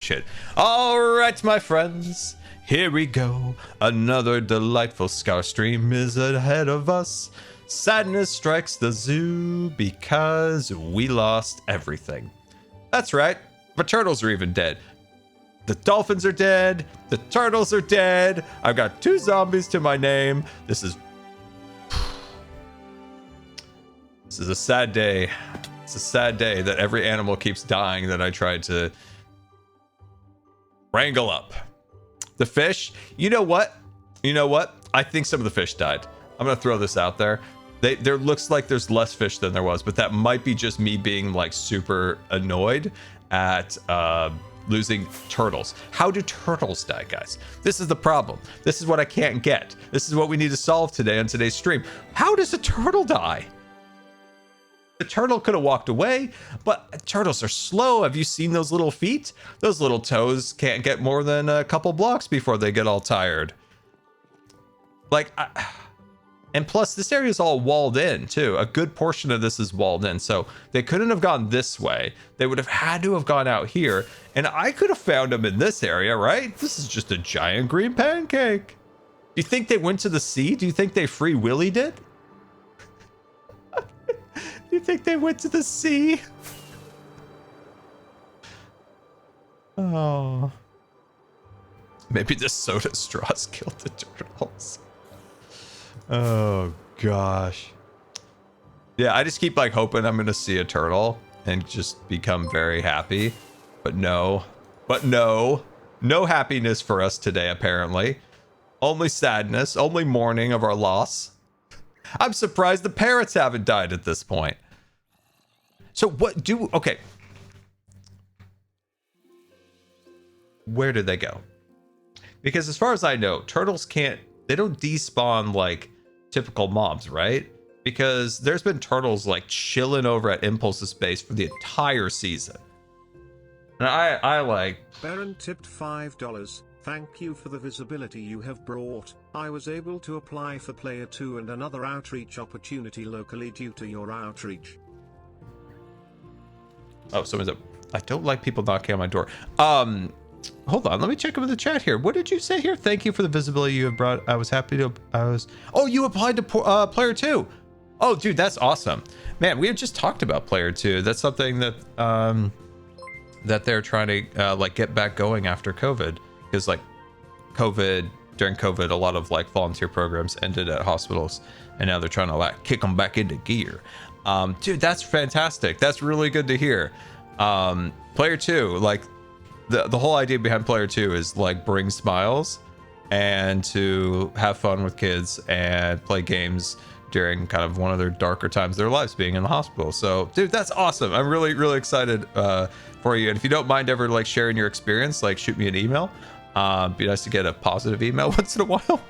shit. All right, my friends, here we go. Another delightful scar stream is ahead of us. Sadness strikes the zoo because we lost everything. That's right, the turtles are even dead. The dolphins are dead. The turtles are dead. I've got 2 zombies to my name. This is a sad day. It's a sad day that every animal keeps dying that I tried to wrangle up. The fish, you know what? I think some of the fish died. I'm gonna throw this out there. There looks like there's less fish than there was, but that might be just me being like super annoyed at losing turtles. How do turtles die, guys? This is the problem. This is what I can't get. This is what we need to solve today on today's stream. How does a turtle die? The turtle could have walked away, but turtles are slow. Have you seen those little feet? Those little toes can't get more than a couple blocks before they get all tired. Like, and plus this area is all walled in too. A good portion of this is walled in. So they couldn't have gone this way. They would have had to have gone out here. And I could have found them in this area, right? This is just a giant green pancake. Do you think they went to the sea? Do you think they free willy did? Do you think they went to the sea? Oh. Maybe the soda straws killed the turtles. Oh gosh. Yeah, I just keep like hoping I'm gonna see a turtle and just become very happy. But no. No happiness for us today, apparently. Only sadness, only mourning of our loss. I'm surprised the parrots haven't died at this point. So okay. Where did they go? Because as far as I know, turtles they don't despawn like typical mobs, right? Because there's been turtles like chilling over at Impulse's base for the entire season. And I like... Baron tipped $5. Thank you for the visibility you have brought. I was able to apply for Player 2 and another outreach opportunity locally due to your outreach. Oh, someone's up. I don't like people knocking on my door. Hold on, let me check over the chat here. What did you say here? Thank you for the visibility you have brought. I was happy to... Oh, you applied to Player 2. Oh, dude, that's awesome. Man, we had just talked about Player 2. That's something that that they're trying to like get back going after COVID. Because like during COVID, a lot of like volunteer programs ended at hospitals, and now they're trying to like kick them back into gear. Dude, that's fantastic. That's really good to hear. Player 2, like the whole idea behind Player 2 is like bring smiles and to have fun with kids and play games during kind of one of their darker times of their lives, being in the hospital. So dude, that's awesome. I'm really, really excited for you. And if you don't mind ever like sharing your experience, like shoot me an email. Be nice to get a positive email once in a while.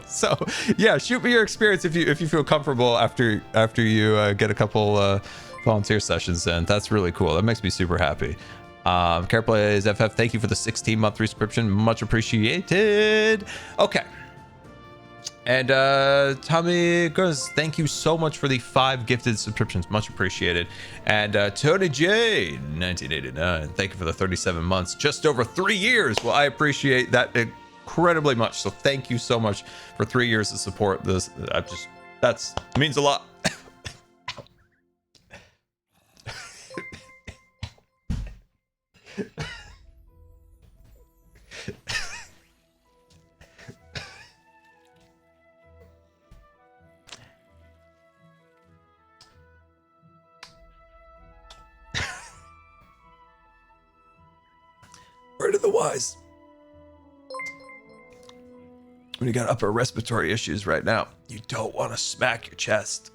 So yeah, shoot me your experience if you feel comfortable after you get a couple volunteer sessions in. That's really cool. That makes me super happy. Careplays FF, thank you for the 16-month subscription, much appreciated. Okay, and Tommy Guz, thank you so much for the 5 gifted subscriptions, much appreciated. And Tony J 1989, thank you for the 37 months, just over 3 years. Well, I appreciate that incredibly much, so thank you so much for 3 years of support. That means a lot. Word of the wise. When you got upper respiratory issues right now, you don't want to smack your chest.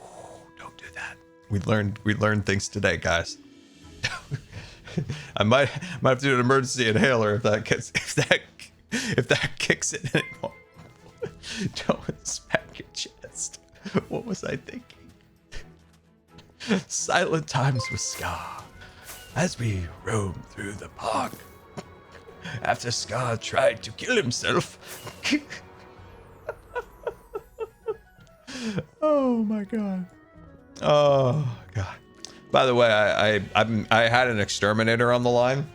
Ooh, don't do that. We learned things today, guys. I might have to do an emergency inhaler if that kicks in anymore. Don't smack your chest. What was I thinking? Silent times with Scar as we roam through the park. After Scar tried to kill himself. Oh my god. Oh god. By the way, I had an exterminator on the line,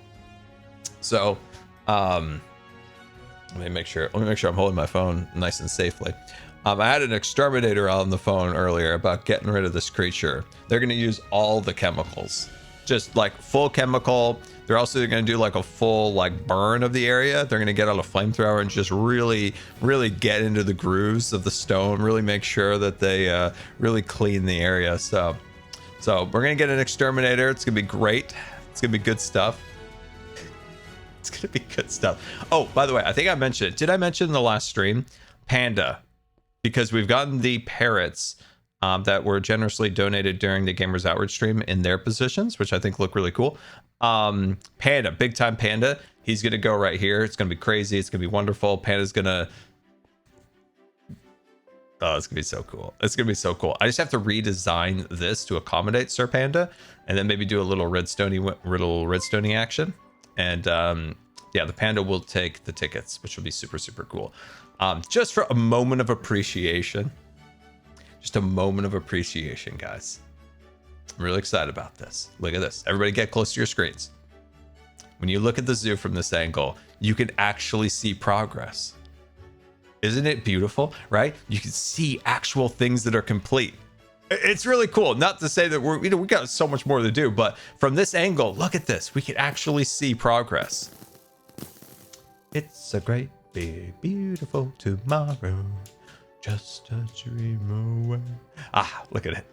so let me make sure I'm holding my phone nice and safely. I had an exterminator on the phone earlier about getting rid of this creature. They're going to use all the chemicals, just like full chemical. They're also going to do like a full like burn of the area. They're going to get out a flamethrower and just really get into the grooves of the stone. Really make sure that they really clean the area. So we're going to get an exterminator. It's going to be great. It's going to be good stuff. It's going to be good stuff. Oh, by the way, I think I mentioned it. Did I mention in the last stream? Panda. Because we've gotten the parrots that were generously donated during the Gamers Outward stream in their positions, which I think look really cool. Panda, big time Panda. He's going to go right here. It's going to be crazy. It's going to be wonderful. Panda's going to... Oh, it's going to be so cool. It's going to be so cool. I just have to redesign this to accommodate Sir Panda and then maybe do a little redstoning action. And yeah, the Panda will take the tickets, which will be super cool. Just for a moment of appreciation. Just a moment of appreciation, guys. I'm really excited about this. Look at this. Everybody get close to your screens. When you look at the zoo from this angle, you can actually see progress. Isn't it beautiful, right? You can see actual things that are complete. It's really cool. Not to say that we got so much more to do, but from this angle, look at this. We can actually see progress. It's a great, big, beautiful tomorrow. Just a dream away. Ah, look at it.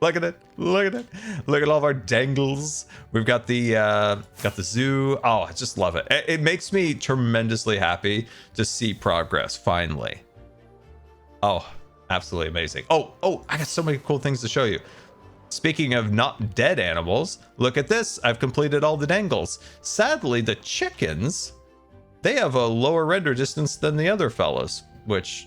Look at it. Look at it. Look at all of our dangles. We've got the zoo. Oh, I just love it. It makes me tremendously happy to see progress finally. Oh, absolutely amazing. Oh, I got so many cool things to show you. Speaking of not dead animals, look at this. I've completed all the dangles. Sadly, the chickens, they have a lower render distance than the other fellas, which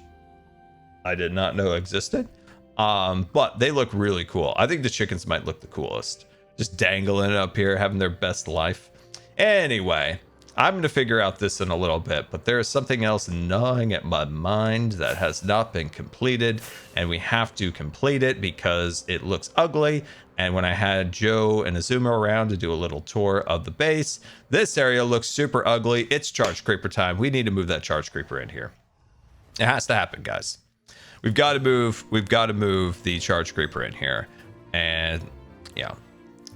I did not know existed. But they look really cool. I think the chickens might look the coolest. Just dangling it up here, having their best life. Anyway, I'm going to figure out this in a little bit, but there is something else gnawing at my mind that has not been completed, and we have to complete it because it looks ugly. And when I had Joe and Xisuma around to do a little tour of the base, this area looks super ugly. It's charge creeper time. We need to move that charge creeper in here. It has to happen, guys. We've got to move the charge creeper in here. And yeah.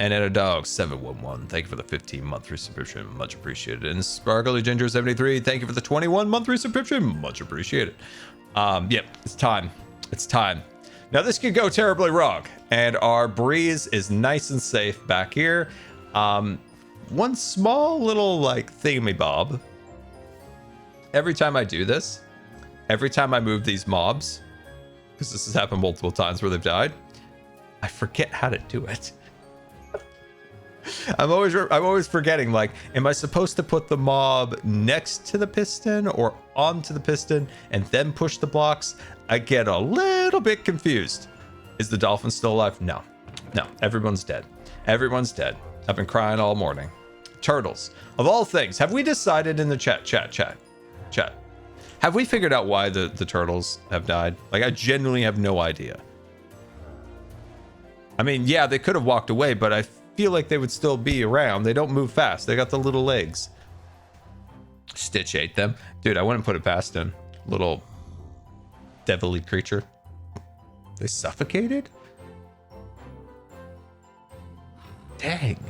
And at a dog 711, thank you for the 15-month resubscription, much appreciated. And Sparkly Ginger 73, thank you for the 21-month resubscription, much appreciated. Yep, it's time. It's time. Now this could go terribly wrong, and our breeze is nice and safe back here. One small little like thingy-bob. Every time I do this, every time I move these mobs, because this has happened multiple times where they've died, I forget how to do it. I'm always forgetting, like, am I supposed to put the mob next to the piston or onto the piston and then push the blocks? I get a little bit confused. Is the dolphin still alive? No, everyone's dead. Everyone's dead. I've been crying all morning. Turtles, of all things, have we decided in the chat? Have we figured out why the turtles have died? Like, I genuinely have no idea. I mean, yeah, they could have walked away, but I feel like they would still be around. They don't move fast. They got the little legs. Stitch ate them. Dude, I wouldn't put it past him. Little devilly creature. They suffocated? Dang.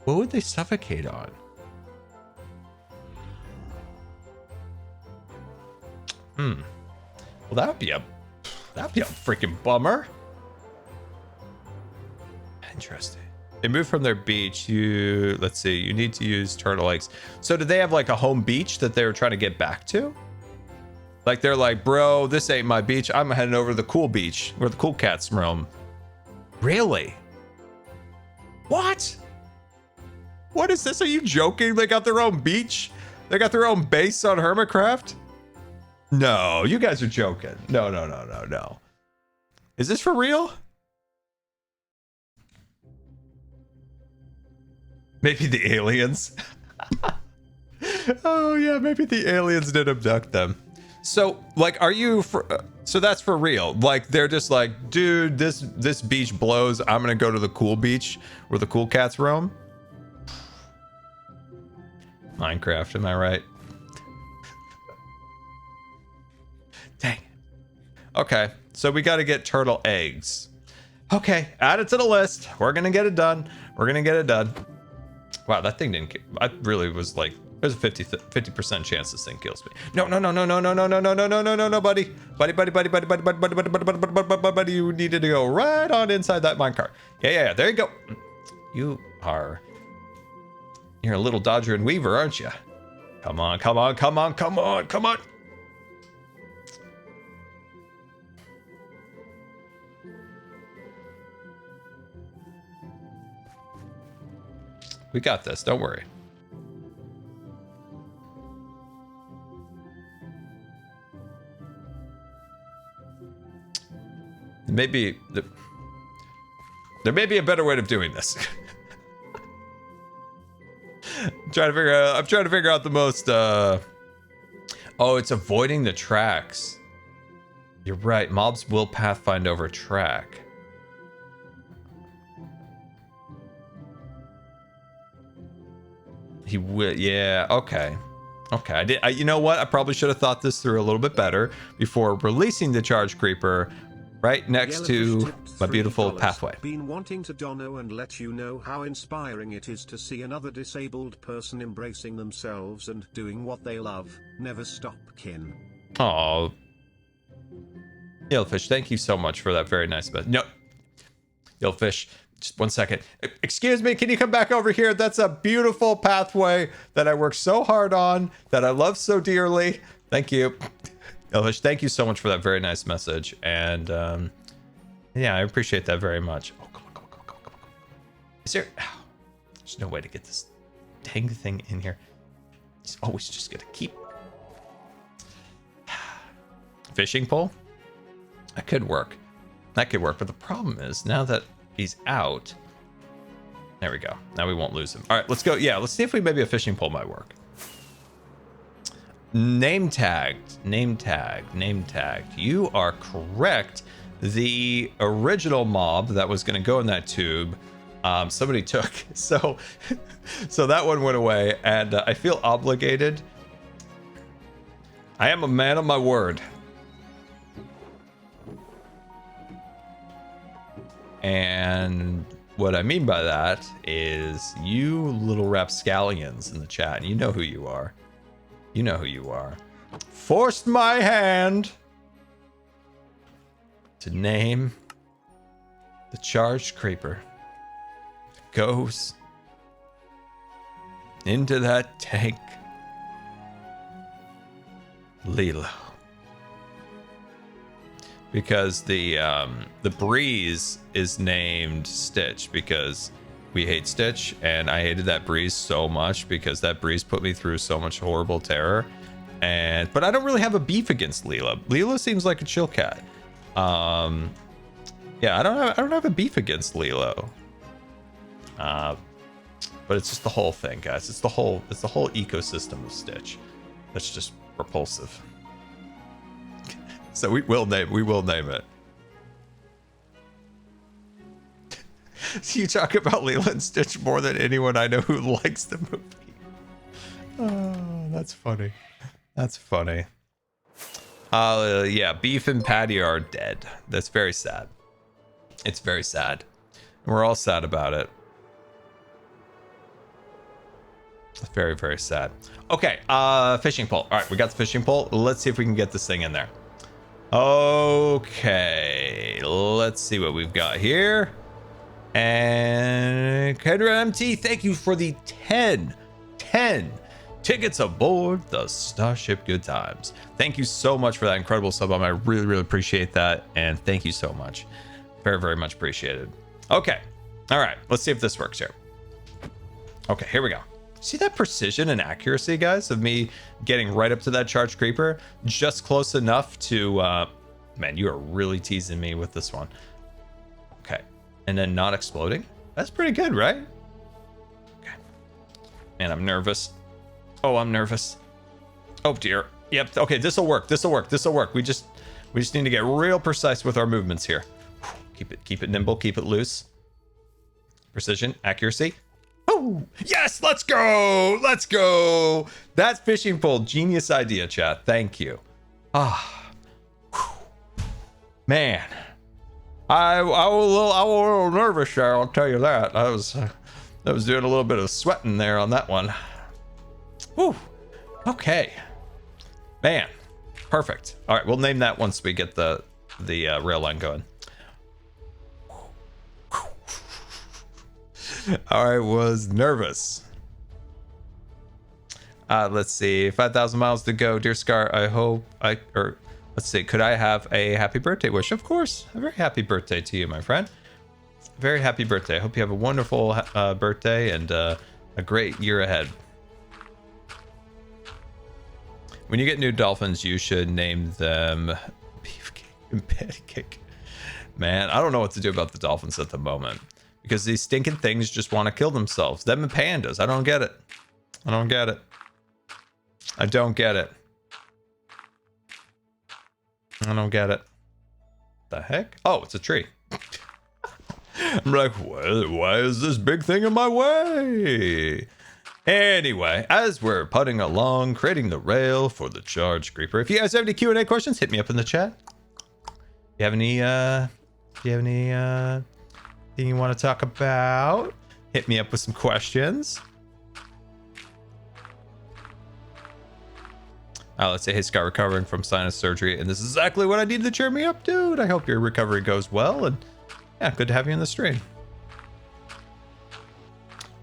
What would they suffocate on? Well, that'd be a freaking bummer. Interesting. They moved from their beach. Let's see, you need to use turtle eggs. So do they have like a home beach that they were trying to get back to? Like they're like, bro, this ain't my beach. I'm heading over to the cool beach where the cool cats roam. Really? What? What is this? Are you joking? They got their own beach? They got their own base on Hermitcraft? No, you guys are joking. No. Is this for real? Maybe the aliens. Oh yeah, maybe the aliens did abduct them. So, like, are you for? So that's for real. Like, they're just like, dude, this beach blows. I'm gonna go to the cool beach where the cool cats roam. Minecraft, am I right? Dang it. Okay, so we got to get turtle eggs. Okay, add it to the list. We're gonna get it done. We're gonna get it done. Wow, that thing didn't. I really was like, there's a 50% chance this thing kills me. No, no, no, no, no, no, no, no, no, no, no, no, no, no, buddy, buddy, you needed to go right on inside that minecart. Yeah, there you go. You're a little Dodger and Weaver, aren't you? Come on. We got this, don't worry. There may be a better way of doing this. I'm trying to figure out the most oh, it's avoiding the tracks. You're right, mobs will pathfind over a track. He will, yeah, okay. You know what? I probably should have thought this through a little bit better before releasing the charge creeper right next to my beautiful pathway. Been wanting to dono and let you know how inspiring it is to see another disabled person embracing themselves and doing what they love. Never stop, kin. Oh, Yellowfish, thank you so much for that very nice message. No, Yellowfish, just 1 second. Excuse me, can you come back over here? That's a beautiful pathway that I worked so hard on, that I love so dearly. Thank you. Yellowfish, thank you so much for that very nice message. And yeah, I appreciate that very much. Oh, come on. Is there... Oh, there's no way to get this dang thing in here. He's always just gonna keep... Fishing pole? That could work. But the problem is, now that he's out... There we go. Now we won't lose him. All right, let's go. Yeah, let's see if maybe a fishing pole might work. Name tagged. You are correct. The original mob that was going to go in that tube, somebody took. So that one went away, and I feel obligated. I am a man of my word. And what I mean by that is you little rapscallions in the chat, and you know who you are. Forced my hand to name the charged creeper that goes into that tank Lilo. Because the breeze is named Stitch because we hate Stitch, and I hated that breeze so much because that breeze put me through so much horrible terror. But I don't really have a beef against Lilo. Lilo seems like a chill cat. Yeah, I don't have a beef against Lilo. But it's just the whole thing, guys. It's the whole ecosystem of Stitch that's just repulsive. So we will name it. You talk about Lilo and Stitch more than anyone I know who likes the movie. Oh, that's funny. Yeah, Beef and Patty are dead. That's very sad. It's very sad. And we're all sad about it. Very, very sad. Okay, fishing pole. All right, we got the fishing pole. Let's see if we can get this thing in there. Okay, let's see what we've got here. And Kendra MT, thank you for the 10 tickets aboard the Starship Good Times. Thank you so much for that incredible sub. I really, really appreciate that. And thank you so much. Very, very much appreciated. Okay. All right. Let's see if this works here. Okay, here we go. See that precision and accuracy, guys, of me getting right up to that charged creeper? Just close enough to... man, you are really teasing me with this one. Okay. And then not exploding? That's pretty good, right? Okay. Man, I'm nervous. Oh, I'm nervous. Oh, dear. Yep. Okay, this'll work. This'll work. This'll work. We just need to get real precise with our movements here. Keep it nimble. Keep it loose. Precision, accuracy. Oh, yes, let's go. Let's go. That fishing pole, genius idea, chat. Thank you. Ah, man, I was a little nervous there. I'll tell you that. I was doing a little bit of sweating there on that one. Whew. Okay, man, perfect. All right, we'll name that once we get the rail line going. I was nervous. Let's see, 5,000 miles to go, dear Scar. I hope let's see, could I have a happy birthday wish? Of course, a very happy birthday to you, my friend. Very happy birthday. I hope you have a wonderful birthday and a great year ahead. When you get new dolphins, you should name them Beefcake and Pancake. Man, I don't know what to do about the dolphins at the moment. Because these stinking things just want to kill themselves. Them and pandas. I don't get it. I don't get it. I don't get it. I don't get it. The heck? Oh, it's a tree. I'm like, why is this big thing in my way? Anyway, as we're putting along, creating the rail for the charge creeper. If you guys have any Q&A questions, hit me up in the chat. You have any, you want to talk about, hit me up with some questions. Let's say, hey Scott, recovering from sinus surgery, and this is exactly what I need to cheer me up, dude. I hope your recovery goes well, and yeah, good to have you in the stream.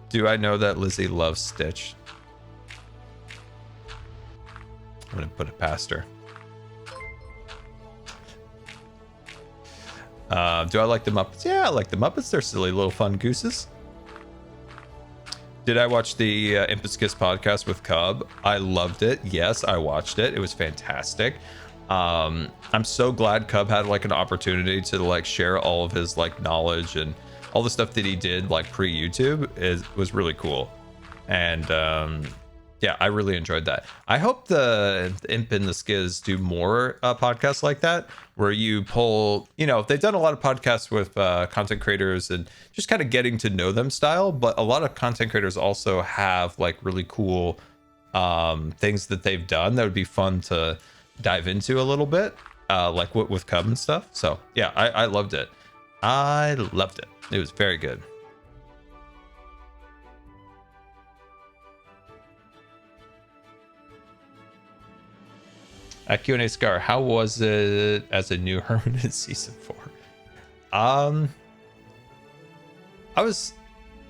Do I know that Lizzie loves Stitch? I'm gonna put it past her. Do I like the Muppets? Yeah, I like the Muppets. They're silly little fun gooses. Did I watch the Impiscus podcast with Cub? I loved it. Yes, I watched it. It was fantastic. I'm so glad Cub had like an opportunity to like share all of his like knowledge and all the stuff that he did like pre-YouTube was really cool. And yeah, I really enjoyed that. I hope the Imp and the Skiz do more podcasts like that, where you pull, you know, they've done a lot of podcasts with content creators and just kind of getting to know them style, but a lot of content creators also have like really cool things that they've done that would be fun to dive into a little bit, like with Cub and stuff. So yeah, I loved it. I loved it. It was very good. Q&A Scar, how was it as a new Hermit in season 4? I was,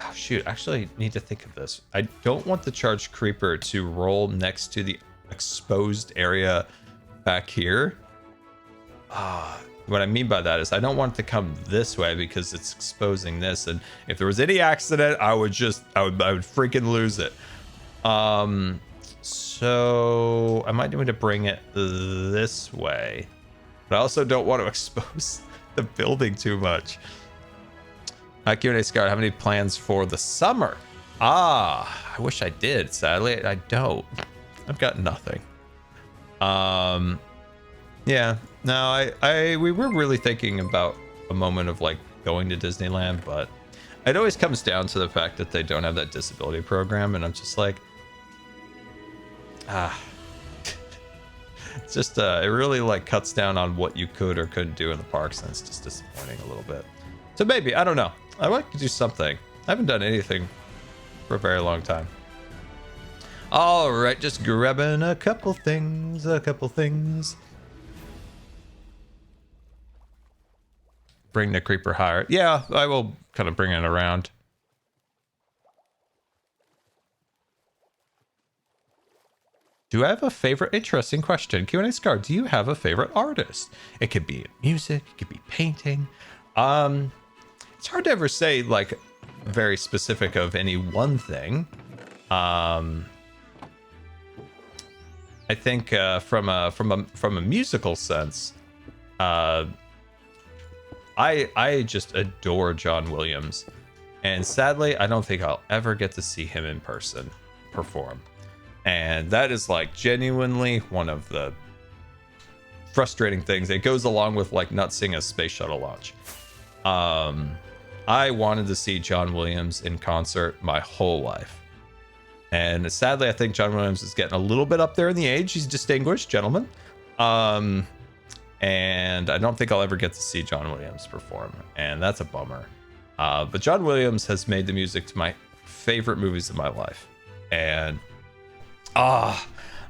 oh shoot, actually need to think of this. I don't want the charged creeper to roll next to the exposed area back here. What I mean by that is I don't want it to come this way because it's exposing this, and if there was any accident, I would freaking lose it. So I might need to bring it this way, but I also don't want to expose the building too much. Q&A Scout, have any plans for the summer? I wish I did. Sadly, I don't. I've got nothing. Yeah, no, we were really thinking about a moment of like going to Disneyland, but it always comes down to the fact that they don't have that disability program, and I'm just like, it's just it really like cuts down on what you could or couldn't do in the parks, and it's just disappointing a little bit. So maybe, I don't know, I'd like to do something. I haven't done anything for a very long time. All right, just grabbing a couple things. Bring the creeper higher. Yeah, I will kind of bring it around. Do I have a favorite? Interesting question. Q&A Scar, do you have a favorite artist? It could be music, it could be painting. It's hard to ever say like very specific of any one thing. I think from a musical sense, I just adore John Williams, and sadly I don't think I'll ever get to see him in person perform. And that is like genuinely one of the frustrating things. It goes along with like not seeing a space shuttle launch. I wanted to see John Williams in concert my whole life. And sadly, I think John Williams is getting a little bit up there in the age. He's a distinguished gentleman. And I don't think I'll ever get to see John Williams perform. And that's a bummer. But John Williams has made the music to my favorite movies of my life. And I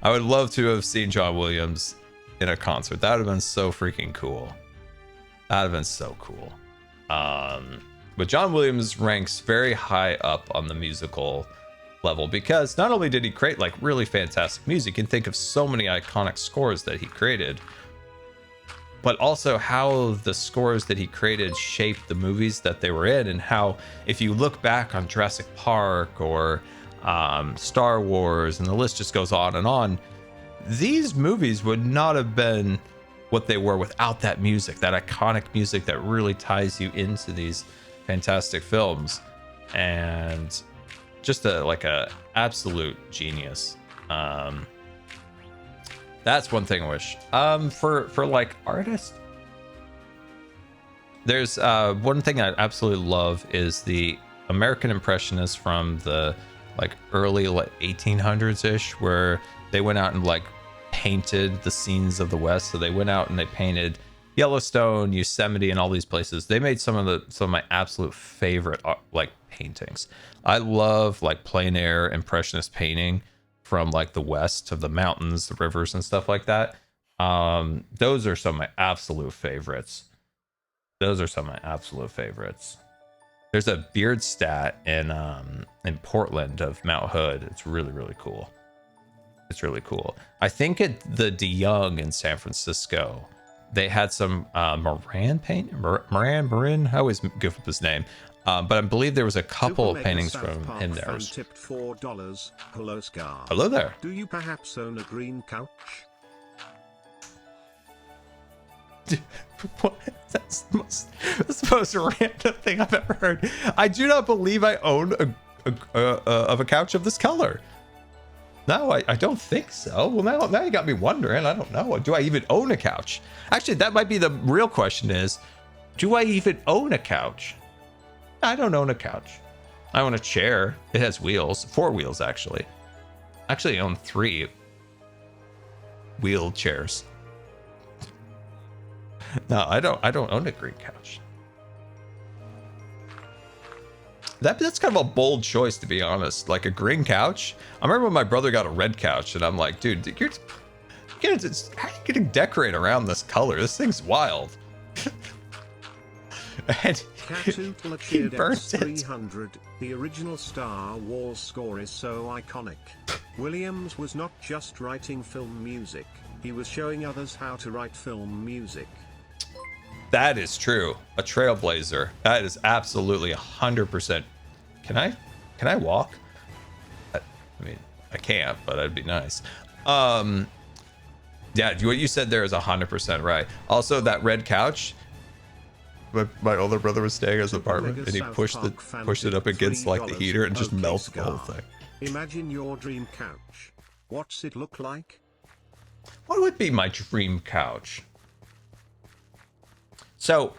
would love to have seen John Williams in a concert. That would have been so freaking cool. That would have been so cool. But John Williams ranks very high up on the musical level because not only did he create like really fantastic music, you can think of so many iconic scores that he created, but also how the scores that he created shaped the movies that they were in, and how if you look back on Jurassic Park or Star Wars, and the list just goes on, these movies would not have been what they were without that music, that iconic music that really ties you into these fantastic films. And just a absolute genius. That's one thing I wish. For like artists, there's one thing I absolutely love is the American Impressionists from the like early like 1800s ish, where they went out and like painted the scenes of the West. So they went out and they painted Yellowstone, Yosemite, and all these places. They made some of my absolute favorite like paintings. I love like plein air impressionist painting from like the West, of the mountains, the rivers, and stuff like that. Those are some of my absolute favorites. There's a beard stat in Portland of Mount Hood. It's really, really cool. I think at the DeYoung in San Francisco, they had some Moran paint. Marin. I always goof up his name. But I believe there was a couple of paintings from him there. Tipped $4. Hello, Scar. Hello there. Do you perhaps own a green couch? What? That's the most random thing I've ever heard. I do not believe I own a couch of this color. No, I don't think so. Well, now you got me wondering. I don't know. Do I even own a couch? Actually, that might be the real question is, do I even own a couch? I don't own a couch. I own a chair. It has wheels. 4 wheels, actually. Actually, I own 3 wheeled chairs. No, I don't own a green couch. That's kind of a bold choice, to be honest. Like a green couch. I remember when my brother got a red couch, and I'm like, dude, how are you gonna decorate around this color? This thing's wild. And he burnt it. 300. The original Star Wars score is so iconic. Williams was not just writing film music, he was showing others how to write film music. That is true. A trailblazer. That is absolutely 100%. Can I walk? I mean, I can't, but that'd be nice. Yeah, what you said there is 100% right. Also, that red couch, my older brother was staying in his apartment, and he pushed it up against like the heater and just melted the whole thing. Imagine your dream couch. What's it look like? What would be my dream couch? So,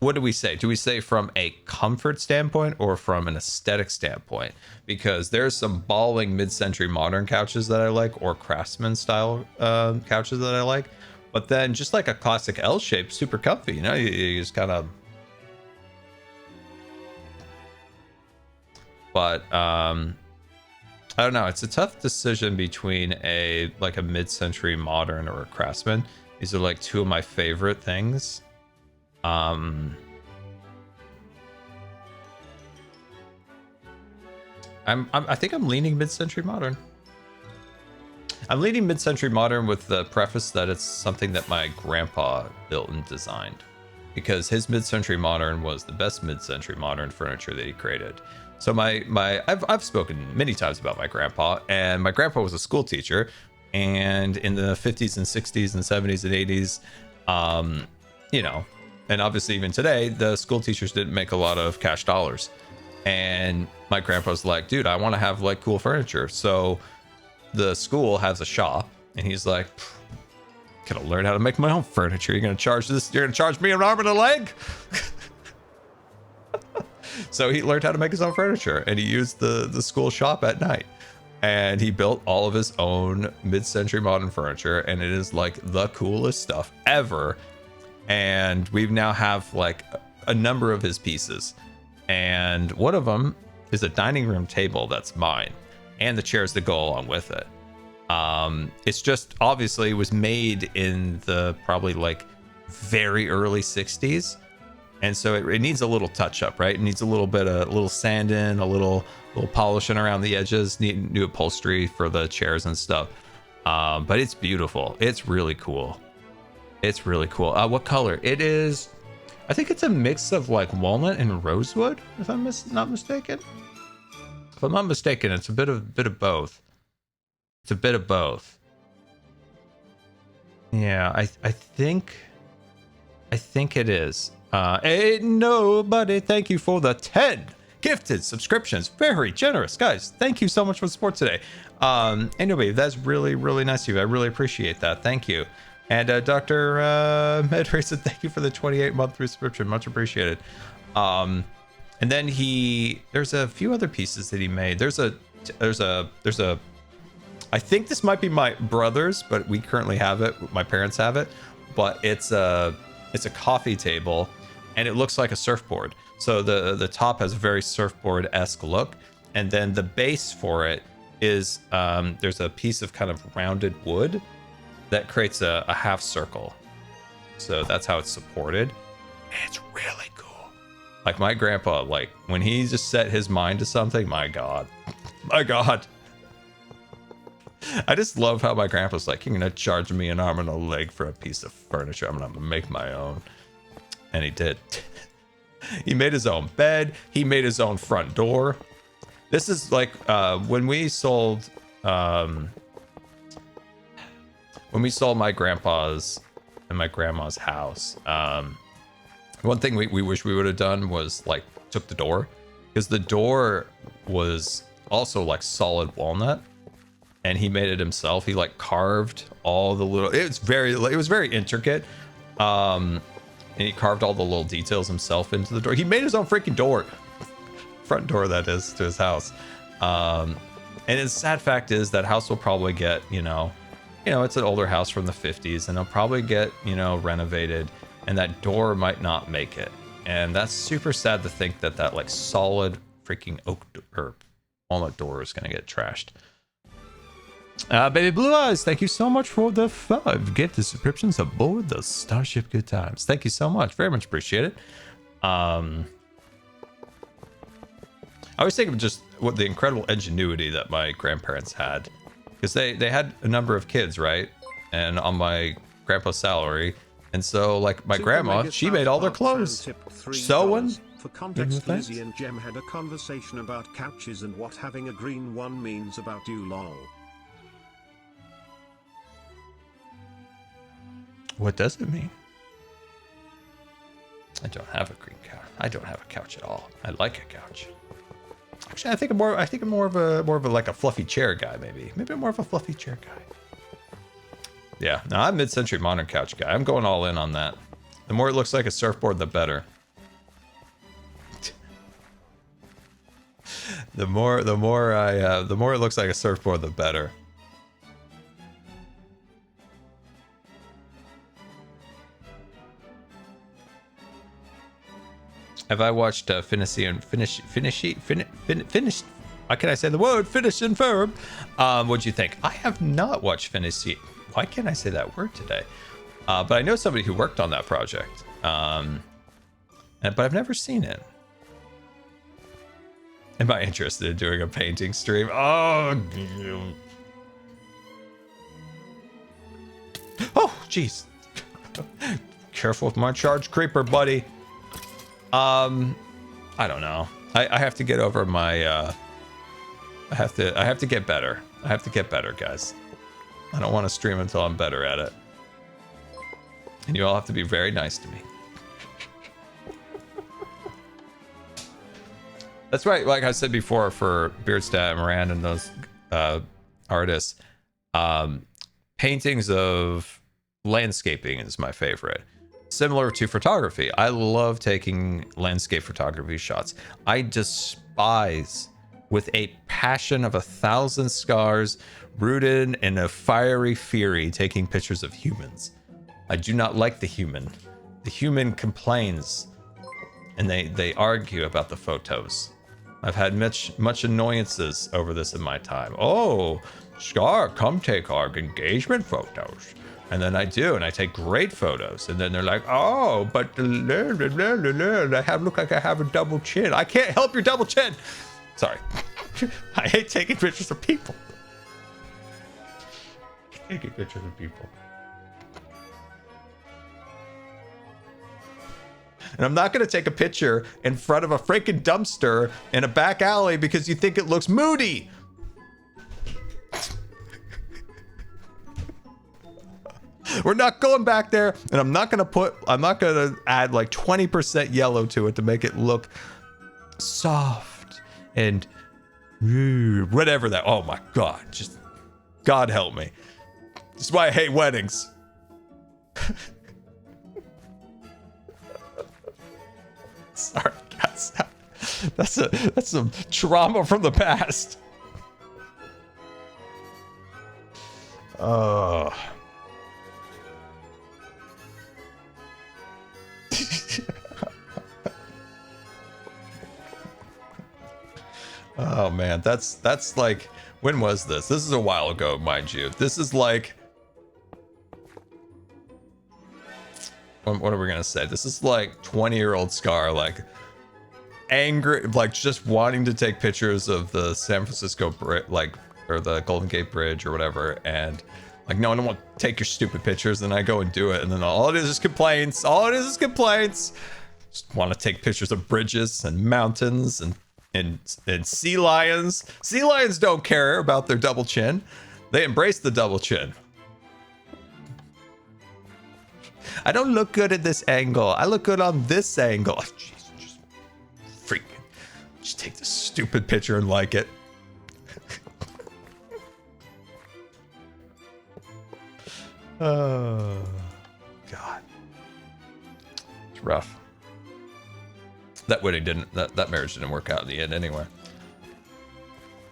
what do we say? Do we say from a comfort standpoint or from an aesthetic standpoint? Because there's some balling mid-century modern couches that I like, or craftsman style couches that I like. But then just like a classic L shape, super comfy, you know, you just kind of. But I don't know. It's a tough decision between a mid-century modern or a craftsman. These are like 2 of my favorite things. I think I'm leaning mid-century modern. I'm leaning mid-century modern with the preface that it's something that my grandpa built and designed, because his mid-century modern was the best mid-century modern furniture that he created. So I've spoken many times about my grandpa, and my grandpa was a school teacher, and in the 50s and 60s and 70s and 80s, you know, and obviously even today, the school teachers didn't make a lot of cash dollars. And my grandpa's like, dude, I want to have like cool furniture. So the school has a shop, and he's like, "Gotta learn how to make my own furniture. You're gonna charge this? You're gonna charge me an arm and a leg?" So he learned how to make his own furniture, and he used the school shop at night, and he built all of his own mid-century modern furniture, and it is like the coolest stuff ever. And we now have like a number of his pieces, and one of them is a dining room table that's mine, and the chairs that go along with it. It's just obviously was made in the probably like very early 60s. And so it needs a little touch up, right? It needs a little bit of a little sanding, a little polishing around the edges, new upholstery for the chairs and stuff. But it's beautiful. It's really cool. It's really cool. What color? It is, I think it's a mix of like walnut and rosewood, if I'm not mistaken. If I'm not mistaken, it's a bit of both. It's a bit of both. Yeah, I think it is. Ain't nobody, thank you for the 10 gifted subscriptions. Very generous, guys. Thank you so much for the support today. Ain't nobody, that's really, really nice of you. I really appreciate that. Thank you. And Dr. Medray said thank you for the 28-month subscription. Much appreciated. And then there's a few other pieces that he made. There's a I think this might be my brother's, but we currently have it. My parents have it, but it's a coffee table, and it looks like a surfboard. So the top has a very surfboard-esque look, and then the base for it is there's a piece of kind of rounded wood that creates a half circle. So that's how it's supported. It's really cool. Like my grandpa, like when he just set his mind to something, my God. I just love how my grandpa's like, "You're gonna charge me an arm and a leg for a piece of furniture. I'm gonna make my own." And he did. He made his own bed. He made his own front door. This is like when we sold my grandpa's and my grandma's house. One thing we wish we would have done was like took the door, because the door was also like solid walnut. And he made it himself. He like carved all the little, it was very intricate. And he carved all the little details himself into the door. He made his own freaking door, front door that is, to his house. And the sad fact is that house will probably get, it's an older house from the 50s, and it'll probably get, renovated, and that door might not make it. And that's super sad to think that like solid freaking oak or walnut door is going to get trashed. Baby Blue Eyes, thank you so much for the 5 gifted subscriptions aboard the Starship Good Times. Thank you so much. Very much appreciate it. I always think of just what the incredible ingenuity that my grandparents had, because they had a number of kids, right? And on my grandpa's salary. And so like my grandma, she made all their clothes. Sewing. For context, Lizzie and Jem had a conversation about couches and what having a green one means about you, lol. What does it mean? I don't have a green couch. I don't have a couch at all. I like a couch. Actually, I think I'm more of a like a fluffy chair guy, maybe. Maybe I'm more of a fluffy chair guy. Yeah, no, I'm mid-century modern couch guy. I'm going all in on that. The more it looks like a surfboard, the better. The more it looks like a surfboard, the better. Have I watched Finish? How can I say the word? Finish and Verb. What'd you think? I have not watched Finish. Why can't I say that word today? But I know somebody who worked on that project. But I've never seen it. Am I interested in doing a painting stream? Oh, jeez. Careful with my charge creeper, buddy. I don't know. I have to get over my, I have to get better. I have to get better, guys. I don't want to stream until I'm better at it. And you all have to be very nice to me. That's right. Like I said before, for Beardstat and Moran and those, our artists. Paintings of landscaping is my favorite. Similar to photography, I love taking landscape photography shots. I despise, with a passion of 1,000 scars, rooted in a fiery fury, taking pictures of humans. I do not like the human. The human complains, and they argue about the photos. I've had much annoyances over this in my time. Oh, Scar, come take our engagement photos. And then I do, and I take great photos. And then they're like, oh, but I look like I have a double chin. I can't help your double chin. Sorry. I hate taking pictures of people. Taking pictures of people. And I'm not going to take a picture in front of a freaking dumpster in a back alley because you think it looks moody. We're not going back there, and I'm not going to add like 20% yellow to it to make it look soft and whatever that. Oh my God, just God help me. This is why I hate weddings. Sorry, guys. That's some trauma from the past. Oh man, that's like, when was this? This is a while ago, mind you. This is like, what are we gonna say? This is like 20-year-old Scar, like angry, like just wanting to take pictures of the San Francisco bridge, like, or the Golden Gate Bridge or whatever, and like, no, I don't want to take your stupid pictures. Then I go and do it, and then all it is complaints. All it is complaints. Just want to take pictures of bridges and mountains and sea lions. Sea lions don't care about their double chin. They embrace the double chin. I don't look good at this angle. I look good on this angle. Jeez, just freaking, just take this stupid picture and like it. Oh, God. It's rough. That wedding didn't, that marriage didn't work out in the end anyway.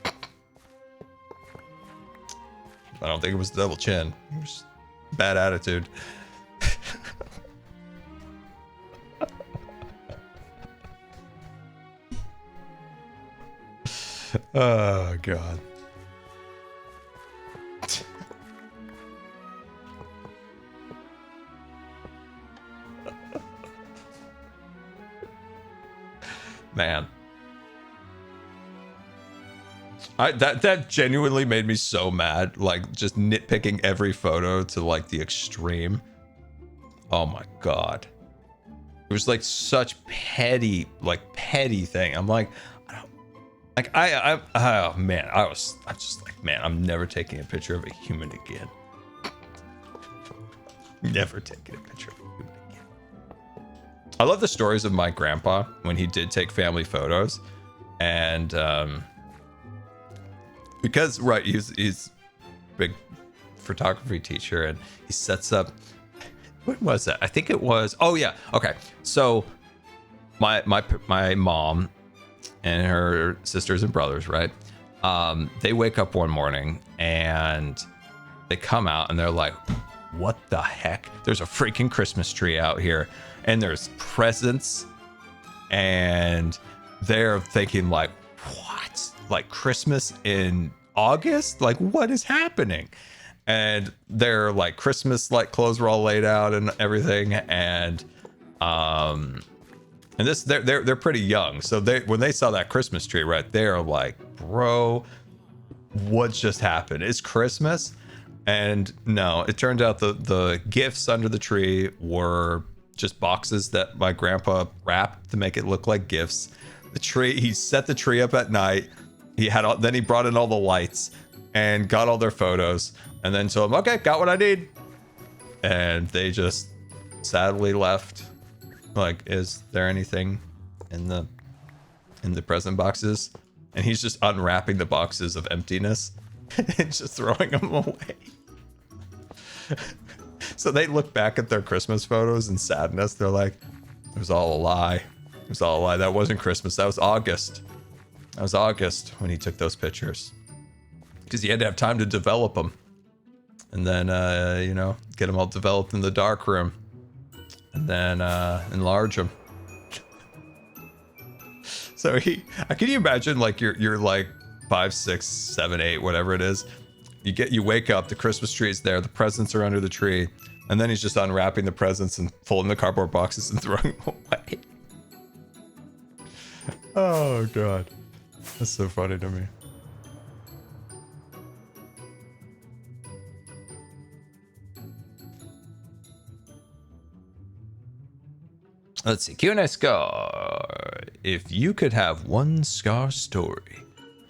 I don't think it was double chin. It was bad attitude. Oh, God. Man, that genuinely made me so mad, like just nitpicking every photo to like the extreme. Oh my God, it was like such petty thing. I'm like, oh man, I'm just like, man, I'm never taking a picture of a human again. Never taking a picture of a human again. I love the stories of my grandpa when he did take family photos, and because he's a big photography teacher, and he sets up, what was that? I think it was, oh yeah, okay. So my mom and her sisters and brothers, right? They wake up one morning and they come out and they're like, what the heck? There's a freaking Christmas tree out here, and there's presents, and they're thinking like, what? Like Christmas in August? Like, what is happening? And their like Christmas like clothes were all laid out and everything, and this they're pretty young, so when they saw that Christmas tree, right, they're like, bro, what just happened? It's Christmas? And no, it turned out the gifts under the tree were just boxes that my grandpa wrapped to make it look like gifts. The tree, he set the tree up at night. Then he brought in all the lights and got all their photos, and then told him, okay, got what I need. And they just sadly left. Like, is there anything in the present boxes? And he's just unwrapping the boxes of emptiness. and just throwing them away. So they look back at their Christmas photos in sadness. They're like, it was all a lie. It was all a lie. That wasn't Christmas. That was August. That was August when he took those pictures. Because he had to have time to develop them. And then, you know, get them all developed in the dark room. And then enlarge them. So can you imagine, like, you're like 5, 6, 7, 8, whatever it is. You wake up, the Christmas tree is there, the presents are under the tree, and then he's just unwrapping the presents and folding the cardboard boxes and throwing them away. Oh god. That's so funny to me. Let's see. Q&A Scar. If you could have one Scar story,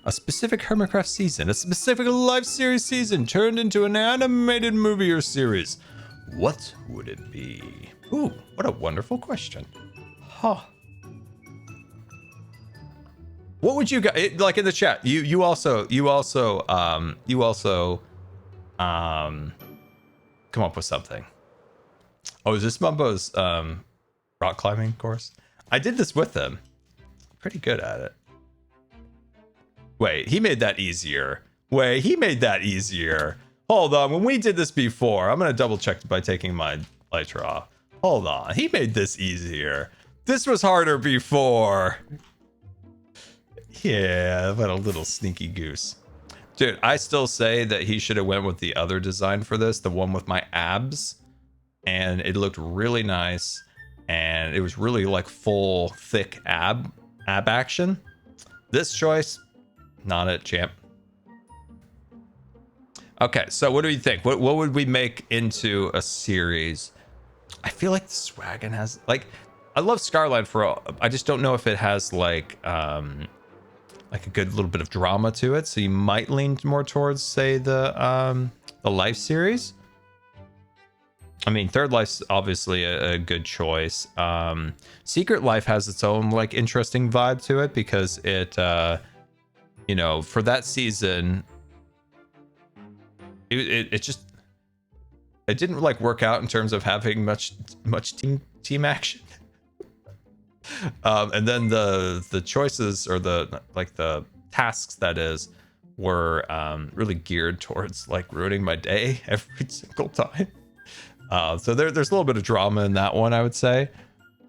a specific Hermitcraft season, a specific live series season turned into an animated movie or series, what would it be? Ooh, what a wonderful question. Huh. What would you guys like in the chat? You also come up with something. Oh, is this Mumbo's rock climbing course? I did this with him. Pretty good at it. Wait, he made that easier. Hold on, when we did this before, I'm gonna double check by taking my elytra off. Hold on, he made this easier. This was harder before. Yeah, but a little sneaky goose. Dude, I still say that he should have went with the other design for this, the one with my abs. And it looked really nice. And it was really like full, thick ab action. This choice, not it, champ. Okay, so what do you think? What would we make into a series? I feel like the Swaggin has, like, I love Scarline for all. I just don't know if it has like a good little bit of drama to it. So you might lean more towards, say, the Life series. I mean, Third Life's obviously a good choice. Secret Life has its own like interesting vibe to it because it, you know, for that season, it just didn't like work out in terms of having much team action. And then the choices or the tasks that is were really geared towards like ruining my day every single time. So there's a little bit of drama in that one, I would say.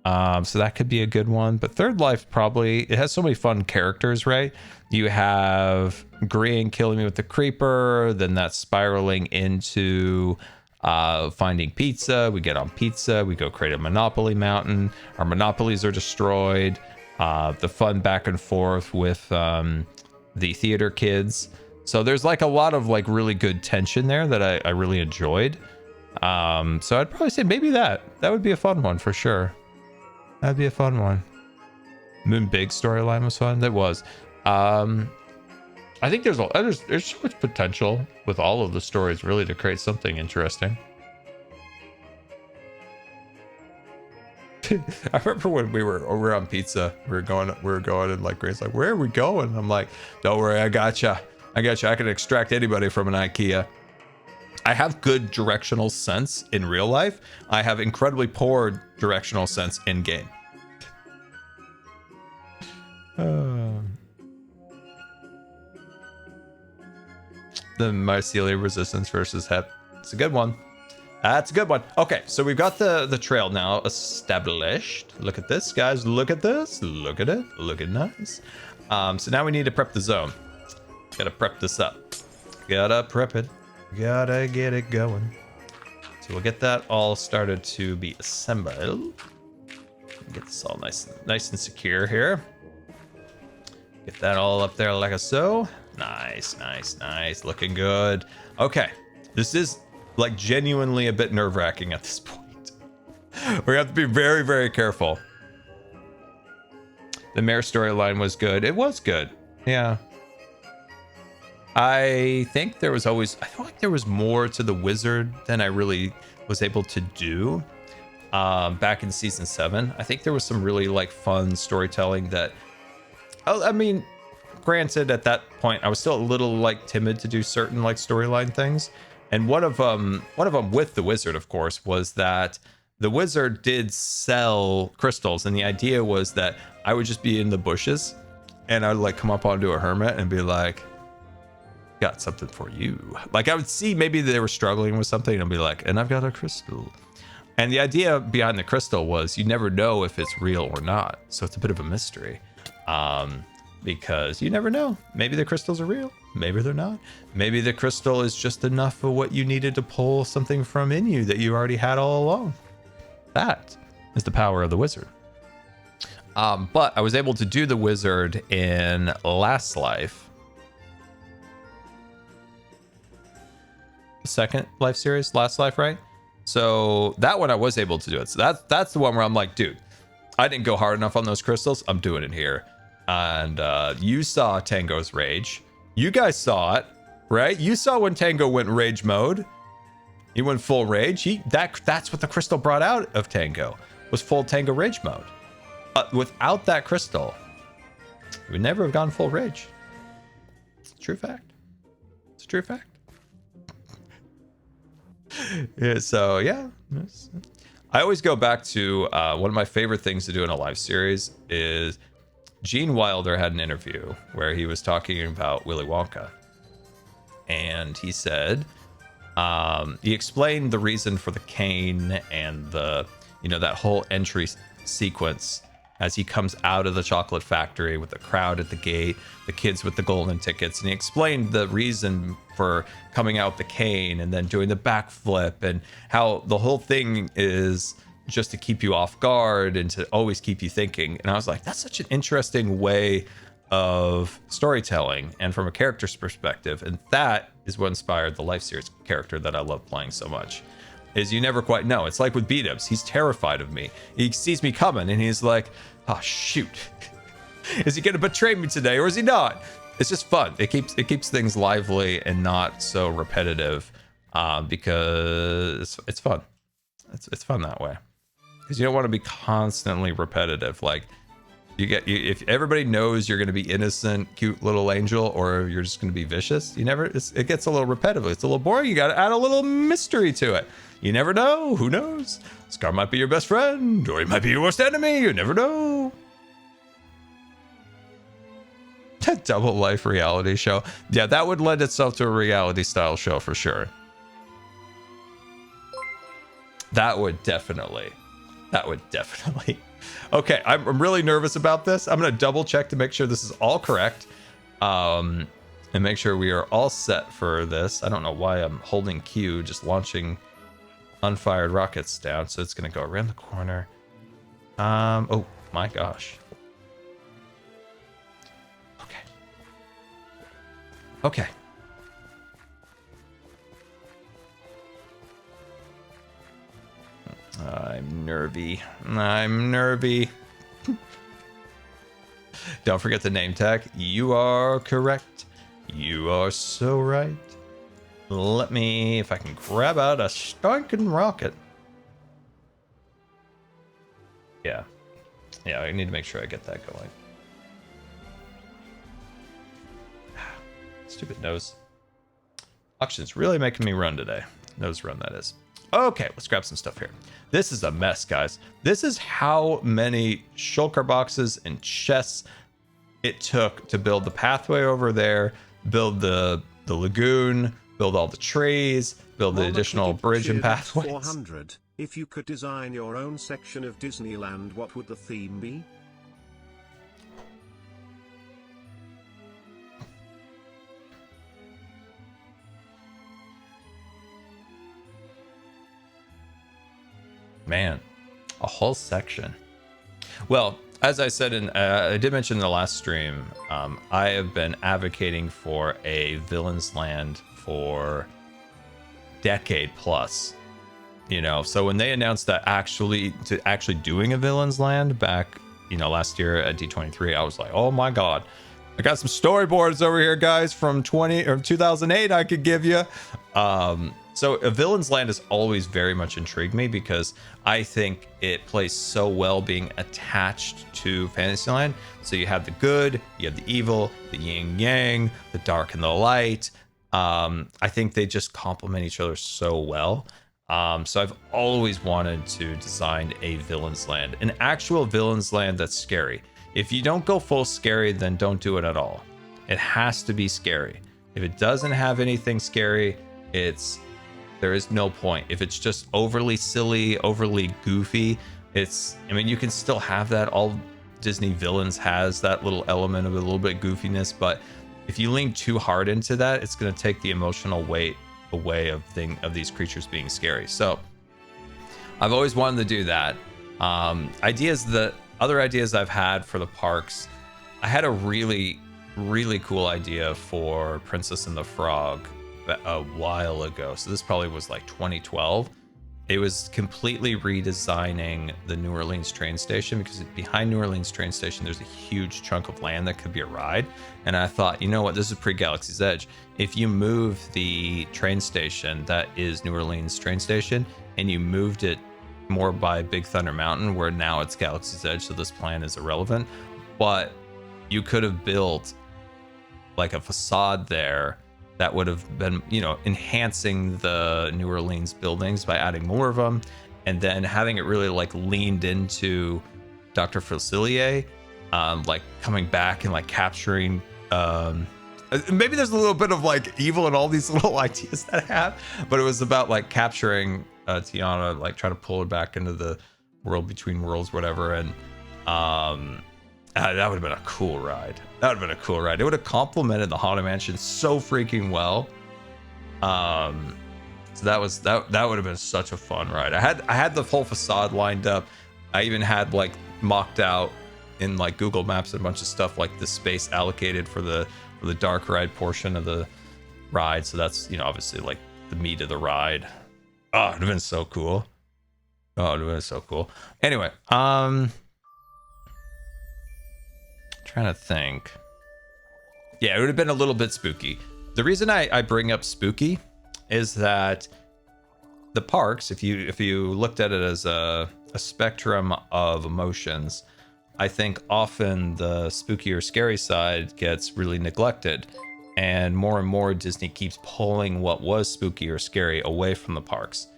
So that could be a good one. But Third Life probably, it has so many fun characters, right? You have Green killing me with the creeper, then that's spiraling into finding pizza. We get on pizza, we go create a Monopoly mountain. Our Monopolies are destroyed. The fun back and forth with the theater kids. So there's like a lot of like really good tension there that I really enjoyed. So I'd probably say maybe that would be a fun one for sure. That'd be a fun one. Moon Big storyline was fun. That was. I think there's so much potential with all of the stories really to create something interesting. I remember when we were on pizza, we were going and like Grace's like, where are we going? And I'm like, don't worry, I gotcha. I can extract anybody from an IKEA. I have good directional sense in real life. I have incredibly poor directional sense in game. The mycelium resistance versus hep. It's a good one. That's a good one. Okay, so we've got the trail now established. Look at this, guys. Look at this. Look at it. Looking nice. So now we need to prep the zone. Gotta prep this up. Gotta prep it. Gotta get it going. So we'll get that all started to be assembled. Get this all nice and secure here. Get that all up there like so. Nice. Looking good. Okay. This is like genuinely a bit nerve-wracking at this point. We have to be very, very careful. The mayor storyline was good. It was good. Yeah. I think there was always, I feel like there was more to the wizard than I really was able to do back in season 7. I think there was some really like fun storytelling that, I mean, granted, at that point, I was still a little like timid to do certain like storyline things. And one of them with the wizard, of course, was that the wizard did sell crystals. And the idea was that I would just be in the bushes and I'd like come up onto a hermit and be like, got something for you. Like I would see maybe they were struggling with something and I'd be like, and I've got a crystal. And the idea behind the crystal was you never know if it's real or not. So it's a bit of a mystery. Because you never know. Maybe the crystals are real. Maybe they're not. Maybe the crystal is just enough of what you needed to pull something from in you that you already had all along. That is the power of the wizard. But I was able to do the wizard in Last Life. Second life series, Last Life, right? So that one I was able to do it. So that's the one where I'm like, dude, I didn't go hard enough on those crystals. I'm doing it here. And you saw Tango's rage. You guys saw it, right? You saw when Tango went rage mode. He went full rage. That's what the crystal brought out of Tango, was full Tango rage mode. Without that crystal, we would never have gone full rage. It's a true fact. It's a true fact. Yeah, so yeah. I always go back to one of my favorite things to do in a live series is Gene Wilder had an interview where he was talking about Willy Wonka. And he said, he explained the reason for the cane and the, that whole entry sequence as he comes out of the chocolate factory with the crowd at the gate, the kids with the golden tickets. And he explained the reason for coming out the cane and then doing the backflip and how the whole thing is just to keep you off guard and to always keep you thinking. And I was like, that's such an interesting way of storytelling and from a character's perspective. And that is what inspired the life series character that I love playing so much, is you never quite know. It's like with beat-ups. He's terrified of me. He sees me coming and he's like, oh shoot, is he gonna betray me today or is he not? It's just fun. It keeps things lively and not so repetitive, because it's fun. It's fun that way, because you don't want to be constantly repetitive. Like if everybody knows you're going to be innocent, cute little angel, or you're just going to be vicious, it gets a little repetitive. It's a little boring. You got to add a little mystery to it. You never know. Who knows? Scar might be your best friend, or he might be your worst enemy. You never know. Double life reality show. Yeah, that would lend itself to a reality style show for sure. That would definitely. Okay, I'm really nervous about this. I'm going to double check to make sure this is all correct. And make sure we are all set for this. I don't know why I'm holding Q, just launching unfired rockets down. So it's going to go around the corner. Oh my gosh. Okay. I'm nervy. Don't forget the name tag. You are correct. You are so right. Let me, if I can grab out a stinking rocket. Yeah, I need to make sure I get that going. Stupid nose. Auction's really making me run today. Nose run, that is. Okay, let's grab some stuff here. This is a mess, guys. This is how many shulker boxes and chests it took to build the pathway over there, build the lagoon, build all the trees, build the additional bridge and pathways. 400. If you could design your own section of Disneyland, what would the theme be? Man, a whole section. Well, as I said, I did mention in the last stream, I have been advocating for a Villain's Land for decade plus. So when they announced that actually doing a Villain's Land back, last year at D23, I was like, oh my god, I got some storyboards over here, guys, from 2008 I could give you. So a villain's land has always very much intrigued me because I think it plays so well being attached to Fantasyland. So you have the good, you have the evil, the yin yang, the dark and the light. I think they just complement each other so well. So I've always wanted to design a villain's land, an actual villain's land that's scary. If you don't go full scary, then don't do it at all. It has to be scary. If it doesn't have anything scary, there is no point. If it's just overly silly, overly goofy, I mean, you can still have that. All Disney villains has that little element of a little bit goofiness, but if you lean too hard into that, it's going to take the emotional weight away of these creatures being scary. So I've always wanted to do that. Other ideas I've had for the parks, I had a really, really cool idea for Princess and the Frog a while ago. So this probably was like 2012. It was completely redesigning the New Orleans train station, because behind New Orleans train station, there's a huge chunk of land that could be a ride. And I thought, you know what, this is pre-Galaxy's Edge. If you move the train station that is New Orleans train station and you moved it more by Big Thunder Mountain, where now it's Galaxy's Edge, so this plan is irrelevant, but you could have built like a facade there that would have been, enhancing the New Orleans buildings by adding more of them, and then having it really like leaned into Dr. Facilier, like coming back and like capturing, maybe there's a little bit of like evil in all these little ideas that I have, but it was about like capturing Tiana, like try to pull her back into the world between worlds, whatever. And that would have been a cool ride. It would have complemented the Haunted Mansion so freaking well. So that would have been such a fun ride. I had the whole facade lined up. I even had like mocked out in like Google Maps and a bunch of stuff, like the space allocated for the dark ride portion of the ride. So that's, obviously like the meat of the ride. Oh, it would have been so cool. Anyway, trying to think. Yeah, it would have been a little bit spooky. The reason I bring up spooky is that the parks, if you looked at it as a spectrum of emotions, I think often the spooky or scary side gets really neglected, and more Disney keeps pulling what was spooky or scary away from the parks,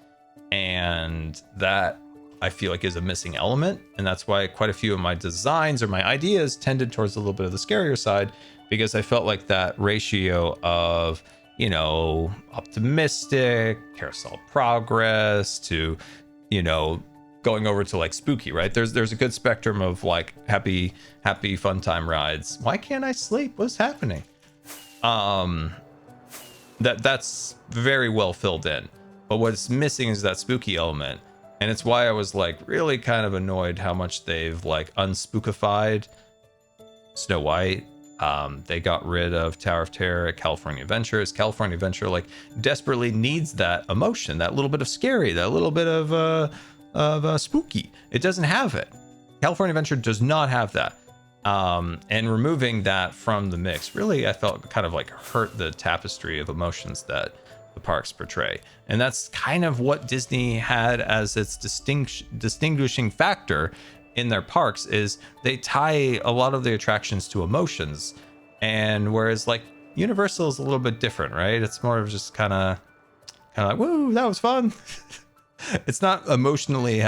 and that I feel like is a missing element. And that's why quite a few of my designs or my ideas tended towards a little bit of the scarier side, because I felt like that ratio of, optimistic, carousel progress to, going over to like spooky, right? There's a good spectrum of like happy fun time rides. Why can't I sleep? What's happening? That's very well filled in. But what's missing is that spooky element. And it's why I was like really kind of annoyed how much they've like unspookified Snow White. They got rid of Tower of Terror at California Adventure. California Adventure like desperately needs that emotion, that little bit of scary, that little bit of spooky. It doesn't have it. California Adventure does not have that. And removing that from the mix, really, I felt kind of like hurt the tapestry of emotions that the parks portray. And that's kind of what Disney had as its distinguishing factor in their parks, is they tie a lot of the attractions to emotions. And whereas like Universal is a little bit different, right? It's more of just kind of like, woo, that was fun. It's not doesn't emotionally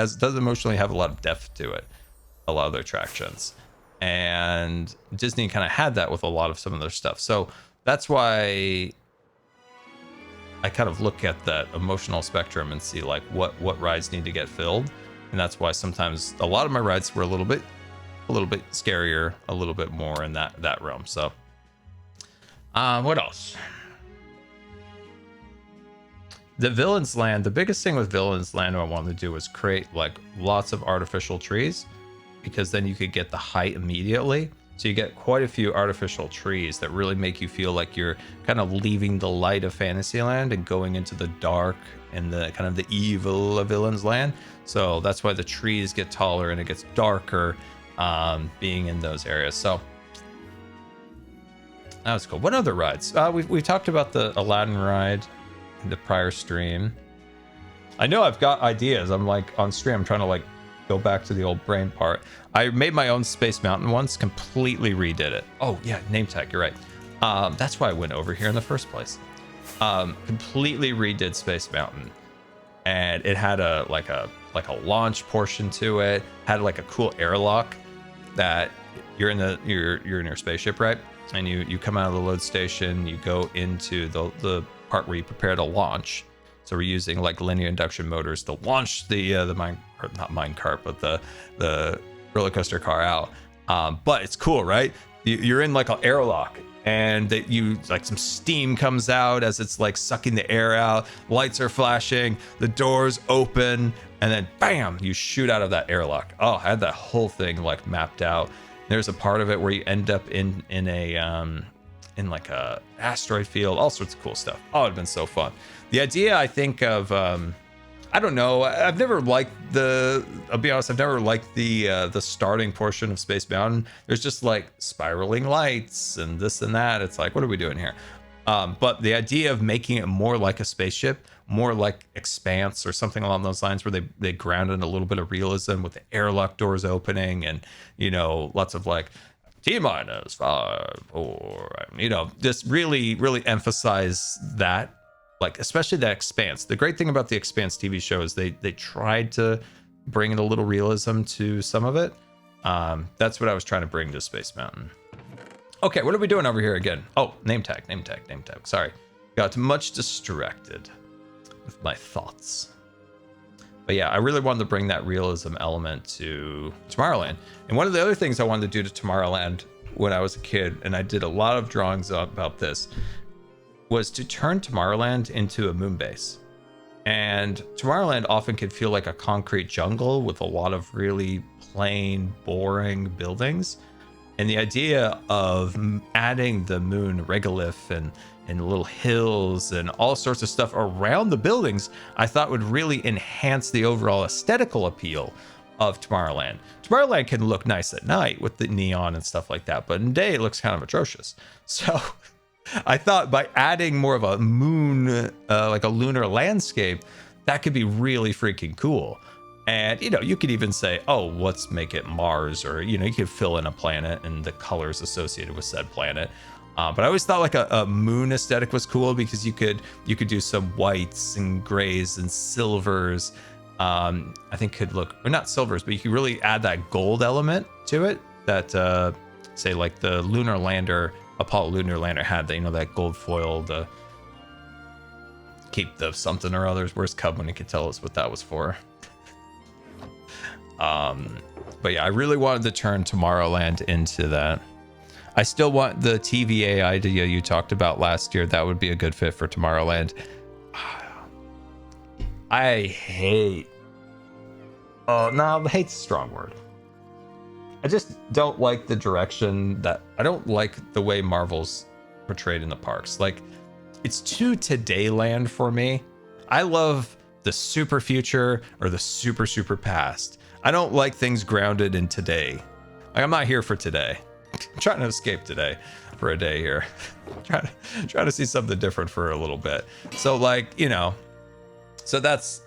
have a lot of depth to it, a lot of their attractions. And Disney kind of had that with a lot of some of their stuff. So that's why I kind of look at that emotional spectrum and see like what rides need to get filled. And that's why sometimes a lot of my rides were a little bit scarier, a little bit more in that realm. So what else? The Villain's Land, the biggest thing with Villain's Land I wanted to do was create like lots of artificial trees, because then you could get the height immediately. So you get quite a few artificial trees that really make you feel like you're kind of leaving the light of Fantasyland and going into the dark and the kind of the evil of Villain's Land. So that's why the trees get taller and it gets darker, being in those areas. So that was cool. What other rides? We've talked about the Aladdin ride. in the prior stream. I know I've got ideas. I'm like on stream, I'm trying to like go back to the old brain part. I made my own Space Mountain once, completely redid it. Oh yeah, name tag, you're right. That's why I went over here in the first place. Completely redid Space Mountain, and it had a launch portion to it. Had like a cool airlock that you're in your spaceship, right? And you come out of the load station, you go into the part where you prepare to launch. So we're using like linear induction motors to launch the not minecart, but the roller coaster car out. But it's cool, right? You're in like an airlock, and that you like some steam comes out as it's like sucking the air out. Lights are flashing, the doors open, and then bam, you shoot out of that airlock. Oh, I had that whole thing like mapped out. There's a part of it where you end up in like a asteroid field, all sorts of cool stuff. Oh, it'd been so fun. The idea, I think of, I don't know. I've never liked I'll be honest, I've never liked the starting portion of Space Mountain. There's just like spiraling lights and this and that. It's like, what are we doing here? But the idea of making it more like a spaceship, more like Expanse or something along those lines, where they grounded a little bit of realism with the airlock doors opening and, you know, lots of like T-minus 5, 4, you know, just really, really emphasize that. Like, especially that Expanse. The great thing about the Expanse TV show is they tried to bring in a little realism to some of it. That's what I was trying to bring to Space Mountain. Okay, what are we doing over here again? Oh, name tag. Sorry. Got much distracted with my thoughts. But yeah, I really wanted to bring that realism element to Tomorrowland. And one of the other things I wanted to do to Tomorrowland when I was a kid, and I did a lot of drawings about this, was to turn Tomorrowland into a moon base. And Tomorrowland often can feel like a concrete jungle with a lot of really plain, boring buildings. And the idea of adding the moon regolith and little hills and all sorts of stuff around the buildings, I thought would really enhance the overall aesthetical appeal of Tomorrowland. Tomorrowland can look nice at night with the neon and stuff like that, but in day it looks kind of atrocious. So I thought by adding more of a moon, like a lunar landscape, that could be really freaking cool. And, you know, you could even say, oh, let's make it Mars, or, you know, you could fill in a planet and the colors associated with said planet. But I always thought like a moon aesthetic was cool because you could do some whites and grays and silvers. I think could look, or not silvers, but you could really add that gold element to it that, say like the lunar lander, Apollo lunar lander had, that, you know, that gold foil, the keep the something or others. Where's Cub when he could tell us what that was for? But yeah, I really wanted to turn Tomorrowland into that. I still want the TVA idea you talked about last year. That would be a good fit for Tomorrowland. I hate, no, hate's a strong word. I just don't like the direction that, I don't like the way Marvel's portrayed in the parks. Like, it's too today land for me. I love the super future or the super past. I don't like things grounded in today. Like, I'm not here for today. I'm trying to escape today for a day here. trying to see something different for a little bit. So like, you know, so that's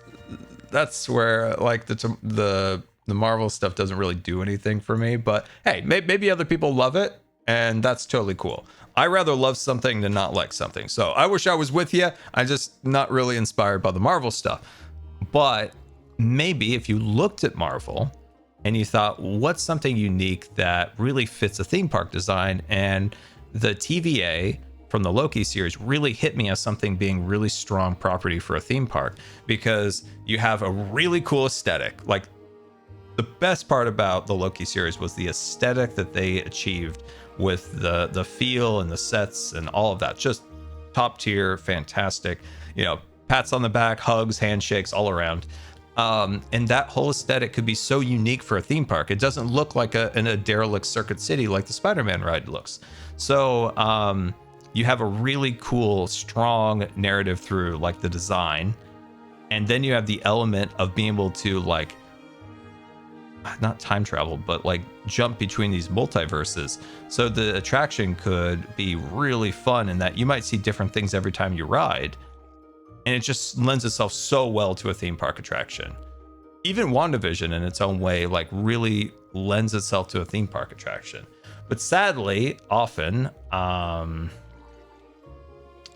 where like the Marvel stuff doesn't really do anything for me, but hey, maybe other people love it, and that's totally cool. I rather love something than not like something. So I wish I was with you. I'm just not really inspired by the Marvel stuff. But maybe if you looked at Marvel and you thought, what's something unique that really fits a theme park design? And the TVA from the Loki series really hit me as something being really strong property for a theme park, because you have a really cool aesthetic. Like, the best part about the Loki series was the aesthetic that they achieved with the feel and the sets and all of that. Just top tier, fantastic, you know, pats on the back, hugs, handshakes all around. And that whole aesthetic could be so unique for a theme park. It doesn't look like a derelict circuit city like the Spider-Man ride looks. So you have a really cool, strong narrative through like the design. And then you have the element of being able to like, not time travel, but like jump between these multiverses. So the attraction could be really fun in that you might see different things every time you ride. And it just lends itself so well to a theme park attraction. Even WandaVision in its own way, like really lends itself to a theme park attraction. But sadly, often,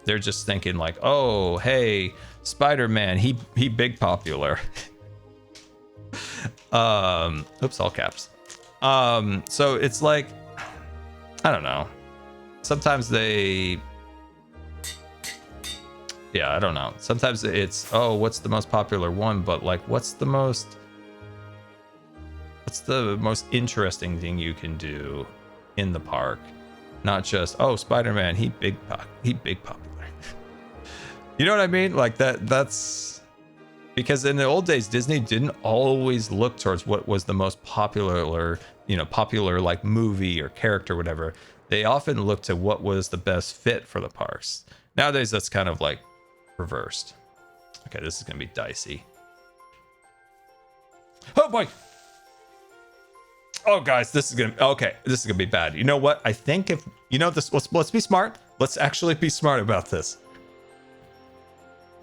they're just thinking like, oh, hey, Spider-Man, he big popular. Oops, all caps. So it's like, I don't know. Sometimes I don't know. Sometimes it's, oh, what's the most popular one? But like, what's the most interesting thing you can do in the park? Not just, oh, Spider-Man, he big popular. You know what I mean? Like that's because in the old days, Disney didn't always look towards what was the most popular, popular like movie or character, or whatever. They often looked to what was the best fit for the parks. Nowadays, that's kind of like reversed. Okay, this is gonna be dicey. Oh boy. Oh guys, this is gonna be bad. You know what? I think if this, let's be smart. Let's actually be smart about this.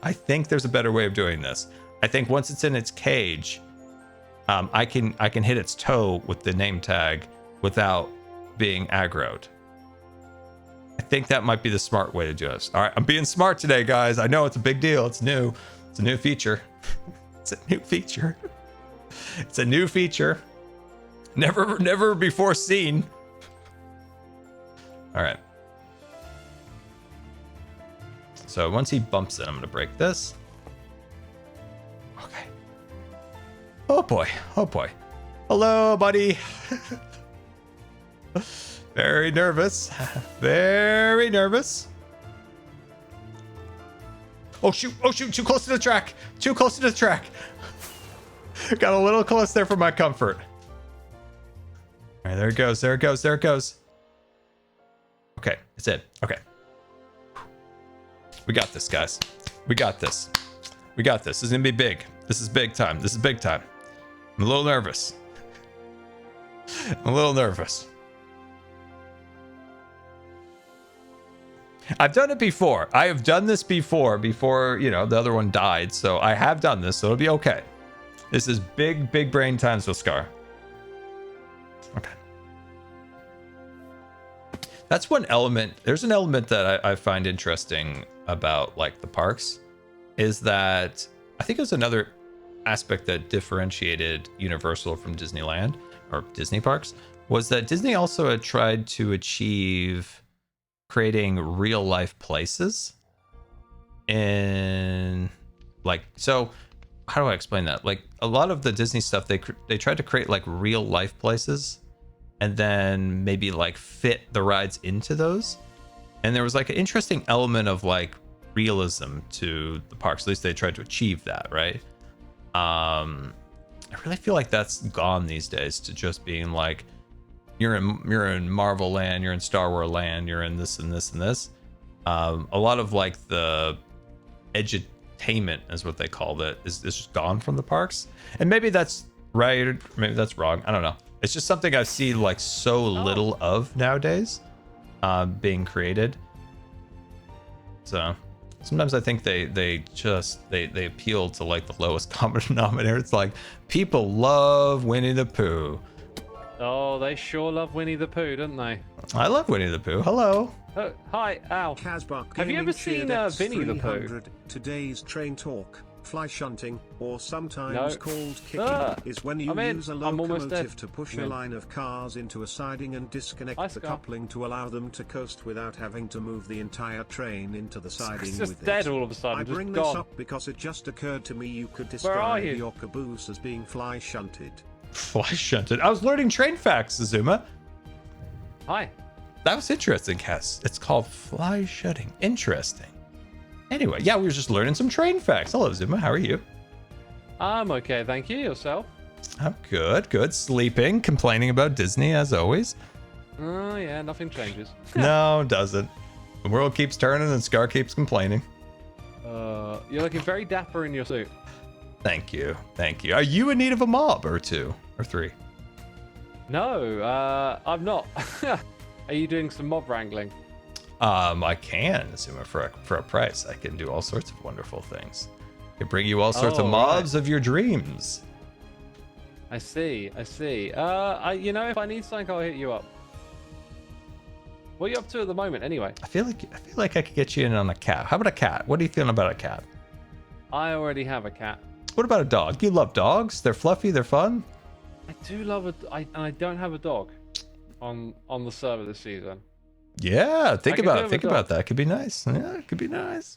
I think there's a better way of doing this. I think once it's in its cage, I can hit its toe with the name tag without being aggroed. I think that might be the smart way to do this. All right, I'm being smart today, guys. I know it's a big deal. It's new. It's a new feature. It's a new feature. It's a new feature. Never before seen. All right. So once he bumps it, I'm going to break this. Okay. Oh boy. Oh boy. Hello, buddy. Very nervous. Very nervous. Oh shoot. Oh shoot. Too close to the track. Too close to the track. Got a little close there for my comfort. All right, there it goes. There it goes. There it goes. Okay, it's in. Okay. We got this, guys. We got this. We got this. This is gonna be big. This is big time. This is big time. I'm a little nervous. I'm a little nervous. I've done it before. I have done this before the other one died. So I have done this, so it'll be okay. This is big brain times with Scar. Okay. That's one element. There's an element that I find interesting about like the parks is that I think it was another aspect that differentiated Universal from Disneyland or Disney parks was that Disney also had tried to achieve creating real life places in like, so how do I explain that? Like a lot of the Disney stuff, they tried to create like real life places and then maybe like fit the rides into those. And there was like an interesting element of like realism to the parks. At least they tried to achieve that, right? I really feel like that's gone these days to just being like, you're in Marvel land, you're in Star Wars land, you're in this and this and this. A lot of like the edutainment is what they called it is just gone from the parks. And maybe that's right, or maybe that's wrong. I don't know. It's just something I see like so little of nowadays being created. So sometimes I think they appeal to like the lowest common denominator. It's like people love Winnie the Pooh. Oh, they sure love Winnie the Pooh, don't they? I love Winnie the Pooh. Hello. Oh, hi, Al. Have you ever seen Vinnie the Pooh? Today's train talk, fly shunting, or sometimes called kicking, is when you use a locomotive to push a line of cars into a siding and disconnect the coupling to allow them to coast without having to move the entire train into the siding It's just with dead it. all of a sudden, I just bring gone. this up because it just occurred to me you could describe your caboose as being fly shunted. Fly shunted. I was learning train facts, Xisuma. Hi. That was interesting, Cass. It's called fly shutting. Interesting. Anyway, yeah, we were just learning some train facts. Hello, Xisuma. How are you? I'm okay, thank you. Yourself? I'm good. Good. Sleeping, complaining about Disney as always. Oh, yeah, nothing changes. No, it doesn't. The world keeps turning and Scar keeps complaining. You're looking very dapper in your suit. Thank you. Thank you. Are you in need of a mob or two or three? No, I'm not. Are you doing some mob wrangling? I can, Xisuma, for a price. I can do all sorts of wonderful things. I can bring you all sorts of mobs of your dreams. I see. You know, if I need something, I'll hit you up. What are you up to at the moment, anyway? I feel like I could get you in on a cat. How about a cat? What are you feeling about a cat? I already have a cat. What about a dog? You love dogs. They're fluffy. They're fun. I do love I don't have a dog on the server this season. Yeah, think about that. Could be nice. Yeah, it could be nice.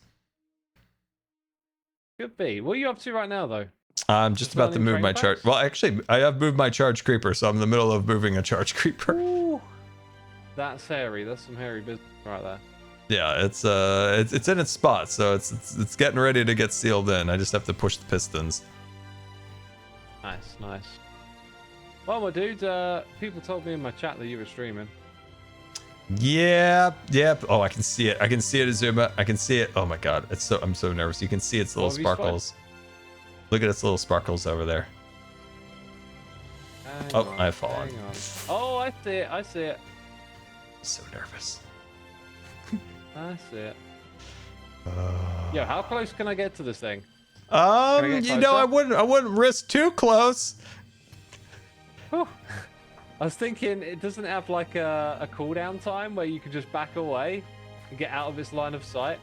Could be. What are you up to right now, though? I'm just about to move my charge. Well, actually, I have moved my charge creeper, so I'm in the middle of moving a charge creeper. Ooh, that's hairy. That's some hairy business right there. Yeah, it's in its spot, so it's getting ready to get sealed in. I just have to push the pistons. Nice. Well, my dude, people told me in my chat that you were streaming. Yeah. Oh, I can see it. Xisuma. I can see it. Oh my god, I'm so nervous. You can see its little sparkles. Look at its little sparkles over there. I've fallen. Oh, I see it. So nervous. I see it. Yo, how close can I get to this thing? You know, I wouldn't risk too close. Whew. I was thinking, it doesn't have like a cooldown time where you can just back away and get out of its line of sight.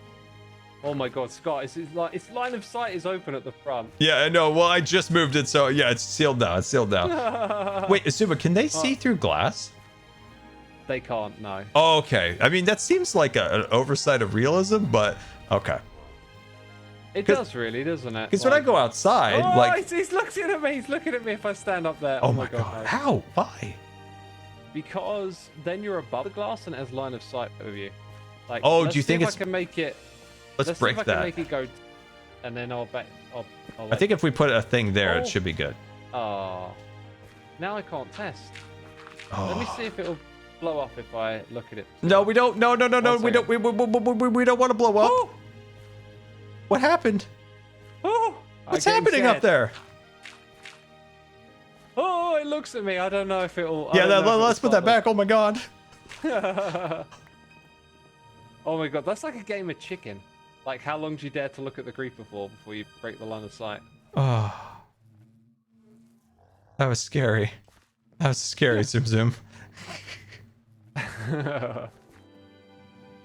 Oh my god, Scott, its line of sight is open at the front. Yeah, I know. Well, I just moved it, so yeah, it's sealed now. Wait, Xisuma, can they see through glass? They can't, no. Oh, okay. I mean, that seems like an oversight of realism, but okay. It does really, doesn't it? Because when I go outside, he's looking at me. He's looking at me if I stand up there. Oh my god. No. How? Why? Because then you're above the glass and it has line of sight over you. Like, do you think I can make it? Let's break that. I can make it go, and then I'll I think if we put a thing there, it should be good. Oh, now I can't test. Oh. Let me see if it'll blow up if I look at it. No, we don't. No. We don't. We don't want to blow up. Oh. What happened? Oh, what's happening up there? Oh, it looks at me. I don't know if it'll. Yeah, let's put that back. Oh my god. Oh my god, that's like a game of chicken. Like, how long do you dare to look at the creeper for before you break the line of sight? Oh, that was scary. Zoom Zoom.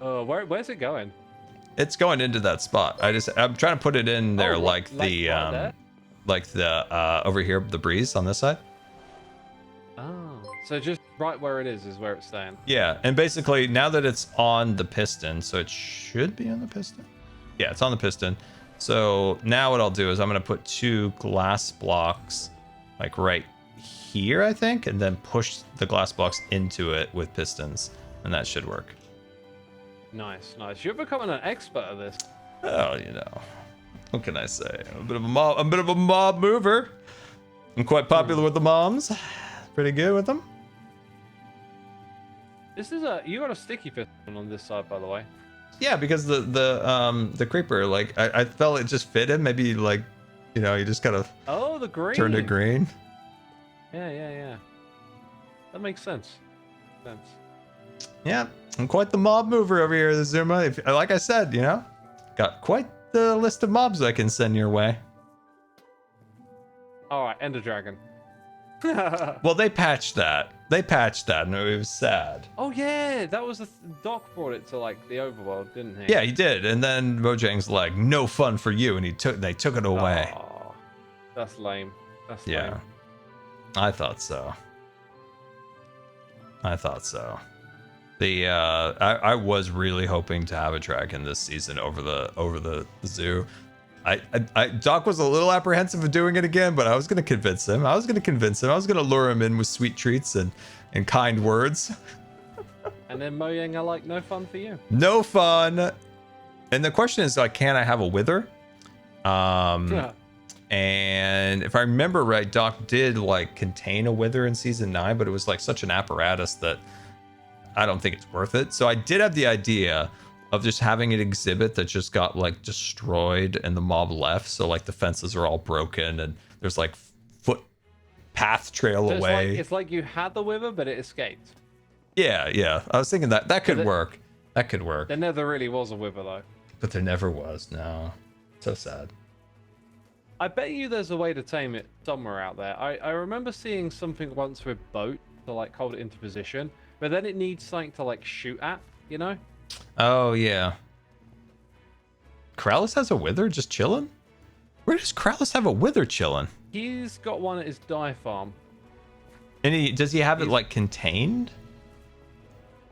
Oh, where's it going? It's going into that spot. I'm trying to put it in there, like the over here, the breeze on this side. Oh, so just right where it is where it's staying. Yeah, and basically now that it's on the piston, so it should be on the piston. Yeah, it's on the piston. So now what I'll do is I'm gonna put 2 glass blocks, like right here, I think, and then push the glass blocks into it with pistons, and that should work. Nice. You're becoming an expert at this. Oh, you know, what can I say? I'm a bit of a mob mover. I'm quite popular with the moms. Pretty good with them. This is you got a sticky piston on this side, by the way. Yeah, because the creeper, like I felt it just fit him. Maybe like, you know, you just kind of the green turned it green. Yeah. That makes sense. Yeah, I'm quite the mob mover over here, Xisuma. Like I said, you know, got quite the list of mobs I can send your way. All right, Ender Dragon. Well, they patched that, and it was sad. Oh yeah, that was Doc brought it to like the overworld, didn't he? Yeah, he did, and then Mojang's like, "No fun for you," and they took it away. Oh, that's lame. Yeah, lame. I thought so. I was really hoping to have a dragon this season over the zoo. Doc was a little apprehensive of doing it again, but I was going to convince him. I was going to lure him in with sweet treats and kind words. And then Mojang are like, no fun for you. No fun. And the question is, like, can I have a wither? Yeah. And if I remember right, Doc did like contain a wither in season 9, but it was like such an apparatus that I don't think it's worth it. So I did have the idea of just having an exhibit that just got like destroyed and the mob left. So like the fences are all broken and there's like foot path trail away. It's like you had the wither, but it escaped. Yeah. I was thinking that could work. That could work. There never really was a wither though. But there never was. No. So sad. I bet you there's a way to tame it somewhere out there. I remember seeing something once with boat to like hold it into position, but then it needs something to like shoot at, you know? Oh, yeah. Krallis has a wither just chilling? Where does Krallis have a wither chilling? He's got one at his dye farm. And does he have it like contained?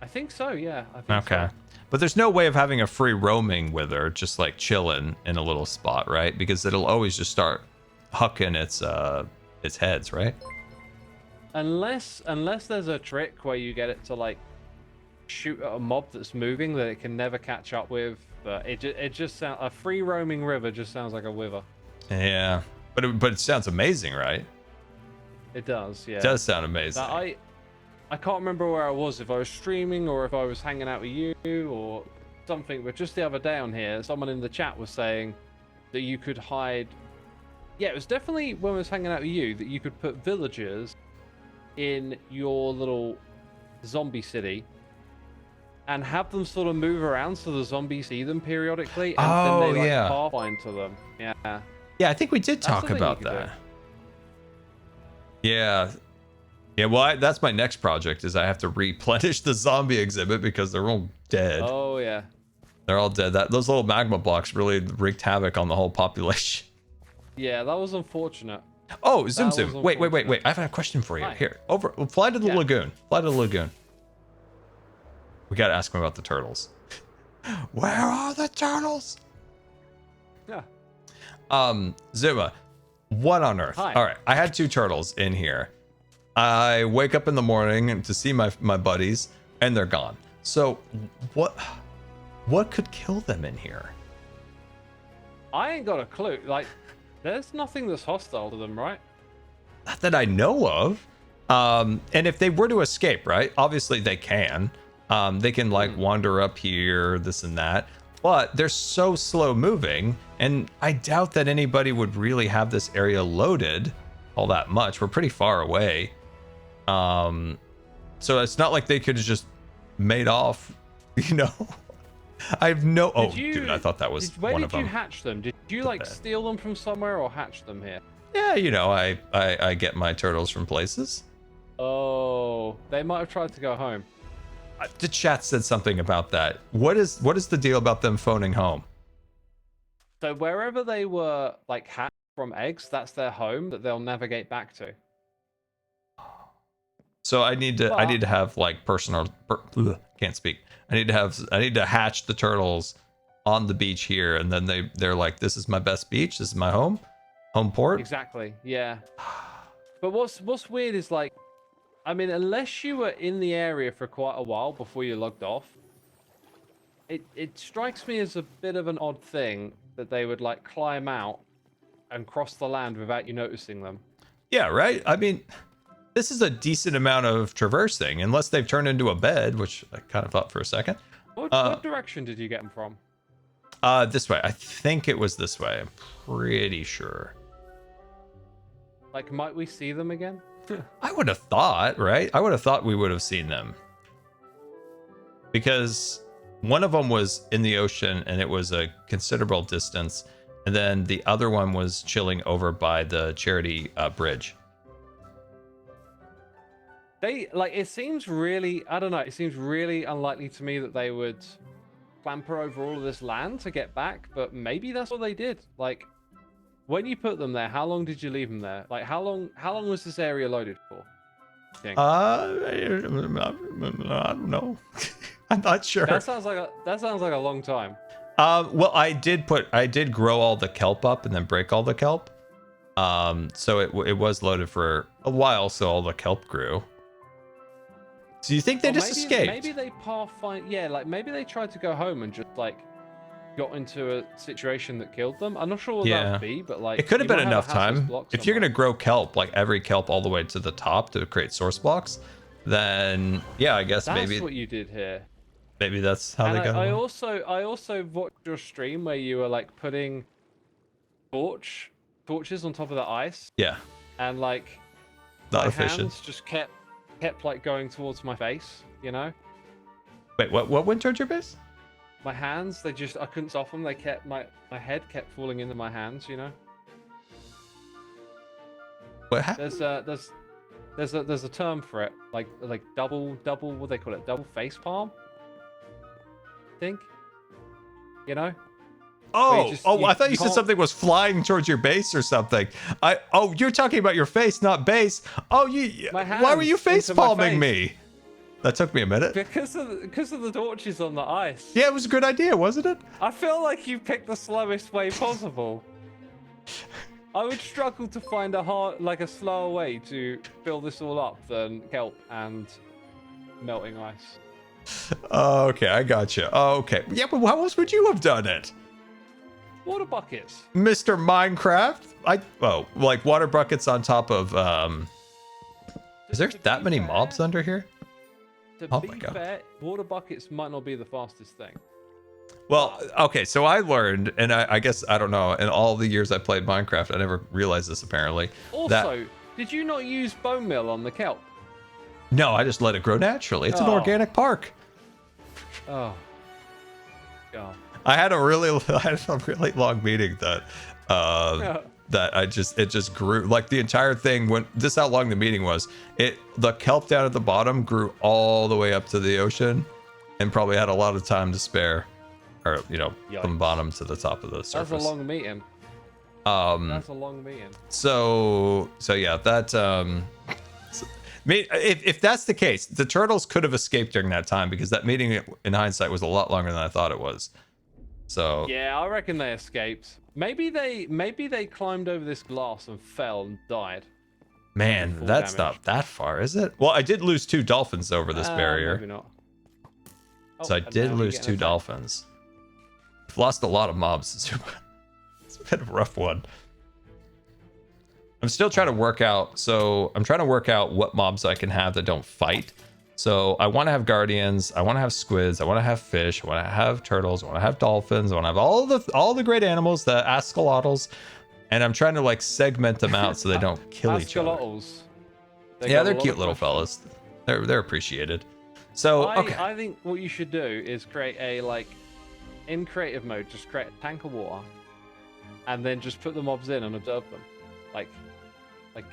I think so, yeah. I think Okay. so. But there's no way of having a free roaming wither just like chilling in a little spot, right? Because it'll always just start hucking its heads, right? Unless there's a trick where you get it to like shoot at a mob that's moving that it can never catch up with. But it just sounds, a free roaming river just sounds like a wither. Yeah, but it sounds amazing, right? It does, yeah. It does sound amazing. I can't remember where I was, if I was streaming or if I was hanging out with you or something. But just the other day on here, someone in the chat was saying that you could hide. Yeah, it was definitely when I was hanging out with you that you could put villagers in your little zombie city and have them sort of move around so the zombies see them periodically, and then they like pathfind to them. Yeah. Yeah, I think we did talk about that. Yeah. Yeah, well, that's my next project is I have to replenish the zombie exhibit because they're all dead. Oh, yeah. They're all dead. Those little magma blocks really wreaked havoc on the whole population. Yeah, that was unfortunate. Oh, Zoom. Wait. I have a question for you. Hi. Here, fly to the lagoon. Fly to the lagoon. We got to ask him about the turtles. Where are the turtles? Yeah. Xisuma, what on earth? Hi. All right, I had 2 turtles in here. I wake up in the morning to see my buddies, and they're gone. So, what could kill them in here? I ain't got a clue. Like, there's nothing that's hostile to them, right? Not that I know of. And if they were to escape, right? Obviously they can. They can like wander up here, this and that. But they're so slow moving, and I doubt that anybody would really have this area loaded all that much. We're pretty far away. So it's not like they could have just made off, you know? I have no... dude, I thought that was one of them. Where did you hatch them? Did you like steal them from somewhere or hatch them here? Yeah, you know, I get my turtles from places. Oh, they might have tried to go home. The chat said something about that. What is the deal about them phoning home? So wherever they were like hatched from eggs, that's their home that they'll navigate back to. So I need to have like personal can't speak. I need to hatch the turtles on the beach here, and then they're like, this is my best beach, this is my home port. Exactly. Yeah. But what's weird is like, I mean, unless you were in the area for quite a while before you logged off, it strikes me as a bit of an odd thing that they would like climb out and cross the land without you noticing them. Yeah, right? I mean, this is a decent amount of traversing, unless they've turned into a bed, which I kind of thought for a second. What direction did you get them from? This way. I think it was this way. I'm pretty sure. Like, might we see them again? I would have thought, right? I would have thought we would have seen them. Because one of them was in the ocean and it was a considerable distance. And then the other one was chilling over by the charity bridge. It seems really, I don't know, it seems really unlikely to me that they would clamber over all of this land to get back, but maybe that's what they did. Like, when you put them there, how long did you leave them there? Like, how long was this area loaded for? I don't know. I'm not sure. That sounds like a long time. Well, I did grow all the kelp up and then break all the kelp. So it was loaded for a while, so all the kelp grew. So you think they just escaped? Maybe they maybe they tried to go home and just like got into a situation that killed them. I'm not sure what that would be, but like it could have been enough time. If you're gonna grow kelp, like every kelp all the way to the top to create source blocks, then yeah, I guess that's maybe what you did here. Maybe that's how they got. I also watched your stream where you were like putting torches on top of the ice. Yeah. And like not my efficient. hands just kept like going towards my face, you know? Wait, what went towards your base? My hands, I couldn't stop them. They kept my head kept falling into my hands. You know. What happened? There's a term for it, like double, what do they call it? Double face palm. I think. You know. Oh, I thought you said something was flying towards your base or something. You're talking about your face, not base. Oh, why were you face palming me? That took me a minute. Because of the torches on the ice. Yeah, it was a good idea, wasn't it? I feel like you picked the slowest way possible. I would struggle to find a slower way to fill this all up than kelp and melting ice. Oh, okay, I got you. Oh, okay. Yeah, but how else would you have done it? Water buckets. Mr. Minecraft? Like water buckets on top of, is there that many mobs under here? To be fair, water buckets might not be the fastest thing. Well, okay, so I learned, and I guess, I don't know, in all the years I played Minecraft, I never realized this apparently. Also, did you not use bone meal on the kelp? No, I just let it grow naturally. It's an organic park. Oh. God. I had a really long meeting that it just grew, like the entire thing. When this is how long the meeting was, the kelp down at the bottom grew all the way up to the ocean, and probably had a lot of time to spare, or Yikes. from bottom to the top of the surface. That's a long meeting. That's a long meeting. So yeah, that if that's the case, the turtles could have escaped during that time, because that meeting in hindsight was a lot longer than I thought it was. So yeah, I reckon they escaped. Maybe they climbed over this glass and fell and died. Man, that's not that far, is it? Well, I did lose 2 dolphins over this barrier. Maybe not. So I did lose 2 dolphins. I've lost a lot of mobs. It's been a rough one. I'm still trying to work out. So I'm trying to work out what mobs I can have that don't fight. So I want to have guardians. I want to have squids. I want to have fish. I want to have turtles. I want to have dolphins. I want to have all the great animals, the axolotls, and I'm trying to like segment them out so they don't kill each other. Yeah, they're cute little fellas. They're appreciated. So okay. I think what you should do is create in creative mode, just create a tank of water, and then just put the mobs in and observe them. Like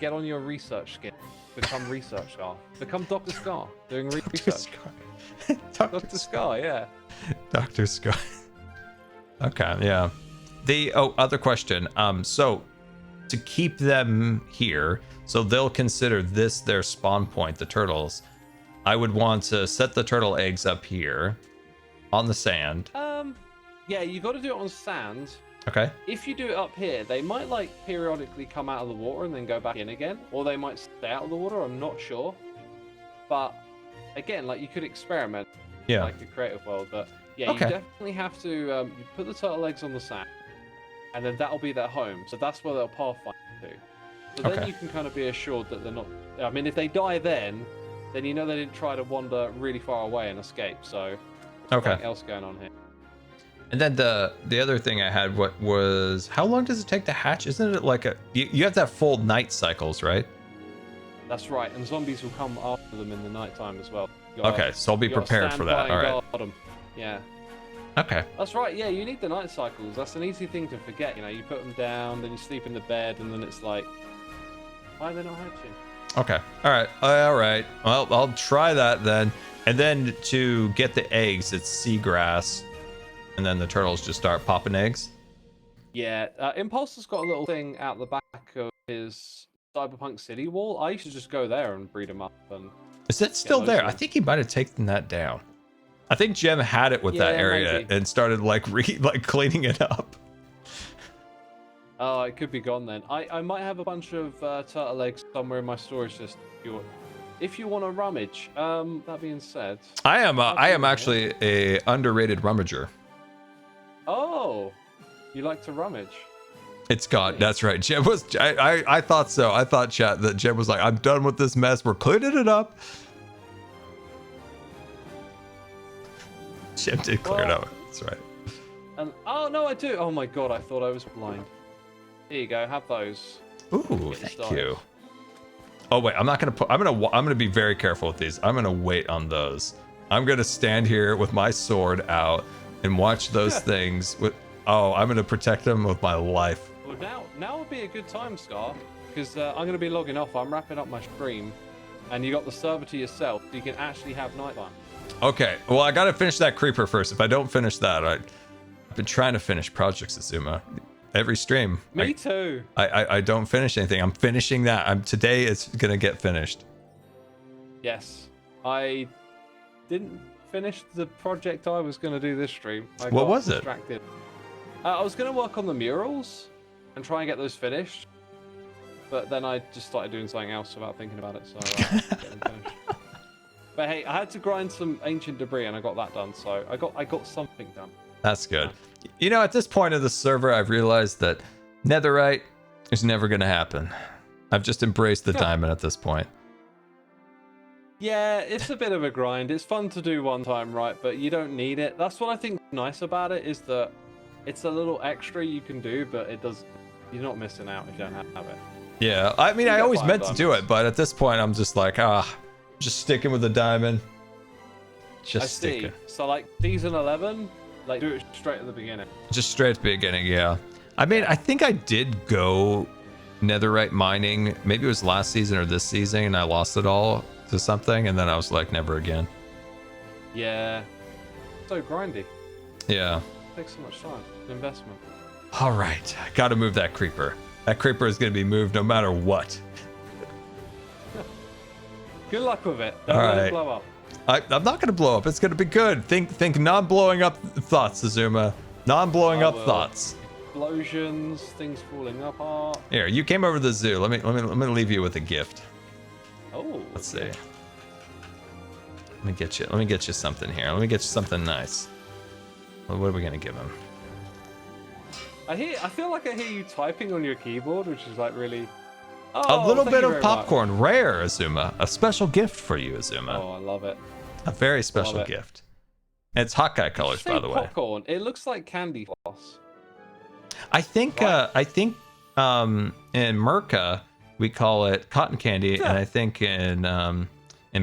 get on your research skin. Become research star. Become Dr. Scar doing research. Dr. Scar, yeah. Dr. Scar. Okay, yeah. The other question. So to keep them here, so they'll consider this their spawn point, the turtles. I would want to set the turtle eggs up here on the sand. Yeah, you got to do it on sand. Okay. If you do it up here, they might periodically come out of the water and then go back in again, or they might stay out of the water. I'm not sure, but again, you could experiment, like a creative world. But yeah, okay. You definitely have to. You put the turtle eggs on the sand, and then that'll be their home. So that's where they'll pathfind to. So then you can kind of be assured that they're not. I mean, if they die then you know they didn't try to wander really far away and escape. So nothing else going on here. And then the other thing I had was how long does it take to hatch? Isn't it like you have that full night cycles, right? That's right, and zombies will come after them in the nighttime as well. Okay, so I'll be prepared for that. All right. Yeah. Okay. That's right. Yeah, you need the night cycles. That's an easy thing to forget. You put them down, then you sleep in the bed, and then it's like, why are they not hatching? Okay. All right. Well, I'll try that then. And then to get the eggs, it's seagrass. And then the turtles just start popping eggs? Yeah, Impulse has got a little thing out the back of his Cyberpunk City wall. I used to just go there and breed them up. And is that still there? I think he might have taken that down. I think Jem had it with that area and started cleaning it up. Oh, it could be gone then. I might have a bunch of turtle eggs somewhere in my storage system. If you want to rummage. That being said, I am actually a underrated rummager. Oh, you like to rummage? It's gone. That's right. Jem was. I thought so. I thought, chat, that Jem was like, I'm done with this mess. We're cleaning it up. Jem did clear it up. That's right. Oh no, I do. Oh my god, I thought I was blind. Here you go. Have those. Ooh, thank you. Oh wait, I'm not gonna put. I'm gonna be very careful with these. I'm gonna wait on those. I'm gonna stand here with my sword out and watch those things with. Oh, I'm gonna protect them with my life. Well, now would be a good time, Scar, because I'm gonna be logging off. I'm wrapping up my stream, and you got the server to yourself, so you can actually have nighttime. Okay. Well, I gotta finish that creeper first. If I don't finish that, I've been trying to finish Project Xisuma. Every stream. Me too. I don't finish anything. I'm finishing that. Today it's gonna get finished. Yes, I didn't finish the project I was gonna do this stream. What was it? Distracted. I was gonna work on the murals and try and get those finished, but then I just started doing something else without thinking about it. So get them finished. But hey, I had to grind some ancient debris and I got that done. So I got something done. That's good. You know, at this point of the server, I've realized that netherite is never going to happen. I've just embraced the diamond at this point. Yeah, it's a bit of a grind. It's fun to do one time, right? But you don't need it. That's what I think nice about it, is that it's a little extra you can do, but you're not missing out if you don't have it. Yeah, I mean, I always meant to do it, but at this point, I'm just like, just sticking with the diamond. Just sticking. So like season 11, like do it straight at the beginning. Just straight at the beginning, yeah. I mean, I think I did go netherite mining. Maybe it was last season or this season, and I lost it all to something, and then I was like, never again. Yeah. So grindy. Yeah. It takes so much time. Investment. All right, I gotta move that creeper. That creeper is gonna be moved no matter what. Good luck with it. Don't let it blow up. I'm not gonna blow up. It's gonna be good. Think non-blowing up thoughts, Xisuma. Non-blowing up thoughts. Explosions, things falling apart. Here, you came over to the zoo. Let me leave you with a gift. Oh. Let's see. Let me get you something here. Let me get you something nice. What are we gonna give him? I feel like I hear you typing on your keyboard, which is like really. A little bit of popcorn. Rare, Xisuma. A special gift for you, Xisuma. Oh, I love it. A very special gift. And it's Hawkeye colors, by the way. Popcorn. It looks like candy floss. I think in Merca we call it cotton candy, and I think in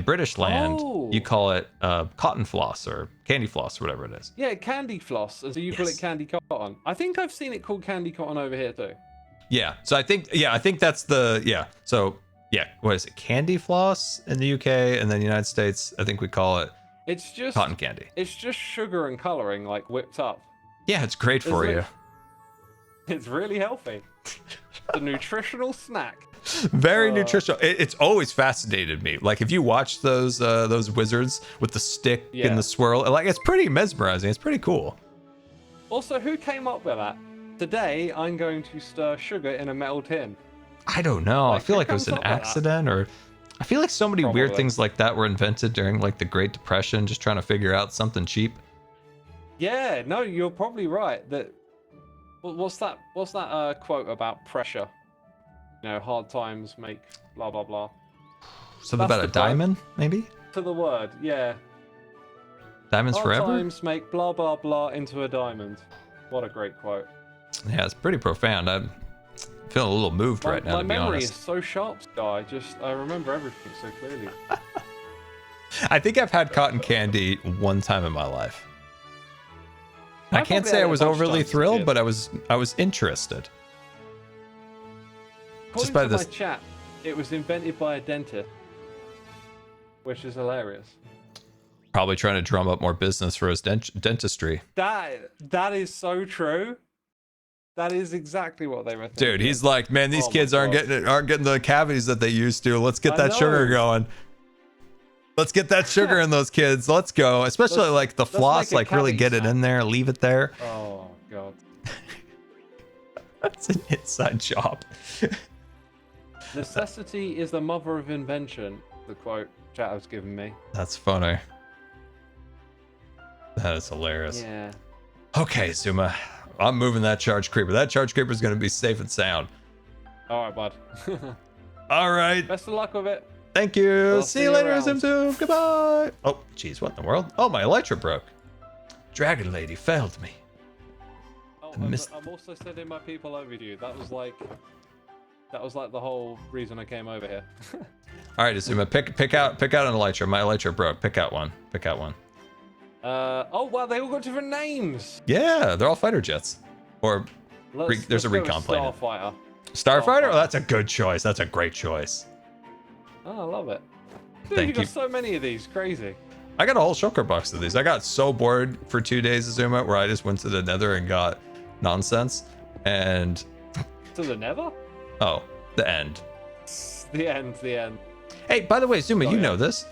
British land you call it cotton floss or candy floss, whatever it is. Yeah, candy floss. And so you call it candy cotton. I think I've seen it called candy cotton over here too. Yeah. So I think that's So what is it? Candy floss in the UK, and then the United States, I think we call it cotton candy. It's just sugar and coloring like whipped up. Yeah, it's great for you. It's really healthy. It's a nutritional snack. Very nutritional. It's always fascinated me. Like if you watch those wizards with the stick and the swirl, like it's pretty mesmerizing. It's pretty cool. Also, who came up with that? Today, I'm going to stir sugar in a metal tin. I don't know. I feel like it was an accident, or I feel like so many weird things like that were invented during like the Great Depression, just trying to figure out something cheap. Yeah, no, you're probably right. What's that quote about pressure? You know, hard times make blah blah blah. Something about a diamond, maybe? To the word, yeah. Diamonds forever? Hard times make blah blah blah into a diamond. What a great quote. Yeah, it's pretty profound. I'm feeling a little moved right now, to be honest. My memory is so sharp, Sky. I remember everything so clearly. I think I've had cotton candy one time in my life. I can't say I was overly thrilled, but I was interested. According to my chat, it was invented by a dentist, which is hilarious. Probably trying to drum up more business for his dentistry. That is so true. That is exactly what they were thinking. Dude, he's like, man, these kids aren't getting the cavities that they used to. Let's get that sugar going. Let's get that sugar in those kids. Let's go. Especially like the floss, like really get it in there, leave it there. Oh god. That's an inside job. Necessity is the mother of invention, the quote chat was giving me. That's funny. That is hilarious. Yeah. Okay, Xisuma. I'm moving that charge creeper. That charge creeper is going to be safe and sound. All right, bud. All right. Best of luck with it. Thank you. See you later, Zoom. Goodbye. Oh, jeez. What in the world? Oh, my elytra broke. Dragon Lady failed me. Oh, I'm also sending my people over to you. That was like That was like the whole reason I came over here. All right, Xisuma, pick out an elytra. My elytra broke. Pick out one. Oh wow, they all got different names. Yeah, they're all fighter jets. Or there's a recon plane. Starfighter. Starfighter? Oh, that's a good choice. That's a great choice. Oh, I love it. Dude, Thank you got you. so many of these. Crazy. I got a whole shulker box of these. I got so bored for 2 days, Xisuma, where I just went to the nether and got nonsense. And... To the nether? Oh, the end. The end. Hey, by the way, Xisuma, you know this.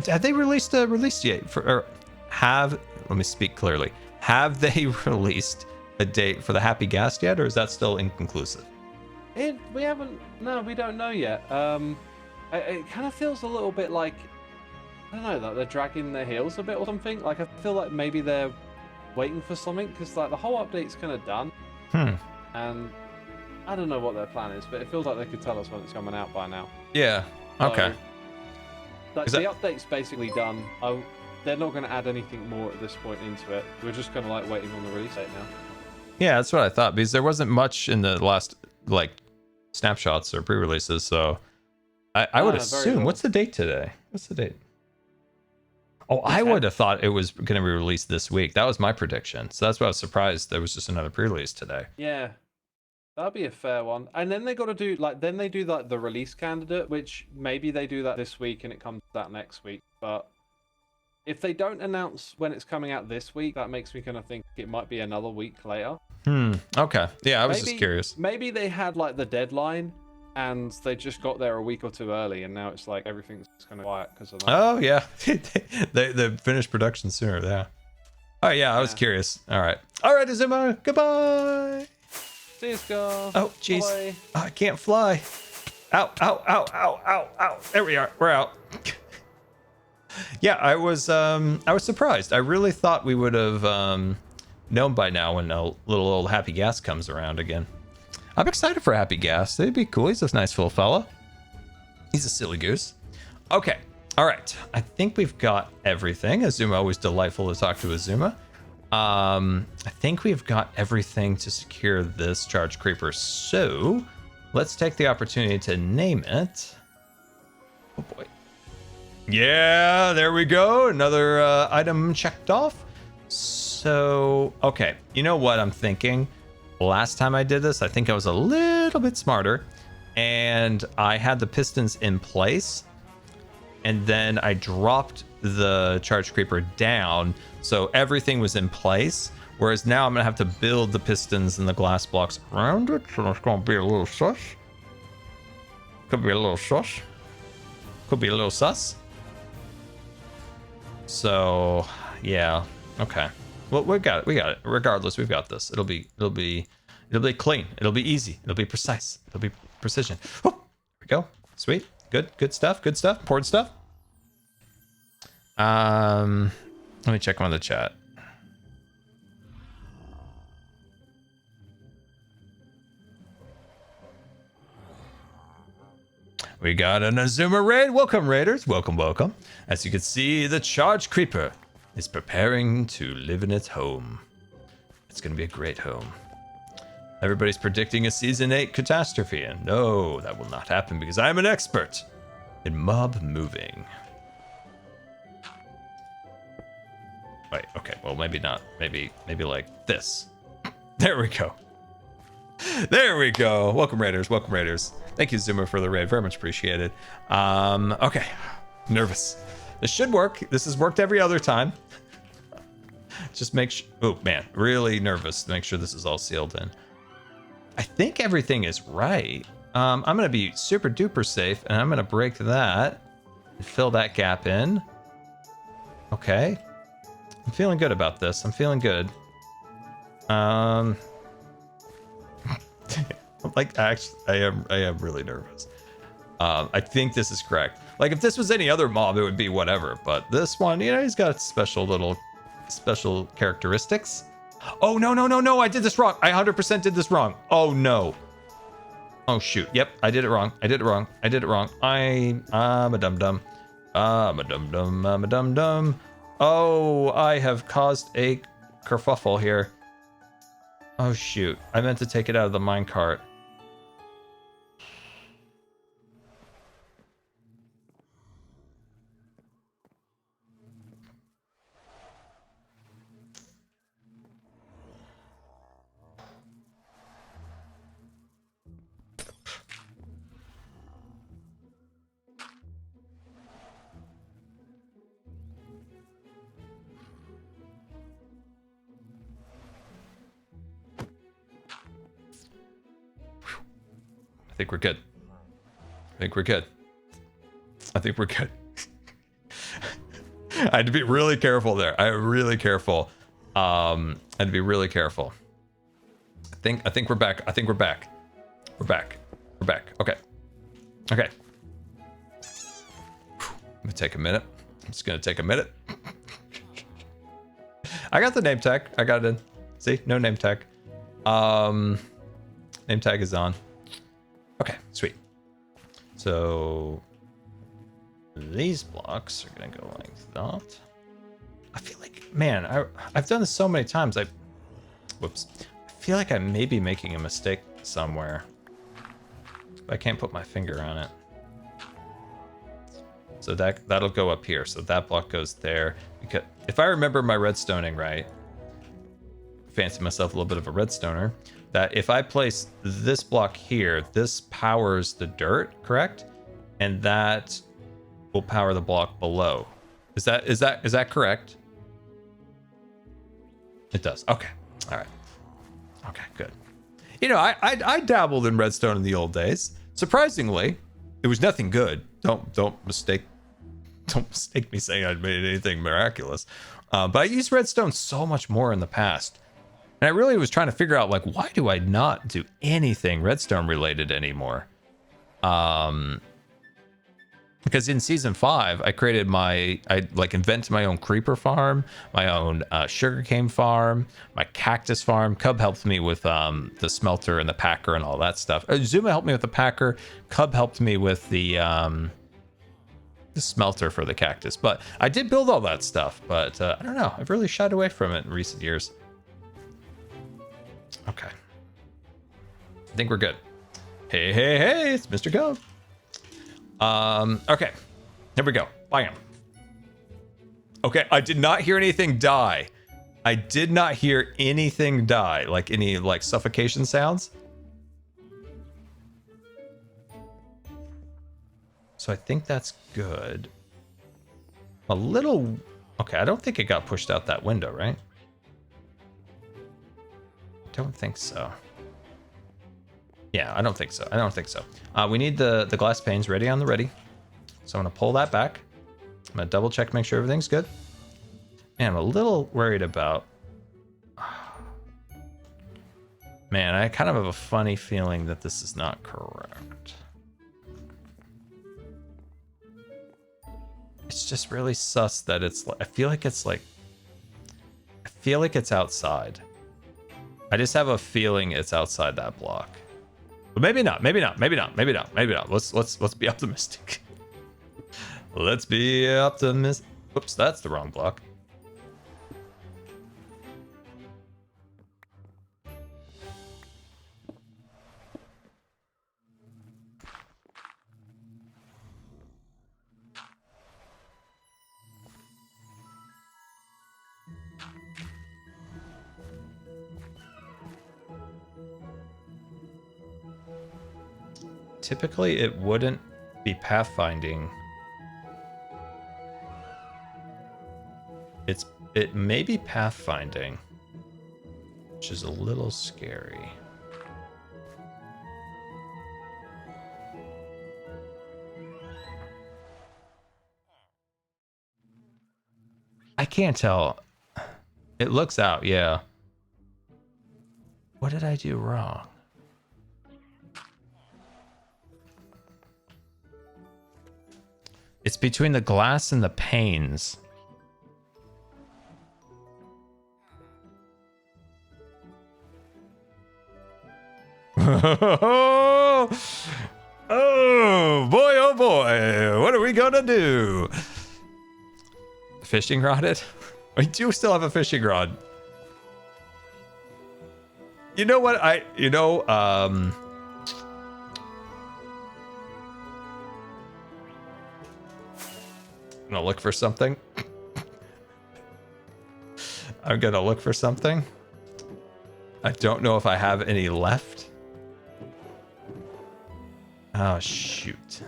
Have they released a release date let me speak clearly. Have they released a date for the Happy Gas yet, or is that still inconclusive? We haven't. No, we don't know yet. It kind of feels a little bit like, I don't know, like they're dragging their heels a bit or something. Like I feel like maybe they're waiting for something because like the whole update's kind of done. And I don't know what their plan is, but it feels like they could tell us when it's coming out by now. Yeah. Okay. So, like, the update's basically done. They're not going to add anything more at this point into it. We're just kind of like waiting on the release date now. Yeah, that's what I thought, because there wasn't much in the last like snapshots or pre-releases, so I would assume. What's the date today? What's the date? Oh, I would have thought it was going to be released this week. That was my prediction. So that's why I was surprised there was just another pre-release today. Yeah, that'd be a fair one. And then they got to do then they do like the release candidate, which maybe they do that this week and it comes out next week. But if they don't announce when it's coming out this week, that makes me kind of think it might be another week later. Okay. Yeah, I was just curious. Maybe they had like the deadline and they just got there a week or two early, and now it's like everything's kind of quiet because of that. Oh yeah, they finished production sooner. Yeah. Oh yeah, I was curious. All right, Xisuma. Goodbye. See you, Scar. Oh jeez, I can't fly. Ow, ow, ow, ow, ow, ow. There we are. We're out. Yeah, I was surprised. I really thought we would have known by now when a little old Happy Gas comes around again. I'm excited for Happy Gas. They'd be cool. He's a nice little fella. He's a silly goose. Okay. All right. I think we've got everything. Xisuma, always delightful to talk to Xisuma. I think we've got everything to secure this charge creeper. So let's take the opportunity to name it. Oh boy. Yeah, there we go. Another item checked off. So, okay. You know what I'm thinking? Last time I did this, I think I was a little bit smarter, and I had the pistons in place, and then I dropped the charge creeper down, so everything was in place, whereas now I'm gonna have to build the pistons and the glass blocks around it, so it's gonna be a little sus. Could be a little sus. Could be a little sus. So, yeah, okay. Well, we got it. Regardless, we've got this. It'll be clean. It'll be easy. It'll be precise. It'll be precision. Oh, there we go. Sweet. Good stuff. Important stuff. Let me check on the chat. We got an Xisuma raid. Welcome, raiders. Welcome. As you can see, the charge creeper is preparing to live in its home. It's going to be a great home. Everybody's predicting a Season 8 catastrophe, and no, that will not happen because I'm an expert in mob moving. Wait, okay, well, maybe not. Maybe like this. There we go. There we go. Welcome, raiders. Thank you, Xisuma, for the raid. Very much appreciated. Okay. Nervous. This should work. This has worked every other time. Just make sure. Oh, man. Really nervous to make sure this is all sealed in. I think everything is right. I'm going to be super duper safe, and I'm going to break that and fill that gap in. Okay. I'm feeling good about this. I'm feeling good. Like, actually, I am really nervous. I think this is correct. Like, if this was any other mob, it would be whatever. But this one, you know, he's got special characteristics. Oh, no. I did this wrong. I 100% did this wrong. Oh, no. Oh, shoot. Yep, I did it wrong. I'm a dum-dum. I'm a dum-dum. Oh, I have caused a kerfuffle here. Oh, shoot. I meant to take it out of the minecart. think we're good. I think we're good. I think we're good. I had to be really careful there. Really careful. I had to be really careful. I think we're back. I think we're back. We're back. We're back. Okay. Okay. Let me take a minute. I'm just gonna take a minute. I got the name tag. I got it in. See? No name tag. Name tag is on. Okay, sweet. So these blocks are gonna go like that. I feel like, man, I've done this so many times. Whoops. I feel like I may be making a mistake somewhere. But I can't put my finger on it. So that'll go up here. So that block goes there. Because if I remember my redstoning right, fancy myself a little bit of a redstoner, that if I place this block here, this powers the dirt, correct? And that will power the block below. Is that correct? It does. Okay. All right. Okay, good. You know, I dabbled in redstone in the old days. Surprisingly, it was nothing good. Don't mistake me saying I'd made anything miraculous. But I used redstone so much more in the past. And I really was trying to figure out, like, why do I not do anything redstone related anymore? Because in season 5, I created I invented my own creeper farm, my own sugarcane farm, my cactus farm. Cub helped me with the smelter and the packer and all that stuff. Xisuma helped me with the packer. Cub helped me with the smelter for the cactus. But I did build all that stuff. But I don't know. I've really shied away from it in recent years. Okay. I think we're good. Hey, hey, hey, it's Mr. Cub. Okay. Here we go. Bam. Okay, I did not hear anything die. I did not hear anything die. Like any, like, suffocation sounds. So I think that's good. A little... Okay, I don't think it got pushed out that window, right? Don't think so. Yeah, I don't think so. I don't think so. We need the glass panes ready on the ready. So I'm going to pull that back. I'm going to double check, make sure everything's good. Man, I'm a little worried about... Man, I kind of have a funny feeling that this is not correct. It's just really sus that it's... I feel like it's like... I feel like it's outside. I just have a feeling it's outside that block. But maybe not, maybe not, maybe not, maybe not, maybe not. Let's be optimistic. Let's be optimistic. Oops, that's the wrong block. Typically, it wouldn't be pathfinding. It may be pathfinding, which is a little scary. I can't tell. It looks out, yeah. What did I do wrong? It's between the glass and the panes. Oh boy, oh boy. What are we gonna do? Fishing rodded? We do still have a fishing rod. You know what? I'm gonna look for something. I'm gonna look for something. I don't know if I have any left. Oh, shoot.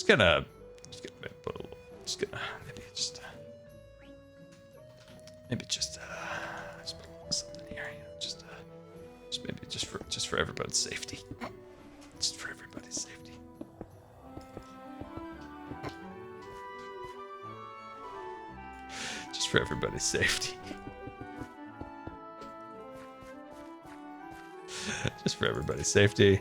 gonna maybe just put a little something here. Just maybe just for everybody's safety. Just for everybody's safety. Just for everybody's safety. Just for everybody's safety.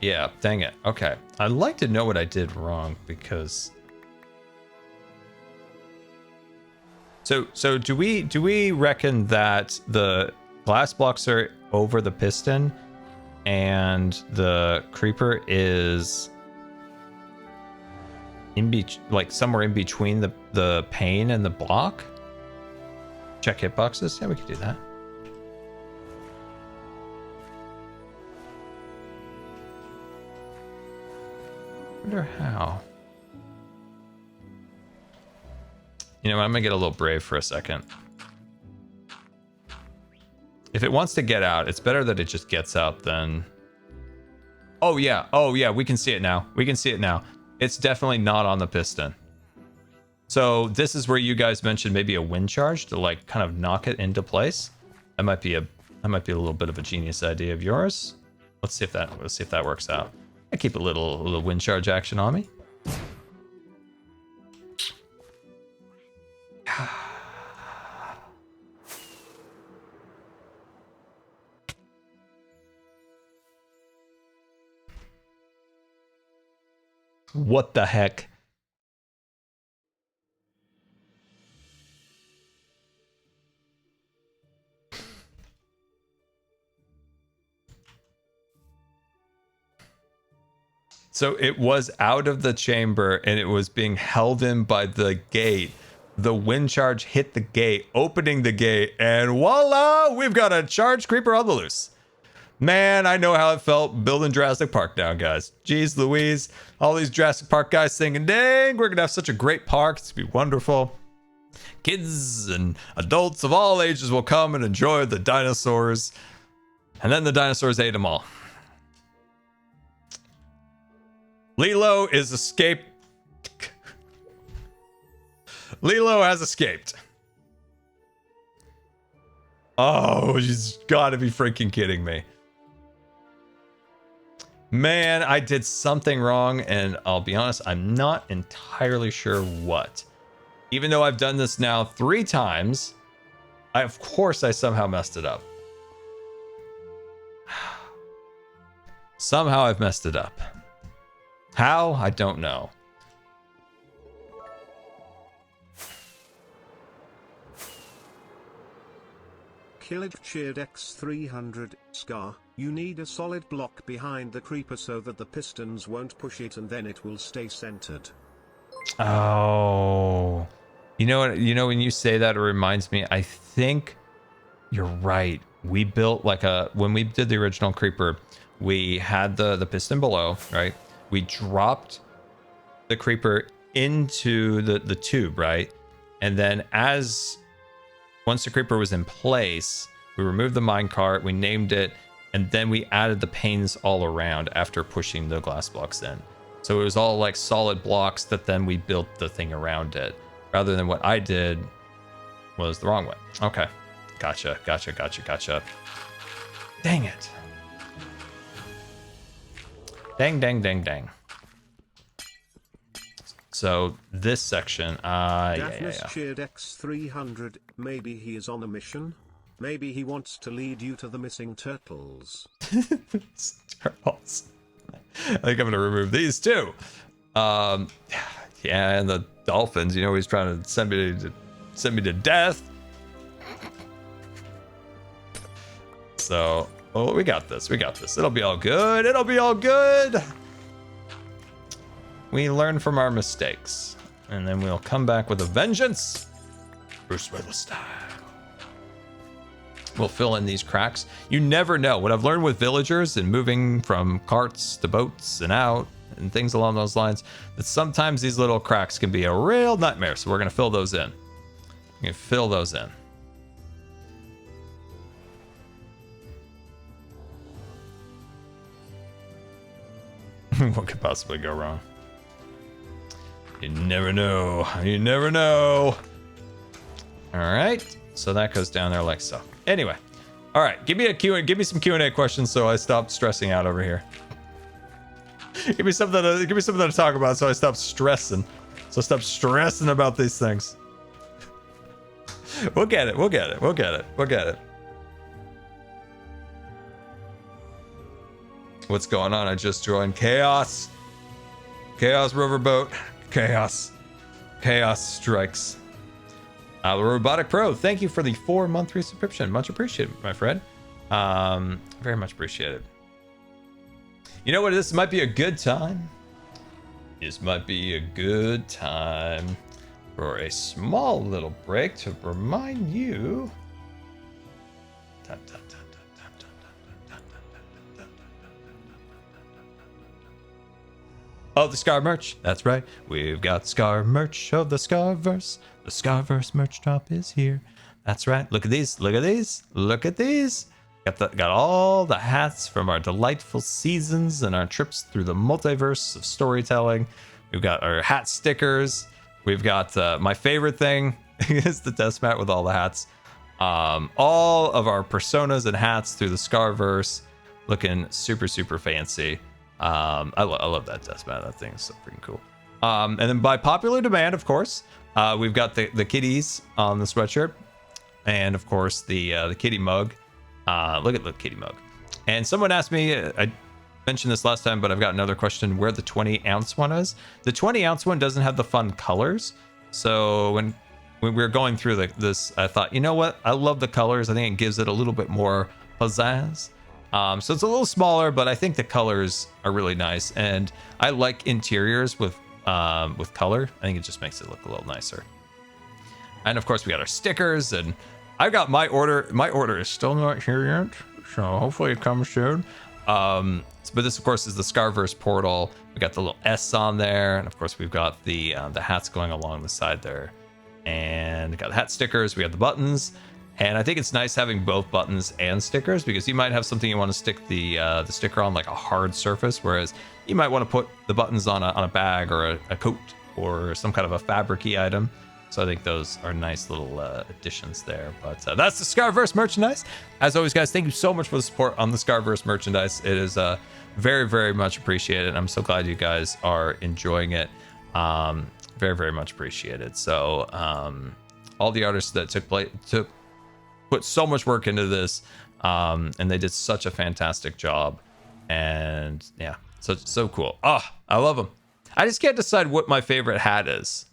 Yeah, dang it. Okay. I'd like to know what I did wrong because So do we reckon that the glass blocks are over the piston and the creeper is like somewhere in between the pane and the block? Check hitboxes. Yeah, we could do that. Wonder how. You know, I'm gonna get a little brave for a second. If it wants to get out, it's better that it just gets out than... Oh yeah, we can see it now. We can see it now. It's definitely not on the piston. So this is where you guys mentioned maybe a wind charge to like kind of knock it into place. That might be a little bit of a genius idea of yours. Let's see if that works out. I keep a little wind charge action on me. What the heck? So it was out of the chamber and it was being held in by the gate. The wind charge hit the gate, opening the gate, and voila, we've got a charged creeper on the loose. Man, I know how it felt building Jurassic Park now, guys. Jeez Louise, all these Jurassic Park guys thinking, dang, we're gonna have such a great park. It's gonna be wonderful. Kids and adults of all ages will come and enjoy the dinosaurs. And then the dinosaurs ate them all. Lilo is escaped. Lilo has escaped. Oh, she's gotta be freaking kidding me. Man, I did something wrong, and I'll be honest, I'm not entirely sure what. Even though I've done this now 3 times, of course I somehow messed it up. Somehow I've messed it up. How? I don't know. Killed cheered X300, Scar, you need a solid block behind the creeper so that the pistons won't push it and then it will stay centered. Oh. You know what? You know, when you say that, it reminds me, I think you're right. We built like when we did the original creeper, we had the piston below, right? We dropped the creeper into the tube, right? And then once the creeper was in place, we removed the minecart, we named it, and then we added the panes all around after pushing the glass blocks in. So it was all like solid blocks that then we built the thing around it, rather than what I did was the wrong way. Okay. Gotcha. Dang it. Dang. So this section, Daphnis cheered X300, maybe he is on a mission? Maybe he wants to lead you to the missing turtles. Turtles. I think I'm gonna remove these too. Yeah, and the dolphins, you know, he's trying to send me to death. So, oh, we got this. It'll be all good. We learn from our mistakes, and then we'll come back with a vengeance. Bruce Willis style. We'll fill in these cracks. You never know. What I've learned with villagers and moving from carts to boats and out and things along those lines, that sometimes these little cracks can be a real nightmare. So we're going to fill those in. What could possibly go wrong? You never know. You never know. All right. So that goes down there like so. Anyway. All right. Give me some Q&A questions so I stop stressing out over here. Give me something to talk about so I stop stressing. So stop stressing about these things. We'll get it. We'll get it. We'll get it. We'll get it. What's going on? I just joined. Chaos. Chaos Riverboat. Chaos. Chaos strikes. The Robotic Pro, thank you for the 4-month resubscription. Much appreciated, my friend. Very much appreciated. You know what? This might be a good time. This might be a good time for a small little break to remind you. Oh, the Scar merch. That's right. We've got Scar merch of the Scarverse. The Scarverse merch drop is here. That's right. Look at these. Look at these. Look at these. Got all the hats from our delightful seasons and our trips through the multiverse of storytelling. We've got our hat stickers. We've got my favorite thing is the desk mat with all the hats. All of our personas and hats through the Scarverse, looking super, super fancy. I love that desk mat. That thing is so freaking cool. And then by popular demand, of course, we've got the kitties on the sweatshirt, and of course the kitty mug. Look at the kitty mug. And someone asked me, I mentioned this last time, but I've got another question, where the 20-ounce one is. The 20-ounce one doesn't have the fun colors. So when we were going through this, I thought, you know what? I love the colors. I think it gives it a little bit more pizzazz. So it's a little smaller, but I think the colors are really nice. And I like interiors with color. I think it just makes it look a little nicer. And of course we got our stickers, and I've got my order. My order is still not here yet, so hopefully it comes soon. But this, of course, is the Scarverse portal. We got the little S on there, and of course we've got the hats going along the side there, and we got the hat stickers. We have the buttons, and I think it's nice having both buttons and stickers, because you might have something you want to stick the sticker on, like a hard surface, whereas you might want to put the buttons on a bag or a coat or some kind of a fabric-y item. So I think those are nice little additions there. But that's the Scarverse merchandise. As always, guys, thank you so much for the support on the Scarverse merchandise. It is very, very much appreciated. I'm so glad you guys are enjoying it. Very, very much appreciated. So all the artists that put so much work into this, and they did such a fantastic job. And yeah, so cool. Oh, I love them. I just can't decide what my favorite hat is.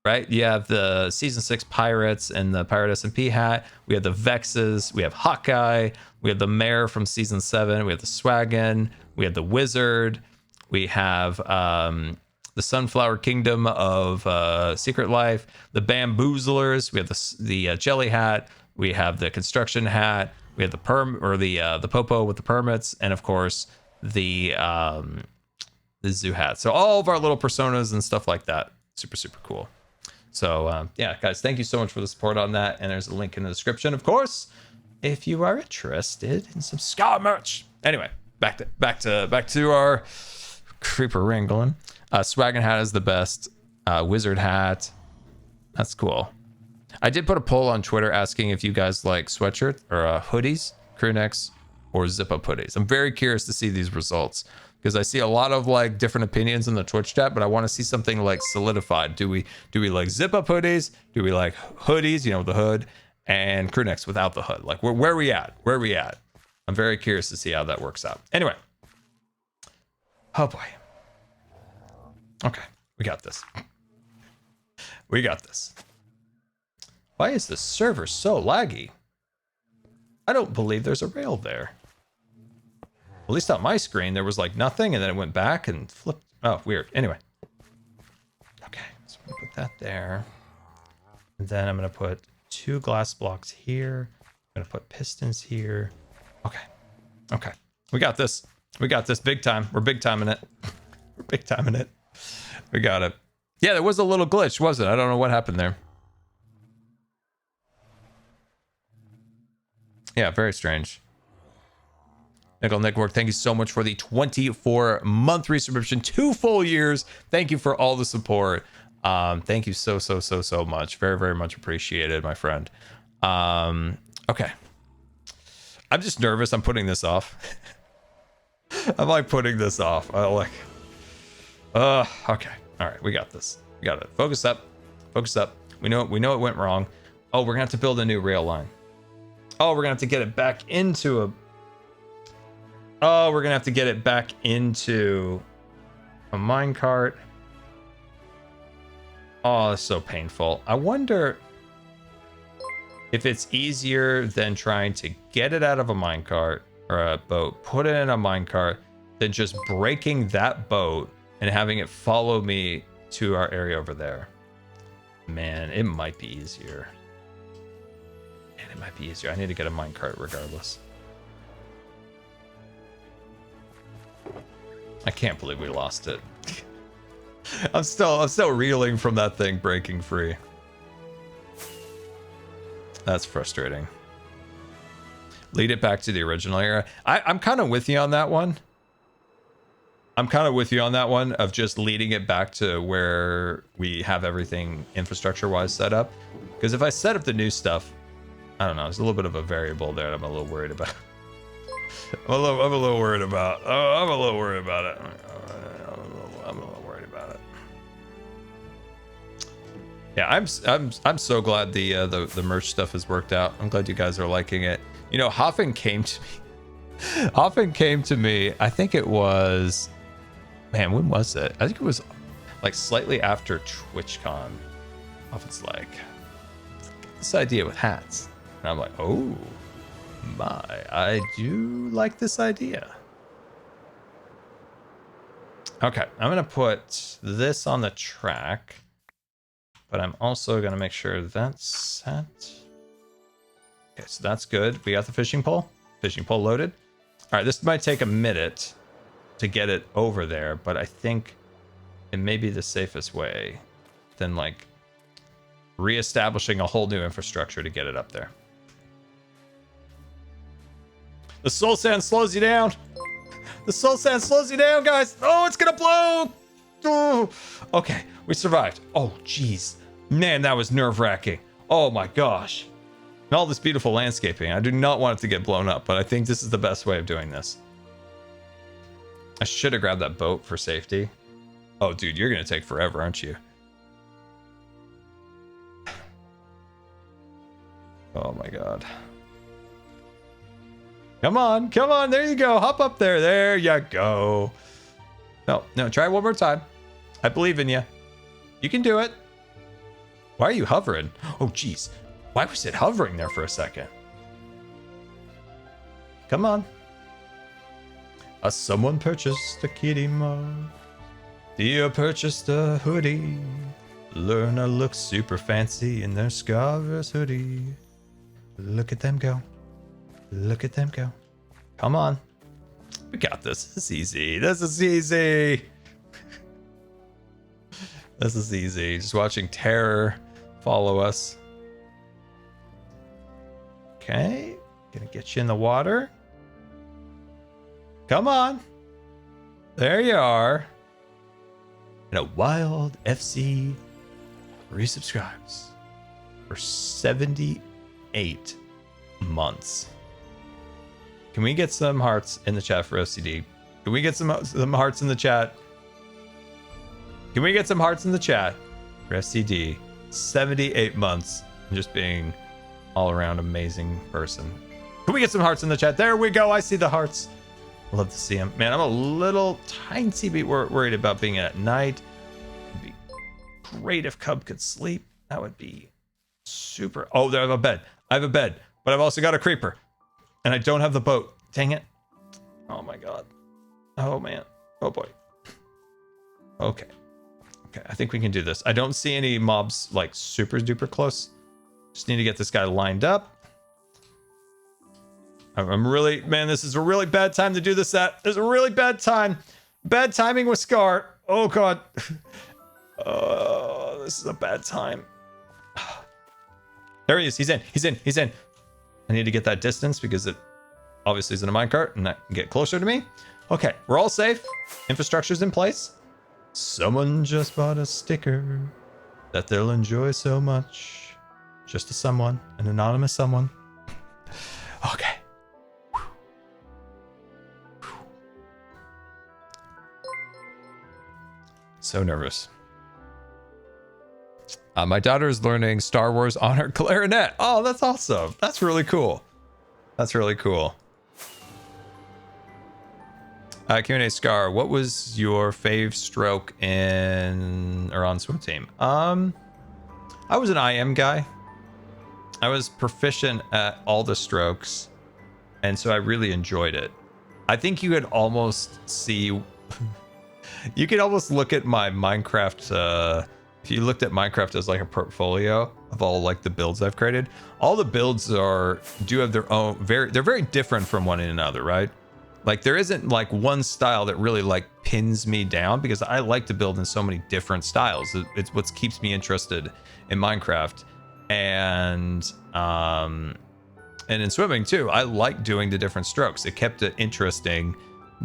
Right, you have the season 6 pirates and the pirate SMP hat. We have the Vexes. We have Hawkeye. We have the mayor from season 7. We have the Swaggin. We have the wizard. We have the Sunflower Kingdom of Secret Life. The bamboozlers. We have the jelly hat. We have the construction hat. We have the popo with the permits, and of course the zoo hat. So all of our little personas and stuff like that. Super, super cool. So yeah, guys, thank you so much for the support on that. And there's a link in the description, of course, if you are interested in some Scar merch. Anyway, back to our creeper wrangling. Swaggin' hat is the best. Wizard hat, that's cool. I did put a poll on Twitter asking if you guys like sweatshirt or hoodies, crew necks, or zip-up hoodies. I'm very curious to see these results, because I see a lot of like different opinions in the Twitch chat, but I want to see something like solidified. Do we like zip-up hoodies? Do we like hoodies, with the hood, and crew necks without the hood? Like where are we at? Where are we at? I'm very curious to see how that works out. Anyway. Oh boy. Okay, we got this. We got this. Why is the server so laggy? I don't believe there's a rail there. At least on my screen, there was like nothing, and then it went back and flipped. Oh, weird. Anyway. Okay, so I'm gonna put that there. And then I'm gonna put 2 glass blocks here. I'm gonna put pistons here. Okay. Okay. We got this. We got this big time. We're big timing it. We're big timing it. We got it. Yeah, there was a little glitch, wasn't it? I don't know what happened there. Yeah, very strange. Nickel Network, thank you so much for the 24-month resubscription, 2 full years. Thank you for all the support. Thank you so much. Very, very much appreciated, my friend. Okay. I'm just nervous. I'm putting this off. I'm like putting this off. Okay. All right. We got this. We got it. Focus up. Focus up. We know it went wrong. Oh, we're gonna have to build a new rail line. Oh, we're gonna have to get it back into a... Oh, we're gonna have to get it back into a minecart. Oh, it's so painful. I wonder if it's easier than trying to get it out of a minecart or a boat, put it in a minecart, than just breaking that boat and having it follow me to our area over there. Man, it might be easier. Man, it might be easier. I need to get a minecart regardless. I can't believe we lost it. I'm still reeling from that thing breaking free. That's frustrating. Lead it back to the original era. I'm kind of with you on that one. I'm kind of with you on that one of just leading it back to where we have everything infrastructure-wise set up. Because if I set up the new stuff, I don't know, there's a little bit of a variable there that I'm a little worried about. I'm a little worried about. Oh, I'm a little worried about it. I'm a little worried about it. Yeah, I'm so glad the merch stuff has worked out. I'm glad you guys are liking it. You know, Hoffman came to me. Hoffman came to me. I think it was, man, when was it? I think it was like slightly after TwitchCon. Hoffan's like, this idea with hats, and I'm like, oh my, I do like this idea. Okay, I'm gonna put this on the track, but I'm also gonna make sure that's set. Okay, so that's good. We got the fishing pole. Fishing pole loaded. All right, this might take a minute to get it over there, but I think it may be the safest way than like reestablishing a whole new infrastructure to get it up there. The soul sand slows you down. The soul sand slows you down, guys. Oh, it's gonna blow. Oh. Okay, we survived. Oh, geez. Man, that was nerve-wracking. Oh my gosh. And all this beautiful landscaping. I do not want it to get blown up, but I think this is the best way of doing this. I should have grabbed that boat for safety. Oh, dude, you're gonna take forever, aren't you? Oh my god. Come on, come on, there you go. Hop up there. There you go. No, try it one more time. I believe in you. You can do it. Why are you hovering? Oh, geez. Why was it hovering there for a second? Come on. Someone purchased a kitty mug. Dia purchased a hoodie. Lerna looks super fancy in their Scarver's hoodie. Look at them go. Look at them go. Come on. We got this. This is easy. This is easy. This is easy. Just watching terror follow us. Okay. Gonna get you in the water. Come on. There you are. And a Wild FC resubscribes for 78 months. Can we get some hearts in the chat for OCD? Can we get some hearts in the chat? Can we get some hearts in the chat for FCD? 78 months of just being all around amazing person. Can we get some hearts in the chat? There we go. I see the hearts. I love to see them. Man, I'm a little tiny bit worried about being at night. It'd be great if Cub could sleep. That would be super. Oh, there I have a bed. I have a bed, but I've also got a creeper. And I don't have the boat. Dang it. Oh my god. Oh man. Oh boy. Okay. Okay, I think we can do this. I don't see any mobs like super duper close. Just need to get this guy lined up. I'm really, man, this is a really bad time to do this at. There's a really bad time. Bad timing with Scar. Oh god. Oh, this is a bad time. There he is. He's in. He's in. He's in. I need to get that distance because it obviously is in a minecart and that can get closer to me. Okay, we're all safe. Infrastructure's in place. Someone just bought a sticker that they'll enjoy so much. Just a someone, an anonymous someone. Okay. So nervous. My daughter is learning Star Wars on her clarinet. Oh, that's awesome. That's really cool. That's really cool. Q&A Scar, what was your fave stroke in or on swim team? I was an IM guy. I was proficient at all the strokes, and so I really enjoyed it. I think you could almost see, you could almost look at my Minecraft. If you looked at Minecraft as like a portfolio of all like the builds I've created, all the builds do have their own they're very different from one another, right? Like there isn't like one style that really like pins me down because I like to build in so many different styles. It's what keeps me interested in Minecraft. And in swimming too, I like doing the different strokes. It kept it interesting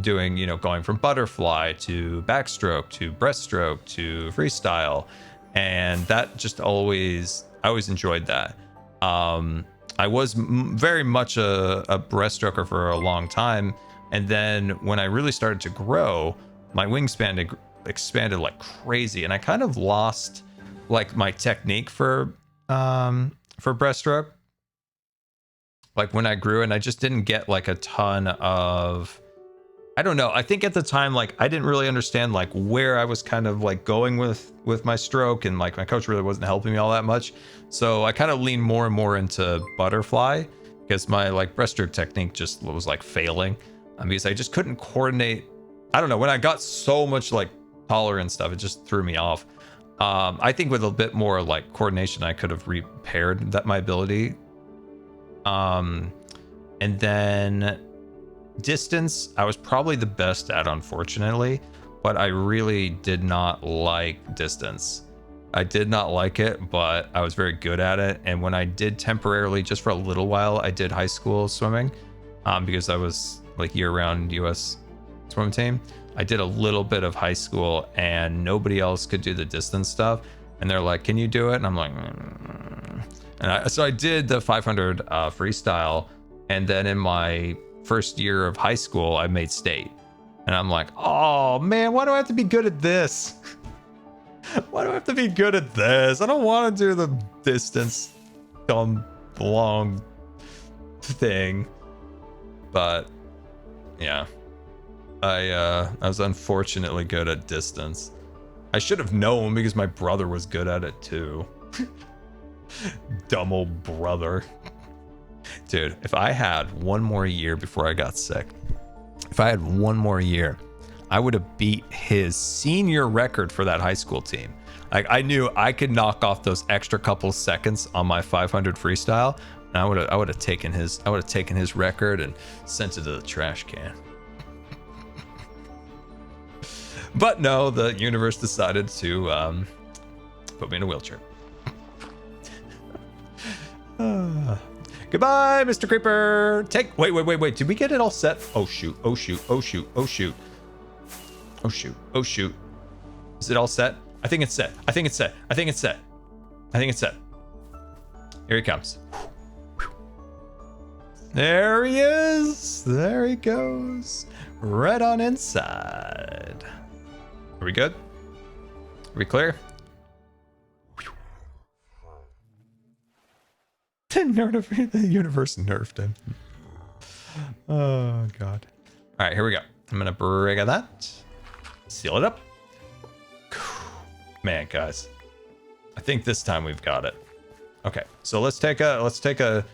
doing, you know, going from butterfly to backstroke to breaststroke to freestyle. And that just I always enjoyed that. I was very much a breaststroker for a long time. And then when I really started to grow, my wingspan expanded like crazy. And I kind of lost like my technique for breaststroke. Like when I grew, and I just didn't get like a ton of, I don't know. I think at the time, like I didn't really understand like where I was kind of like going with my stroke, and like my coach really wasn't helping me all that much. So I kind of leaned more and more into butterfly because my like breaststroke technique just was like failing. Because I just couldn't coordinate. I don't know. When I got so much like taller and stuff, it just threw me off. I think with a bit more like coordination, I could have repaired my ability. And then distance, I was probably the best at, unfortunately, but I really did not like distance. I did not like it, but I was very good at it. And when I did temporarily, just for a little while, I did high school swimming, because I was like year-round US swim team. I did a little bit of high school and nobody else could do the distance stuff. And they're like, can you do it? And I'm like, And so I did the 500 freestyle. And then in my first year of high school, I made state. And I'm like, oh man, why do I have to be good at this? Why do I have to be good at this? I don't want to do the distance dumb long thing. But yeah, I was unfortunately good at distance. I should have known because my brother was good at it too. Dumb old brother. Dude, if I had one more year before I got sick, if I had one more year, I would have beat his senior record for that high school team. Like I knew I could knock off those extra couple seconds on my 500 freestyle. And I would have taken his record and sent it to the trash can. But no, the universe decided to put me in a wheelchair. Goodbye, Mr. Creeper. Wait. Did we get it all set? Oh shoot. Is it all set? I think it's set. Here he comes. There he is. There he goes. Right on inside. Are we good? Are we clear? The universe nerfed him. Oh, God. All right, here we go. I'm going to break that. Seal it up. Man, guys. I think this time we've got it. Okay, so let's take a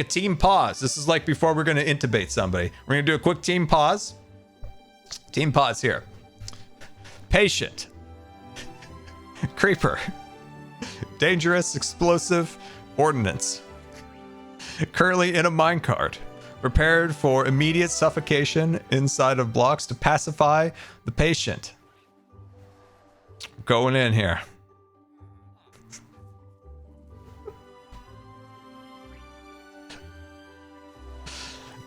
team pause. This is like before we're going to intubate somebody. We're going to do a quick team pause. Team pause here. Patient. Creeper. Dangerous, explosive, ordnance. Currently in a minecart. Prepared for immediate suffocation inside of blocks to pacify the patient. Going in here.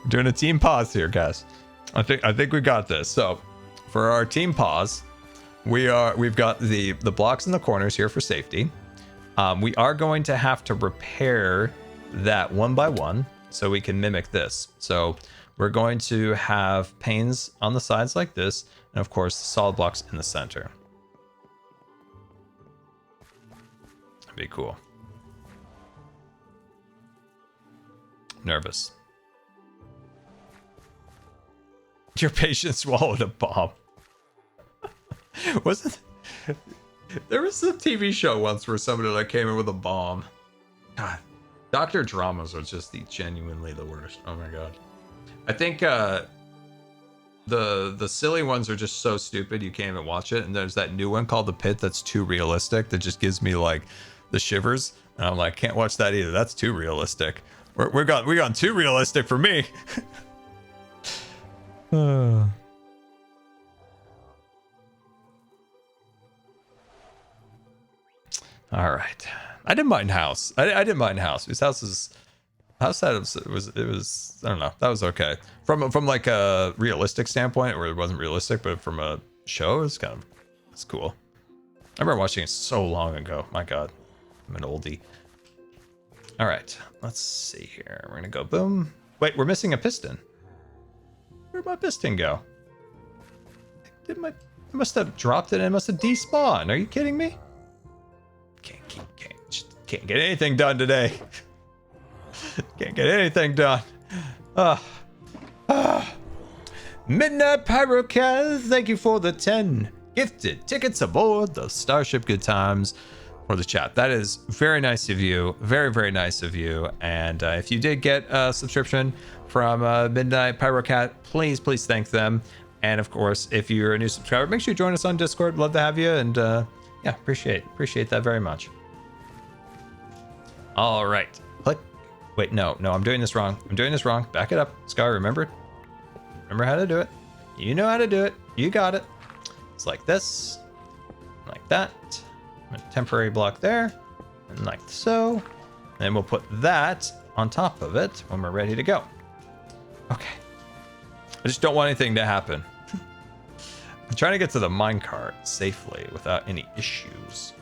Doing a team pause here, guys. I think we got this. So, for our team pause, we've got the blocks in the corners here for safety. We are going to have to repair that one by one so we can mimic this. So we're going to have panes on the sides like this, and of course the solid blocks in the center. That'd be cool. Nervous. Your patient swallowed a bomb. Wasn't there was a TV show once where somebody like came in with a bomb. God, Dr. Dramas are just genuinely the worst. Oh my god. I think the silly ones are just so stupid you can't even watch it. And there's that new one called The Pit that's too realistic that just gives me like the shivers. And I'm like, can't watch that either. That's too realistic. We're gone too realistic for me. All right. I didn't mind house. I didn't mind house. His house was I don't know. That was okay. From like a realistic standpoint, where it wasn't realistic, but from a show, it's cool. I remember watching it so long ago. My god. I'm an oldie. All right. Let's see here. We're gonna go boom. Wait, we're missing a piston. Where'd my piston go? I must have dropped it and it must have despawned. Are you kidding me? Can't get anything done today. Can't get anything done. Midnight Pyrocast, thank you for the 10 gifted tickets aboard the Starship Good Times for the chat. That is very nice of you. Very, very nice of you. And if you did get a subscription from Midnight Pyrocast, please thank them. And of course, if you're a new subscriber, make sure you join us on Discord. Love to have you. And yeah, appreciate that very much. All right. Click. Wait, no, I'm doing this wrong. Back it up. Scar, remember how to do it. You know how to do it. You got it. It's like this, like that. A temporary block there, and like so. And we'll put that on top of it when we're ready to go. Okay. I just don't want anything to happen. I'm trying to get to the minecart safely without any issues.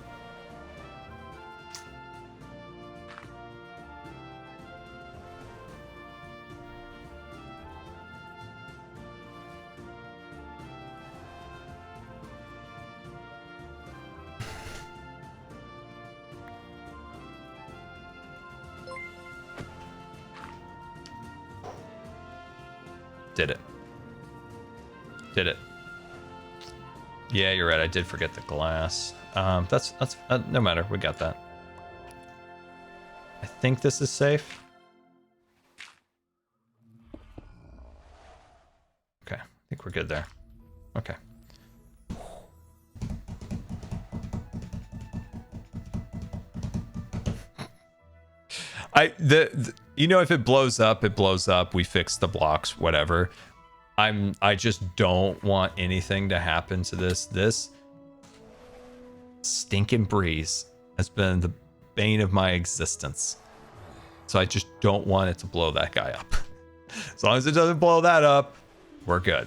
Did it. Yeah, you're right. I did forget the glass. That's no matter. We got that. I think this is safe. Okay, I think we're good there. Okay. You know, if it blows up, it blows up. We fix the blocks, whatever. I just don't want anything to happen to this. This stinking breeze has been the bane of my existence. So I just don't want it to blow that guy up. As long as it doesn't blow that up, we're good.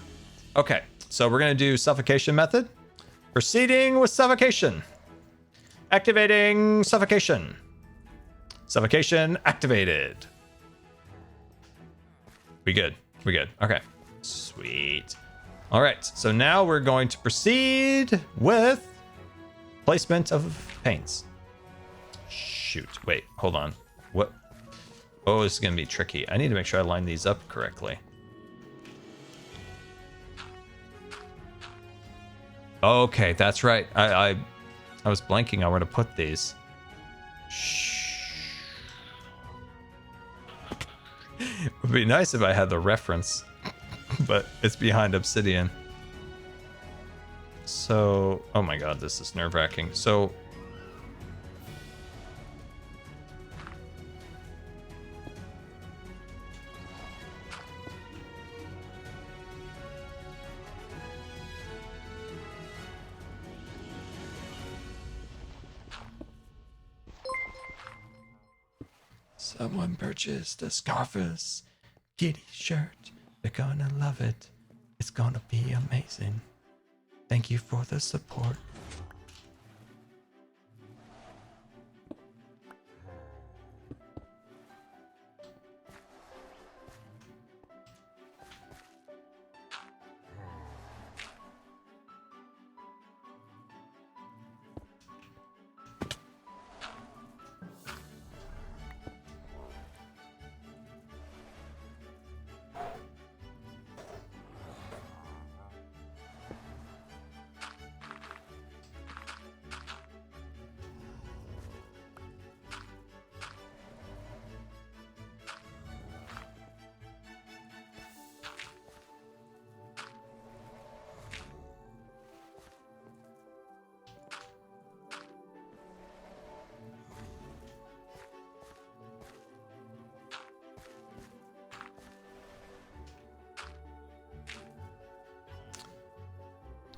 Okay, so we're gonna do suffocation method. Proceeding with suffocation. Activating suffocation. Suffocation activated. We good. Okay. Sweet. All right. So now we're going to proceed with placement of paints. Shoot. Wait. Hold on. What? Oh, this is going to be tricky. I need to make sure I line these up correctly. Okay. That's right. I was blanking on where to put these. Shh. It would be nice if I had the reference, but it's behind obsidian. So, oh my god, this is nerve-wracking. So, someone purchased a Scarface kitty shirt. They're gonna love it. It's gonna be amazing. Thank you for the support.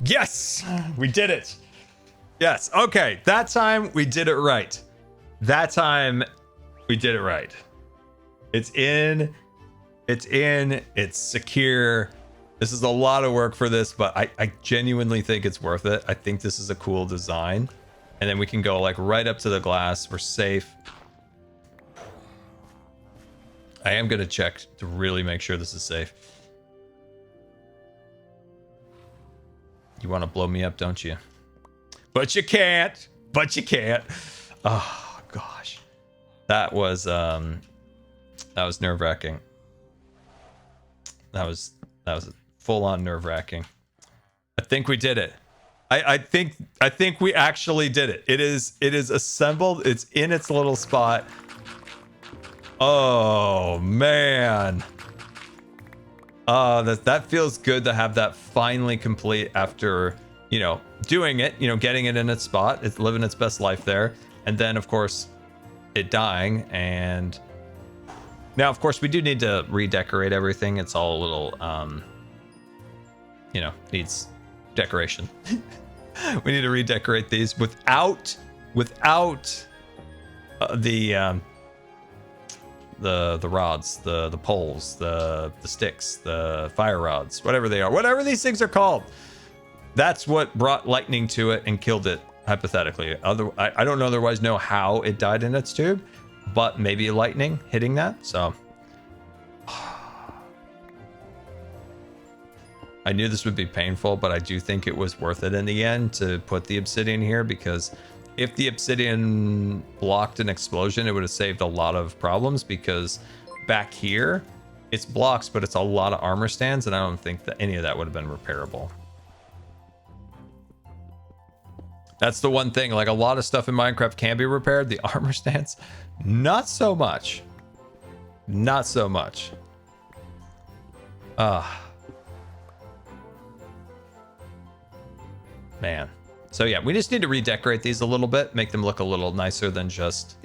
Yes, we did it. Yes. Okay. That time we did it right. That time we did it right. It's in. It's secure. This is a lot of work for this, but I genuinely think it's worth it. I think this is a cool design. And then we can go like right up to the glass. We're safe. I am going to check to really make sure this is safe. You want to blow me up, don't you? But you can't. But you can't. Oh gosh, that was nerve-wracking. That was full-on nerve-wracking. I think we did it. I think we actually did it. It is assembled. It's in its little spot. Oh man. That feels good to have that finally complete after, doing it, getting it in its spot. It's living its best life there. And then, of course, it dying. And now, of course, we do need to redecorate everything. It's all a little, needs decoration. We need to redecorate these without the rods, the poles, the sticks, the fire rods, whatever they are, whatever these things are called. That's what brought lightning to it and killed it, hypothetically. I don't otherwise know how it died in its tube, but maybe lightning hitting that. So I knew this would be painful, but I do think it was worth it in the end to put the obsidian here, because if the obsidian blocked an explosion, it would have saved a lot of problems, because back here, it's blocks, but it's a lot of armor stands, and I don't think that any of that would have been repairable. That's the one thing, like a lot of stuff in Minecraft can be repaired. The armor stands, not so much. Not so much. Man. So yeah, we just need to redecorate these a little bit, make them look a little nicer than just,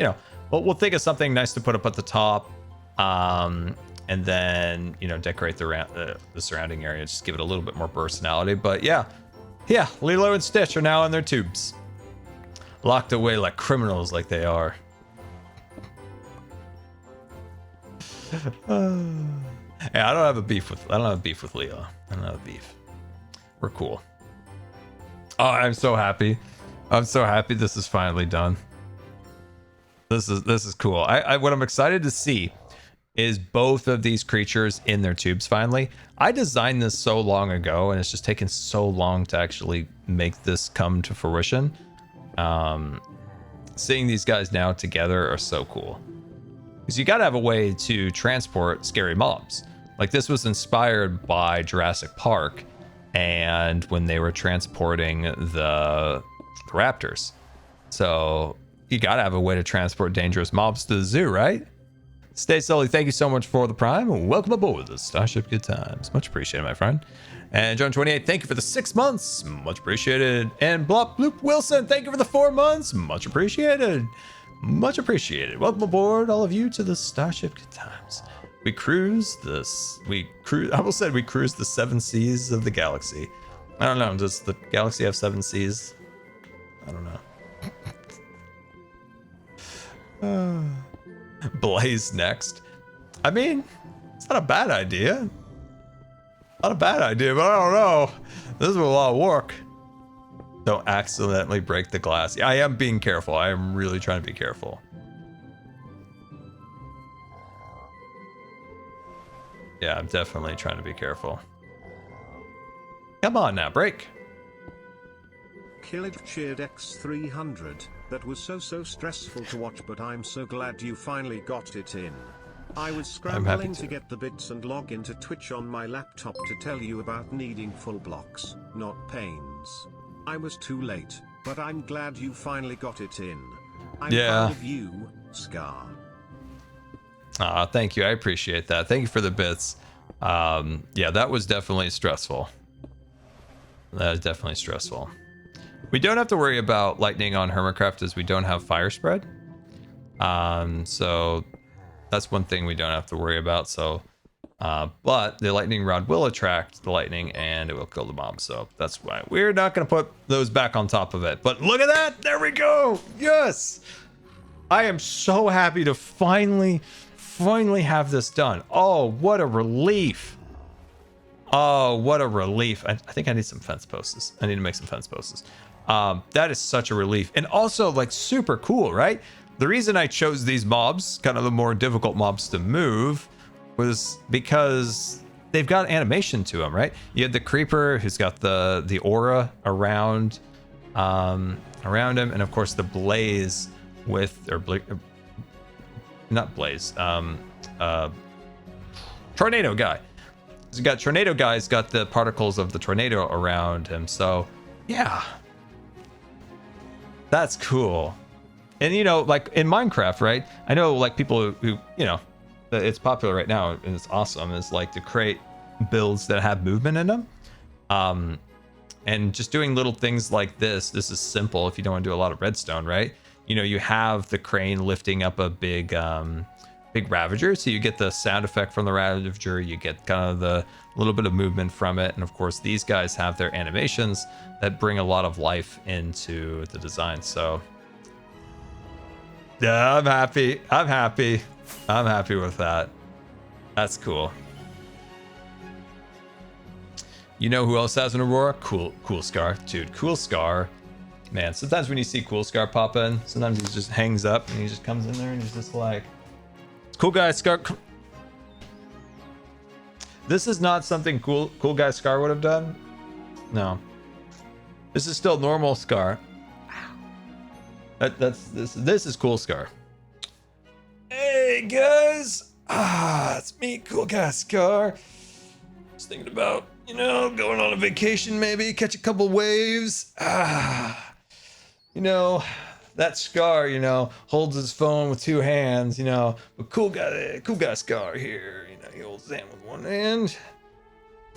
we'll think of something nice to put up at the top, and then, decorate the surrounding area, just give it a little bit more personality. But yeah, Lilo and Stitch are now in their tubes, locked away like criminals, like they are. Yeah, I don't have a beef with Lilo. I don't have a beef. We're cool. Oh, I'm so happy. I'm so happy this is finally done. This is cool. What I'm excited to see is both of these creatures in their tubes finally. I designed this so long ago, and it's just taken so long to actually make this come to fruition. Seeing these guys now together are so cool. Because you gotta have a way to transport scary mobs. Like, this was inspired by Jurassic Park, and when they were transporting the raptors. So you gotta have a way to transport dangerous mobs to the zoo, right? Stay Sully, thank you so much for the prime, and welcome aboard the Starship Good Times. Much appreciated, my friend. And John28, thank you for the 6 months. Much appreciated. And Blop Bloop Wilson, thank you for the 4 months. Much appreciated. Much appreciated. Welcome aboard, all of you, to the Starship Good Times. I almost said we cruise the 7 seas of the galaxy. I don't know, does the galaxy have 7 seas? I don't know. Blaze next. I mean, It's not a bad idea. Not a bad idea, but I don't know. This is a lot of work. Don't accidentally break the glass. I am being careful. I am really trying to be careful. Yeah, I'm definitely trying to be careful. Come on now, break. Killed cheered X300. That was so stressful to watch, but I'm so glad you finally got it in. I was scrambling to get the bits and log into Twitch on my laptop to tell you about needing full blocks, not panes. I was too late, but I'm glad you finally got it in. I'm proud of you, Scar. Thank you. I appreciate that. Thank you for the bits. Yeah, that was definitely stressful. That is definitely stressful. We don't have to worry about lightning on Hermitcraft as we don't have fire spread. So that's one thing we don't have to worry about. So, but the lightning rod will attract the lightning and it will kill the mob. So that's why we're not going to put those back on top of it. But look at that. There we go. Yes. I am so happy to finally have this done. Oh, what a relief. Oh, what a relief. I think I need some fence posts. I need to make some fence posts. That is such a relief. And also like super cool, right? The reason I chose these mobs, kind of the more difficult mobs to move, was because they've got animation to them, right? You had the creeper who's got the aura around him, and of course the blaze with not blaze, tornado guy. He's got tornado guy's got the particles of the tornado around him. So yeah, that's cool. And you know, like in Minecraft, right? I know like people who, you know, it's popular right now and it's awesome, is like to create builds that have movement in them. And just doing little things like this is simple if you don't want to do a lot of redstone, right? You know, you have the crane lifting up a big Ravager, so you get the sound effect from the Ravager, you get kind of the little bit of movement from it, and of course these guys have their animations that bring a lot of life into the design. So yeah, I'm happy with that. That's cool. You know who else has an Aurora? Cool Scar, dude. Cool Scar, man. Sometimes when you see Cool Scar pop in, sometimes he just hangs up and he just comes in there and he's just like, cool guy Scar. This is not something cool guy Scar would have done. No, this is still normal Scar. This is cool Scar. Hey guys, it's me, cool guy Scar. Just thinking about, you know, going on a vacation, maybe catch a couple waves. You know, that Scar, you know, holds his phone with two hands, you know, but cool guy Scar here, you know, he holds his hand with one hand.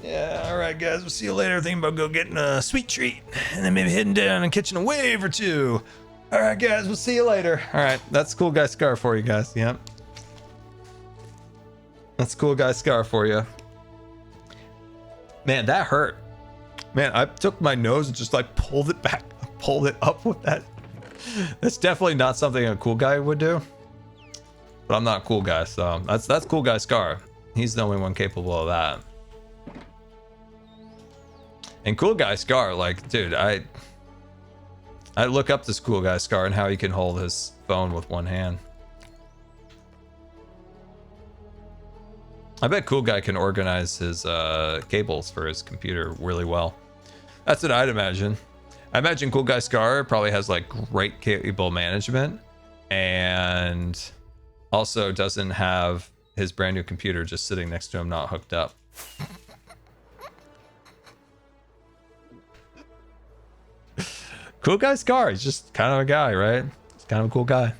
Yeah, all right, guys, we'll see you later. Thinking about go getting a sweet treat and then maybe heading down and catching a wave or two. All right, guys, we'll see you later. All right, that's cool guy Scar for you guys. Yep. That's cool guy Scar for you. Man, that hurt. Man, I took my nose and just like pulled it back, pulled it up with that. That's definitely not something a cool guy would do. But I'm not a cool guy, so that's cool guy Scar. He's the only one capable of that. And cool guy Scar, like, dude, I look up this cool guy Scar and how he can hold his phone with one hand. I bet cool guy can organize his cables for his computer really well. That's what I'd imagine. I imagine cool guy Scar probably has like great cable management and also doesn't have his brand new computer just sitting next to him not hooked up. Cool guy Scar, he's just kind of a guy, right? He's kind of a cool guy.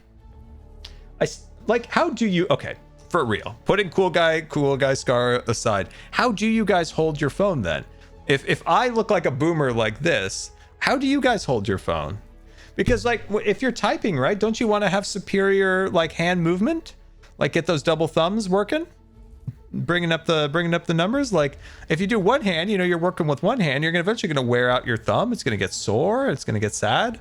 How do you, okay, for real, putting cool guy Scar aside, how do you guys hold your phone then? If I look like a boomer like this, how do you guys hold your phone? Because like if you're typing, right, don't you want to have superior like hand movement? Like get those double thumbs working? Bringing up the numbers. Like if you do one hand, you know, you're working with one hand, you're eventually gonna wear out your thumb. It's gonna get sore. It's gonna get sad.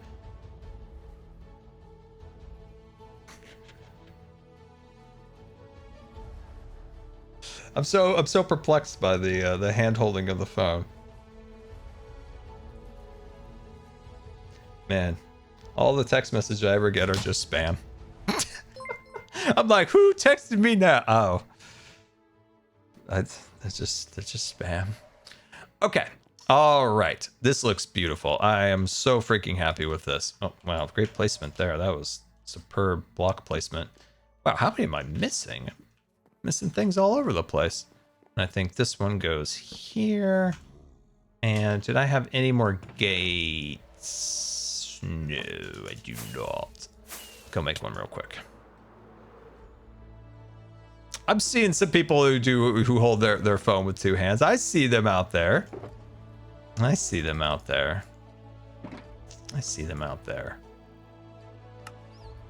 I'm so perplexed by the hand holding of the phone. Man, all the text messages I ever get are just spam. I'm like, who texted me now? Oh, that's just spam. Okay. All right. This looks beautiful. I am so freaking happy with this. Oh, wow. Great placement there. That was superb block placement. Wow. How many am I missing? Missing things all over the place. And I think this one goes here. And did I have any more gates? No, I do not. Go make one real quick. I'm seeing some people who hold their phone with two hands. I see them out there. I see them out there. I see them out there.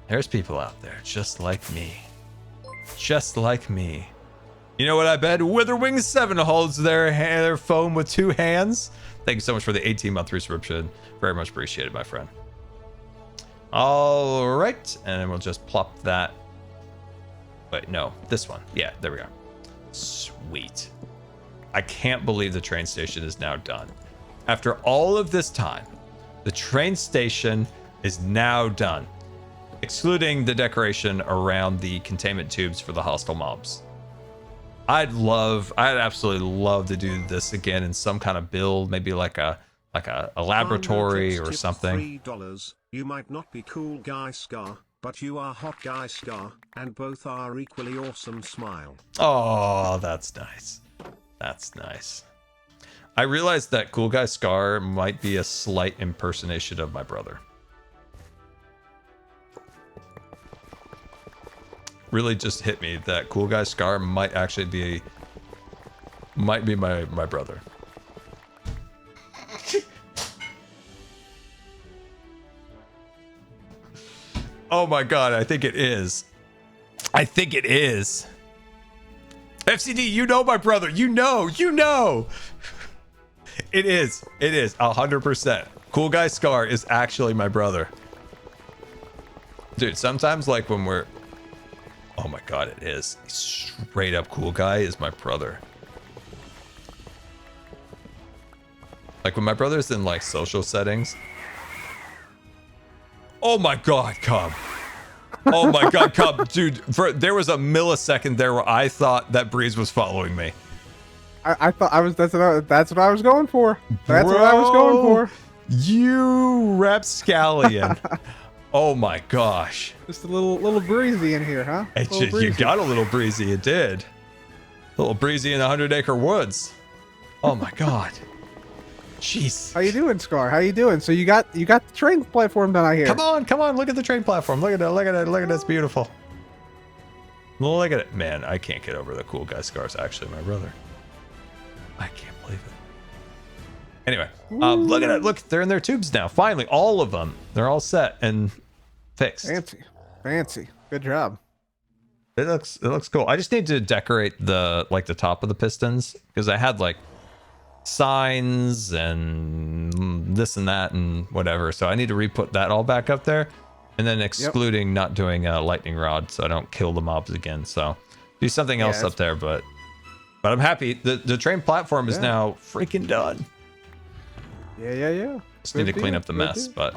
There's people out there just like me. Just like me. You know what I bet? Witherwing7 holds their phone with two hands. Thank you so much for the 18-month subscription. Very much appreciated, my friend. All right. And then we'll just plop that. Wait, no. This one. Yeah, there we are. Sweet. I can't believe the train station is now done. After all of this time, the train station is now done, excluding the decoration around the containment tubes for the hostile mobs. I'd absolutely love to do this again in some kind of build, maybe like a laboratory or something. $3. You might not be cool guy Scar, but you are hot guy Scar, and both are equally awesome. Smile. Oh, that's nice. That's nice. I realized that Cool Guy Scar might be a slight impersonation of my brother. Really just hit me that Cool Guy Scar might actually be my brother. Oh my god, I think it is. I think it is. FCD, you know my brother. You know. It is 100%. Cool Guy Scar is actually my brother. Dude, sometimes like when we're... Oh my god, it is. Straight up Cool Guy is my brother. Like when my brother's in like social settings. Oh my god, Cub. Oh my god, Cub. Dude, there was a millisecond there where I thought that Breeze was following me. I thought that's what I was going for. That's what I was going for. You rapscallion. Oh my gosh. Just a little breezy in here, huh? You got a little breezy, it did. A little breezy in the 100-acre woods. Oh my god. Jeez. How you doing, Scar? How you doing? So you got the train platform done out here. Come on, look at the train platform. Look at it, it's beautiful. Look at it. Man, I can't get over the Cool Guy Scar's actually my brother. I can't believe it. Anyway, look at it. Look, they're in their tubes now. Finally, all of them. They're all set and fixed. Fancy. Good job. It looks cool. I just need to decorate the top of the pistons because I had like signs and this and that and whatever. So I need to re-put that all back up there, and then excluding not doing a lightning rod so I don't kill the mobs again. So do something else up there, but I'm happy. The train platform is now freaking done. Yeah. Just need to clean up the mess, but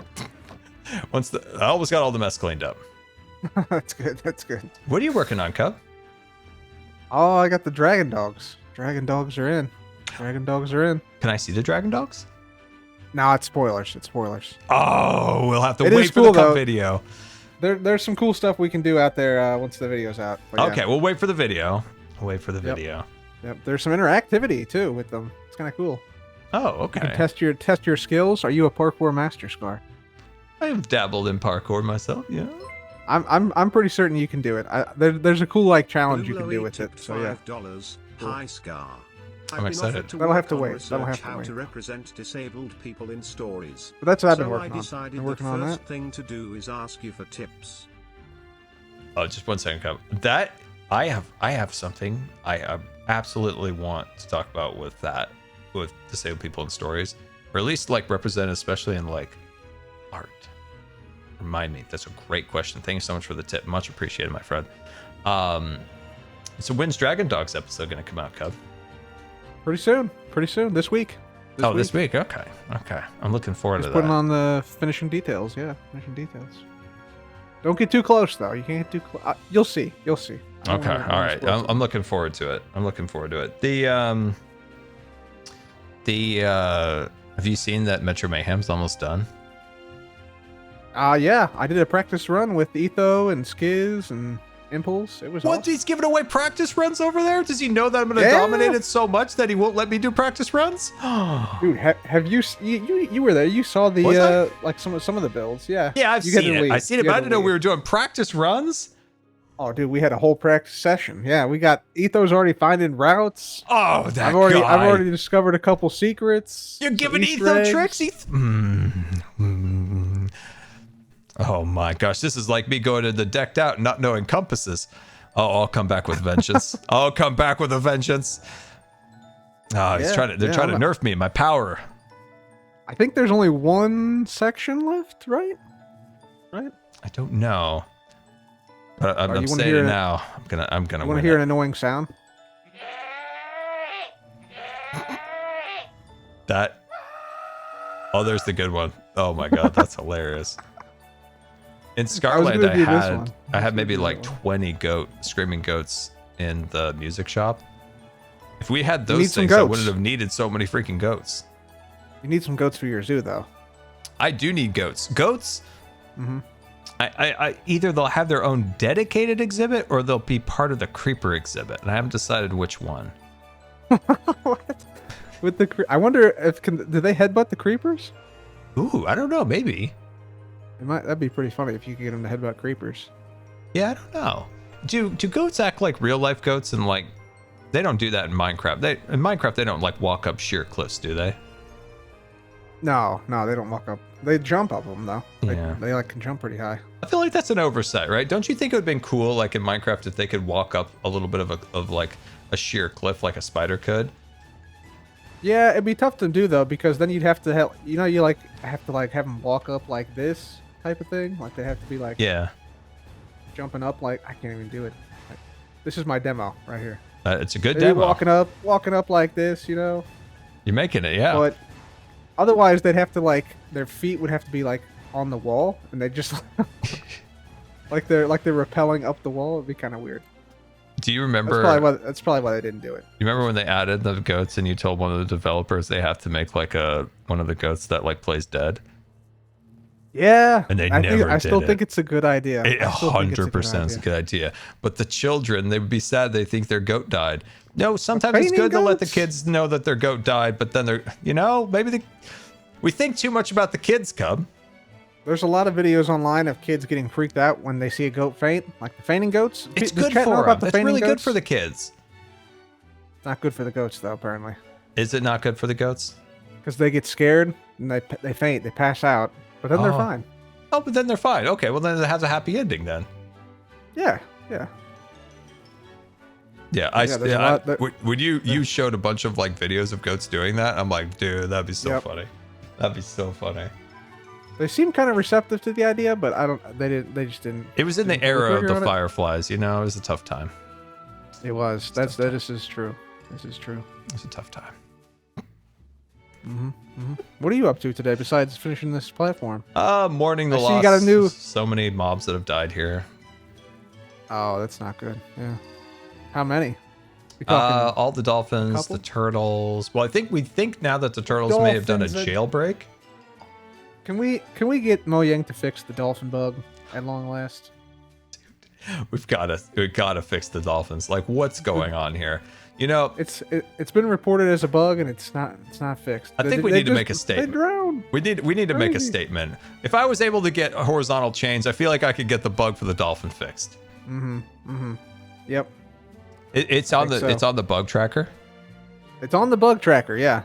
I almost got all the mess cleaned up. That's good. What are you working on, Cub? Oh, I got the dragon dogs. Dragon dogs are in. Can I see the dragon dogs? No, it's spoilers. Oh, we'll have to wait for the Cub video. There's some cool stuff we can do out there once the video's out. Okay, we'll wait for the video. Yep, there's some interactivity too with them. It's kind of cool. Oh, okay. You can test your skills. Are you a parkour master, Scar? I have dabbled in parkour myself. Yeah. I'm pretty certain you can do it. There's a cool like challenge you can do with it. So yeah. $5. Hi, Scar. I'm excited. That'll have to wait. How to represent disabled people in stories. But that's what I've been working on. I decided the first thing to do is ask you for tips. Oh, just 1 second, Cub. That I have something I absolutely want to talk about with disabled people in stories, or at least like represented, especially in like art. Remind me. That's a great question. Thank you so much for the tip. Much appreciated, my friend. So when's Dragon Dog's episode gonna come out, Cub? Pretty soon. This week. This week. Okay. I'm looking forward to that. Putting on the finishing details. Yeah, finishing details. Don't get too close though. You can't get too close. You'll see. Okay. All right. I'm looking forward to it. Have you seen that Metro Mayhem's almost done? Yeah. I did a practice run with Etho and Skiz and Impulse. It was What? awesome. He's giving away practice runs over there? Does he know that I'm going to dominate it so much that he won't let me do practice runs? Dude, have you were there? You saw the like some of the builds? Yeah. Yeah, I've seen it. I've seen it, but I didn't know we were doing practice runs. Oh, dude, we had a whole practice session. Yeah, we got Etho's already finding routes. Oh, that I've already discovered a couple secrets. You're giving Etho tricks? Oh my gosh, this is like me going to the decked out and not knowing compasses. Oh, I'll come back with vengeance. They're trying to nerf me, my power. I think there's only one section left, right? I don't know. But I'm saying it now. I'm gonna want to hear an annoying sound? That. Oh, there's the good one. Oh my god, that's hilarious. In Scarland, I had maybe like 20 screaming goats in the music shop. If we had those things, I wouldn't have needed so many freaking goats. You need some goats for your zoo, though. I do need goats. Goats. I either they'll have their own dedicated exhibit or they'll be part of the creeper exhibit, and I haven't decided which one. What? With the I wonder if do they headbutt the creepers? Ooh, I don't know. Maybe. That'd be pretty funny if you could get them to headbutt creepers. Yeah, I don't know. Do goats act like real life goats? And like, they don't do that in Minecraft. In Minecraft they don't like walk up sheer cliffs, do they? No, they don't walk up. They jump up them though. Yeah. They like can jump pretty high. I feel like that's an oversight, right? Don't you think it would have been cool, like in Minecraft, if they could walk up a little bit of like a sheer cliff, like a spider could? Yeah, it'd be tough to do though, because then you'd have to have them walk up like this type of thing. Like they have to be like jumping up. Like I can't even do it. Like, this is my demo right here. It's a good demo. Walking up like this, you know. You're making it, yeah. But otherwise, they'd have to like their feet would have to be like on the wall, and they just like they're rappelling up the wall. It'd be kind of weird. Do you remember? That's probably why they didn't do it. You remember when they added the goats, and you told one of the developers they have to make like one of the goats that like plays dead? Yeah, and I still think it's a good idea. 100% is a good idea. But the children, they would be sad. They think their goat died. No, sometimes it's good to let the kids know that their goat died, but then we think too much about the kids, Cub. There's a lot of videos online of kids getting freaked out when they see a goat faint, like the fainting goats. It's good for them. It's really good for the kids. Not good for the goats, though, apparently. Is it not good for the goats? Because they get scared and they faint, they pass out, but then they're fine. Oh, but then they're fine. Okay, well then it has a happy ending then. Yeah. When you showed a bunch of like videos of goats doing that, I'm like, dude, that'd be so funny. That'd be so funny. They seem kind of receptive to the idea, but they just didn't. It was in the era of the Fireflies, it was a tough time. It was. This is true. This is true. It's a tough time. What are you up to today besides finishing this platform? Mourning the loss. You got a new. So many mobs that have died here. Oh, that's not good. Yeah. How many? All the dolphins, the turtles. Well, we think now that the turtles may have done a jailbreak. Can we get Mojang to fix the dolphin bug at long last? We've got to fix the dolphins. Like, what's going on here? It's been reported as a bug and it's not fixed. I think we need to make a statement. They drown. We need to make a statement. If I was able to get horizontal chains, I feel like I could get the bug for the dolphin fixed. Yep. It's on the bug tracker. It's on the bug tracker, yeah.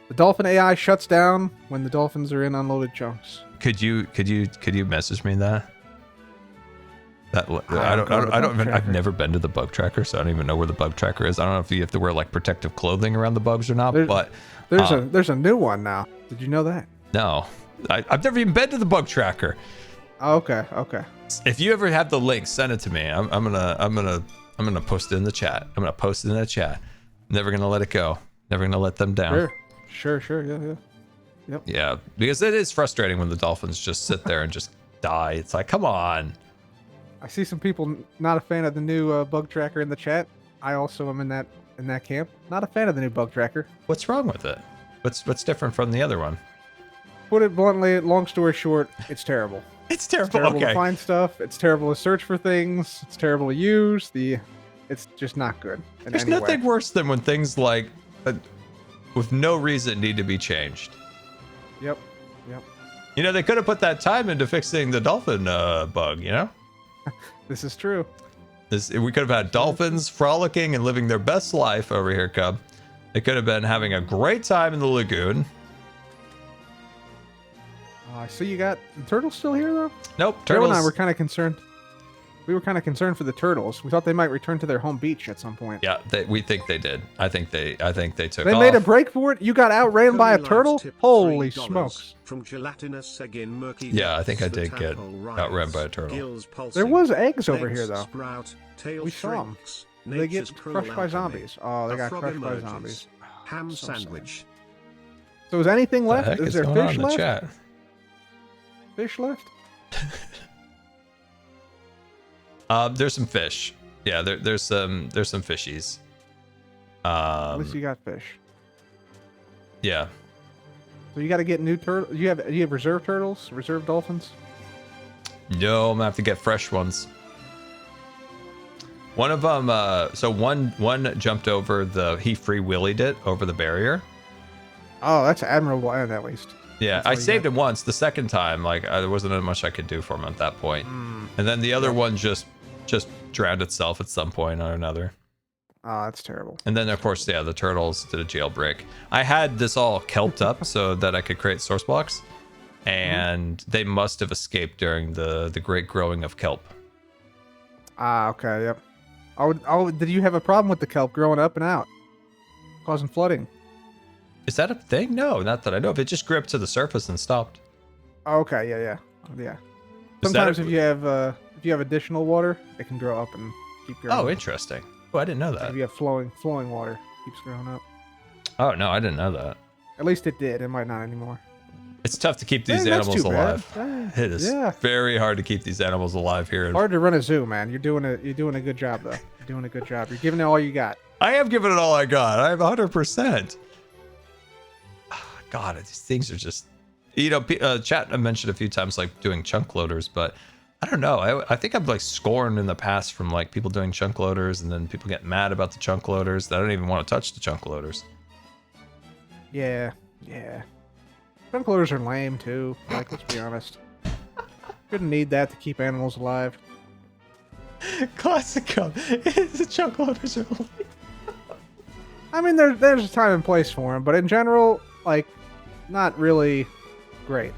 The dolphin AI shuts down when the dolphins are in unloaded chunks. Could you message me that? I've never been to the bug tracker, so I don't even know where the bug tracker is. I don't know if you have to wear like protective clothing around the bugs or not. There's a new one now. Did you know that? No, I've never even been to the bug tracker. Oh, okay. If you ever have the link, send it to me. I'm gonna I'm gonna post it in the chat. I'm gonna post it in the chat. Never gonna let it go. Never gonna let them down. Sure. Yeah. Yep. Yeah, because it is frustrating when the dolphins just sit there and just die. It's like, come on. I see some people not a fan of the new bug tracker in the chat. I also am in that camp. Not a fan of the new bug tracker. What's wrong with it? What's different from the other one? Put it bluntly, long story short, it's terrible. It's terrible. It's terrible Okay. to find stuff. It's terrible to search for things. It's terrible to use. It's just not good. There's nothing worse than when things like, with no reason, need to be changed. Yep. You know, they could have put that time into fixing the dolphin bug, you know? This is true. We could have had dolphins frolicking and living their best life over here, Cub. They could have been having a great time in the lagoon. I see you got the turtles still here, though? Nope, Joe turtles. and I were kind of concerned. We were kind of concerned for the turtles. We thought they might return to their home beach at some point. Yeah, we think they did. I think they took They off. made a break for it? You got outran by a turtle? Tip Holy $3 smokes. From gelatinous again murky Yeah, I think I depths, did the get tadpole outrun rides, by a turtle. gills There pulsing, was eggs over legs here, though. Sprout, tail We saw 'em. shrinks, They get nature's cruel crushed by alchemy. zombies. Oh, they A got frog crushed by emerges. zombies. Ham So sad. sandwich. So is anything What the left? heck Is there going on fish in the left? chat? Fish left? There's some fish. Yeah, there's some fishies. At least you got fish. Yeah. So you got to get new turtle. You have reserve turtles, reserve dolphins. No, I'm gonna have to get fresh ones. One of them, so one jumped over he free willied it over the barrier. Oh, that's admirable end at least. Yeah, That's I all you saved got. him once. The second time, like there wasn't much I could do for him at that point. And then the other one just drowned itself at some point or another. Oh, that's terrible. And then of course, yeah, the turtles did a jailbreak. I had this all kelped up so that I could create source blocks, and they must have escaped during the great growing of kelp. Ah, okay, yep. Oh, did you have a problem with the kelp growing up and out, causing flooding? Is that a thing? No, not that I know of. It just grew up to the surface and stopped. Oh, okay, yeah. Is that Sometimes a- if you have additional water, it can grow up and keep growing. Oh, interesting. Oh, I didn't know If that. you have flowing water, it keeps growing up. Oh no, I didn't know that. At least it did. It might not anymore. It's tough to keep these Dang, that's animals too bad. alive. Dang. It is Yeah. very hard to keep these animals alive here. Hard to run a zoo, man. You're doing a good job though. You're doing a good job. You're giving it all you got. I have given it all I got. I have 100%. God, these things are just, chat I mentioned a few times like doing chunk loaders, but I don't know. I think I've like scorned in the past from like people doing chunk loaders, and then people get mad about the chunk loaders. That I don't even want to touch the chunk loaders. Yeah. Chunk loaders are lame too. Like, let's be honest. Shouldn't need that to keep animals alive. Classic Cup. The chunk loaders are I mean, there's a time and place for them, but in general, like, not really great.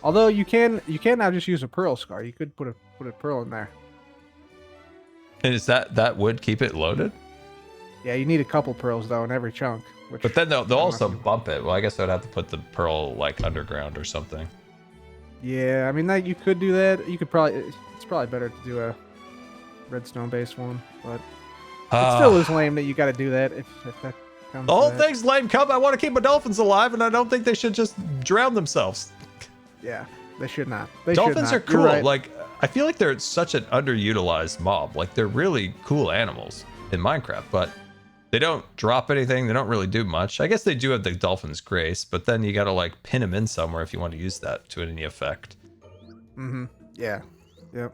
Although you can now just use a pearl scar. You could put a pearl in there. And is that would keep it loaded? Yeah, you need a couple pearls though in every chunk. Which But then they'll I don't also know if you- bump it. Well, I guess I'd have to put the pearl like underground or something. Yeah, I mean that you could do that. You could it's probably better to do a redstone based one, but it still is lame that you got to do that if that comes. The whole to that. thing's lame, Cub. I want to keep my dolphins alive, and I don't think they should just drown themselves. Yeah, they should not. They Dolphins should are not. You're cool. right. Like, I feel like they're such an underutilized mob. Like, they're really cool animals in Minecraft, but they don't drop anything. They don't really do much. I guess they do have the dolphin's grace, but then you got to like pin them in somewhere if you want to use that to any effect. Mm-hmm. Yeah. Yep.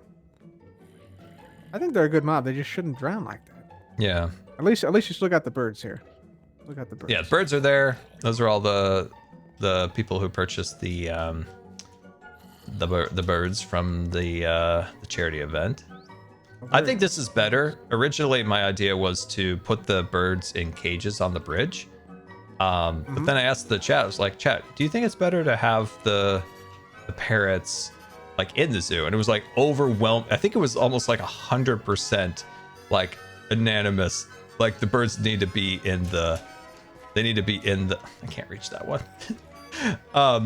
I think they're a good mob. They just shouldn't drown like that. Yeah. At least you still got the birds here. Look at the birds. Yeah, the birds are there. Those are all the people who purchased the birds from the charity event. I think this is better. Originally, my idea was to put the birds in cages on the bridge. But then I asked the chat, I was like, chat, do you think it's better to have the parrots like in the zoo? And it was like overwhelmed. I think it was almost like 100% like unanimous. Like the birds need to be in the, I can't reach that one.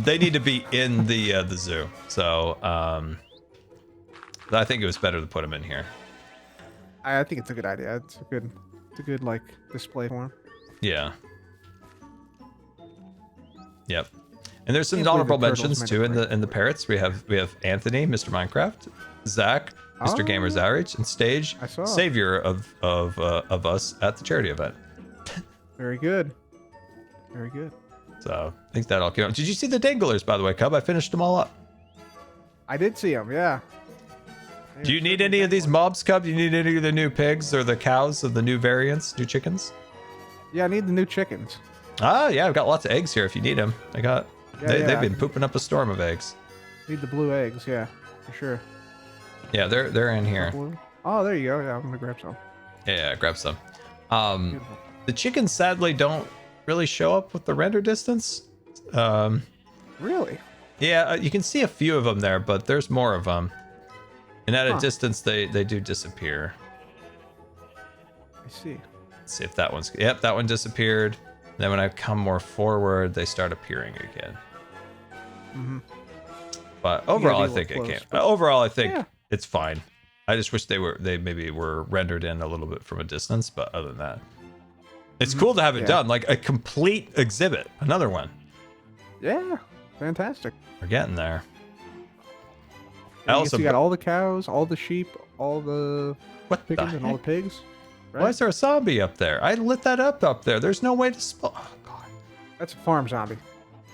They need to be in the zoo. So I think it was better to put them in here. I think it's a good idea. It's a good like display for him. Yeah. Yep. And there's some Can't believe honorable the turtles mentions made too it in the parrots. We have Anthony, Mr. Minecraft, Zach, Mr. Gamers Outreach, and Stage, I saw. savior of us at the charity event. Very good. Very good. So I think that all came out. Did you see the danglers, by the way, Cub? I finished them all up. I did see him. Yeah. Do you need any of these mobs, Cub? Do you need any of the new pigs or the cows of the new variants, new chickens? Yeah, I need the new chickens. Ah, yeah, I've got lots of eggs here if you need them. They've been pooping up a storm of eggs. Need the blue eggs, yeah, for sure. Yeah, they're in here. Oh, there you go. Yeah, I'm gonna grab some. Yeah, grab some. Beautiful. The chickens sadly don't really show up with the render distance. Really? Yeah, you can see a few of them there, but there's more of them. And at a distance, they do disappear. I see. Let's see if that one's... Yep, that one disappeared. Then when I come more forward, they start appearing again. Mm-hmm. But overall, I think it came. Overall, I think Yeah. it's fine. I just wish they maybe were rendered in a little bit from a distance, but other than that, it's cool to have it done. Like a complete exhibit. Another one. Yeah, fantastic. We're getting there. I also you got all the cows, all the sheep, all the chickens, and all the pigs. Right? Why is there a zombie up there? I lit that up there. There's no way to spell. Oh god. That's a farm zombie.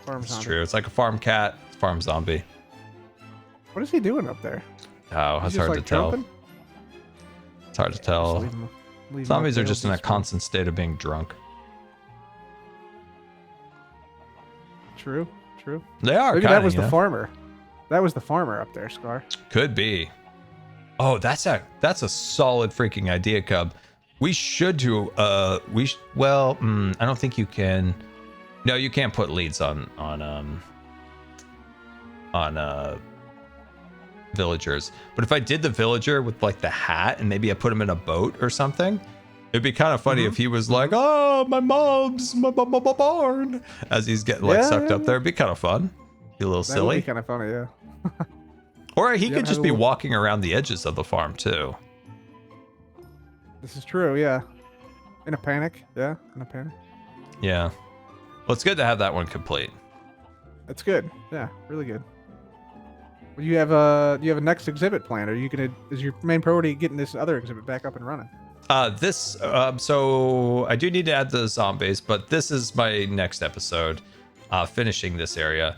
It's true. It's like a farm cat, farm zombie. What is he doing up there? Oh, it's hard to tell. It's hard to tell. Zombies are just in a constant state of being drunk. True. They are. Maybe that was the farmer. That was the farmer up there, Scar. Could be. Oh, that's a solid freaking idea, Cub. We should do I don't think you can. No, you can't put leads on villagers. But if I did the villager with like the hat and maybe I put him in a boat or something, it'd be kind of funny if he was like, "Oh, my mom's my barn," as he's getting like sucked up there. It'd be kind of fun. Be a little silly. That would be kind of funny, yeah. Or he could just be walking around the edges of the farm too. This is true, yeah. In a panic, yeah. In a panic. Yeah. Well, it's good to have that one complete. That's good. Yeah, really good. Well, do you have a next exhibit planned? Are you gonna? Is your main priority getting this other exhibit back up and running? So I do need to add the zombies, but this is my next episode, finishing this area.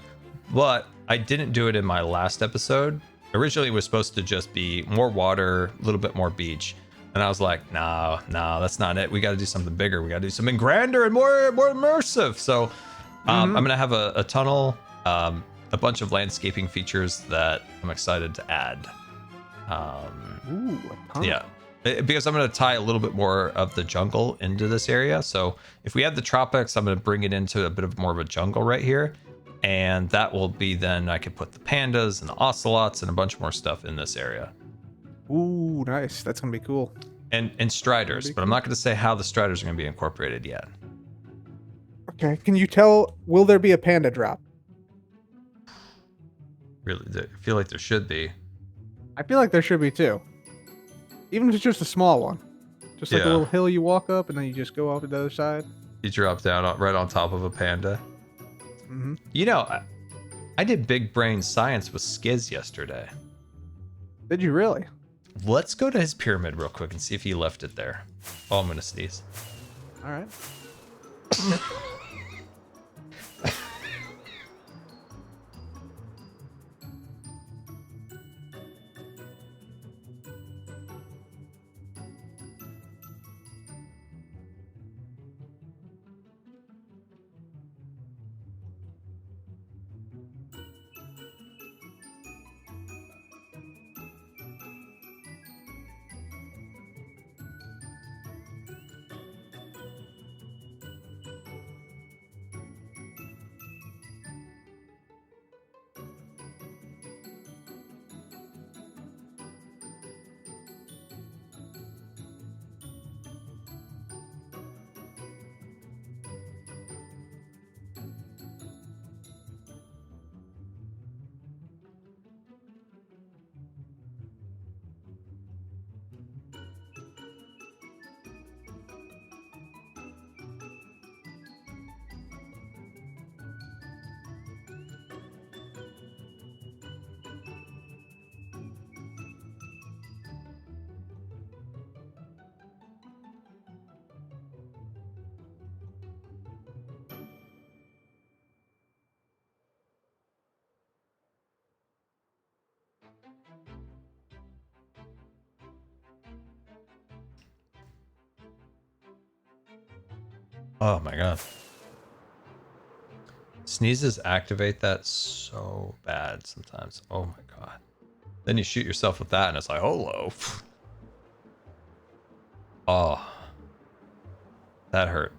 But I didn't do it in my last episode. Originally, it was supposed to just be more water, a little bit more beach. And I was like, no, that's not it. We got to do something bigger. We got to do something grander and more immersive. So I'm going to have a tunnel, a bunch of landscaping features that I'm excited to add. Ooh, a tunnel. Yeah. Because I'm going to tie a little bit more of the jungle into this area. So if we have the tropics, I'm going to bring it into a bit of more of a jungle right here. And that will be then I can put the pandas and the ocelots and a bunch more stuff in this area. Ooh, nice. That's going to be cool. And striders, but I'm not going to say how the striders are going to be incorporated yet. Okay. Can you tell, will there be a panda drop? Really, I feel like there should be. I feel like there should be too. Even if it's just a small one. Just like a little hill you walk up and then you just go off to the other side. You drop down right on top of a panda. Mm-hmm. You know, I did big brain science with Skiz yesterday. Did you really? Let's go to his pyramid real quick and see if he left it there. Oh, I'm going to sneeze. All right. Oh my god. Sneezes activate that so bad sometimes. Oh my god. Then you shoot yourself with that and it's like, hello. Oh. That hurt.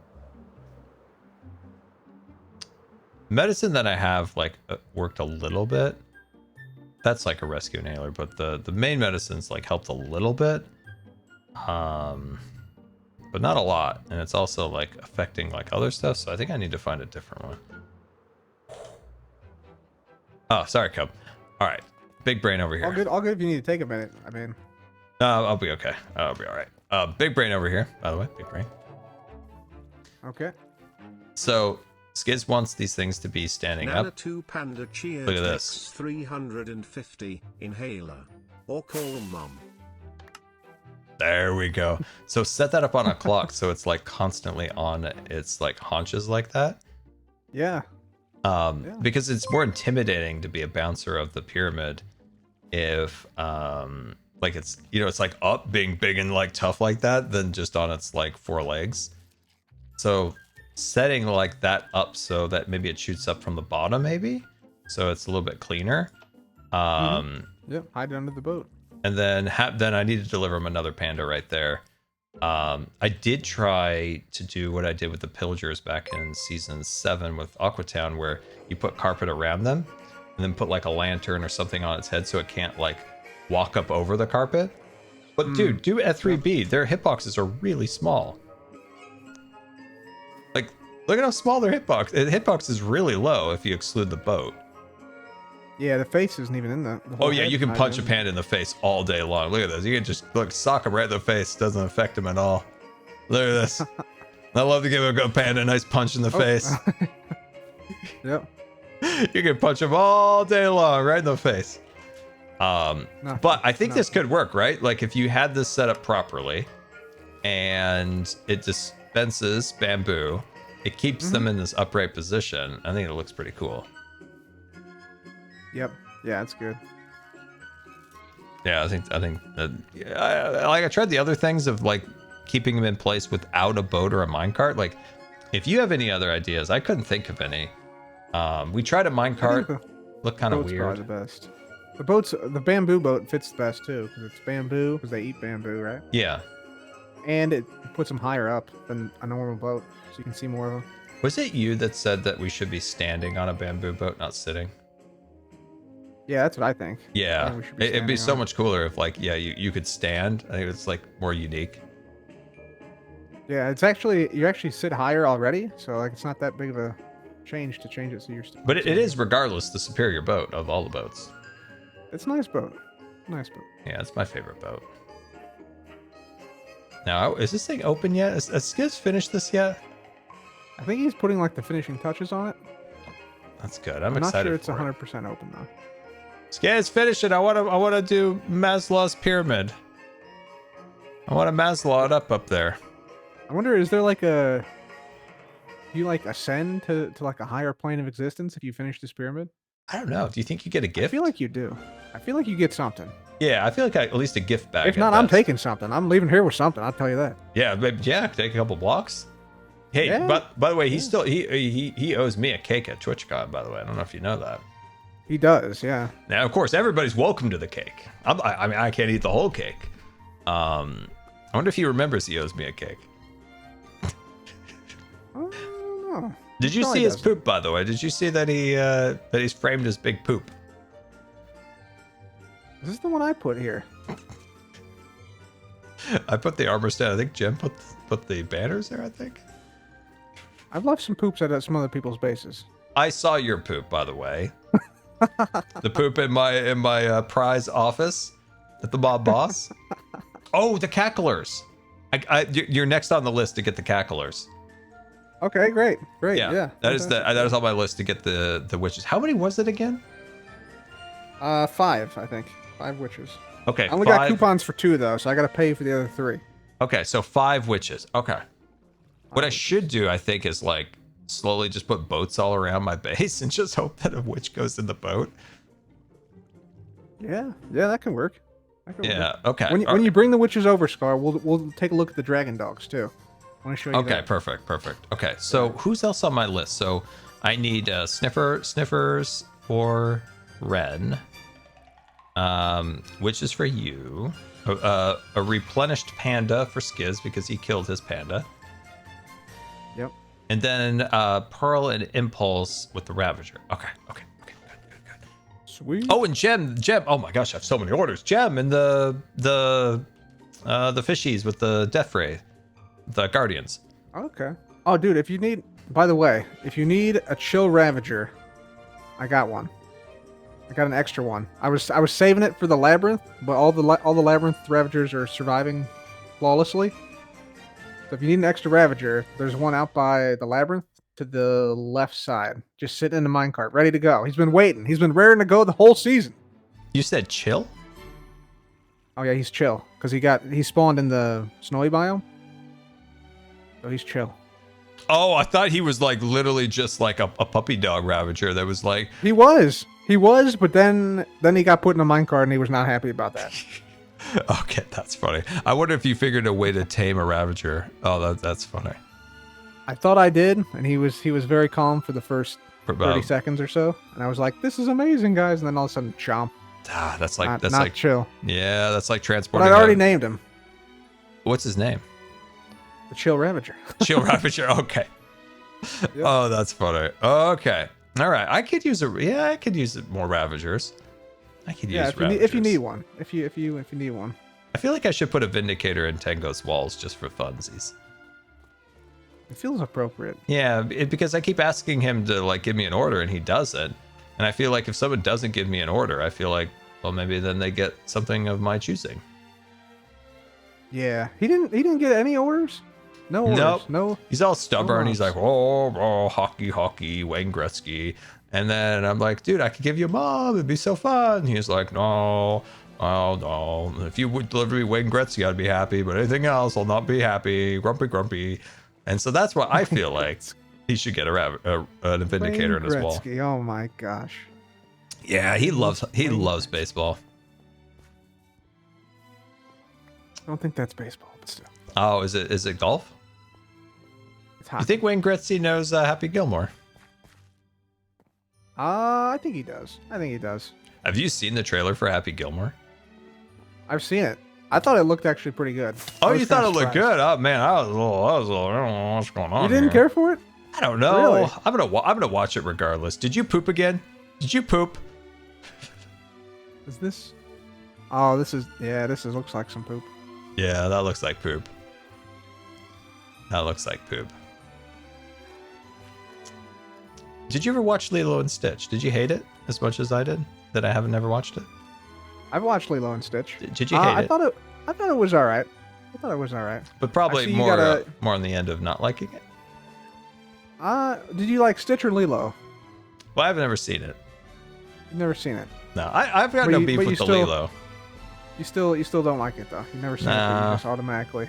Medicine that I have like worked a little bit. That's like a rescue inhaler, but the main medicines like helped a little bit. But not a lot. And it's also like affecting like other stuff, so I think I need to find a different one. Oh, sorry, Cub. All right. Big brain over here. All good if you need to take a minute. I mean, I'll be okay. I'll be all right. Big brain over here, by the way. Big brain. Okay. So, Skiz wants these things to be standing Nana up. 2 Panda Cheer Look at this. 350 inhaler. Or call mom. There we go. So set that up on a clock so it's like constantly on its like haunches like that. Yeah. Because it's more intimidating to be a bouncer of the pyramid if like it's, you know, it's like up being big and like tough like that than just on its like 4 legs. So setting like that up so that maybe it shoots up from the bottom, maybe so it's a little bit cleaner. Yep, hide it under the boat. And then I need to deliver him another panda right there. I did try to do what I did with the pillagers back in season 7 with Aquatown, where you put carpet around them and then put like a lantern or something on its head so it can't like walk up over the carpet. But dude, do it at 3B. Their hitboxes are really small. Like, look at how small their hitbox. The hitbox is really low if you exclude the boat. Yeah, the face isn't even in the whole Oh yeah, head you can not punch a in. panda in the face all day long. Look at this. You can just look, sock him right in the face. Doesn't affect him at all. Look at this. I love to give a panda a nice punch in the face. Yep. You can punch him all day long, right in the face. But I think this could work, right? Like if you had this set up properly, and it dispenses bamboo, it keeps them in this upright position. I think it looks pretty cool. Yep. Yeah, it's good. Yeah, I think I tried the other things of like keeping them in place without a boat or a minecart. Like, if you have any other ideas, I couldn't think of any. We tried a minecart, looked kind of Boat's weird. probably the best. The bamboo boat fits the best too, because it's bamboo, because they eat bamboo, right? Yeah. And it puts them higher up than a normal boat, so you can see more of them. Was it you that said that we should be standing on a bamboo boat, not sitting? Yeah, that's what I think. Yeah, I think we should be it'd be standing so on it. much cooler if like, yeah, you could stand. I think it's like more unique. Yeah, it's actually, you actually sit higher already, so like it's not that big of a change to change it so you're But it is regardless the superior boat of all the boats. It's a nice boat. Nice boat. Yeah, it's my favorite boat. Now, is this thing open yet? Has Skiz finished this yet? I think he's putting like the finishing touches on it. That's good. I'm not excited sure it's for it. 100% open though. Skiz, finish it. I want to do Maslow's pyramid. I want to Maslow it up there. I wonder, is there like a... Do you like ascend to like a higher plane of existence if you finish this pyramid? I don't know. Do you think you get a gift? I feel like you do. I feel like you get something. Yeah, I feel like at least a gift bag. If not, I'm taking something. I'm leaving here with something. I'll tell you that. Yeah, but yeah, take a couple blocks. Hey, Yeah. but by the way, he owes me a cake at TwitchCon. By the way, I don't know if you know that. He does, yeah. Now, of course, everybody's welcome to the cake. I mean, I can't eat the whole cake. I wonder if he remembers he owes me a cake. I don't know. Did you Probably see his doesn't. poop, by the way? Did you see that he's framed his big poop? This is the one I put here. I put the armor stand. I think Jim put the banners there, I think. I've left some poops at some other people's bases. I saw your poop, by the way. The poop in my prize office at the mob boss. Oh, the cacklers. You're next on the list to get the cacklers. Okay, great. Yeah. That is on my list to get the witches. How many was it again? 5, I think. 5 witches. Okay, I only 5. got coupons for 2 though, so I got to pay for the other 3. Okay, so 5 witches. Okay. What I should do, I think, is like slowly just put boats all around my base and just hope that a witch goes in the boat. Yeah, that can work. Yeah. Okay. When you bring the witches over, Scar, we'll take a look at the dragon dogs too. I want to show you. Okay. that. Perfect. Okay. So who's else on my list? So I need sniffers for Ren. Which is for you. A replenished panda for Skiz because he killed his panda. Yep. And then Pearl and Impulse with the Ravager. Okay. Good. Sweet. Oh, and Gem. Oh my gosh, I have so many orders. Gem and the fishies with the Death Ray, the Guardians. Okay. Oh, dude, if you need, by the way, if you need a chill Ravager, I got one. I got an extra one. I was saving it for the Labyrinth, but all the Labyrinth Ravagers are surviving flawlessly. So if you need an extra Ravager, there's one out by the Labyrinth to the left side, just sitting in the minecart, ready to go. He's been waiting. He's been raring to go the whole season. You said chill? Oh yeah, he's chill because he spawned in the snowy biome, so he's chill. Oh, I thought he was like literally just like a puppy dog Ravager that was like. He was, but then he got put in a minecart and he was not happy about that. Okay, that's funny. I wonder if you figured a way to tame a Ravager. Oh, that's funny. I thought I did, and he was very calm for the first 30 seconds or so, and I was like, "This is amazing, guys!" And then all of a sudden, chomp. That's not like chill. Yeah, that's like transporting. But I already named him. What's his name? The Chill Ravager. Chill Ravager. Okay. Yep. Oh, that's funny. Okay. All right. I could use more Ravagers. I could use Ravagers. If you need one. If you need one. I feel like I should put a Vindicator in Tango's walls just for funsies. It feels appropriate. Yeah, because I keep asking him to like give me an order and he doesn't. And I feel like if someone doesn't give me an order, I feel like, well, maybe then they get something of my choosing. Yeah, he didn't get any orders. No orders. Nope. No. He's all stubborn. He's like, oh, hockey, Wayne Gretzky. And then I'm like, dude, I could give you a mob. It'd be so fun. He's like, no. Oh, no. If you would deliver me Wayne Gretzky, I'd be happy. But anything else, I'll not be happy. Grumpy. And so that's what I feel like he should get a Vindicator in his wall. Oh my gosh. Yeah, he loves baseball. I don't think that's baseball, but still. Oh, is it golf? It's hockey. You think Wayne Gretzky knows Happy Gilmore? I think he does. Have you seen the trailer for Happy Gilmore? I've seen it. I thought it looked actually pretty good. Oh, you thought it looked good? Oh man, I was a little, I don't know what's going on. You didn't care for it? I don't know. Really? I'm gonna watch it regardless. Did you poop again? Did you poop? Is this? Oh, this looks like some poop. Yeah, that looks like poop. Did you ever watch Lilo and Stitch? Did you hate it as much as I did? That I haven't never watched it. I've watched Lilo and Stitch. Did you hate it? I thought it was all right. But probably more on the end of not liking it. Did you like Stitch or Lilo? Well, I've never seen it. You've never seen it. No, I've got no beef with the Lilo. You still don't like it though. You've never seen it, but you just automatically.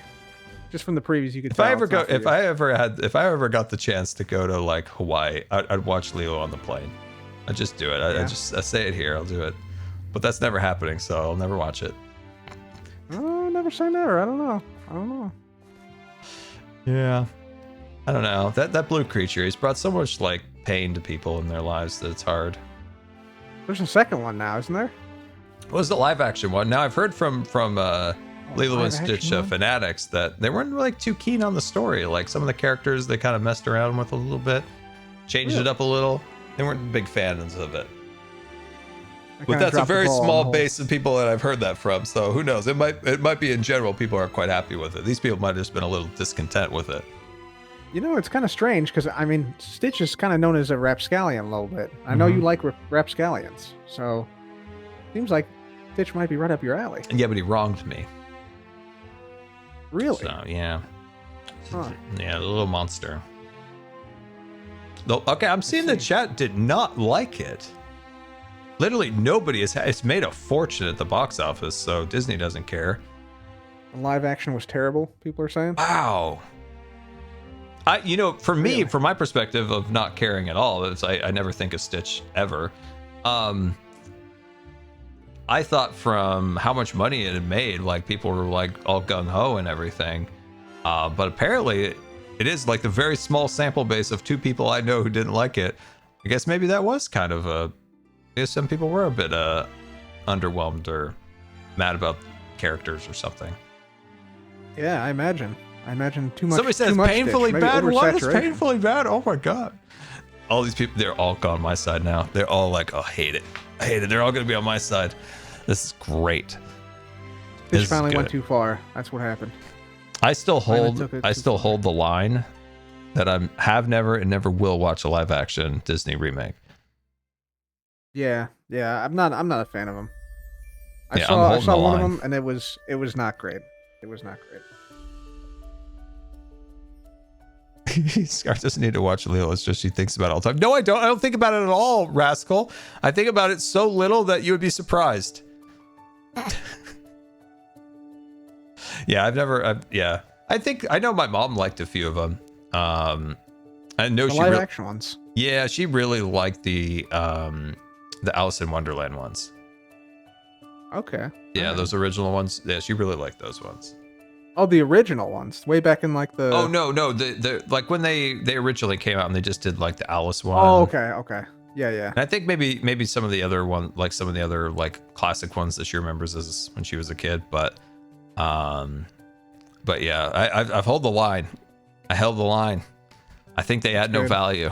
Just from the previews, you could. If I ever got the chance to go to like Hawaii, I'd watch Lilo on the plane. I'd just do it. I say it here. I'll do it. But that's never happening, so I'll never watch it. Oh, never say never. I don't know. Yeah. I don't know. That blue creature, he's brought so much like pain to people in their lives that it's hard. There's a second one now, isn't there? What was the live action one? Now I've heard from Lilo and Stitch fanatics that they weren't like too keen on the story. Like some of the characters they kind of messed around with a little bit, changed it up a little. They weren't big fans of it. But that's a very small base of people that I've heard that from. So who knows? It might be in general people aren't quite happy with it. These people might have just been a little discontent with it. You know, it's kind of strange because I mean, Stitch is kind of known as a rapscallion a little bit. I know you like rapscallions, so seems like Stitch might be right up your alley. Yeah, but he wronged me. Really? So yeah, yeah, the little monster. No, okay, I'm seeing the chat did not like it. Literally nobody it's made a fortune at the box office, so Disney doesn't care. The live action was terrible, people are saying. Wow. For me, from my perspective of not caring at all, I never think of Stitch ever. I I thought from how much money it had made, like people were like all gung ho and everything. But apparently it is like the very small sample base of 2 people I know who didn't like it. I guess maybe that was kind of I guess some people were a bit underwhelmed or mad about characters or something. Yeah, I imagine too much. Somebody says too much painfully ditch, bad. What is oversaturation. painfully bad? Oh my god! All these people, they're all on my side now. They're all like, "Oh, I hate it. I hate it." They're all gonna be on my side. This is great. Fish finally went too far. That's what happened. I still hold the line that I have never and never will watch a live action Disney remake. Yeah, I'm not a fan of them. I I'm saw holding the one line. of them, and it was not great. It was not great. Scar doesn't need to watch Leo. It's just she thinks about it all the time. No, I don't. I don't think about it at all, Rascal. I think about it so little that you would be surprised. Yeah, I think I know my mom liked a few of them. I know The she live action ones. Yeah, she really liked the Alice in Wonderland ones. Okay. Yeah, Alright. those original ones. Yeah, she really liked those ones. Oh, the original ones, way back in like the. Oh no, the like when they originally came out and they just did like the Alice one. Oh, okay. Yeah. And I think maybe some of the other like classic ones that she remembers as when she was a kid, but yeah, I've held the line. I held the line. I think they add no value.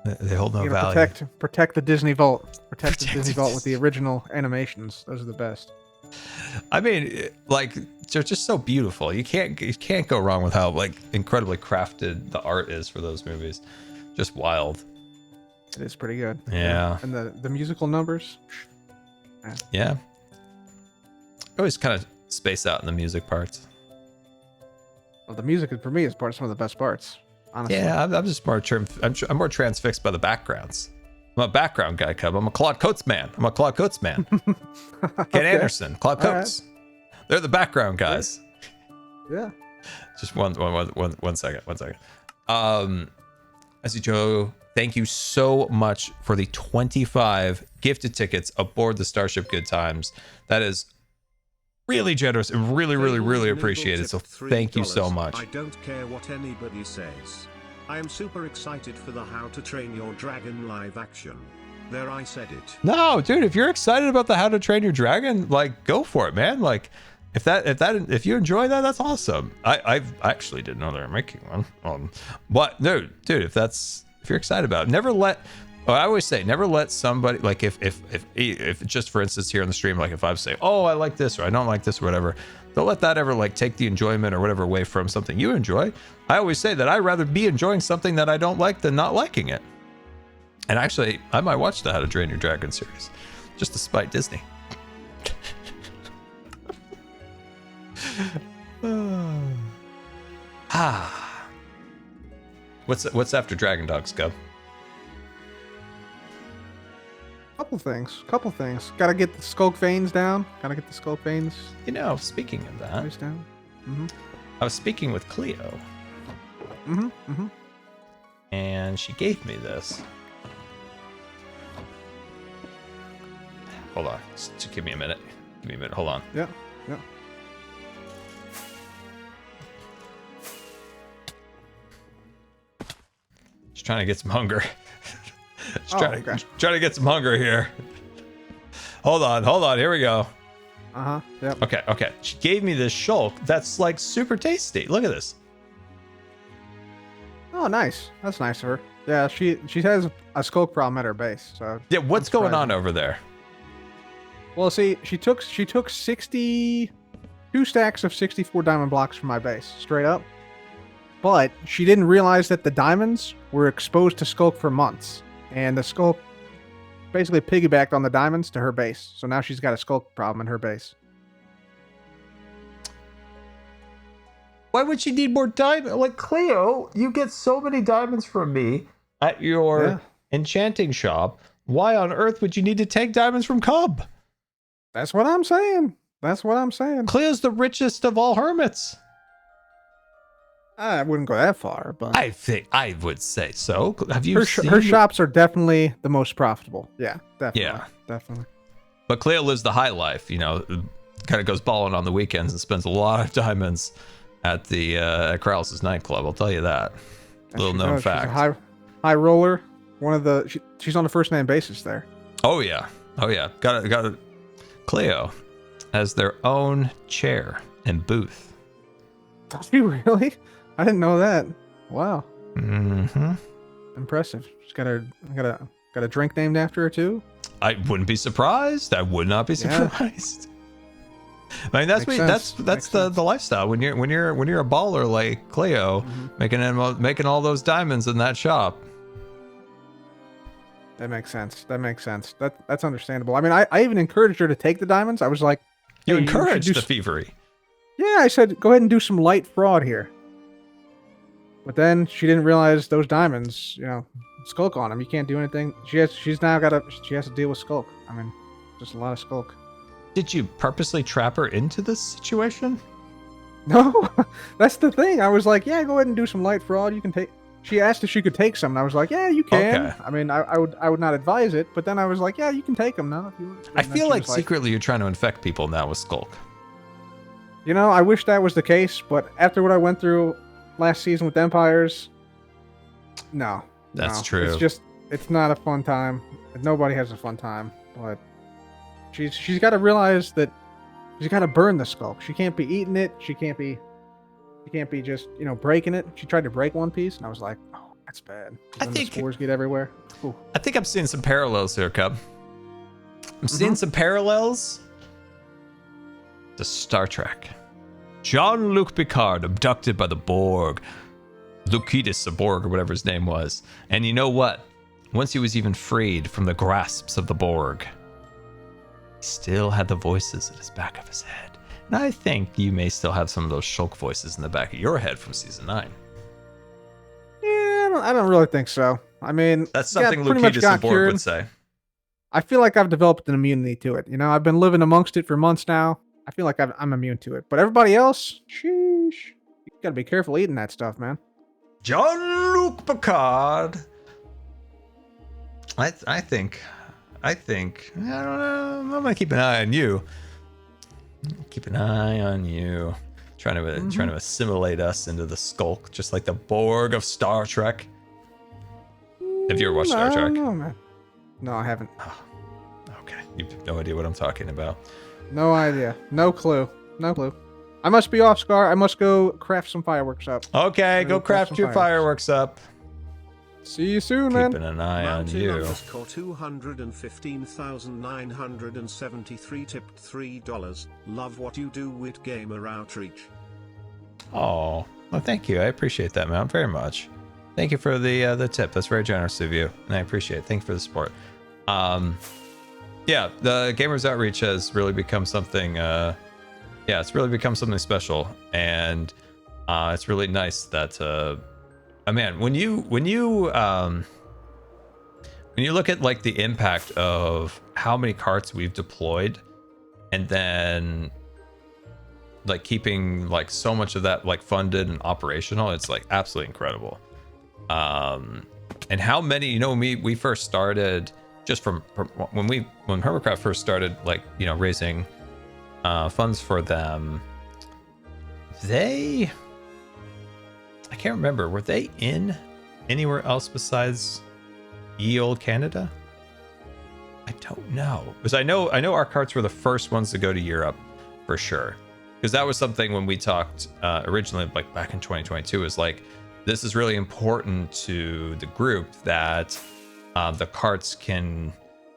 They hold no value. Protect the Disney Vault. Protect the Disney Vault with the original animations. Those are the best. I mean, like they're just so beautiful. You can't go wrong with how like incredibly crafted the art is for those movies. Just wild. It is pretty good. Yeah. And the musical numbers. Yeah. I always kind of space out in the music parts. Well, the music for me is some of the best parts. Honestly. Yeah, I'm just more I'm more transfixed by the backgrounds. I'm a background guy, Cub. I'm a Claude Coates man. Ken Anderson, Claude Coates. Right. They're the background guys. Yeah. Just one second. As you Joe, thank you so much for the 25 gifted tickets aboard the Starship Good Times. That is really generous and really appreciated. So thank you so much. I don't care what anybody says. I am super excited for the How to Train Your Dragon live action. There, I said it. No, dude, if you're excited about the How to Train Your Dragon, like go for it, man. Like if you enjoy that, that's awesome. I actually didn't know they were making one. But no, dude, if you're excited about it, I always say never let somebody, like if just for instance here on the stream, like if I say, oh, I like this or I don't like this or whatever, don't let that ever like take the enjoyment or whatever away from something you enjoy. I always say that I'd rather be enjoying something that I don't like than not liking it. And actually, I might watch the How to Train Your Dragon series just to spite Disney. What's after Dragon Dogs, Cub? Couple things. Gotta get the skulk veins down. You know, speaking of that, down. Mm-hmm. I was speaking with Cleo. Mm-hmm. And she gave me this. Hold on. Just give me a minute. Hold on. Yeah. Just trying to get some hunger. Trying to get some hunger here. Hold on. Here we go. Yep. Okay. She gave me this shulk that's like super tasty. Look at this. Oh, nice. That's nice of her. Yeah, she has a skulk problem at her base. So yeah, what's going on over there? Well, see, she took 62 stacks of 64 diamond blocks from my base, straight up. But she didn't realize that the diamonds were exposed to skulk for months, and the skulk basically piggybacked on the diamonds to her base. So now she's got a skulk problem in her base. Why would she need more diamonds? Like, Cleo, you get so many diamonds from me at your enchanting shop. Why on earth would you need to take diamonds from Cub? That's what I'm saying. Cleo's the richest of all hermits. I wouldn't go that far, but I think I would say so. Have you seen her shops are definitely the most profitable. Yeah, definitely. Yeah. Definitely. But Cleo lives the high life, you know, kind of goes balling on the weekends and spends a lot of diamonds at the at Krause's nightclub. I'll tell you that. Little known fact. She's a high roller. One of the she's on a first name basis there. Oh yeah. Got it. Cleo has their own chair and booth. Does she really? I didn't know that. Wow. Mm-hmm. Impressive. She's got a drink named after her too. I wouldn't be surprised. I would not be surprised. I mean, that's the lifestyle when you're a baller like Cleo, making all those diamonds in that shop. That makes sense. That's understandable. I mean, I even encouraged her to take the diamonds. I was like, you encouraged the thievery. Yeah, I said, go ahead and do some light fraud here. But then she didn't realize those diamonds, you know, Skulk on them. You can't do anything. She has to deal with Skulk. I mean, just a lot of Skulk. Did you purposely trap her into this situation? No, that's the thing. I was like, yeah, go ahead and do some light fraud. You can take. She asked if she could take some, and I was like, yeah, you can. Okay. I mean, I would not advise it, but then I was like, yeah, you can take them now if you want. I feel like secretly you're trying to infect people now with Skulk. You know, I wish that was the case, but after what I went through last season with Empires, no. That's true. It's not a fun time. Nobody has a fun time, but she's got to realize that she's got to burn the Skulk. She can't be eating it. She can't be just, you know, breaking it. She tried to break one piece, and I was like, oh, that's bad. I think the spores get everywhere. Ooh. I think I'm seeing some parallels here, Cub. I'm seeing some parallels to Star Trek. Jean-Luc Picard abducted by the Borg. Lucitus, the Borg, or whatever his name was. And you know what? Once he was even freed from the grasps of the Borg, he still had the voices at his back of his head. And I think you may still have some of those Shulk voices in the back of your head from season 9. Yeah, I don't really think so. I mean, that's something Lucitus the Borg would say. I feel like I've developed an immunity to it. You know, I've been living amongst it for months now. I feel like I'm immune to it. But everybody else, sheesh. You gotta be careful eating that stuff, man. Jean-Luc Picard. I think, I don't know. I'm gonna keep an eye on you. Keep an eye on you. Trying to assimilate us into the Skulk, just like the Borg of Star Trek. Have you ever watched Star Trek? No, man. No, I haven't. Oh, okay, you have no idea what I'm talking about. No idea. No clue. I must be off, Scar. I must go craft some fireworks up. Okay, go craft your fireworks up. See you soon, man. Keeping an eye on you. 215,973 tipped $3. Love what you do with Gamer Outreach. Oh, well, thank you. I appreciate that, man, very much. Thank you for the tip. That's very generous of you, and I appreciate it. Thank you for the support. Yeah, the Gamers Outreach has really become something. It's really become something special, and it's really nice that. Man, when you look at like the impact of how many carts we've deployed, and then like keeping like so much of that like funded and operational, it's like absolutely incredible. And how many, you know, when we first started, just from when Hermitcraft first started, like, you know, raising funds for them, I can't remember. Were they in anywhere else besides ye olde Canada? I don't know. Because I know our carts were the first ones to go to Europe for sure. Because that was something when we talked originally, like back in 2022, is like, this is really important to the group that the carts can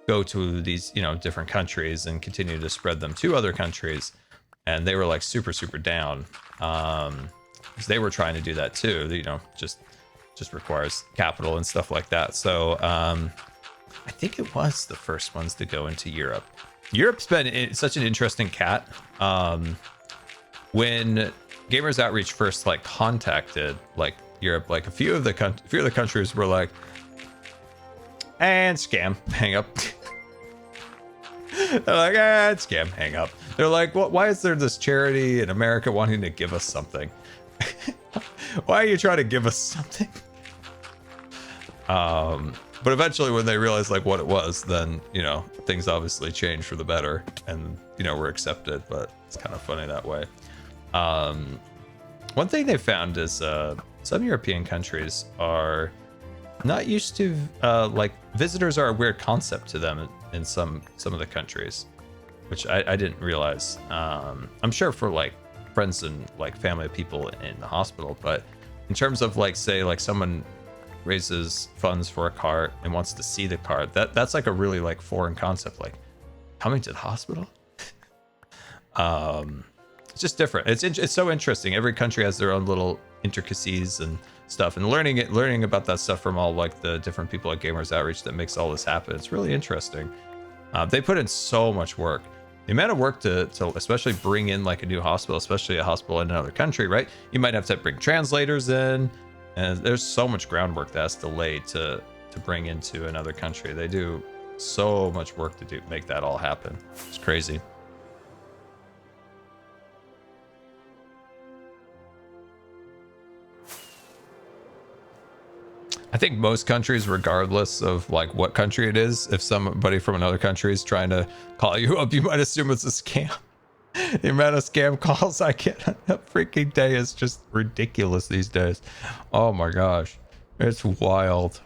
go to these, you know, different countries and continue to spread them to other countries. And they were like super, super down. Because they were trying to do that too, you know, just requires capital and stuff like that. So I think it was the first ones to go into Europe. Europe's been such an interesting cat. When Gamers Outreach first like contacted like Europe, like a few of the countries were like, and scam, hang up. They're like, scam, hang up. They're like, why is there this charity in America wanting to give us something? Why are you trying to give us something? But eventually when they realized like what it was, then, you know, things obviously changed for the better and, you know, were accepted, but it's kind of funny that way. One thing they found is some European countries are not used to, like, visitors are a weird concept to them in some of the countries, which I didn't realize. I'm sure for, like, friends and, like, family of people in the hospital, but in terms of, like, say, like, someone raises funds for a cart and wants to see the cart, that's, like, a really, like, foreign concept, like, coming to the hospital? It's just different. It's so interesting. Every country has their own little intricacies and stuff, and learning about that stuff from all like the different people at Gamers Outreach that makes all this happen. It's really interesting. They put in so much work. The amount of work to especially bring in like a new hospital, especially a hospital in another country, right? You might have to bring translators in, and there's so much groundwork that's delayed to bring into another country. They do so much work to make that all happen. It's crazy. I think most countries, regardless of like what country it is, if somebody from another country is trying to call you up, you might assume it's a scam. The amount of scam calls I get on a freaking day is just ridiculous these days. Oh my gosh. It's wild.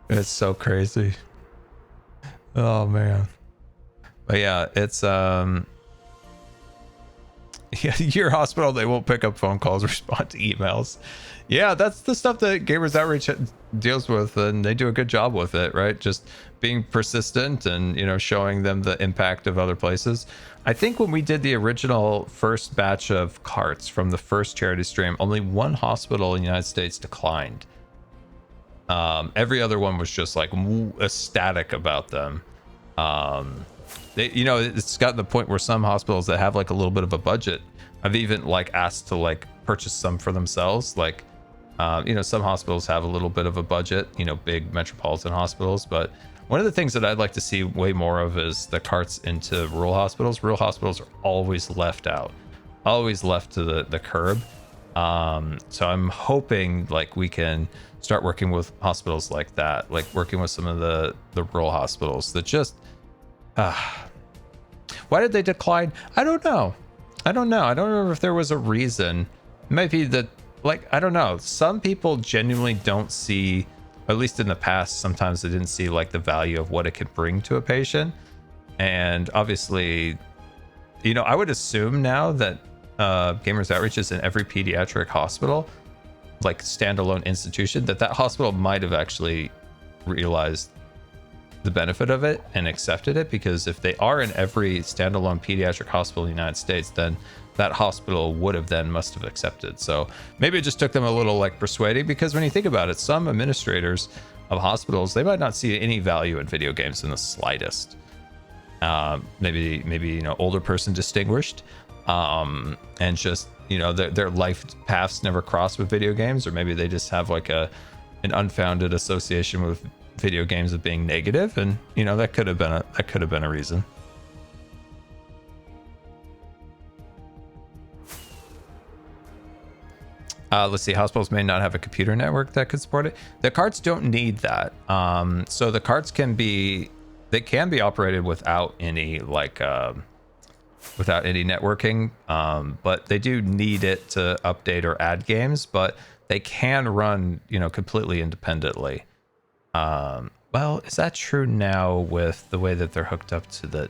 It's so crazy. Oh man. But yeah, it's yeah, your hospital, they won't pick up phone calls, respond to emails. Yeah, that's the stuff that Gamers Outreach deals with, and they do a good job with it, right? Just being persistent and, you know, showing them the impact of other places. I think when we did the original first batch of carts from the first charity stream, only one hospital in the United States declined. Every other one was just like ecstatic about them. They, you know, it's gotten to the point where some hospitals that have like a little bit of a budget have even like asked to like purchase some for themselves. Like, you know, some hospitals have a little bit of a budget, you know, big metropolitan hospitals. But one of the things that I'd like to see way more of is the carts into rural hospitals. Rural hospitals are always left out, always left to the curb. So I'm hoping like we can start working with hospitals like that, like working with some of the rural hospitals that just, why did they decline? I don't know. I don't remember if there was a reason. It might be that, like, I don't know. Some people genuinely don't see, at least in the past, sometimes they didn't see like the value of what it could bring to a patient. And obviously, you know, I would assume now that Gamers Outreach is in every pediatric hospital, like standalone institution, that hospital might have actually realized the benefit of it and accepted it, because if they are in every standalone pediatric hospital in the United States, then that hospital must have accepted. So maybe it just took them a little like persuading, because when you think about it, some administrators of hospitals, they might not see any value in video games in the slightest. Maybe you know, older person distinguished, and just, you know, their life paths never crossed with video games, or maybe they just have like an unfounded association with video games of being negative, and you know, that could have been a reason. Let's see, hospitals may not have a computer network that could support it. The carts don't need that. So the carts can be operated without any like without any networking, but they do need it to update or add games, but they can run, you know, completely independently. Well, is that true now with the way that they're hooked up to the...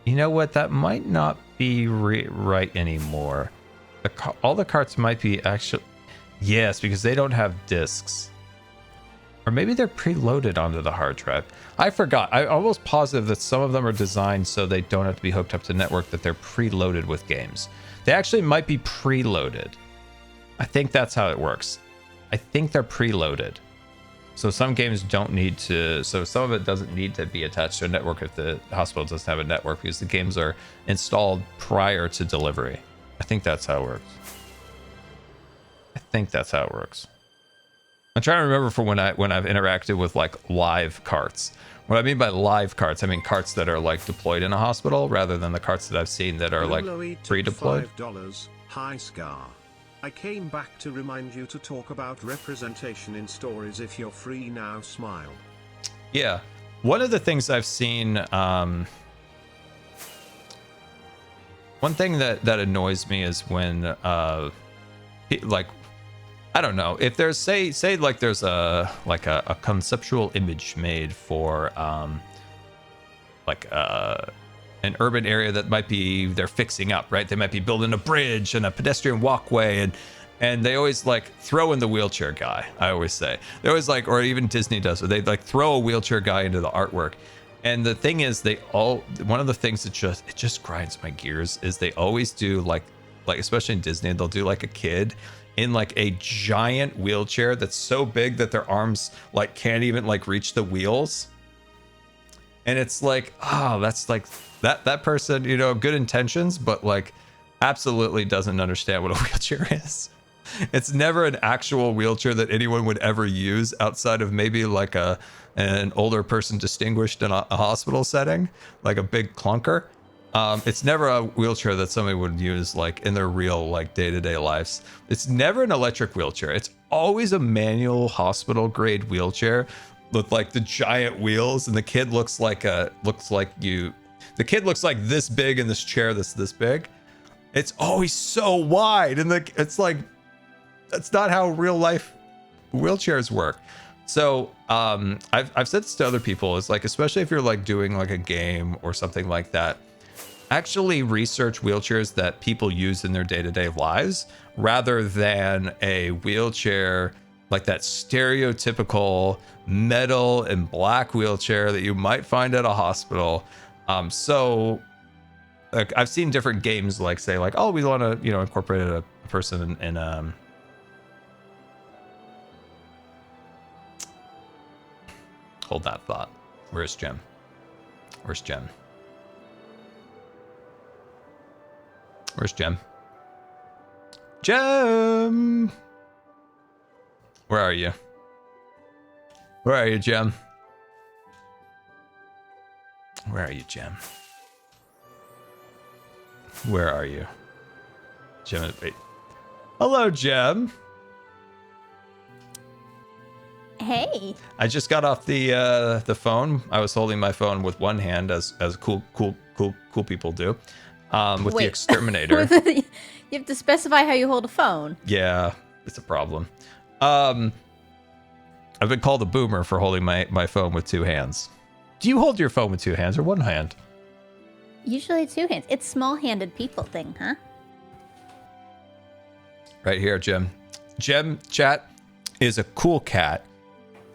You know what? That might not be right anymore. All the carts might be actually... Yes, because they don't have discs. Or maybe they're preloaded onto the hard drive. I forgot. I'm almost positive that some of them are designed so they don't have to be hooked up to network, that they're preloaded with games. They actually might be preloaded. I think that's how it works. I think they're preloaded. So some games don't need to, so some of it doesn't need to be attached to a network if the hospital doesn't have a network, because the games are installed prior to delivery. I think that's how it works. I'm trying to remember for when I've interacted with like live carts. What I mean by live carts, I mean carts that are like deployed in a hospital, rather than the carts that I've seen that are like pre-deployed. $5. Hi Scar. I came back to remind you to talk about representation in stories. If you're free now, smile. Yeah. One of the things I've seen, one thing that annoys me is when, like, I don't know, if there's say like there's a conceptual image made for an urban area that might be they're fixing up, right? They might be building a bridge and a pedestrian walkway, and they always like throw in the wheelchair guy. I always say they always like, or even Disney does, or they like throw a wheelchair guy into the artwork. And the thing is, one of the things that just grinds my gears is they always do like especially in Disney, they'll do like a kid in like a giant wheelchair that's so big that their arms like can't even like reach the wheels. And it's like, that's like that person, you know, good intentions, but like absolutely doesn't understand what a wheelchair is. It's never an actual wheelchair that anyone would ever use outside of maybe like an older person distinguished in a hospital setting, like a big clunker. It's never a wheelchair that somebody would use like in their real like day-to-day lives. It's never an electric wheelchair. It's always a manual hospital grade wheelchair with like the giant wheels, and the kid looks like this big in this chair that's this big. It's always so wide, and it's like that's not how real life wheelchairs work. So I've said this to other people, is like, especially if you're like doing like a game or something like that, actually research wheelchairs that people use in their day-to-day lives rather than a wheelchair like that stereotypical metal and black wheelchair that you might find at a hospital. So like I've seen different games like say like, oh, we want to, you know, incorporate a person in hold that thought. Where's Jem? Where's Jem? Where's Jem? Jem! Where are you? Where are you, Jem? Where are you, Jem? Where are you? Jem, wait. Hello, Jem. Hey. I just got off the phone. I was holding my phone with one hand, as cool people do, with the Exterminator. You have to specify how you hold a phone. Yeah, it's a problem. I've been called a boomer for holding my phone with two hands. Do you hold your phone with two hands or one hand? Usually two hands. It's small-handed people thing, huh? Right here, Jem. Jem, chat, is a cool cat.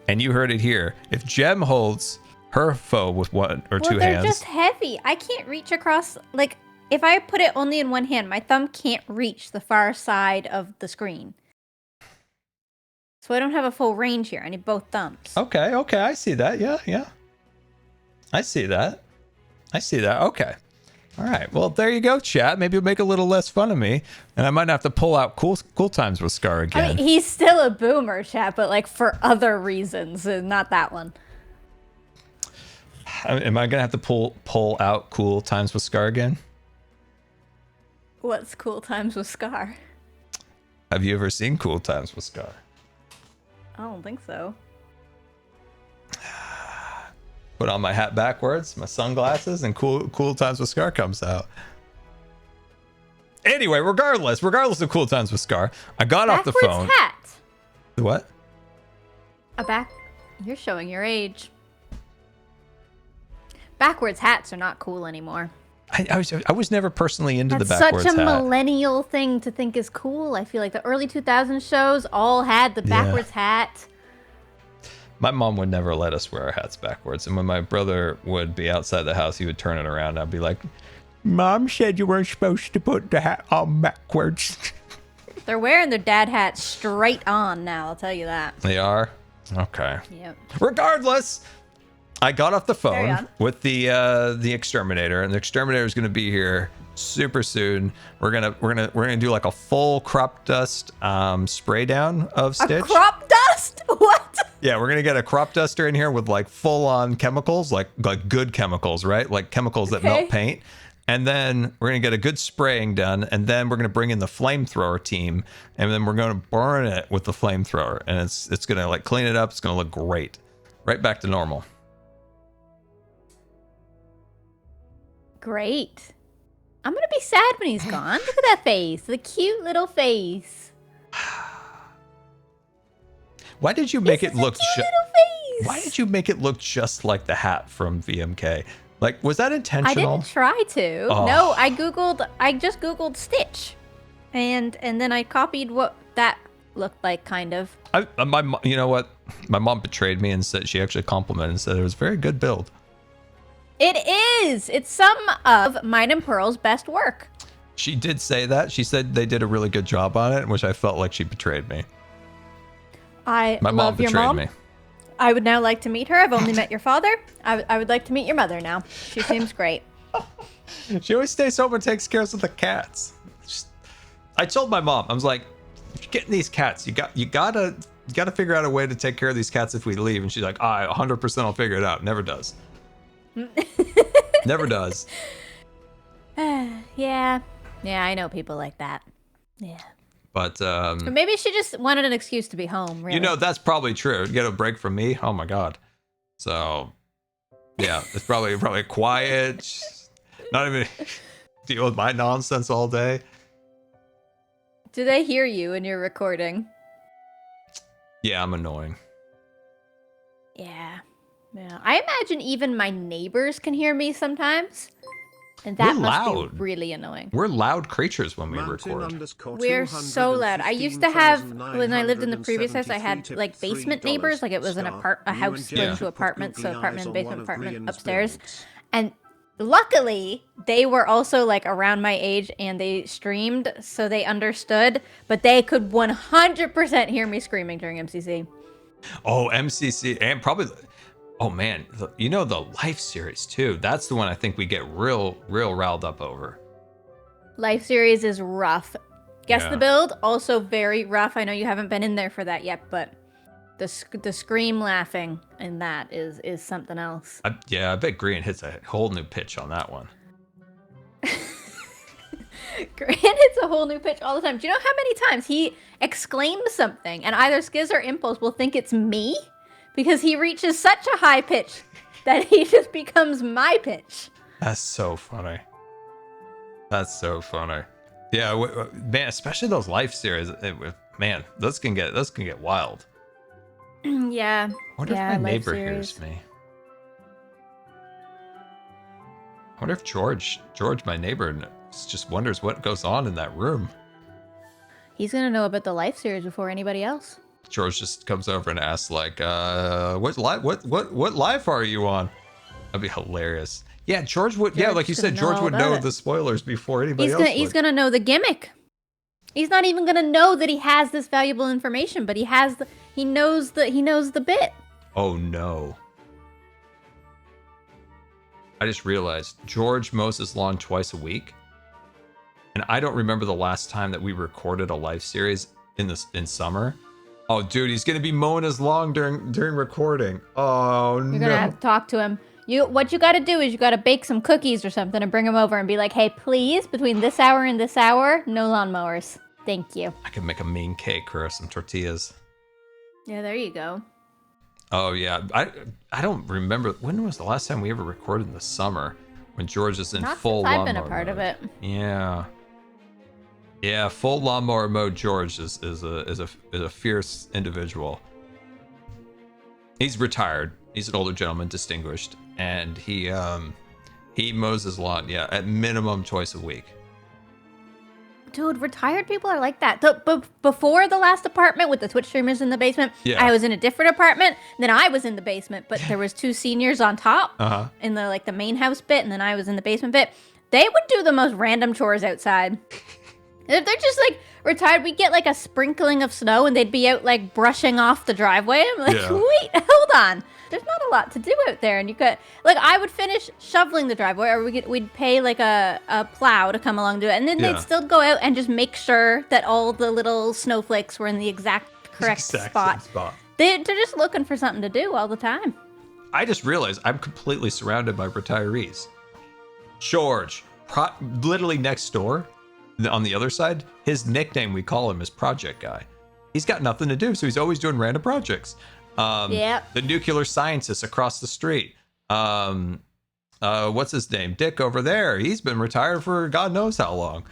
And you heard it here. If Jem holds her phone with one or two hands... they're just heavy. I can't reach across... Like, if I put it only in one hand, my thumb can't reach the far side of the screen. So I don't have a full range here. I need both thumbs. Okay. I see that. Yeah. I see that. Okay. All right. Well, there you go, chat. Maybe it'll make a little less fun of me, and I might have to pull out cool times with Scar again. I mean, he's still a boomer, chat, but like for other reasons, not that one. Am I gonna have to pull out cool times with Scar again? What's cool times with Scar? Have you ever seen Cool Times with Scar? I don't think so. Put on my hat backwards, my sunglasses, and Cool Times with Scar comes out. Anyway, regardless of Cool Times with Scar, I got off the phone. Hat. The what? You're showing your age. Backwards hats are not cool anymore. I was never personally into the That's backwards such a hat. millennial thing to think is cool. I feel like the early 2000s shows all had the backwards hat. My mom would never let us wear our hats backwards. And when my brother would be outside the house, he would turn it around. I'd be like, Mom said you weren't supposed to put the hat on backwards. They're wearing their dad hats straight on now, I'll tell you that. They are? Okay. Yep. Regardless, I got off the phone with the Exterminator, and the Exterminator is going to be here super soon. We're gonna do like a full crop dust spray down of Stitch. A crop dust? What? Yeah, we're gonna get a crop duster in here with like full on chemicals, like good chemicals, right? Like chemicals that melt paint. And then we're going to get a good spraying done. And then we're going to bring in the flamethrower team. And then we're going to burn it with the flamethrower. And it's going to like clean it up. It's going to look great. Right back to normal. Great. I'm going to be sad when he's gone. Look at that face. The cute little face. Why did you make it look Why did you make it look just like the hat from VMK? Like, was that intentional? I didn't try to. Oh. No, I just Googled Stitch. And then I copied what that looked like, kind of. You know what? My mom betrayed me and said she actually complimented and said it was a very good build. It is. It's some of Mine and Pearl's best work. She did say that. She said they did a really good job on it, which I felt like she betrayed me. My mom love your betrayed mom. me. I would now like to meet her. I've only met your father. I would like to meet your mother now. She seems great. She always stays home and takes care of the cats. I told my mom, I was like, if you're getting these cats, you gotta figure out a way to take care of these cats if we leave. And she's like, 100% I'll figure it out. Never does. Never does. Yeah, I know people like that. Yeah. But or maybe she just wanted an excuse to be home. Really. You know, that's probably true. Get a break from me. Oh my god. So yeah, it's probably quiet. Not even deal with my nonsense all day. Do they hear you when you're recording? Yeah, I'm annoying. Yeah. I imagine even my neighbors can hear me sometimes. And that must be really annoying. We're loud creatures when we record. We're so loud. I used to have, when I lived in the previous house, I had like basement neighbors. Like it was a house split into apartments. So apartment, basement, apartment, upstairs. And luckily, they were also like around my age and they streamed. So they understood. But they could 100% hear me screaming during MCC. Oh, MCC. And probably... Oh man, you know the Life series too. That's the one I think we get real riled up over. Life series is rough. Guess the build, also very rough. I know you haven't been in there for that yet, but the scream laughing in that is something else. I bet Green hits a whole new pitch on that one. Grant hits a whole new pitch all the time. Do you know how many times he exclaims something and either Skiz or Impulse will think it's me? Because he reaches such a high pitch that he just becomes my pitch. That's so funny. That's so funny. Yeah, man, especially those Life series. Man, those can get wild. Yeah. I wonder if my neighbor hears me. I wonder if George, my neighbor, just wonders what goes on in that room. He's gonna know about the Life series before anybody else. George just comes over and asks, like, what life are you on? That'd be hilarious. Yeah, George would. Yeah, like you said, George would know the spoilers before anybody else would. He's gonna know the gimmick. He's not even gonna know that he has this valuable information, but he knows the bit. Oh no! I just realized George mows his lawn twice a week, and I don't remember the last time that we recorded a Life series in summer. Oh, dude, he's gonna be mowing his lawn during recording. Oh no! You're gonna have to talk to him. What you gotta do is you gotta bake some cookies or something and bring him over and be like, hey, please, between this hour and this hour, no lawnmowers. Thank you. I can make a mean cake or some tortillas. Yeah, there you go. Oh yeah, I don't remember when was the last time we ever recorded in the summer when George is in full lawnmower mode. I've been a part of it. Yeah. Yeah, full lawnmower mode. George is a fierce individual. He's retired. He's an older gentleman, distinguished, and he mows his lawn. Yeah, at minimum twice a week. Dude, retired people are like that. Before the last apartment with the Twitch streamers in the basement, I was in a different apartment. Then I was in the basement, but there was two seniors on top in the main house bit, and then I was in the basement bit. They would do the most random chores outside. If they're just like retired, we'd get like a sprinkling of snow and they'd be out like brushing off the driveway. I'm like, wait, hold on. There's not a lot to do out there. And you could, like, I would finish shoveling the driveway or we'd pay like a plow to come along to it. And then they'd still go out and just make sure that all the little snowflakes were in the exact correct spot. They're just looking for something to do all the time. I just realized I'm completely surrounded by retirees. George, literally next door, on the other side, his nickname, we call him, is Project Guy. He's got nothing to do, so he's always doing random projects. The nuclear scientist across the street. What's his name? Dick over there. He's been retired for God knows how long.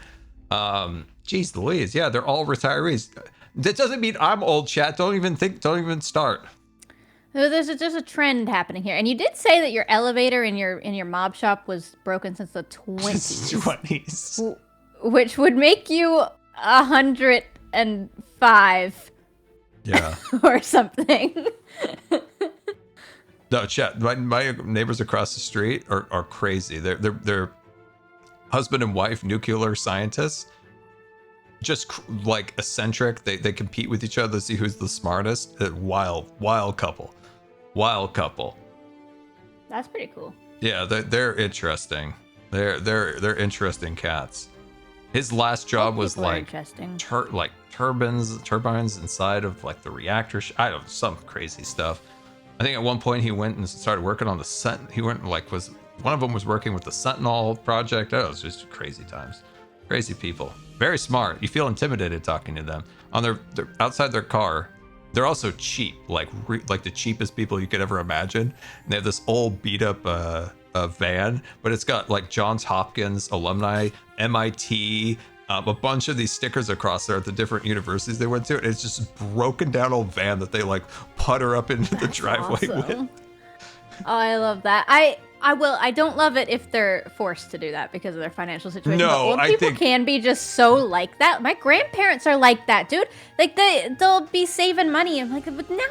Geez Louise. Yeah, they're all retirees. That doesn't mean I'm old, chat. Don't even start. So there's just a trend happening here. And you did say that your elevator in your mob shop was broken since the 20s. 20s. Which would make you 105. Yeah. Or something. No, chat. My neighbors across the street are crazy. They're husband and wife nuclear scientists. Just like eccentric. They compete with each other to see who's the smartest. Wild couple. Wild couple. That's pretty cool. Yeah, they're interesting. They're interesting cats. His last job was like turbines inside of like the reactor. I don't know, some crazy stuff. I think at one point he went and started working on the he went like one of them was working with the Sentinel project. Oh, it was just crazy times. Crazy people. Very smart. You feel intimidated talking to them. On their outside their car. They're also cheap, like the cheapest people you could ever imagine. And they have this old beat up van, but it's got like Johns Hopkins alumni, MIT, a bunch of these stickers across there at the different universities they went to. It's just a broken down old van that they like putter up into the driveway with. Oh, I love that. I don't love it if they're forced to do that because of their financial situation. No, but old people can be just so like that. My grandparents are like that, dude. Like they'll be saving money. I'm like, but now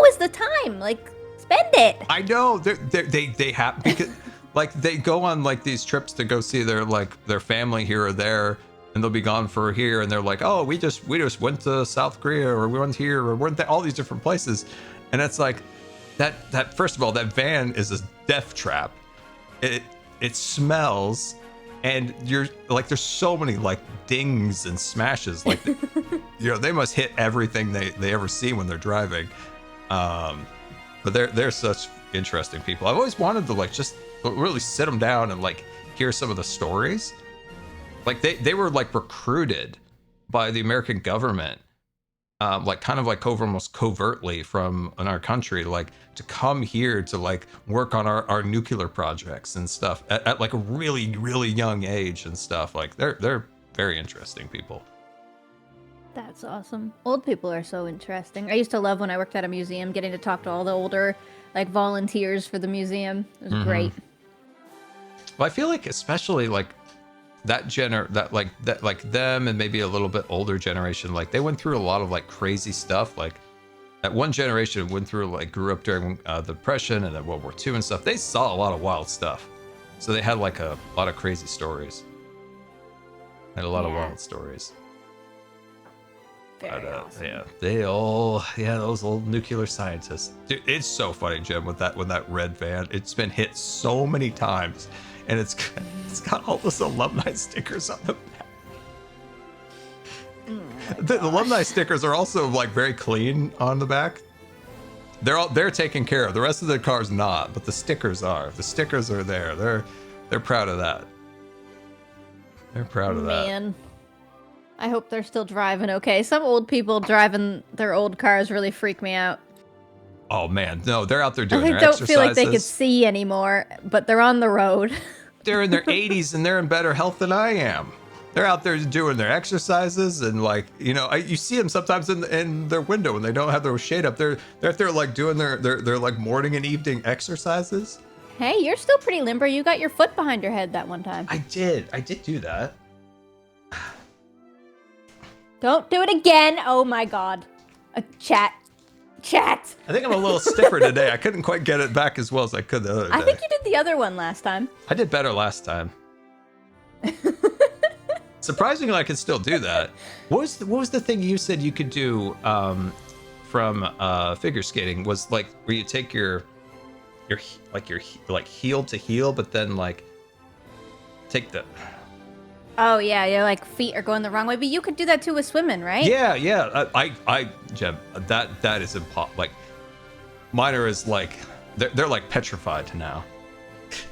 is the time. Like, spend it. I know they have because like they go on like these trips to go see their family here or there, and they'll be gone for a year, and they're like, oh, we just went to South Korea, or we went here, or went to all these different places, and it's like. That first of all, that van is a death trap. It smells, and you're like, there's so many like dings and smashes. Like, they must hit everything they ever see when they're driving. But they're such interesting people. I've always wanted to like just really sit them down and like hear some of the stories. Like they were like recruited by the American government. Like kind of like almost covertly from in our country, like to come here to like work on our nuclear projects and stuff at like a really, really young age and stuff. Like they're very interesting people. That's awesome. Old people are so interesting. I used to love when I worked at a museum, getting to talk to all the older like volunteers for the museum. It was great. Well, I feel like especially like that them and maybe a little bit older generation, like they went through a lot of like crazy stuff. Like that one generation went through like grew up during the Depression and then World War II and stuff. They saw a lot of wild stuff, so they had like a lot of crazy stories. Had a lot of wild stories. Very awesome. Yeah, those old nuclear scientists. Dude, it's so funny, Jim, with that red van. It's been hit so many times. And it's got all those alumni stickers on the back. The alumni stickers are also like very clean on the back. They're taken care of. The rest of the car's not, but the stickers are. The stickers are there. They're proud of that. They're proud of that. Man, I hope they're still driving okay. Some old people driving their old cars really freak me out. Oh man, no, they're out there doing their exercises. I don't feel like they could see anymore, but they're on the road. They're in their 80s and they're in better health than I am. They're out there doing their exercises and like, you see them sometimes in their window when they don't have their shade up. They're out there like doing their like morning and evening exercises. Hey, you're still pretty limber. You got your foot behind your head that one time. I did do that. Don't do it again. Oh my God. Chat. I think I'm a little stiffer today. I couldn't quite get it back as well as I could the other day. I think you did the other one last time. I did better last time. Surprisingly, I can still do that. What was the thing you said you could do from figure skating? Was like where you take your heel to heel, but then like take the. Oh yeah, your like feet are going the wrong way, but you could do that too with swimming, right? Yeah. Jem, that is impossible. Like, mine is like they're like petrified now.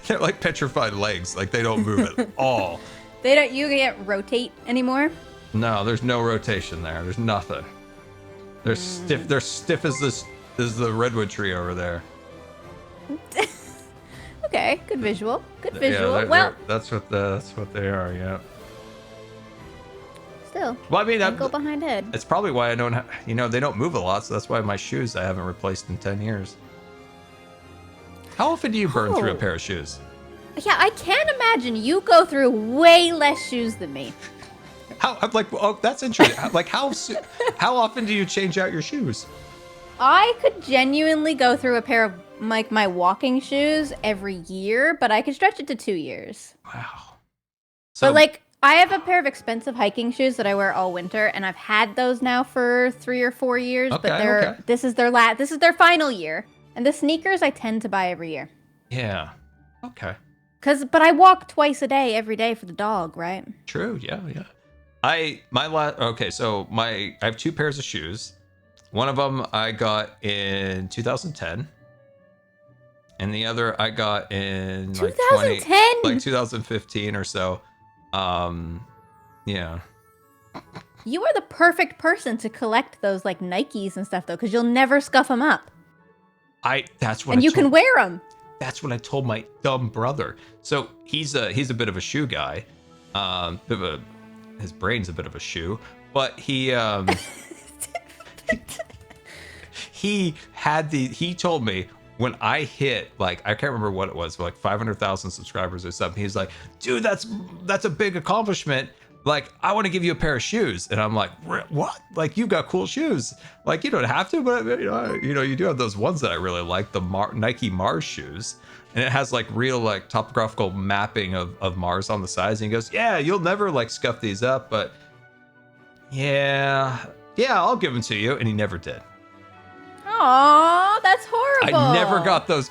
They're like petrified legs. Like they don't move at all. They don't. You can't rotate anymore. No, there's no rotation there. There's nothing. They're stiff. They're stiff as the redwood tree over there. Okay, good visual. Good visual. Yeah, well, that's what they are. Yeah. Still. Well, I mean, ankle behind head. It's probably why I don't. They don't move a lot, so that's why my shoes I haven't replaced in 10 years. How often do you burn through a pair of shoes? Yeah, I can't imagine you go through way less shoes than me. I'm like, oh, that's interesting. Like, how often do you change out your shoes? I could genuinely go through a pair of like my walking shoes every year, but I could stretch it to 2 years. Wow. But like, I have a pair of expensive hiking shoes that I wear all winter, and I've had those now for 3 or 4 years. Okay, but this is their final year, and the sneakers I tend to buy every year. Yeah. Okay. But I walk twice a day, every day for the dog, right? True. Yeah. Yeah. I have 2 pairs of shoes. One of them I got in 2010. And the other I got in 2010? 2015 or so. Yeah. You are the perfect person to collect those like Nikes and stuff though, because you'll never scuff them up. Can wear them. That's what I told my dumb brother. So he's a bit of a shoe guy. His brain's a bit of a shoe, but he he told me when I hit like I can't remember what it was, like 500,000 subscribers or something. He's like, dude, that's a big accomplishment. Like, I want to give you a pair of shoes. And I'm like, what? Like, you've got cool shoes. Like, you don't have to, but you do have those ones that I really like, the Nike Mars shoes. And it has like real like topographical mapping of Mars on the sides. And he goes, yeah, you'll never like scuff these up, but yeah, I'll give them to you. And he never did. Aw, that's horrible. I never got those.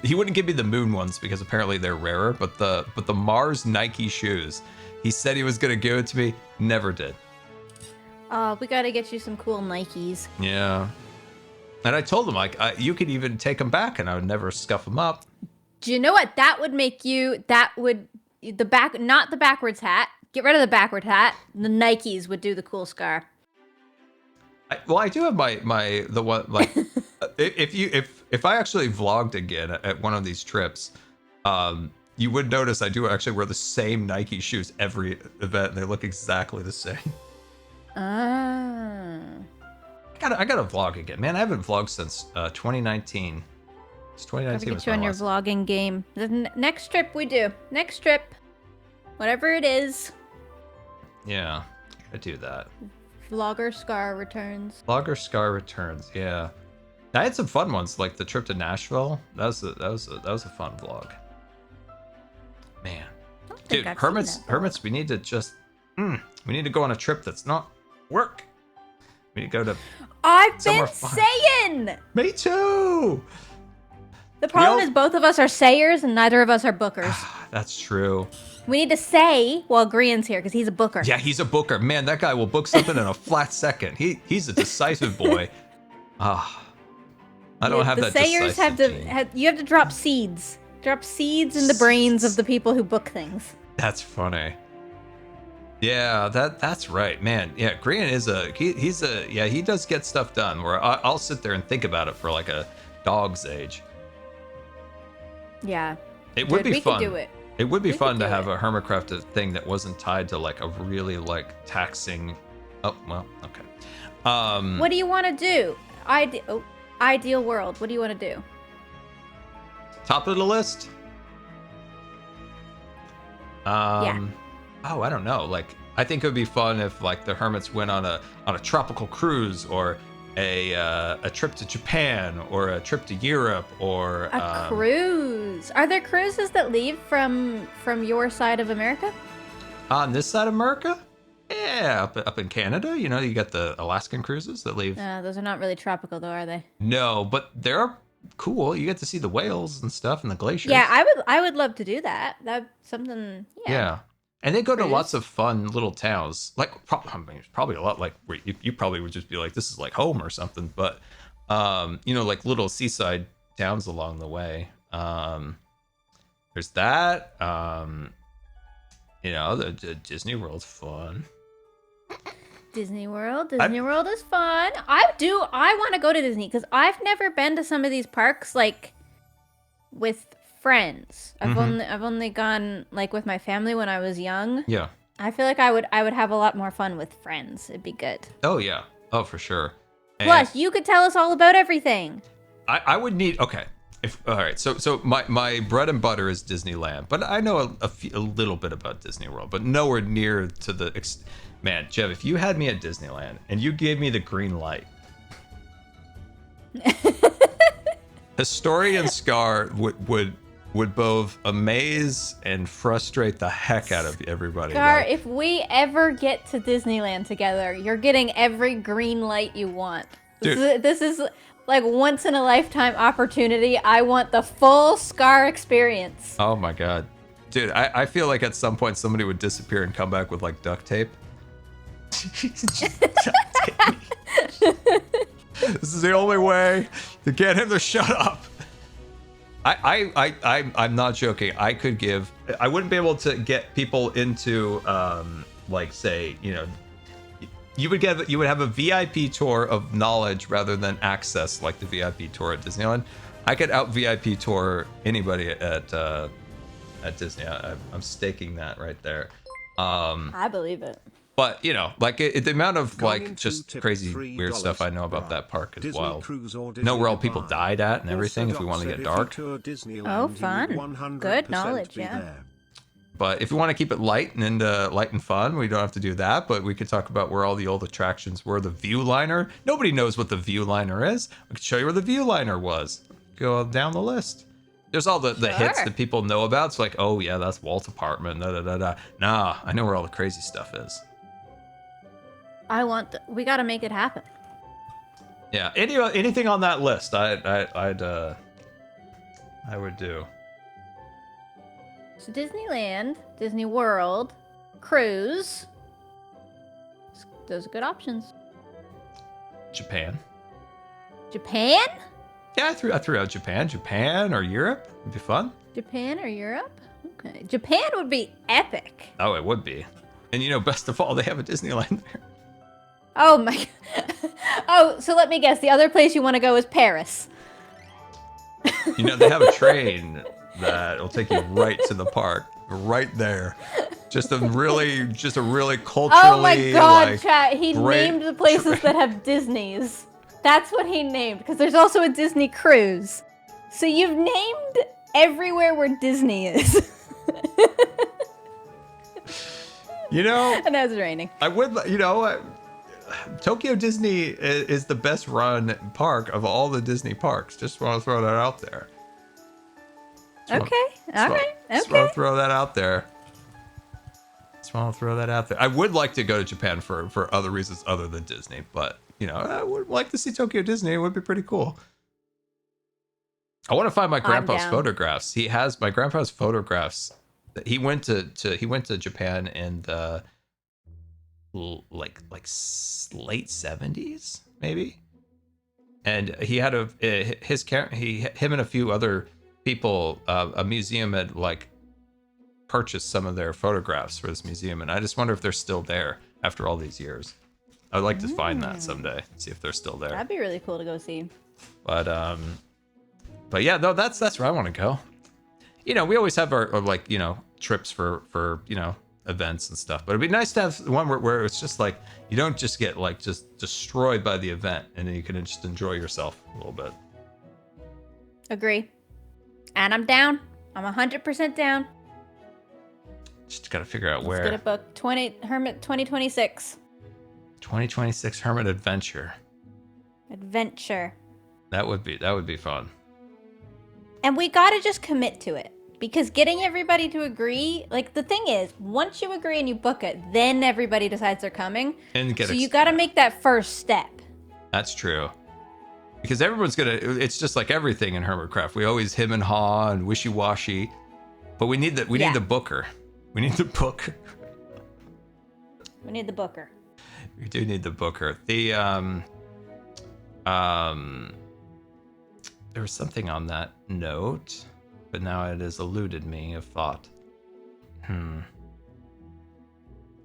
He wouldn't give me the moon ones because apparently they're rarer, but the Mars Nike shoes, he said he was going to give it to me. Never did. Oh, we got to get you some cool Nikes. Yeah. And I told him, like, you could even take them back and I would never scuff them up. Do you know what? That would make you, not the backwards hat. Get rid of the backward hat. The Nikes would do the cool scar. I do have the one, like, if I actually vlogged again at one of these trips, you would notice I do actually wear the same Nike shoes every event. And they look exactly the same. Ah. I gotta vlog again, man. I haven't vlogged since 2019. It's 2019. Get you on your vlogging game. The next trip we do. Next trip, whatever it is. Yeah, I do that. Vlogger Scar returns. Vlogger Scar returns. Yeah, I had some fun ones, like the trip to Nashville. That was a fun vlog. Man, dude, Hermits, we need to just we need to go on a trip that's not work. We need to go to. I've been saying. Me too. The problem is both of us are sayers and neither of us are bookers. That's true. We need to say while Grian's here because he's a booker. Yeah, he's a booker. Man, that guy will book something in a flat second. He's a decisive boy. I don't have that. The sayers you have to drop seeds. Drop seeds in the brains of the people who book things. That's funny. Yeah, that's right, man. Yeah, Grian is he does get stuff done where I'll sit there and think about it for like a dog's age. Yeah. It would be fun. We could do it. It would be fun to have a Hermitcraft thing that wasn't tied to like a really like taxing. Oh, well, okay. What do you want to do? Ideal world. What do you want to do? Top of the list? Yeah. Oh, I don't know. Like, I think it would be fun if like the Hermits went on a tropical cruise or a trip to Japan or a trip to Europe or a cruise. Are there cruises that leave from your side of America? On this side of America? Yeah, up in Canada, you got the Alaskan cruises that leave. Those are not really tropical though, are they? No, but they're cool. You get to see the whales and stuff and the glaciers. Yeah, I would love to do that. That's something. Yeah. And they go to lots of fun little towns. Like, probably a lot like where you probably would just be like, this is like home or something. But, like little seaside towns along the way. there's that. You know, the Disney World's fun. Disney World is fun. I want to go to Disney because I've never been to some of these parks like with friends. I've only gone like with my family when I was young. Yeah. I feel like I would have a lot more fun with friends. It'd be good. Oh yeah. Oh for sure. And plus, you could tell us all about everything. I would need all right. So my bread and butter is Disneyland, but I know a little bit about Disney World, but nowhere near to the man, Jeff. If you had me at Disneyland and you gave me the green light, Historian Scar would both amaze and frustrate the heck out of everybody. Scar, if we ever get to Disneyland together, you're getting every green light you want. This is like once in a lifetime opportunity. I want the full Scar experience. Oh my god. Dude, I feel like at some point somebody would disappear and come back with like duct tape. This is the only way to get him to shut up. I'm not joking. I wouldn't be able to get people into like say, you know, you would have a VIP tour of knowledge rather than access like the VIP tour at Disneyland. I could out VIP tour anybody at Disney. I'm staking that right there. I believe it. But you know, like the amount of like just crazy weird stuff I know about that park is wild. Know where all people died at and everything. If we want to get dark. Oh, fun! Good knowledge, yeah. But if we want to keep it light and fun, we don't have to do that. But we could talk about where all the old attractions were. The Viewliner. Nobody knows what the Viewliner is. We could show you where the Viewliner was. Go down the list. There's all the hits that people know about. It's like, oh yeah, that's Walt's apartment. Nah, I know where all the crazy stuff is. We gotta make it happen. Yeah. Anything on that list, I would do. So Disneyland, Disney World, cruise. Those are good options. Japan. Japan? Yeah, I threw out Japan. Japan or Europe would be fun. Japan or Europe? Okay. Japan would be epic. Oh, it would be. And you know, best of all, they have a Disneyland there. Oh my. Oh, so let me guess. The other place you want to go is Paris. You know, they have a train that will take you right to the park, right there. Just a really culturally. Oh my god, like, chat! He named the places that have Disneys. That's what he named, because there's also a Disney cruise. So you've named everywhere where Disney is. You know. And it's raining. I would, you know. Tokyo Disney is the best run park of all the Disney parks. Just want to throw that out there. Just want to throw that out there. I would like to go to Japan for other reasons other than Disney, but you know, I would like to see Tokyo Disney. It would be pretty cool. I want to find my grandpa's photographs. He has my grandpa's photographs. He went to Japan in the like late 70s maybe, and he had him and a few other people, a museum had like purchased some of their photographs for this museum, and I just wonder if they're still there after all these years. I'd like to find that someday, see if they're still there. That'd be really cool to go see. But yeah, no, that's where I want to go. You know, we always have our like, you know, trips for you know, events and stuff, but it'd be nice to have one where it's just like you don't just get like just destroyed by the event, and then you can just enjoy yourself a little bit. Agree. And I'm down. I'm 100% down. Just gotta figure out where. Let's get a book. Hermit 2026. 2026 Hermit Adventure. That would be fun. And we gotta just commit to it. Because getting everybody to agree, like the thing is, once you agree and you book it, then everybody decides they're coming. So you got to make that first step. That's true. Because everyone's it's just like everything in Hermitcraft. We always him and haw and wishy-washy, but we need the booker. We need the booker. We need the booker. We do need the booker. There was something on that note. but now it has eluded me of thought.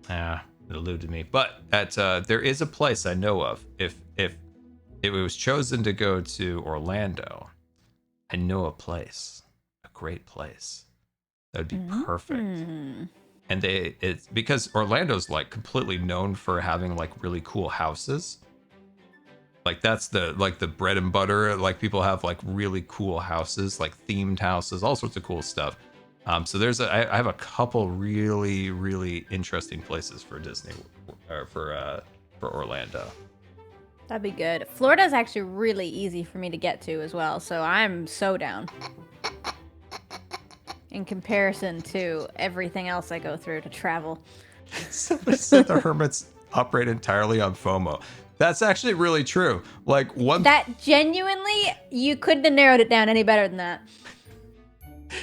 Yeah, it eluded me. But at there is a place I know of. If it was chosen to go to Orlando, I know a place, a great place that would be perfect. And it's because Orlando's like completely known for having like really cool houses. Like that's the bread and butter. Like people have like really cool houses, like themed houses, all sorts of cool stuff. So I have a couple really, really interesting places for Disney, or for Orlando. That'd be good. Florida's actually really easy for me to get to as well, so I'm so down. In comparison to everything else I go through to travel. Somebody said the Hermits operate entirely on FOMO. That's actually really true. Like that genuinely, you couldn't have narrowed it down any better than that.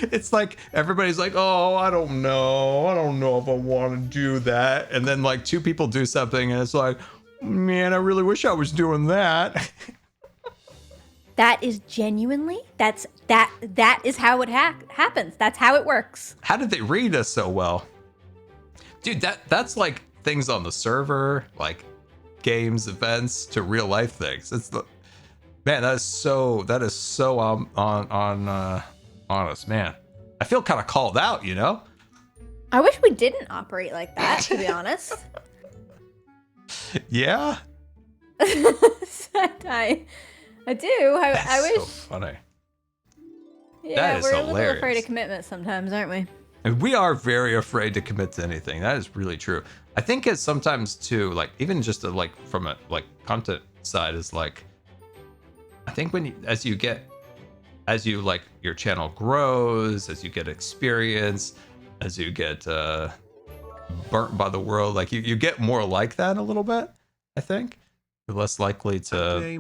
It's like everybody's like, oh, I don't know if I want to do that, and then like two people do something and it's like, man, I really wish I was doing that. That is genuinely, that is how it happens. That's how it works. How did they read us so well? Dude, that's like things on the server, like games, events, to real life things. Man, that is so on honest, man. I feel kind of called out, you know? I wish we didn't operate like that, to be honest. Yeah? I do. I wish. So funny. Yeah, we're hilarious. A little afraid of commitment sometimes, aren't we? And we are very afraid to commit to anything. That is really true. I think it's sometimes too, like even just like from a like content side is like, I think as you like your channel grows, as you get experience, as you get burnt by the world, like you get more like that a little bit. I think you're less likely to, I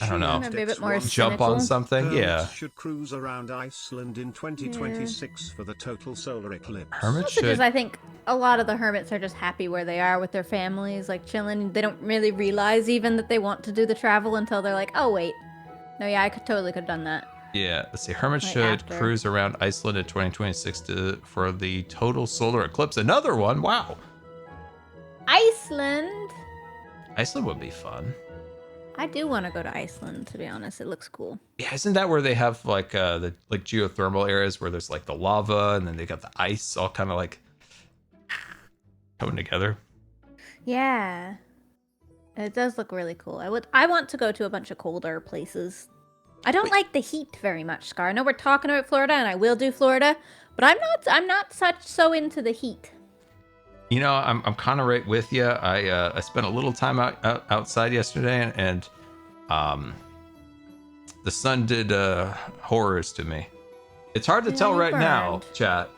don't know, maybe a bit more jump cynical on something. Hermits Yeah. should cruise around Iceland in 2026 for the total solar eclipse. Hermit Also, should. just I think a lot of the hermits are just happy where they are with their families, like chilling. They don't really realize even that they want to do the travel until they're like, oh wait, no, yeah, I totally could have done that. Yeah, let's see. Hermit Like should after. cruise around Iceland in 2026 for the total solar eclipse. Another one. Wow. Iceland. Iceland would be fun. I do want to go to Iceland, to be honest. It looks cool. Yeah, isn't that where they have like the like geothermal areas where there's like the lava and then they got the ice all kind of like coming together? Yeah. It does look really cool. I want to go to a bunch of colder places. I don't like the heat very much, Scar. I know we're talking about Florida and I will do Florida, but I'm not so into the heat. You know, I'm kind of right with you. I spent a little time outside yesterday, and the sun did horrors to me. It's hard to tell right now, chat,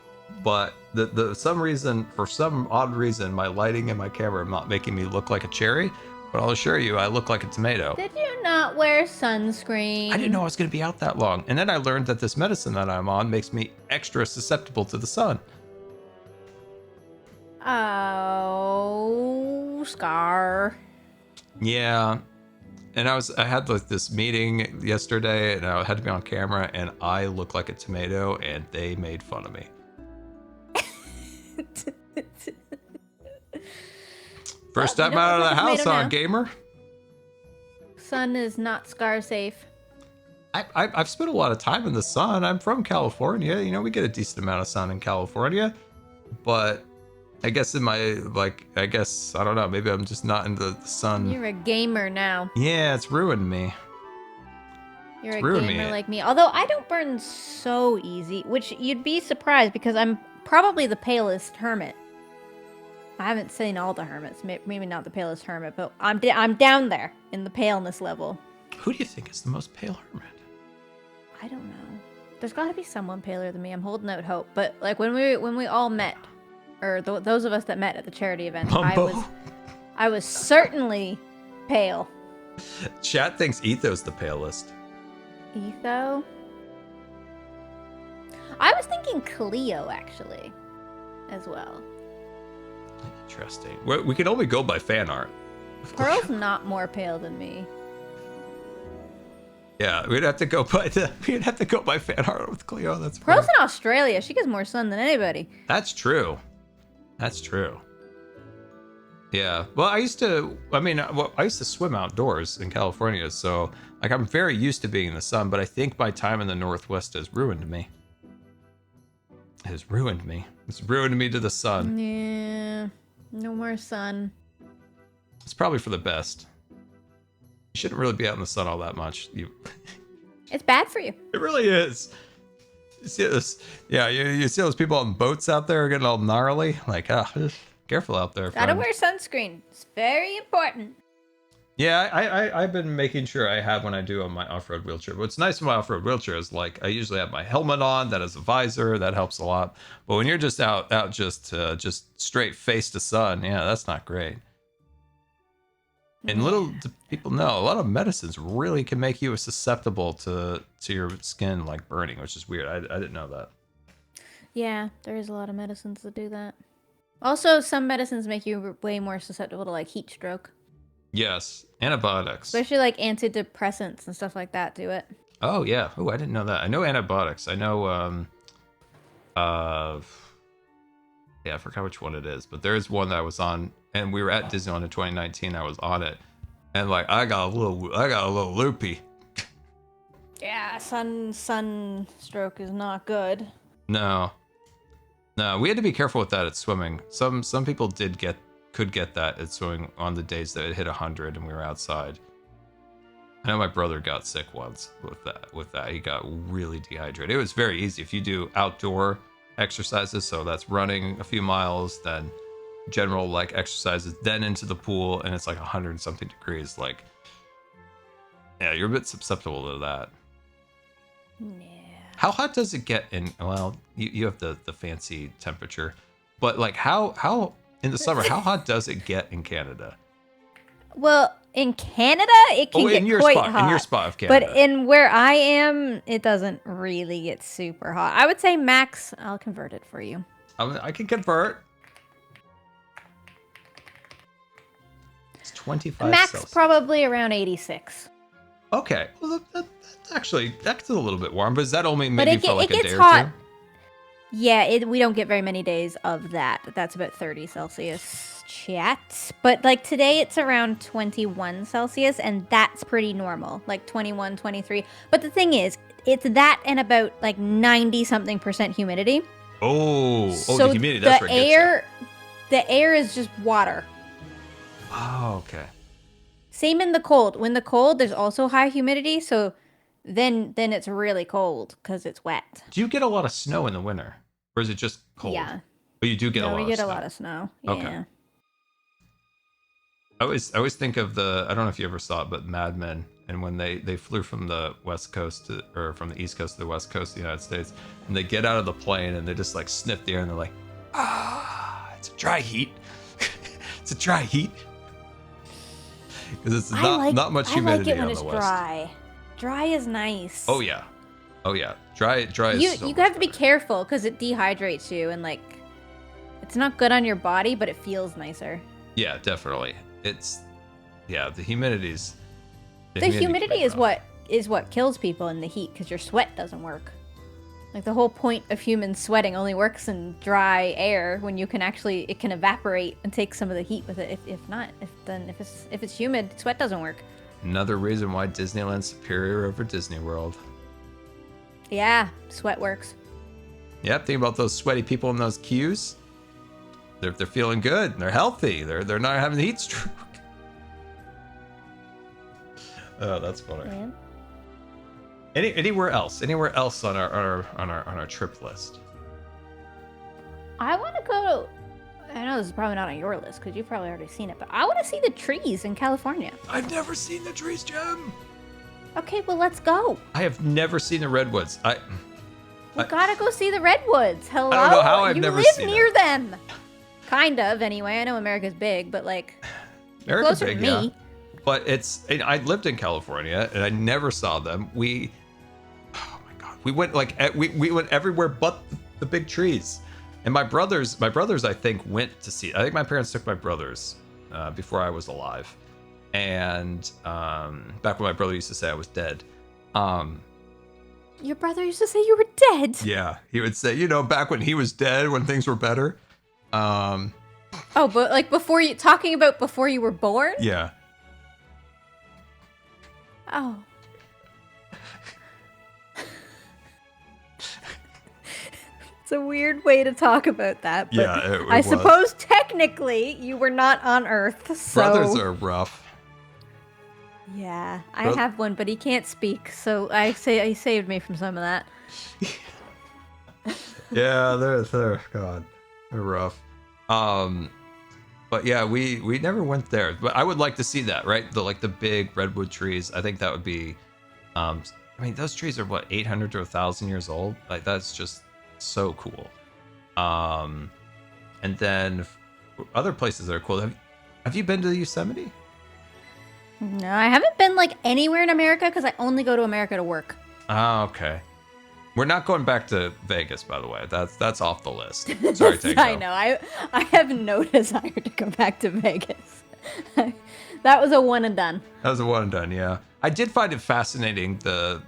but for some odd reason, my lighting and my camera are not making me look like a cherry. But I'll assure you, I look like a tomato. Did you not wear sunscreen? I didn't know I was going to be out that long, and then I learned that this medicine that I'm on makes me extra susceptible to the sun. Oh, Scar. Yeah, and I had like this meeting yesterday, and I had to be on camera, and I look like a tomato, and they made fun of me. First time out of the house, huh, gamer? Sun is not Scar safe. I've spent a lot of time in the sun. I'm from California. You know, we get a decent amount of sun in California, but I guess I don't know. Maybe I'm just not into the sun. You're a gamer now. Yeah, it's ruined me. You're a gamer like me. Although I don't burn so easy, which you'd be surprised because I'm probably the palest hermit. I haven't seen all the hermits. Maybe not the palest hermit, but I'm down there in the paleness level. Who do you think is the most pale hermit? I don't know. There's got to be someone paler than me. I'm holding out hope. But like when we all met, or those of us that met at the charity event, I was certainly pale. Chat thinks Etho's the palest. Etho? I was thinking Cleo actually, as well. Interesting. We can only go by fan art. Pearl's not more pale than me. Yeah, we'd have to go by fan art with Cleo. That's Pearl's right. in Australia. She gets more sun than anybody. That's true. That's true. Yeah. Well, I used to swim outdoors in California, so like I'm very used to being in the sun, but I think my time in the Northwest has ruined me. It has ruined me. It's ruined me to the sun. Yeah. No more sun. It's probably for the best. You shouldn't really be out in the sun all that much. It's bad for you. It really is. You see this? Yeah, you see those people on boats out there getting all gnarly? Like, careful out there. Gotta friend. wear sunscreen. It's very important. Yeah, I've been making sure I have when I do on my off-road wheelchair. What's nice with my off-road wheelchair is like I usually have my helmet on. That has a visor. That helps a lot. But when you're just out just straight face to sun, yeah, that's not great. And little do people know, a lot of medicines really can make you susceptible to your skin like burning, which is weird. I didn't know that. Yeah, there is a lot of medicines that do that. Also, some medicines make you way more susceptible to like heat stroke. Yes, antibiotics. Especially like antidepressants and stuff like that do it. Oh yeah. Oh, I didn't know that. I know antibiotics. I know yeah, I forgot which one it is, but there is one that I was on, and we were at Disneyland in 2019. I was on it, and like I got a little loopy. Yeah, sunstroke is not good. No, we had to be careful with that at swimming. Some people could get that at swimming on the days that it hit 100 and we were outside. I know my brother got sick once with that. He got really dehydrated. It was very easy if you do outdoor exercises, so that's running a few miles, then general like exercises, then into the pool, and it's like 100 and something degrees. Like, yeah, you're a bit susceptible to that. Yeah. How hot does it get in? Well, you have the fancy temperature, but like how in the summer, how hot does it get in Canada? Well, in Canada, it can get quite hot. In your spot of Canada. But in where I am, it doesn't really get super hot. I would say max, I'll convert it for you. I can convert. It's 25 Max Celsius. probably around 86. Okay. Well, that's a little bit warm, but does that only maybe for like a day hot. or two? Yeah, we don't get very many days of that. That's about 30 Celsius. Chat, but like today it's around 21 Celsius, and that's pretty normal, like 21, 23. But the thing is, it's that and about like 90-something% humidity. So the humidity, that's where it gets you. The air is just water. Oh, okay. Same in the cold. When the cold, there's also high humidity, so then it's really cold because it's wet. Do you get a lot of snow in the winter, or is it just cold? Yeah. But you do get a lot of snow. We get a lot of snow. Okay. Yeah. I always think of I don't know if you ever saw it, but Mad Men, and when they flew from the West Coast or from the East Coast to the West Coast of the United States, and they get out of the plane and they just like sniff the air and they're like, it's a dry heat. It's a dry heat. Because it's not much humidity on the West. I like it when it's dry. Dry is nice. Oh yeah. Dry is you have to be careful because it dehydrates you, and like it's not good on your body, but it feels nicer. Yeah, definitely. The humidity's the humidity is what kills people in the heat, because your sweat doesn't work. Like the whole point of human sweating only works in dry air when it can evaporate and take some of the heat with it. If it's humid, sweat doesn't work. Another reason why Disneyland's superior over Disney World. Yeah, sweat works. Yep, think about those sweaty people in those queues. They're feeling good. They're healthy. They're not having heat stroke. Oh, that's funny. Yeah. Anywhere else on our trip list? I want to go. I know this is probably not on your list because you've probably already seen it, but I want to see the trees in California. I've never seen the trees, Jim. Okay, well let's go. I have never seen the redwoods. You gotta go see the redwoods. Hello. I don't know how I've never seen You live near them. Kind of, anyway. I know America's big, but like America's closer big, to me. yeah. But I lived in California and I never saw them. Oh my god, we went we went everywhere but the big trees. And my brothers I think went to see. I think my parents took my brothers before I was alive. And back when my brother used to say I was dead. Your brother used to say you were dead. Yeah, he would say, you know, back when he was dead, when things were better. Oh, but like before before you were born? Yeah. Oh. It's a weird way to talk about that. But Yeah, it I was. suppose technically you were not on Earth, so... Brothers are rough. Yeah, I have one, but he can't speak, so he saved me from some of that. Yeah, they're rough. But yeah, we never went there. But I would like to see that, right? The big redwood trees. I think that would be. I mean, those trees are what 800 to 1,000 years old. Like that's just so cool. And then other places that are cool. Have you been to Yosemite? No, I haven't been like anywhere in America because I only go to America to work. Oh, okay. We're not going back to Vegas, by the way. That's off the list. Sorry, Tango. I know. I have no desire to go back to Vegas. That was a one and done. That was a one and done, yeah. I did find it fascinating the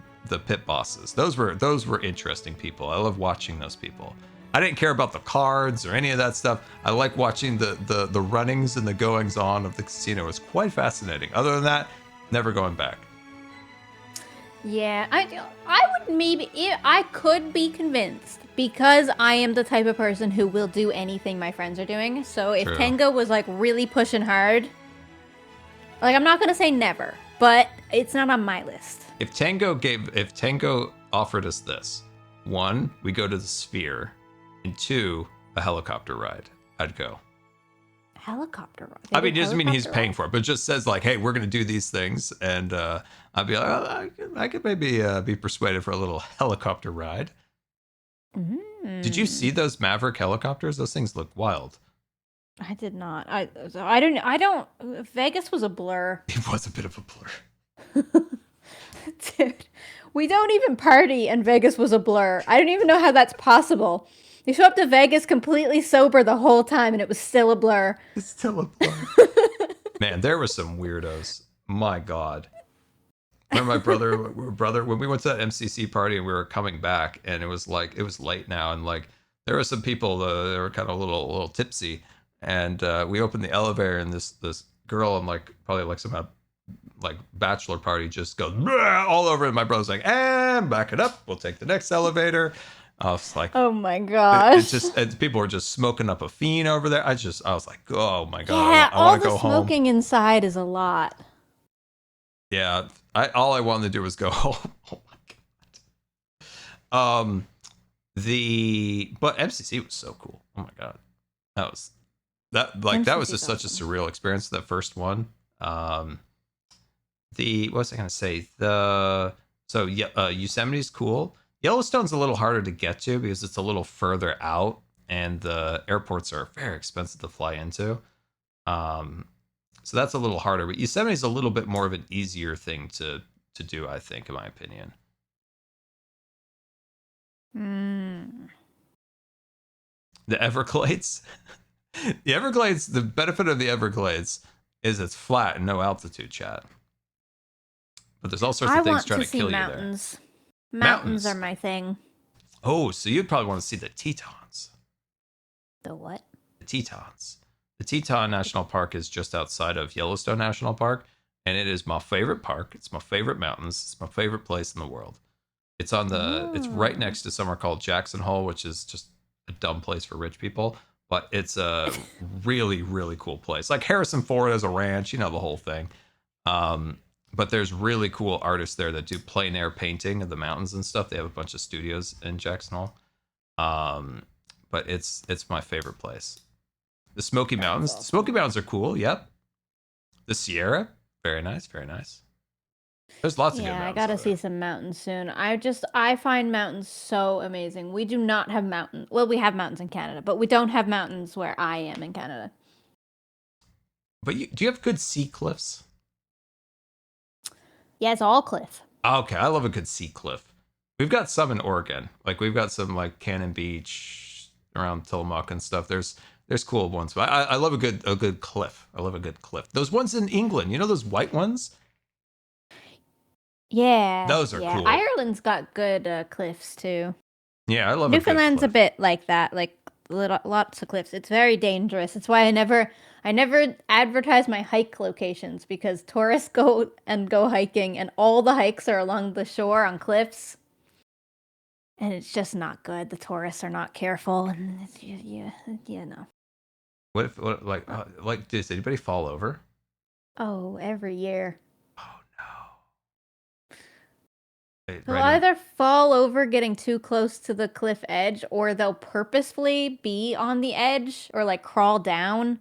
pit bosses. Those were interesting people. I love watching those people. I didn't care about the cards or any of that stuff. I like watching the runnings and the goings on of the casino. It was quite fascinating. Other than that, never going back. Yeah, I would I could be convinced because I am the type of person who will do anything my friends are doing. So if True. Tango was like really pushing hard, like I'm not gonna say never, but it's not on my list. If Tango offered us this, 1, we go to the Sphere, and 2, a helicopter ride, I'd go. Helicopter ride. I mean, it doesn't mean he's Helicopter paying ride? for it, but it just says like, hey, we're gonna do these things, and I'd be like, oh, I could maybe be persuaded for a little helicopter ride. Did you see those Maverick helicopters? Those things look wild. I did not. I don't. Vegas was a blur. It was a bit of a blur. Dude, we don't even party and Vegas was a blur. I don't even know how that's possible. You show up to Vegas completely sober the whole time and it was still a blur. It's still a blur. Man, there were some weirdos. My God. Remember my brother, when we went to that MCC party and we were coming back and it was late now and like there were some people that were kind of a little tipsy and we opened the elevator and this girl and like probably like some like bachelor party just goes all over it. My brother's like, and back it up. We'll take the next elevator. I was like, oh my gosh. People were just smoking up a fiend over there. I was like, oh my God. Yeah, I want to all go the home. smoking inside is a lot. Yeah, all I wanted to do was go home. Oh my God. But MCC was so cool. Oh my God. That was just such a surreal experience, that first one. What was I gonna say? Yosemite's cool. Yellowstone's a little harder to get to because it's a little further out and the airports are very expensive to fly into. So that's a little harder, but Yosemite's a little bit more of an easier thing to do, I think, in my opinion. The Everglades. The Everglades, the benefit of the Everglades is it's flat and no altitude, chat. But there's all sorts of things trying to kill you there. Mountains. Mountains are my thing. Oh, so you'd probably want to see the Tetons. The what? The Tetons. The Teton National Park is just outside of Yellowstone National Park, and it is my favorite park. It's my favorite mountains. It's my favorite place in the world. It's it's right next to somewhere called Jackson Hole, which is just a dumb place for rich people, but it's a really, really cool place. Like Harrison Ford has a ranch, you know, the whole thing. But there's really cool artists there that do plein air painting of the mountains and stuff. They have a bunch of studios in Jackson Hole. But it's my favorite place. The Smoky Mountains. The Smoky Mountains are cool. Yep. The Sierra. Very nice. Very nice. There's lots of good mountains. Yeah, I gotta see some mountains soon. I find mountains so amazing. We do not have mountains. Well, we have mountains in Canada, but we don't have mountains where I am in Canada. But do you have good sea cliffs? Yeah, it's all cliff. Okay, I love a good sea cliff. We've got some in Oregon. Like we've got some like Cannon Beach around Tillamook and stuff. There's cool ones, but I love a good cliff. I love a good cliff. Those ones in England, you know those white ones? Yeah. Those are cool. Ireland's got good cliffs too. Yeah, I love Newfoundland's a bit like that, like lots of cliffs. It's very dangerous. It's why I never advertise my hike locations, because tourists go hiking and all the hikes are along the shore on cliffs. And it's just not good. The tourists are not careful, and it's, you know. What if like does anybody fall over? Oh, every year. Oh no. Wait, They'll right either fall over getting too close to the cliff edge, or they'll purposefully be on the edge or like crawl down.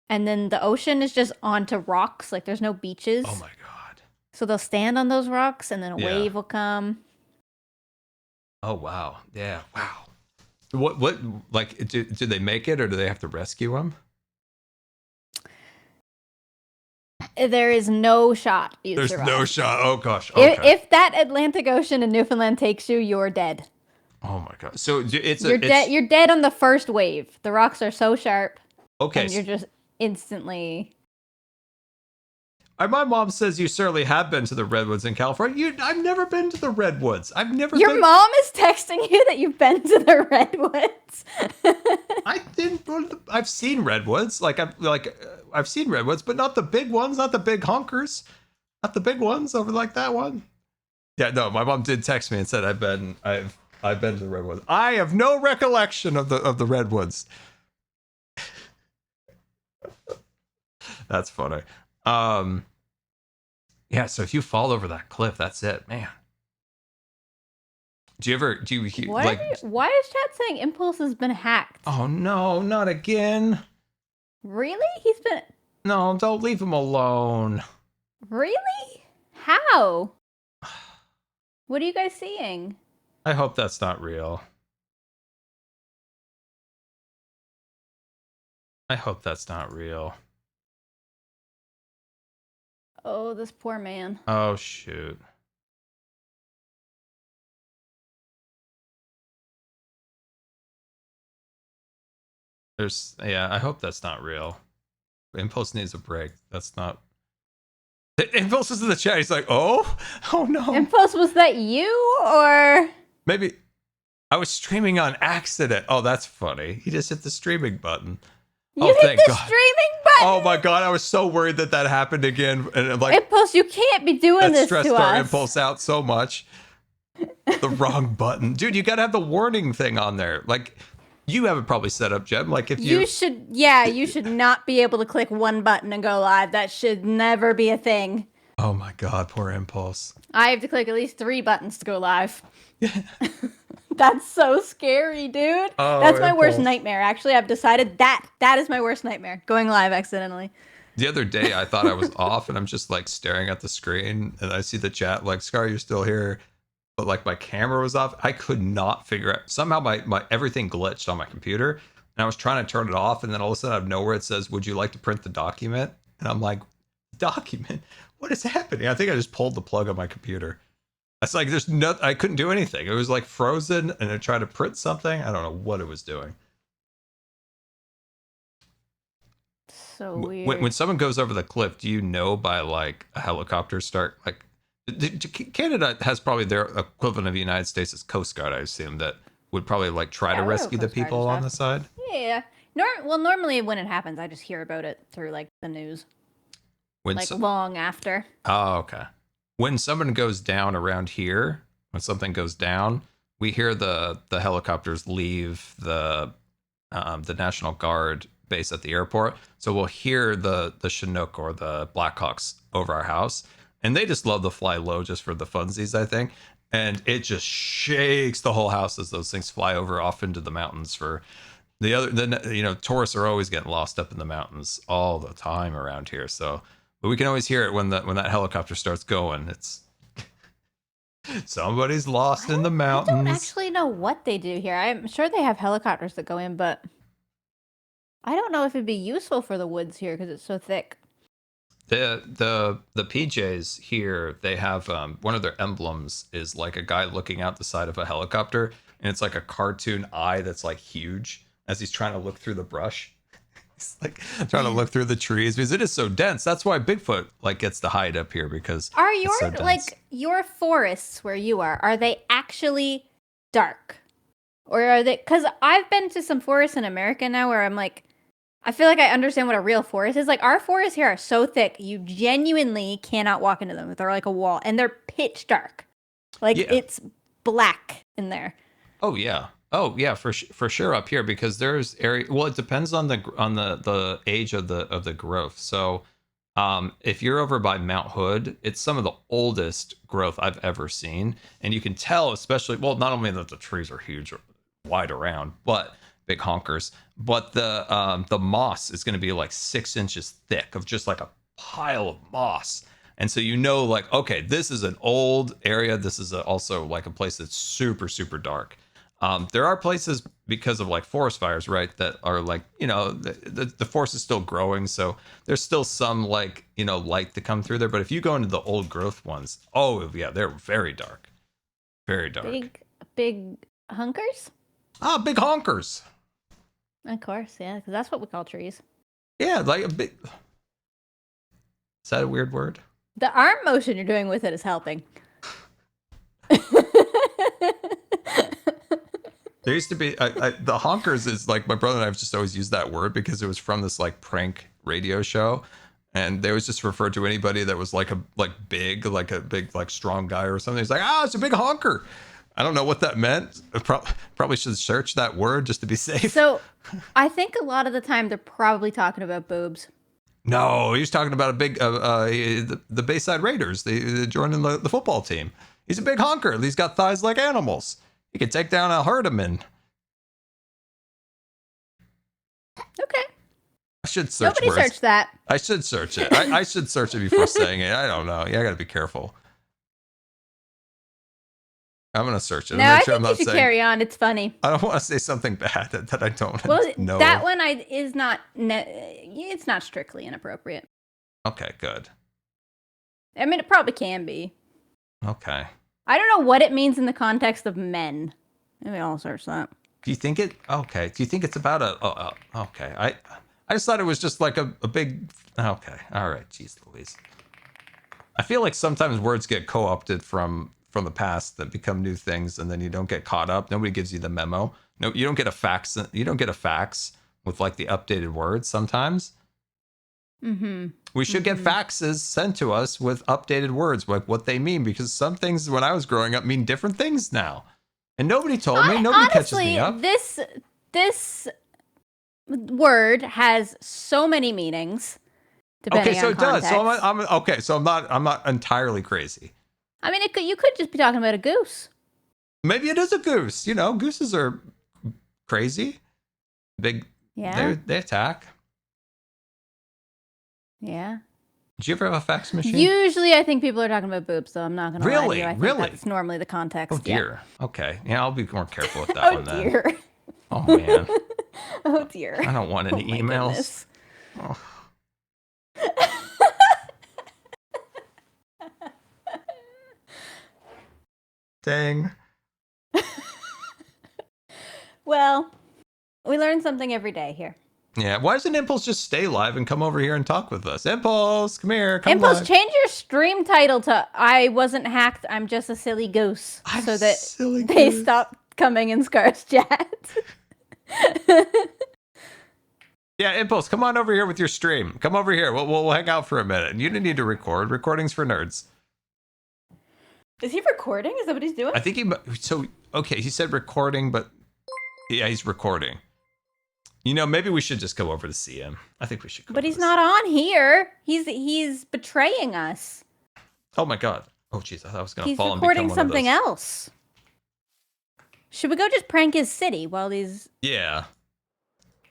And then the ocean is just onto rocks, like there's no beaches. Oh my god. So they'll stand on those rocks and then a wave will come. Oh wow. Yeah, wow. What like do they make it, or do they have to rescue them? There is no shot you There's survive. no shot. Oh gosh. Okay. If that Atlantic Ocean in Newfoundland takes you, you're dead. Oh my god. So You're dead on the first wave. The rocks are so sharp. Okay. And you're just instantly. My mom says you certainly have been to the redwoods in California. I've never been to the redwoods. I've never. Your mom is texting you that you've been to the redwoods. I've seen redwoods. I've seen redwoods, but not the big ones, not the big honkers, not the big ones over like that one. Yeah, no. My mom did text me and said I've been to the redwoods. I have no recollection of the redwoods. That's funny. Yeah, so if you fall over that cliff, that's it, man. Why is chat saying Impulse has been hacked? Oh no, not again. Really? He's been. No, don't leave him alone. Really? How? What are you guys seeing? I hope that's not real. I hope that's not real. Oh, this poor man. Oh, shoot. I hope that's not real. Impulse needs a break. That's not. Impulse is in the chat. He's like, oh no. Impulse, was that you or? Maybe I was streaming on accident. Oh, that's funny. He just hit the streaming button. You hit the streaming button. Oh my god, I was so worried that happened again. And I'm like, Impulse, you can't be doing this to us. That stressed our Impulse out so much. The wrong button, dude. You gotta have the warning thing on there. Like, you have it probably set up, Jem. Like, if you should not be able to click one button and go live. That should never be a thing. Oh my god, poor Impulse. I have to click at least 3 buttons to go live. That's so scary, dude. Oh, that's my worst nightmare. Actually, I've decided that is my worst nightmare. Going live accidentally. The other day, I thought I was off, and I'm just like staring at the screen, and I see the chat like, Scar, you're still here. But like my camera was off. I could not figure out. Somehow my everything glitched on my computer, and I was trying to turn it off, and then all of a sudden out of nowhere it says, would you like to print the document? And I'm like, document? What is happening? I think I just pulled the plug on my computer. It's like I couldn't do anything. It was like frozen, and it tried to print something. I don't know what it was doing. So weird. When someone goes over the cliff, do you know by like a helicopter start like? Canada has probably their equivalent of the United States as Coast Guard, I assume, that would probably like try to rescue the people on the side. Yeah. Normally when it happens, I just hear about it through like the news. Long after. Oh, okay. When someone goes down around here, when something goes down, we hear the helicopters leave the National Guard base at the airport. So we'll hear the Chinook or the Blackhawks over our house. And they just love to fly low just for the funsies, I think. And it just shakes the whole house as those things fly over off into the mountains. For tourists are always getting lost up in the mountains all the time around here. So, but we can always hear it when that helicopter starts going. It's somebody's lost in the mountains. I don't actually know what they do here. I'm sure they have helicopters that go in, but I don't know if it'd be useful for the woods here because it's so thick. The PJs here, they have one of their emblems is like a guy looking out the side of a helicopter, and it's like a cartoon eye that's like huge as he's trying to look through the brush. He's like trying to look through the trees because it is so dense. That's why Bigfoot like gets to hide up here because are it's so dense. your forests where you are they actually dark? Or are they, because I've been to some forests in America now where I'm like, I feel like I understand what a real forest is. Like, our forests here are so thick, you genuinely cannot walk into them. They're like a wall, and they're pitch dark. Like, it's black in there. Oh, yeah. For sure up here, because there's area. Well, it depends on the age of the growth. So, if you're over by Mount Hood, it's some of the oldest growth I've ever seen, and you can tell, especially, well, not only that the trees are huge, wide around, but big honkers, but the moss is going to be like 6 inches thick of just like a pile of moss. And so like, okay, this is an old area. This is also like a place that's super, super dark. There are places because of like forest fires, right, that are like, the forest is still growing, so there's still some like, light to come through there. But if you go into the old growth ones, oh yeah, they're very dark. Very dark. Big hunkers? Big honkers. Of course, yeah, because that's what we call trees. Yeah, like a big... Is that a weird word? The arm motion you're doing with it is helping. There used to be... the honkers is like... My brother and I have just always used that word because it was from this like prank radio show. And they always just referred to anybody that was like a big strong guy or something. He's like, it's a big honker. I don't know what that meant. Probably should search that word just to be safe. So, I think a lot of the time they're probably talking about boobs. No, he was talking about a big the Bayside Raiders. They joined in the football team. He's a big honker. He's got thighs like animals. He could take down a herd of men. Okay. I should search. Nobody searched that. I should search it. I should search it before saying it. I don't know. Yeah, I got to be careful. I'm going to search it. No, I think you should carry on. It's funny. I don't want to say something bad that I don't know. That one is not, it's not strictly inappropriate. Okay, good. I mean, it probably can be. Okay. I don't know what it means in the context of men. Maybe I'll search that. Do you think it, okay. Do you think it's about okay. I just thought it was just like a big, okay. All right. Jeez Louise. I feel like sometimes words get co-opted from the past that become new things, and then you don't get caught up. Nobody gives you the memo. No, you don't get a fax. You don't get a fax with like the updated words sometimes. Mm-hmm. We should get faxes sent to us with updated words, like what they mean, because some things when I was growing up mean different things now. And nobody told me. Nobody catches me up. This word has so many meanings. Okay, so it does. So I'm okay. So I'm not entirely crazy. I mean, you could just be talking about a goose. Maybe it is a goose. Gooses are crazy. Big. Yeah. They attack. Yeah. Did you ever have a fax machine? Usually, I think people are talking about boobs, so I'm not going to lie to you. I think Really? That's normally the context. Oh, dear. Yeah. Okay. Yeah, I'll be more careful with that one then. Oh, dear. Oh, man. Oh, dear. I don't want any emails. Oh. Dang. Well, we learn something every day here. Yeah, why doesn't Impulse just stay live and come over here and talk with us? Impulse, come here. Impulse, live. Change your stream title to "I wasn't hacked, I'm just a silly goose," so that they stop coming in Scar's chat. Yeah, Impulse, come on over here with your stream. Come over here. We'll hang out for a minute. You didn't need to record. Recording's for nerds. Is he recording? Is that what he's doing? I think he said recording, but yeah, he's recording. Maybe we should just go over to see him. I think we should go. But he's not on here. He's betraying us. Oh my god. Oh jeez, I thought I was going to fall and become become one something else. Should we go just prank his city while these... Yeah.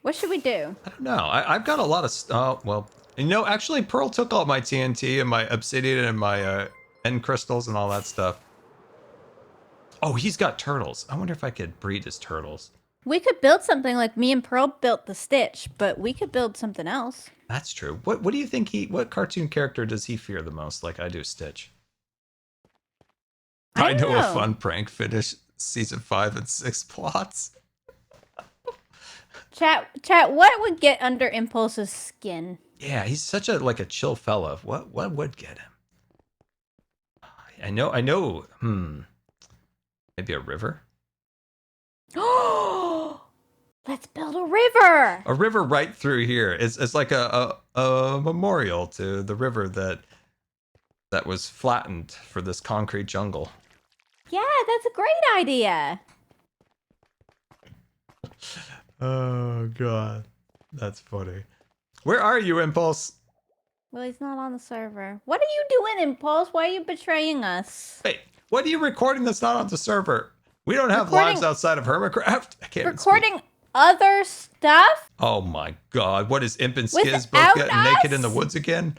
What should we do? I don't know. I've got a lot of... actually, Pearl took all my TNT and my obsidian and my end crystals and all that stuff. Oh, he's got turtles. I wonder if I could breed his turtles. We could build something like me and Pearl built the Stitch, but we could build something else. That's true. What do you think what cartoon character does he fear the most like I do Stitch? I know a fun prank. Finish season 5 and 6 plots. Chat, what would get under Impulse's skin? Yeah, he's such a chill fella. What would get him? I know. Maybe a river? Oh, let's build a river. A river right through here. It's like a memorial to the river that was flattened for this concrete jungle. Yeah, that's a great idea. Oh god. That's funny. Where are you, Impulse? Well, he's not on the server. What are you doing, Impulse? Why are you betraying us? Wait, what are you recording that's not on the server? We don't have lives outside of Hermitcraft. I can't recording other stuff? Oh my god. What is Imp and Skiz both getting naked in the woods again?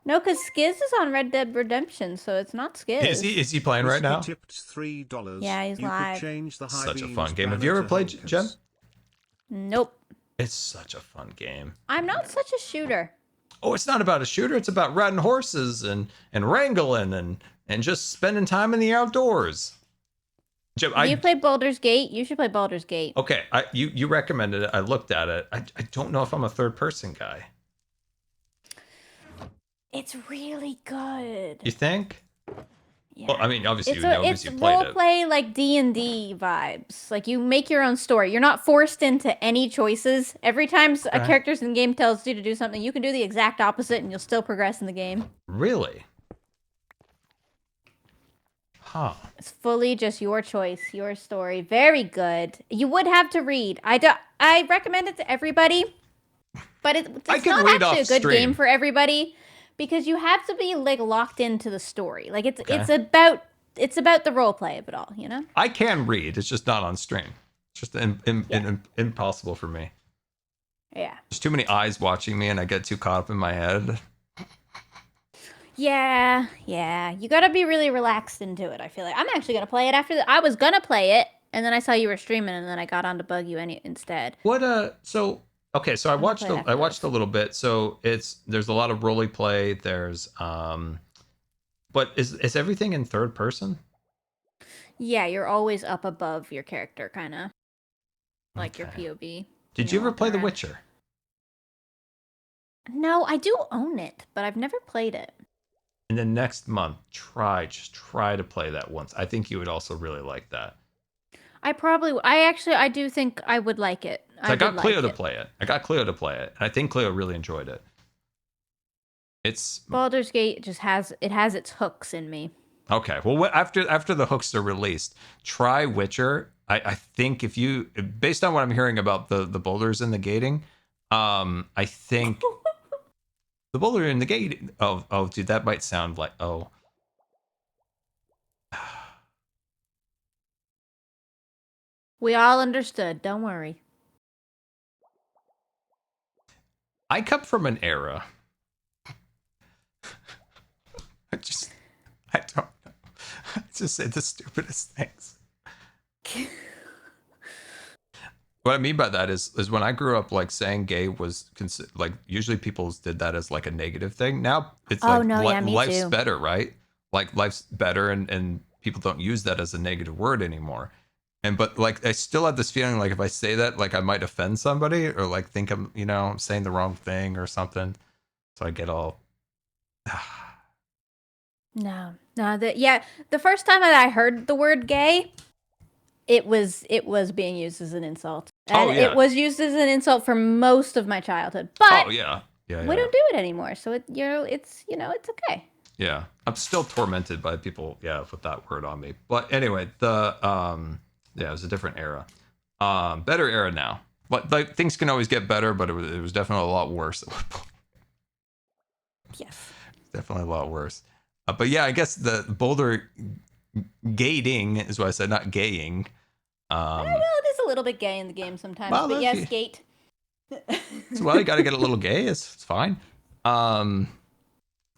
No, because Skiz is on Red Dead Redemption, so it's not Skiz. Is he playing right now? Tipped $3. Yeah, he's live. Such a fun game. Have you ever played, Jen? Nope. It's such a fun game. I'm not such a shooter. Oh, it's not about a shooter. It's about riding horses and wrangling and just spending time in the outdoors. Jim, you played Baldur's Gate? You should play Baldur's Gate. Okay, you recommended it. I looked at it. I don't know if I'm a third person guy. It's really good. You think? Yeah. Well, I mean, obviously you know because you played it. It's roleplay like D&D vibes. Like you make your own story. You're not forced into any choices. Every time a character's in the game tells you to do something, you can do the exact opposite and you'll still progress in the game. Really? Huh. It's fully just your choice, your story. Very good. You would have to read. I recommend it to everybody, but it's not actually a good game for everybody. Because you have to be like locked into the story. Like it's about the role play of it all, you know? I can read, it's just not on stream. It's just impossible for me. Yeah. There's too many eyes watching me and I get too caught up in my head. Yeah. You gotta be really relaxed into it, I feel like. I'm actually gonna play it after I was gonna play it, and then I saw you were streaming and then I got on to bug you instead. Okay, so I watched a little bit. So there's a lot of role play. There's but is everything in third person? Yeah, you're always up above your character, kind of like your POV. Did you ever play The Witcher? No, I do own it, but I've never played it. In the next month, try to play that once. I think you would also really like that. I do think I would like it. So I got Cleo to play it. And I think Cleo really enjoyed it. It's Baldur's Gate has its hooks in me. Okay, well, after the hooks are released, try Witcher. I think if you, based on what I'm hearing about the boulders and the gating, I think the boulder and the gate. Oh, dude, that might sound like We all understood. Don't worry. I come from an era. I don't know. I just say the stupidest things. What I mean by that is when I grew up, like saying gay was like usually people did that as like a negative thing. Now it's life's too. better, right? Like life's better, and people don't use that as a negative word anymore. But like I still have this feeling like if I say that, like I might offend somebody or like think I'm saying the wrong thing or something. So I get all. No. The first time that I heard the word gay, it was being used as an insult. And it was used as an insult for most of my childhood. But we don't do it anymore. So it's okay. Yeah. I'm still tormented by people, with that word on me. But anyway, it was a different era. Better era now. But like things can always get better, but it was definitely a lot worse at one point. Yes. Definitely a lot worse. But yeah, I guess the boulder gating is what I said, not gaying. Well, it is a little bit gay in the game sometimes, but yes, gate. Well, you got to get a little gay. It's fine. At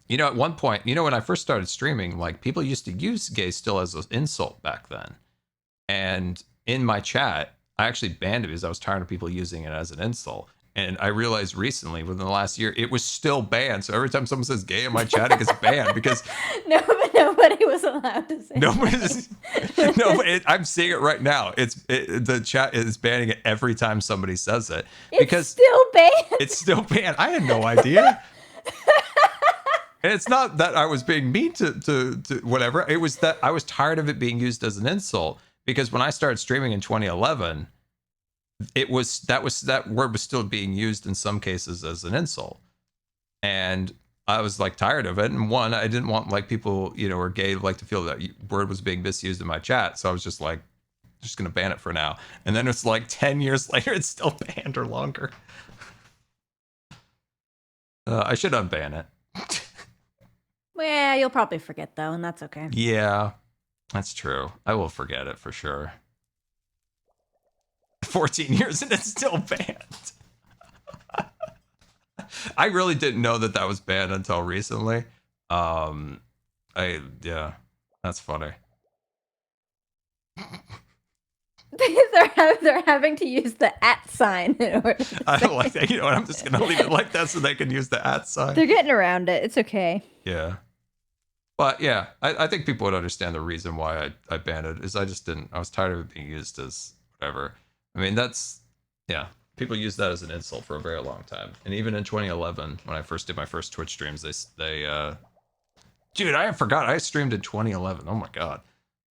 one point, when I first started streaming, like people used to use gay still as an insult back then. And in my chat, I actually banned it because I was tired of people using it as an insult. And I realized recently, within the last year, it was still banned. So every time someone says gay in my chat, it gets banned because nobody was allowed to say. Nobody's. No, but I'm seeing it right now. The chat is banning it every time somebody says it because still banned. It's still banned. I had no idea. And it's not that I was being mean to whatever. It was that I was tired of it being used as an insult because when I started streaming in 2011. That word was still being used in some cases as an insult, and I was like tired of it. And one, I didn't want like people, you know, or gay like to feel that word was being misused in my chat. So I was just like, just gonna ban it for now. And then it's like 10 years later, it's still banned or longer. I should unban it. Well, you'll probably forget though, and that's okay. Yeah, that's true. I will forget it for sure. 14 years and it's still banned. I really didn't know that was banned until recently. Yeah, that's funny. They're having to use the @ sign in order to I don't like that. You know what? I'm just gonna leave it like that so they can use the @ sign. They're getting around it. It's okay. Yeah. But yeah, I think people would understand the reason why I banned it is I was tired of it being used as whatever. I mean, yeah, people use that as an insult for a very long time. And even in 2011, when I first did my first Twitch streams, dude, I forgot I streamed in 2011. Oh my God.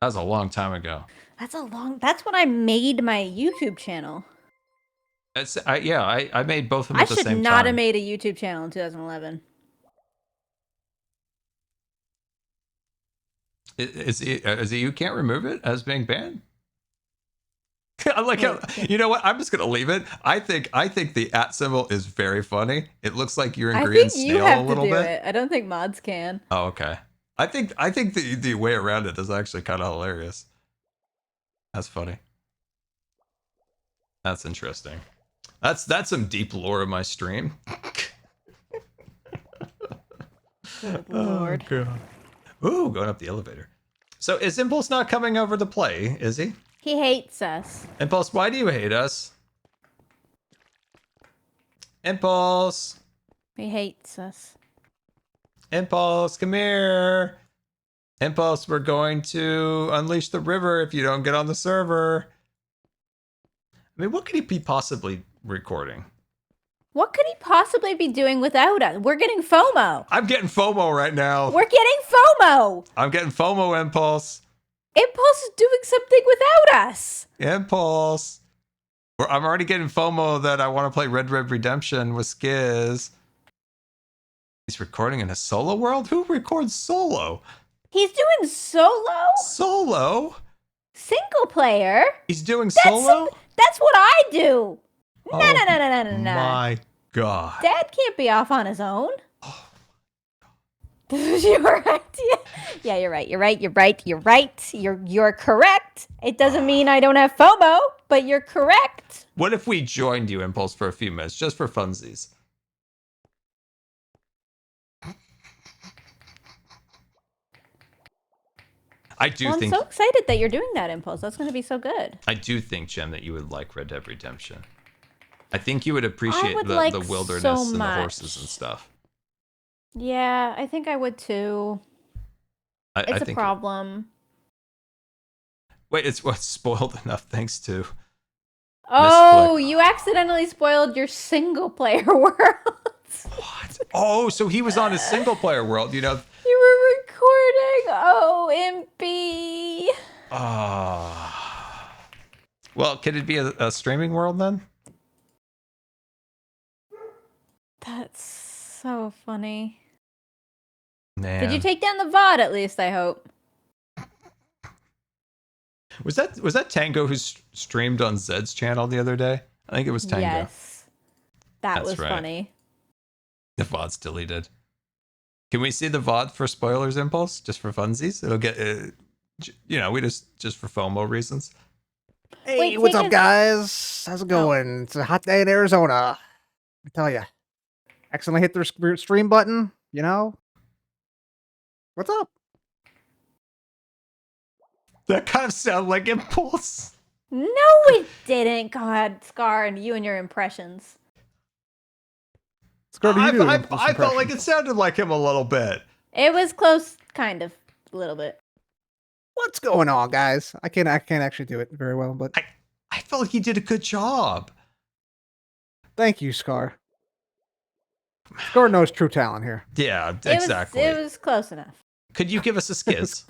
That was a long time ago. That's when I made my YouTube channel. I made both of them at the same time. I should not have made a YouTube channel in 2011. Is it you can't remove it as being banned? I like how, you know what? I'm just gonna leave it. I think the @ symbol is very funny. It looks like you're in green snail a little bit. I don't think mods can. Oh, okay. I think the way around it is actually kind of hilarious. That's funny. That's interesting. That's some deep lore of my stream. Good Lord. Oh, God. Ooh, going up the elevator. So is Impulse not coming over to play? Is he? He hates us. Impulse, why do you hate us? Impulse. He hates us. Impulse, come here. Impulse, we're going to unleash the river if you don't get on the server. I mean, what could he be possibly recording? What could he possibly be doing without us? We're getting FOMO. I'm getting FOMO right now. We're getting FOMO. I'm getting FOMO, Impulse. Impulse is doing something without us. Impulse. I'm already getting FOMO that I want to play Red Dead Redemption with Skiz. He's recording in a solo world? Who records solo? He's doing solo? Solo? Single player? He's doing solo? That's what I do. Oh, No. My God. Dad can't be off on his own. Oh. This was your idea. Yeah, you're right. You're correct. It doesn't mean I don't have FOMO, but you're correct. What if we joined you, Impulse, for a few minutes, just for funsies? I'm so excited that you're doing that, Impulse. That's going to be so good. I do think, Jem, that you would like Red Dead Redemption. I think you would appreciate the wilderness and the horses and stuff. Yeah, I think I would too. It's a problem. Wait, it's what's spoiled enough thanks to... Oh, you accidentally spoiled your single player world. What? Oh, so he was on his single player world, you know... You were recording OMB. Well, could it be a streaming world then? That's so funny. Man. Did you take down the VOD at least, I hope? Was that Tango who streamed on Zed's channel the other day? I think it was Tango. Yes. That's was right. Funny. The VOD's deleted. Can we see the VOD for spoilers, Impulse? Just for funsies? It'll get, we just for FOMO reasons. Hey, wait, what's up, guys? How's it going? It's a hot day in Arizona. I tell ya. Accidentally hit the stream button, you know? What's up? That kind of sounded like Impulse. No, it didn't. God, Scar, and you and your impressions. Scar, do you do I this felt like impression? it sounded like him a little bit. It was close, kind of, a little bit. What's going on, guys? I can't actually do it very well, but I felt like he did a good job. thank you, Scar. Scar knows true talent here. Yeah, exactly. It was close enough. Could you give us a skiz?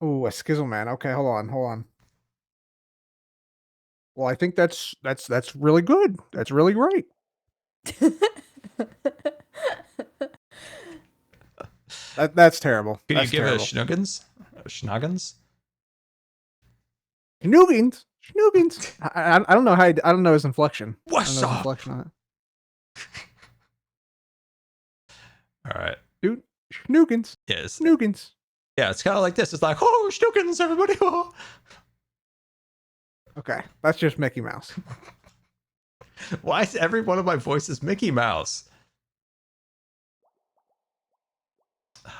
Ooh, a skizzle man. Okay, hold on. Well, I think that's really good. That's really great. That's terrible. Can That's you give terrible. it a schnuggins? Schnoggins? Schnoogans. I don't know how I don't know his inflection. What's I don't know his up? inflection on it. All right. Dude, schnoogans. Yes. Schnoogans. Yeah, it's kind of like this. It's like, oh, schnoogans, everybody. Oh. Okay, that's just Mickey Mouse. Why is every one of my voices Mickey Mouse? I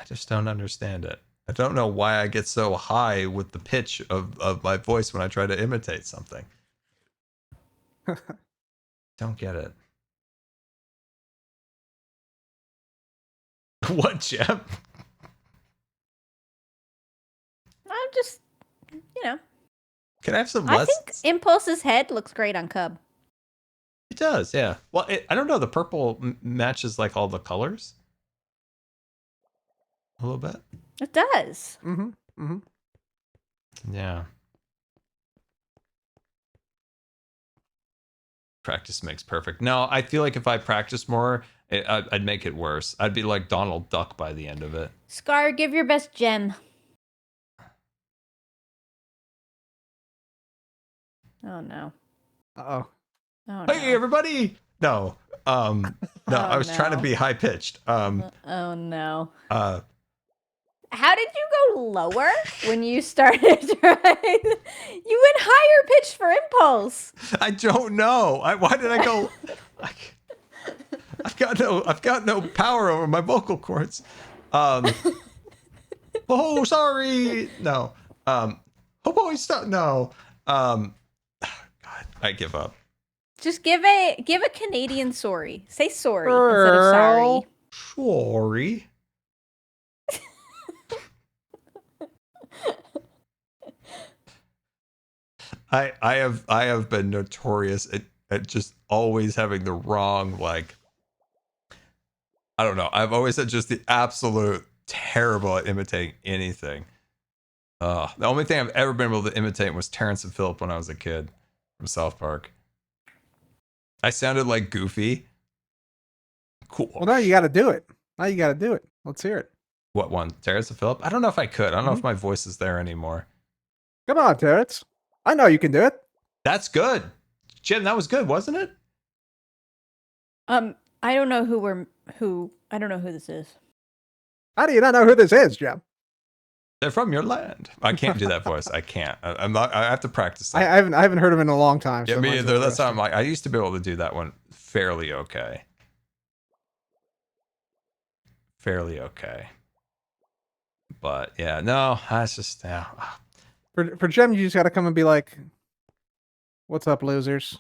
just don't understand it. I don't know why I get so high with the pitch of my voice when I try to imitate something. Don't get it. What, Jeff? I'm just, you know. Can I have some I less? think Impulse's head looks great on Cub. It does, yeah. Well, I don't know. The purple matches like all the colors. A little bit. It does. Yeah. Practice makes perfect. No, I feel like if I practice more, I'd make it worse. I'd be like Donald Duck by the end of it. Scar, give your best gem. Oh no. Uh-oh. Oh Hey, no. everybody! No, no, I was trying to no. be high pitched. Oh no. How did you go lower when you started? Right? You went higher pitch for Impulse. I don't know. Why did I go? I've got no power over my vocal cords. Oh, sorry. No. Oh boy, stop. No. God, I give up. Just give a Canadian sorry. Say sorry instead of sorry. Sorry. I have been notorious at just always having the wrong, like, I don't know. I've always had just the absolute terrible at imitating anything. The only thing I've ever been able to imitate was Terrence and Phillip when I was a kid from South Park. I sounded like Goofy. Cool. Well, now you got to do it. Let's hear it. What one? Terrence and Phillip? I don't know if I could. I don't know if my voice is there anymore. Come on, Terrence. I know you can do it. That's good. Jim, that was good, wasn't it? I don't know I don't know who this is. How do you not know who this is, Jim? They're from your land. I can't do that voice. I can't. I'm not. I have to practice that. I haven't heard him in a long time. Yeah, so me mine's either. That's interesting. not my. I used to be able to do that one fairly okay. But yeah, no, that's just yeah. For Jem, you just got to come and be like, "What's up, losers?"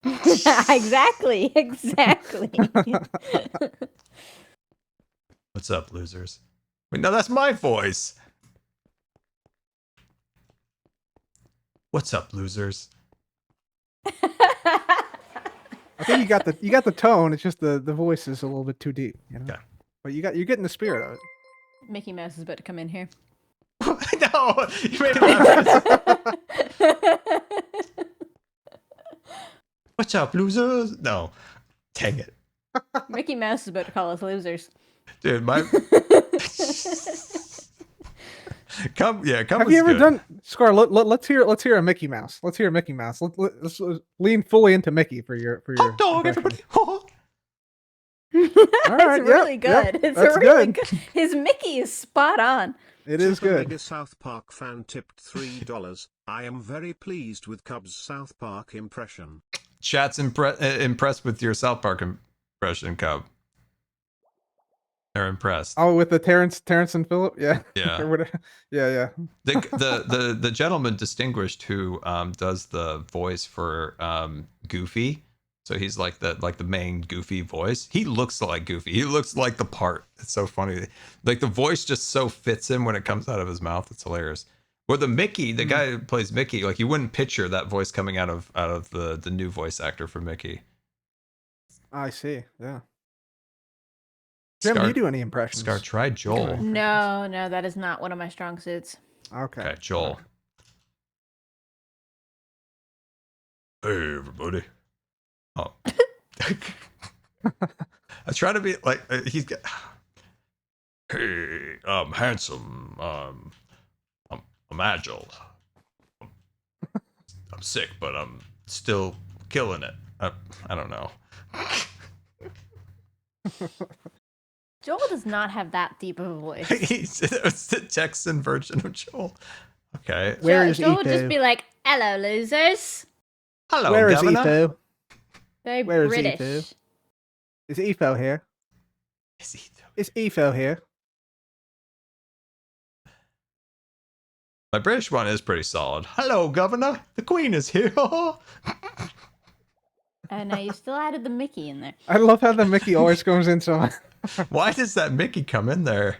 Exactly. What's up, losers? Wait, no, that's my voice. What's up, losers? I think you got the tone. It's just the voice is a little bit too deep, you know. Okay. But you're getting the spirit of it. Mickey Mouse is about to come in here. No, you made it. What's up, losers? No, dang it, Mickey Mouse is about to call us losers. dude. My come. Have you ever done Scar? Let's hear a Mickey Mouse. Let's hear a Mickey Mouse. Let's lean fully into Mickey for your hot dog, impression. everybody. All right, It's really yep, good. It's that's really good. good. His Mickey is spot on. It is Super good. Mega South Park fan tipped $3. I am very pleased with Cub's South Park impression. Chat's impressed with your South Park impression, Cub. They're impressed. Oh, with the Terrence and Phillip, yeah, Yeah, yeah. The gentleman distinguished who does the voice for Goofy. So he's like the main Goofy voice. He looks like Goofy. He looks like the part. It's so funny. Like the voice just so fits him when it comes out of his mouth. It's hilarious. Or the Mickey, the guy who plays Mickey, like you wouldn't picture that voice coming out of the new voice actor for Mickey. I see. Yeah. Jim, do you do any impressions? Scar, try Joel. No, that is not one of my strong suits. Okay, Joel. Hey, everybody. Oh. I try to be like he's got. Hey, I'm handsome. I'm agile. I'm sick, but I'm still killing it. I don't know. Joel does not have that deep of a voice. It's the Texan version of Joel. Okay. Where is Joel Etho? would just be like, "Hello, losers." Hello, Where is Governor. Etho? Very Where is British. Etho? Is Etho here? Is Etho here? My British one is pretty solid. Hello, Governor. The Queen is here. And you still added the Mickey in there. I love how the Mickey always goes in so. Why does that Mickey come in there?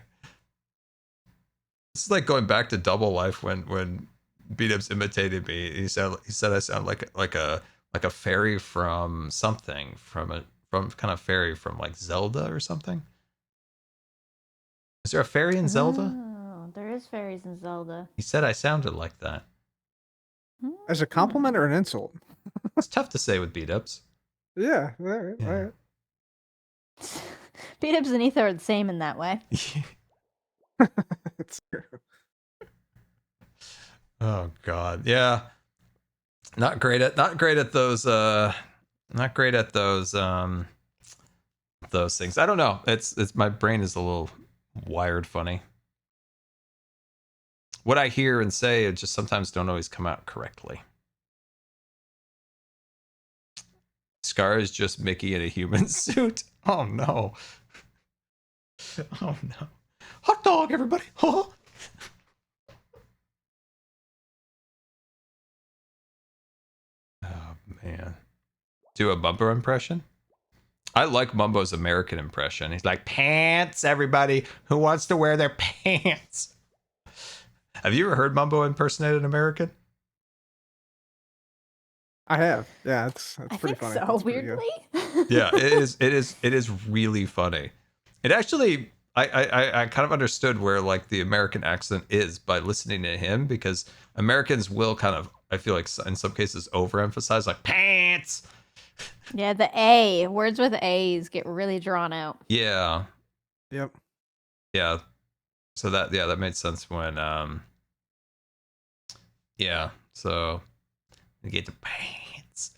It's like going back to Double Life when Beat-Ups imitated me. He said I sound like a fairy from something from kind of fairy from like Zelda or something. Is there a fairy in Zelda? Oh, there is fairies in Zelda. He said I sounded like that. As a compliment or an insult? It's tough to say with Beat-Ups. Yeah, all right, Yeah. all right. Beat-Ups and Etho are the same in that way. It's true. Oh God, yeah. Not great at those things. I don't know. It's my brain is a little wired funny. What I hear and say, it just sometimes don't always come out correctly. Scar is just Mickey in a human suit. Oh no. Oh no. Hot dog, everybody. Huh? Oh man. Do a Mumbo impression? I like Mumbo's American impression. He's like, pants, everybody. Who wants to wear their pants? Have you ever heard Mumbo impersonate an American? I have. Yeah, it's I pretty think funny. so, It's pretty good. weirdly. Yeah, it is really funny. It actually I kind of understood where like the American accent is by listening to him, because Americans will kind of, I feel like in some cases overemphasize like pants. Yeah, the A. Words with A's get really drawn out. Yeah. Yep. Yeah. So that made sense when yeah, so you get the pants.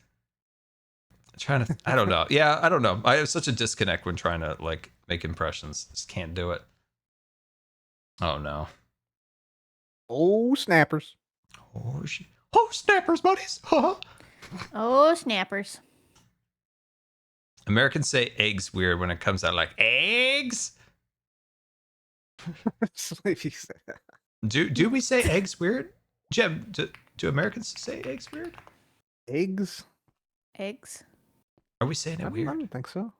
I don't know. Yeah, I don't know. I have such a disconnect when trying to like make impressions. Just can't do it. Oh no. Oh, snappers. Oh snappers, buddies. Oh, snappers. Americans say eggs weird when it comes out like eggs. Sleepy said that. Do we say eggs weird? Jim, do Americans say eggs weird? Eggs? Eggs. Are we saying it weird? I don't think so.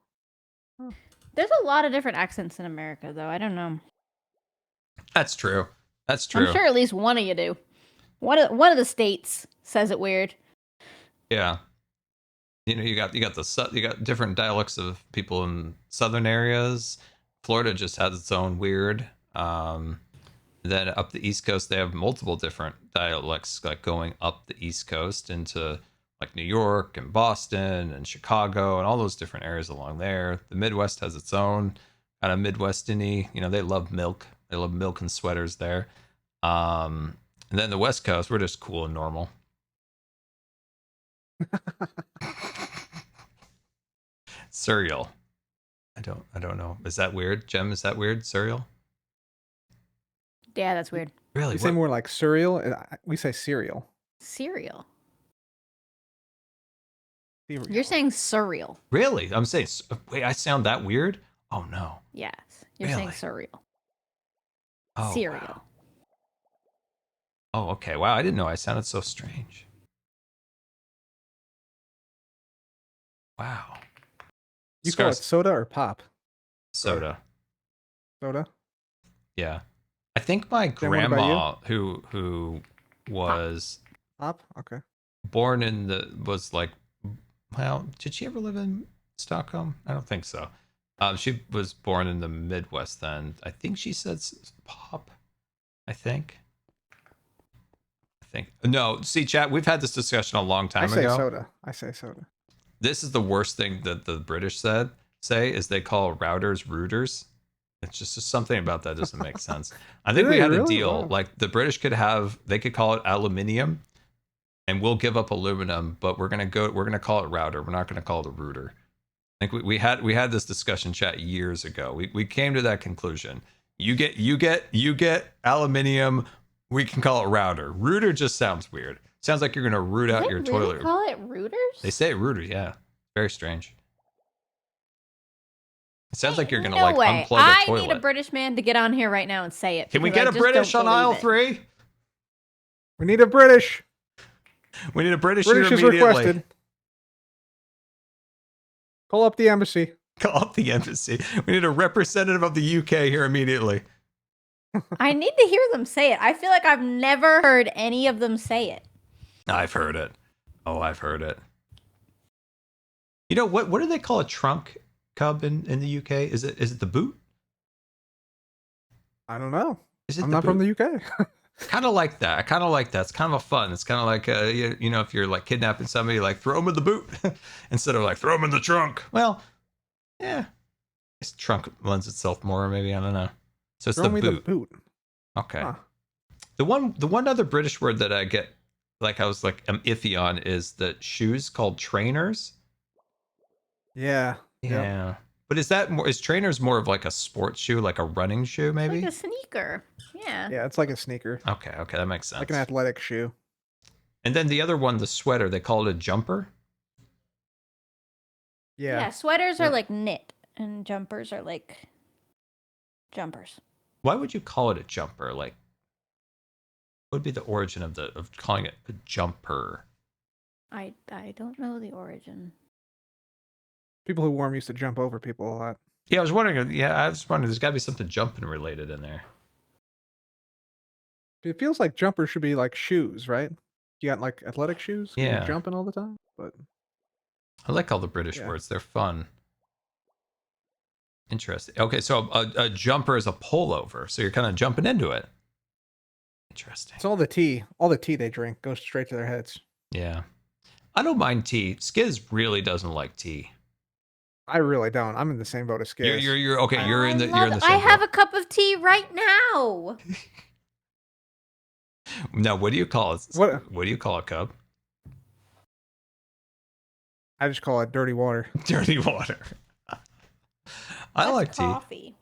There's a lot of different accents in America, though. I don't know. That's true. That's true. I'm sure at least one of you do. One of the states says it weird. Yeah. You know, you got different dialects of people in southern areas. Florida just has its own weird. Then up the East Coast, they have multiple different dialects, like going up the East Coast into like New York and Boston and Chicago and all those different areas along there. The Midwest has its own kind of Midwestern-y. You know, they love milk. They love milk and sweaters there. And then the West Coast, we're just cool and normal. Cereal. I don't know. Is that weird? Jem, is that weird? Cereal? Yeah, that's weird. Really? We say more like cereal, and we say cereal. Cereal. Cereal. You're saying surreal. Really? I'm saying, wait, I sound that weird? Oh no. Yes. You're saying Really? cereal. Oh, Cereal. wow. Oh, okay. Wow, I didn't know I sounded so strange. Wow. You call it soda or pop? Soda. Soda? Yeah. I think my grandma, who was pop? Okay. born in was like, well, did she ever live in Stockholm? I don't think so. She was born in the Midwest then. I think she said pop. I think. No, see, chat, we've had this discussion a long time ago. I say soda. This is the worst thing that the British say is they call routers routers. It's just something about that doesn't make sense. I think we had a deal. Wow. Like the British they could call it aluminium, and we'll give up aluminum, but we're gonna call it router. We're not gonna call it a router. I think we had this discussion chat years ago. We came to that conclusion. You get aluminium. We can call it router. Router just sounds weird. Sounds like you're gonna root out your toilet. Call it routers? They say router. Yeah, very strange. It sounds like you're gonna unplug a toilet. I need a British man to get on here right now and say it. Can we get a British on aisle 3? We need a British. We need a British. British is requested. Call up the embassy. Call up the embassy. We need a representative of the UK here immediately. I need to hear them say it. I feel like I've never heard any of them say it. I've heard it. Oh, I've heard it. You know what do they call a trunk, Cub, in the UK? Is it the boot? I don't know. I'm not from the UK. Kind of like that. I kind of like that. It's kind of a fun. It's kind of like you know, if you're like kidnapping somebody, like throw them in the boot instead of like throw them in the trunk. Well, yeah, this trunk lends itself more. Maybe, I don't know. So it's the boot. Okay. Huh. The one other British word that I get, like I was like I'm iffy on, is that shoes called trainers. Yeah. Yeah. Yep. But is trainers more of like a sports shoe, like a running shoe, maybe? Like a sneaker. Yeah. Yeah, it's like a sneaker. Okay, that makes sense. Like an athletic shoe. And then the other one, the sweater, they call it a jumper. Yeah. Yeah, sweaters are like knit, and jumpers are like jumpers. Why would you call it a jumper? Like, what would be the origin of calling it a jumper? I don't know the origin. People who wore them used to jump over people a lot. Yeah, I was wondering. There's got to be something jumping related in there. It feels like jumpers should be like shoes, right? You got like athletic shoes? Yeah. You're jumping all the time, but I like all the British words. They're fun. Interesting. Okay, so a jumper is a pullover, so you're kind of jumping into it. Interesting. It's all the tea. All the tea they drink goes straight to their heads. Yeah. I don't mind tea. Skiz really doesn't like tea. I really don't. I'm in the same boat as Skiz. You're okay. You're in the same I have boat. a cup of tea right now. Now, what do you call it? What do you call it, Cub? I just call it dirty water. Dirty water. I like tea. Coffee.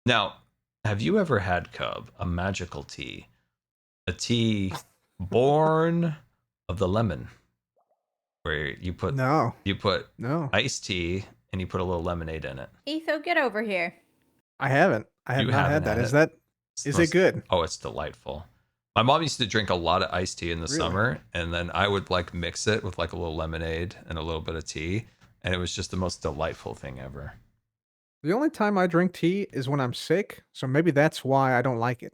Now, have you ever had, Cub, a magical tea? A tea born of the lemon, where you put iced tea and you put a little lemonade in it. Etho, get over here. I haven't. I have not had that. Is it good? Oh, it's delightful. My mom used to drink a lot of iced tea in the summer, and then I would like mix it with like a little lemonade and a little bit of tea, and it was just the most delightful thing ever. The only time I drink tea is when I'm sick, so maybe that's why I don't like it.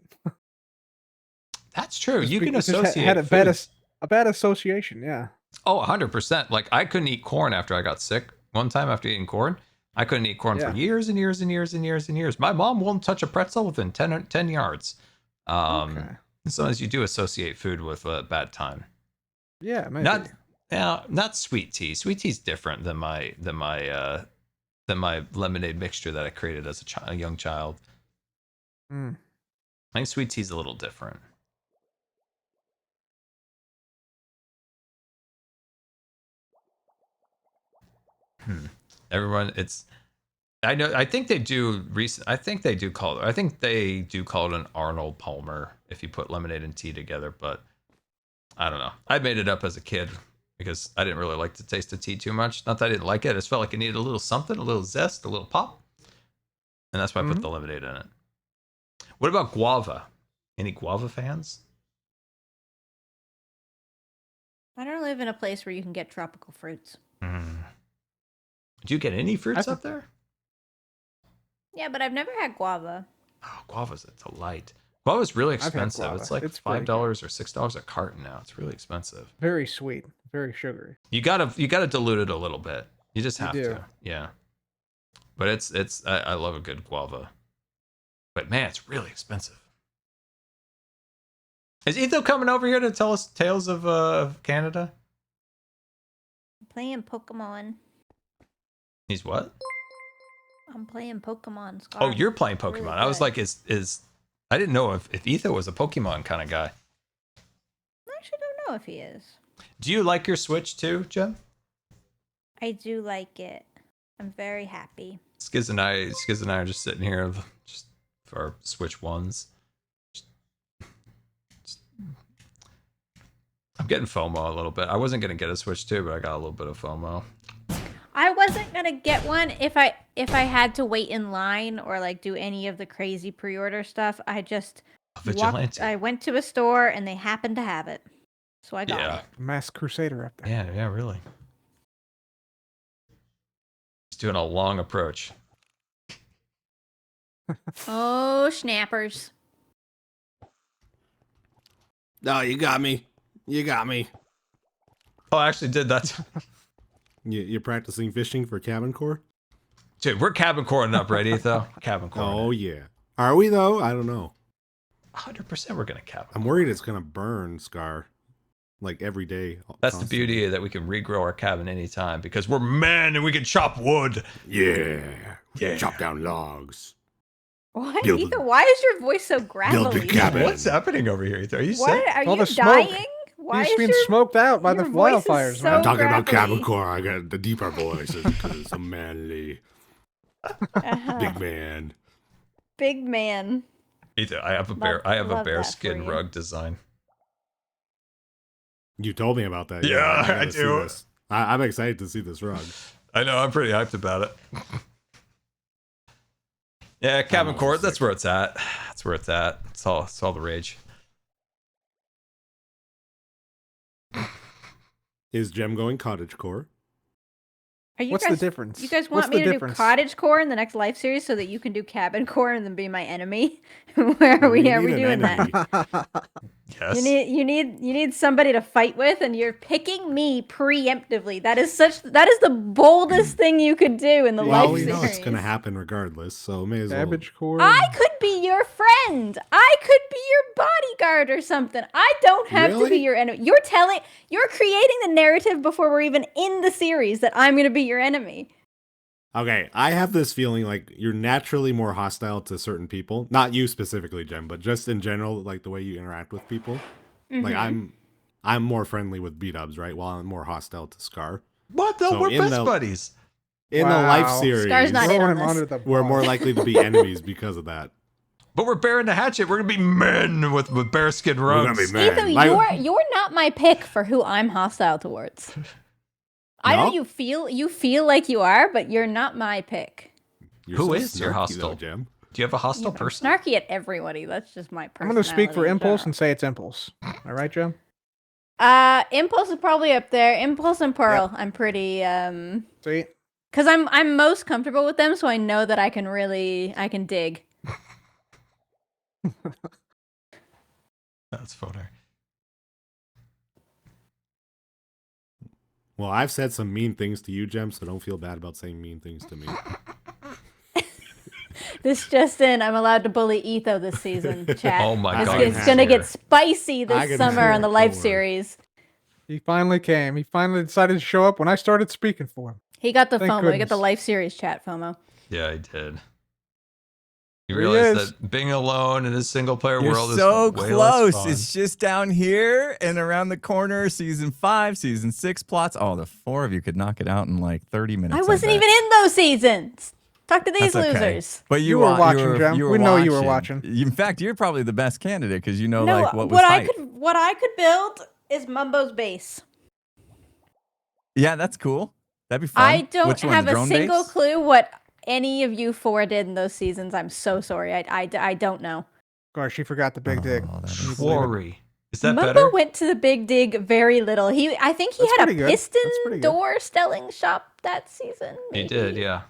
That's true. You can associate. Had a bad association, yeah. Oh, 100%. Like I couldn't eat corn after I got sick. One time after eating corn, I couldn't eat corn for years and years and years and years and years. My mom won't touch a pretzel within 10 yards. Okay. Sometimes you do associate food with a bad time. Yeah, maybe. Not sweet tea. Sweet tea's different than my lemonade mixture that I created as a young child. I think sweet tea's a little different. Everyone, I think they do call it an Arnold Palmer if you put lemonade and tea together, but I don't know. I made it up as a kid because I didn't really like the taste of tea too much. Not that I didn't like it. I just felt like it needed a little something, a little zest, a little pop. And that's why I put the lemonade in it. What about guava? Any guava fans? I don't live in a place where you can get tropical fruits. Do you get any fruits up there? Yeah, but I've never had guava. Oh, guava's a delight. Guava's really expensive. guava. It's like $5 or $6 a carton now. It's really expensive. Very sweet, very sugary. You gotta dilute it a little bit. You just have to. Yeah. But I love a good guava. But man, it's really expensive. Is Etho coming over here to tell us tales of Canada? I'm playing Pokemon. He's what? I'm playing Pokemon. Scar. Oh, you're playing Pokemon. Really I was like, is I didn't know if Etho was a Pokemon kind of guy. I actually don't know if he is. Do you like your Switch too, Jem? I do like it. I'm very happy. Skiz and I are just sitting here just for our Switch ones. I'm getting FOMO a little bit. I wasn't gonna get a Switch 2, but I got a little bit of FOMO. I wasn't gonna get one if I had to wait in line or like do any of the crazy pre-order stuff. I just I went to a store and they happened to have it, so I got it. Mass Crusader up there. Yeah, really. He's doing a long approach. Oh, snappers! No, you got me. You got me. Oh, I actually did that. You're practicing fishing for cabin core? Dude, we're cabin coring up, right, Etho? Cabin core. Oh, yeah. Are we, though? I don't know. 100% we're going to cabin I'm worried it's going to burn, Scar. Like, every day. That's constantly. the beauty that we can regrow our cabin anytime because we're men and we can chop wood. Yeah. Chop down logs. What, Build Ethan? Why is your voice so gravelly? Build a cabin. What's happening over here, Etho? Are you What? sick? Are All you the smoke. dying? Why He's is being your smoked out by the your voice is wildfires, so man. I'm talking about gravelly? cabin core. I got the deeper voices because it's a manly. Big man. Big man. Etho, I have a bear. I have a love bear that for skin you. rug design. You told me about that. Yeah, I gotta see do. this. I'm excited to see this rug. I know. I'm pretty hyped about it. Yeah, cabin I'm core. also That's sick. where it's at. That's where it's at. It's all the rage. Is Gem going cottage core? Are you What's guys, the difference? You guys What's want me the to difference? do cottage core in the next life series so that you can do cabin core and then be my enemy? Where are we need doing an that? Yes. You need somebody to fight with, and you're picking me preemptively. That is the boldest thing you could do in the Well, life we series. know it's gonna happen regardless, so may as well. Cabbage core. I could be your friend. I could be your bodyguard or something. I don't have to be Really? your enemy. You're creating the narrative before we're even in the series that I'm going to be your enemy. Okay, I have this feeling like you're naturally more hostile to certain people. Not you specifically, Jem, but just in general, like the way you interact with people. Like I'm more friendly with B-dubs, right? While I'm more hostile to Scar. What though? So We're in best the- buddies. In the life Wow. series, Scar's not in Throwing on him under this. the we're bus. more likely to be enemies because of that. But we're bearing the hatchet. We're gonna be men with bearskin We're gonna rugs. be men. Ethan, Like- you're not my pick for who I'm hostile towards. I know No? you feel like you are, but you're not my pick. You're Who so is your snarky, hostile? though, Jem. Do you have a hostile I'm person? snarky at everybody. That's just my I'm personality. going to speak for in Impulse general. and say it's Impulse. All right, Jim? Impulse is probably up there. Impulse and Pearl. I'm pretty See? because I'm most comfortable with them, so I know that I can dig. That's funny. Well, I've said some mean things to you, Jem, so don't feel bad about saying mean things to me. This just in, I'm allowed to bully Etho this season, chat. Oh my It's, God, it's I'm gonna sure. get spicy I this can summer hear on the it, life don't worry. series. He finally came. He finally decided to show up when I started speaking for him. He got the Thank FOMO. He got goodness. the life series chat FOMO. Yeah, I did. You There he realize is. that being alone in a single player You're world so is way less close. fun. It's just down here and around the corner. Season 5, season 6 plots. Oh, the 4 of you could knock it out in like 30 minutes. I wasn't bet. even in those seasons. Talk to these That's okay. losers. But You were watching, Jem. you were We know you were watching. In fact, you're probably the best candidate because you know No, like what was hype. what I could build is Mumbo's base. Yeah, that's cool. That'd be fun. I don't Which one, have the a drone single base? clue what any of you four did in those seasons, I'm so sorry. I don't know. Gosh, she forgot the big dig. Quarry. Is that Mumbo better? went to the Big Dig very little. I think he That's had a pretty good. piston door selling shop that season. He maybe. did, yeah.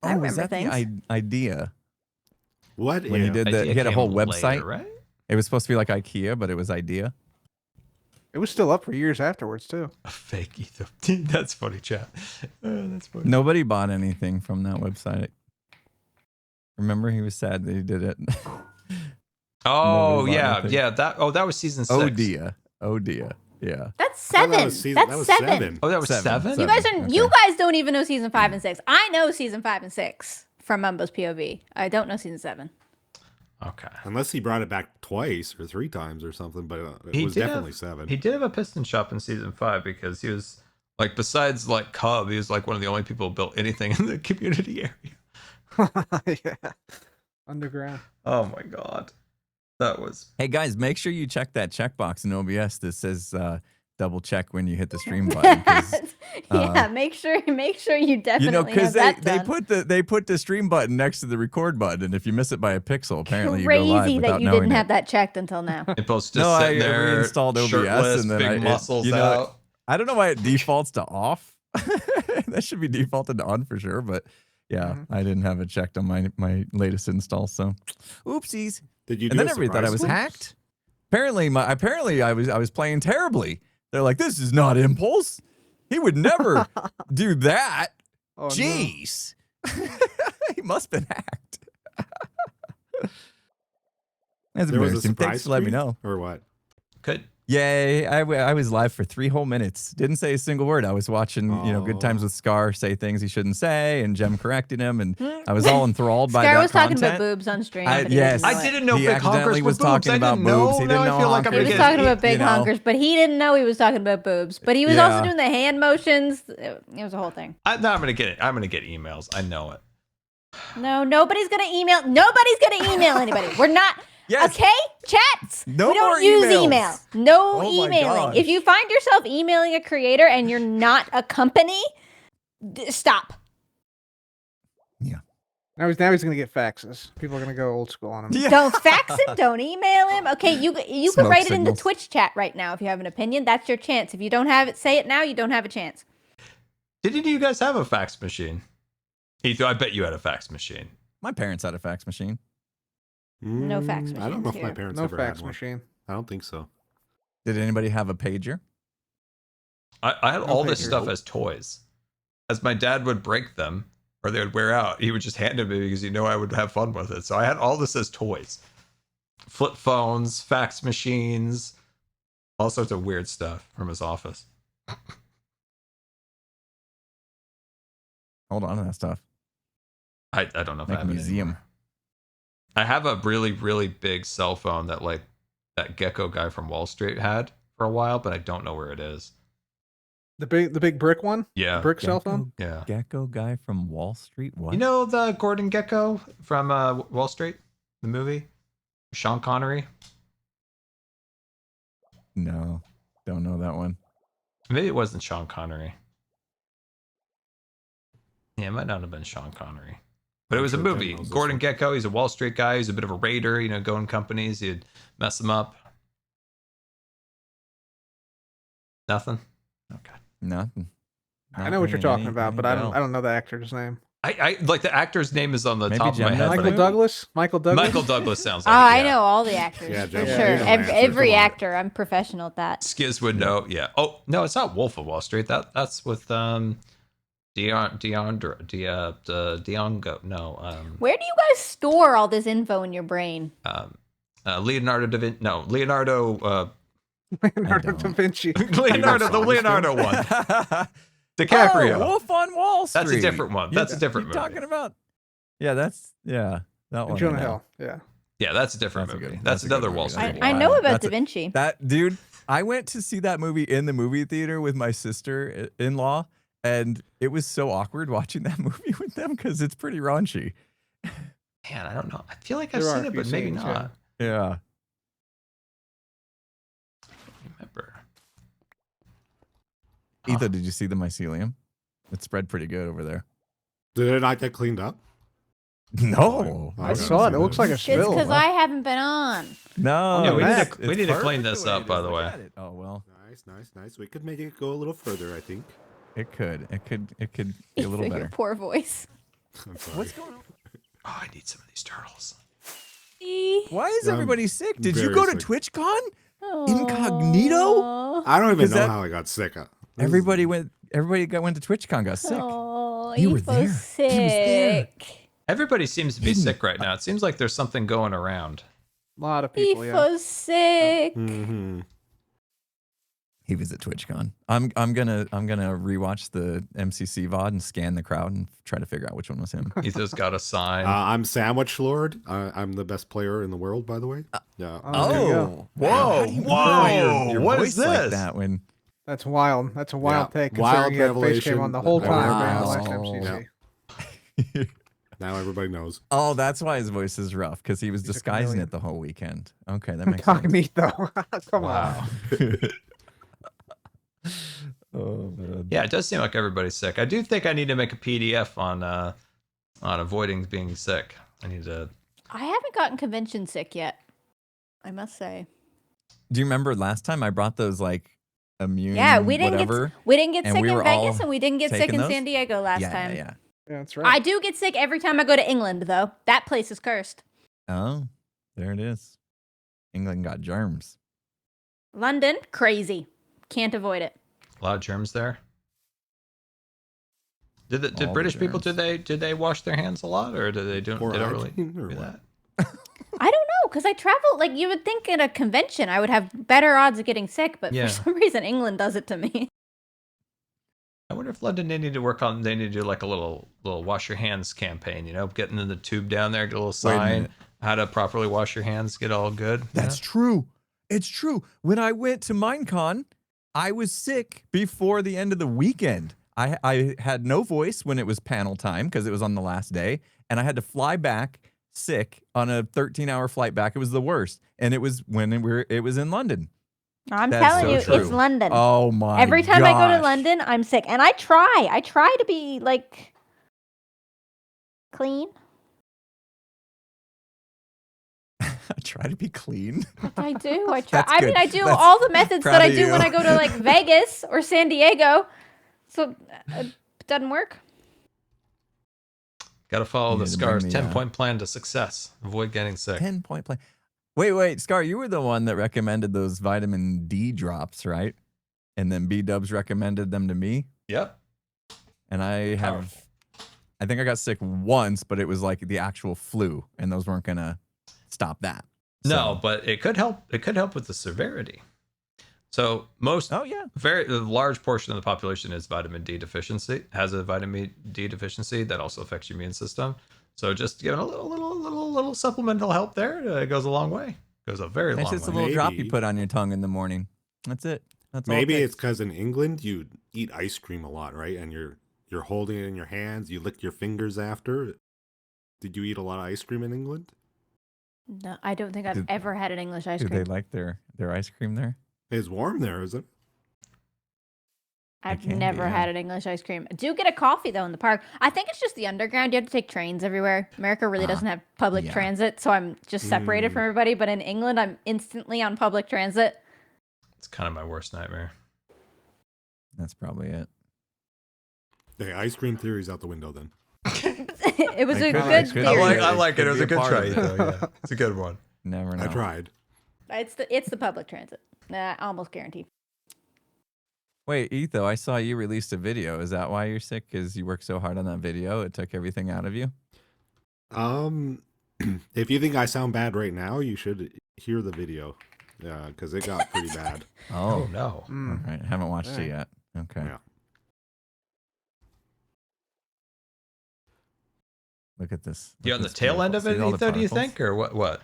I was remember that things. the idea? What? When he did that, he had a whole website. Later, right? It was supposed to be like IKEA, but it was idea. It was still up for years afterwards too. A fake ether. That's funny, chat. That's funny. Nobody bought anything from that website. Remember, he was sad that he did it. Oh Nobody bought yeah, anything. yeah. That was season 6. Oh dear. Yeah. That's 7. That was That's 7. Oh, that was 7? You guys are Okay. you guys don't even know season 5 and 6. I know season 5 and 6 from Mumbo's POV. I don't know season 7. Okay. Unless he brought it back twice or 3 times or something, but it was definitely 7. He did have a piston shop in season 5 because he was like, besides like Cub, he was like one of the only people who built anything in the community area. Yeah. Underground. Oh my god. That was. Hey guys, make sure you check that checkbox in OBS that says double check when you hit the stream button. Yeah, make sure you definitely You know, because have they that put the stream button next to the record button, and if you miss it by a pixel, apparently you go Crazy live that without you knowing didn't it. have that checked until now. It posted No, sitting I there, reinstalled OBS shirtless, and then big muscles you know, out. I don't know why it defaults to off. That should be defaulted to on for sure, but yeah, I didn't have it checked on my latest install, so oopsies. Did you? And then everybody thought I was hacked. Apparently I was playing terribly. They're like, this is not Impulse. He would never do that. Oh, Jeez. He must have been hacked. That's There was a embarrassing. surprise Thanks for letting me screen? know. Or what? Good. Yay. I was live for 3 whole minutes. Didn't say a single word. I was watching, Good Times with Scar say things he shouldn't say and Jem correcting him. And I was all enthralled by Scar that was talking content. about boobs on stream. Yes. I didn't know He big accidentally honkers was were boobs. talking I about didn't know. boobs. He Now didn't I know feel like I'm He was honkers. talking about big you know. honkers, but he didn't know he was talking about boobs. But he was Yeah. also doing the hand motions. It was a whole thing. No, I'm gonna get it. I'm gonna get emails. I know it. No, nobody's gonna email. Nobody's gonna email anybody. We're not. Yes. Okay, chats. No we don't more use emails. email. No Oh my emailing. gosh. If you find yourself emailing a creator and you're not a company, stop. Now he's gonna get faxes. People are gonna go old school on him. Yeah. Don't fax him. Don't email him. Okay, you can Smoke write it in the signals. Twitch chat right now if you have an opinion. That's your chance. If you don't have it, say it now. You don't have a chance. Didn't you guys have a fax machine? Ethan, I bet you had a fax machine. My parents had a fax machine. No fax I don't know if machines my here. parents No ever fax had one. machine. I don't think so. Did anybody have a pager? I had all this pictures. stuff as toys. As my dad would break them or they would wear out, he would just hand it to me because he knew I would have fun with it. So I had all this as toys. Flip phones, fax machines, all sorts of weird stuff from his office. Hold on to that stuff. I don't know if Like I a have it museum. anymore. I have a really, really big cell phone that like that gecko guy from Wall Street had for a while, but I don't know where it is. The big brick one. Yeah. The brick cell phone. Yeah. Gecko guy from Wall Street? What? You know the Gordon Gecko from Wall Street, the movie? Sean Connery? No, don't know that one. Maybe it wasn't Sean Connery. Yeah, it might not have been Sean Connery. But it was a sure Tim movie. knows this Gordon one. Gecko, he's a Wall Street guy. He's a bit of a raider, going companies. He'd mess them up. Nothing? Okay. Nothing. I know what you're talking about, but I don't know the actor's name. I like the actor's name is on the Maybe top of my Gemini head. but Michael I- Douglas. Michael Douglas. Michael Douglas sounds Oh, like I yeah. know all the actors. Yeah, for Jeff, sure. you know answer. Every Come on. actor. I'm professional at that. Skiz would know. Yeah. Oh no, it's not Wolf of Wall Street. That's with Diongo. No. Where do you guys store all this info in your brain? Leonardo da Vinci. No, Leonardo. Leonardo don't. da Vinci. Leonardo, the Leonardo one. DiCaprio. Oh, Wolf on Wall Street. That's a different one. That's a different you movie. talking about? Yeah, that one. Jonah I know. Hill. Yeah. Yeah, that's a different That's a movie. good- That's that's a good another movie. Wall That's a Street. good I one. know Wow. about That's Da a- Vinci. That dude, I went to see that movie in the movie theater with my sister-in-law, and it was so awkward watching that movie with them because it's pretty raunchy. Man, I don't know. I feel like I've There are seen a it, few but maybe scenes, not. Yeah. Remember. Ethan, did you see the mycelium? It spread pretty good over there. Did it not get cleaned up? No. I saw it. It looks like a It's spill. because I haven't been on. No. Yeah, we Mac, need to clean this up, by the way. Oh well. Nice. We could make it go a little further, I think. It could be a little Your better. poor voice. I'm sorry. What's going on? Oh, I need some of these turtles. Why is I'm everybody sick? Did you very go to sick. TwitchCon? Incognito? I don't even 'Cause know how I got sick. Everybody went to TwitchCon, got sick. Oh, You were Efo's there. sick. Everybody seems to be sick right now. It seems like there's something going around. A lot of people, yeah. Efo's sick. Mm-hmm. He was at TwitchCon. I'm gonna rewatch the MCC VOD and scan the crowd and try to figure out which one was him. Ethan's got a sign. I'm Sandwich Lord. I'm the best player in the world, by the way. Yeah. There you go. Whoa! Your What voice is like this? that when That's wild. That's a wild Yeah, take. wild Considering you had face revelation. cam on the whole time during the last Wow. MCC. Now everybody knows. oh, that's why his voice is rough because he was He's a disguising chameleon. it the whole weekend. Okay, that makes sense. Incognito. Come on. Oh man. Yeah, it does seem like everybody's sick. I do think I need to make a PDF on avoiding being sick. I need to. I haven't gotten convention sick yet. I must say. Do you remember last time I brought those like immune? Yeah, we didn't whatever? get and sick we in were Vegas, all and we didn't get sick taking in those? San Diego last time. Yeah. Yeah, that's right. I do get sick every time I go to England, though. That place is cursed. Oh, there it is. England got germs. London, crazy. Can't avoid it. A lot of germs there. Did All the British people germs. did they wash their hands a lot, or do they don't? Or They don't I really can, or do what? that. I don't know, because I travel, like, you would think at a convention I would have better odds of getting sick, but Yeah. for some reason England does it to me. I wonder if London they need to work on. They need to do like a little wash your hands campaign. You know, getting in the tube down there, get a little sign minute. how to properly wash your hands, get all good. you That's know? true. It's true. When I went to Minecon, I was sick before the end of the weekend. I had no voice when it was panel time because it was on the last day, and I had to fly back sick on a 13-hour flight back. It was the worst, and it was when it was in London. I'm That's telling so you, true. it's London. Oh my! Every time I go to gosh. London, I'm sick. And I try to be, like, clean. I try to be clean. I do. I try. That's I mean, good. I do That's all the methods proud that I of do when you. I go to, like, Vegas or San Diego. So it doesn't work. Got to follow You the need to bring SCAR's the, 10-point plan to success. Avoid getting sick. 10-point plan. Wait, Scar, you were the one that recommended those vitamin D drops, right? And then B-Dubs recommended them to me. Yep. And I think I got sick once, but it was like the actual flu, and those weren't gonna stop that. No, So- but it could help. It could help with the severity. So most Oh yeah. a large portion of the population is vitamin D deficiency, has a vitamin D deficiency that also affects your immune system. So just giving a little supplemental help there goes a long way. Goes a very It's long just a way. little drop you Maybe. put on your tongue in the morning. That's it. That's all. Maybe it it's because in England you eat ice cream a lot, right? And you're holding it in your hands. You lick your fingers after. Did you eat a lot of ice cream in England? No, I don't think I've Did- ever had an English ice Do cream. they like their ice cream there? It's warm there, isn't it? I've can be, never yeah. had an English ice cream. I do get a coffee though in the park. I think it's just the underground. You have to take trains everywhere. America really doesn't have public yeah. transit, so I'm just separated from everybody. But in England, I'm instantly on public transit. It's kind of my worst nightmare. That's probably it. The ice cream theory's out the window then. It was I a could- good I could- theory. I like it. It was Could a be a good part try. of it. Though, yeah. It's a good one. Never know. I tried. It's the public transit. Almost guaranteed. Wait, Etho, I saw you released a video. Is that why you're sick? Because you worked so hard on that video, it took everything out of you? If you think I sound bad right now, you should hear the video. Yeah, because it got pretty bad. Oh no. All right. Haven't watched it yet. Okay. Yeah. Look at this. You're Look on the at this tail end beautiful- of it, see all the Etho, do you particles? think, or what?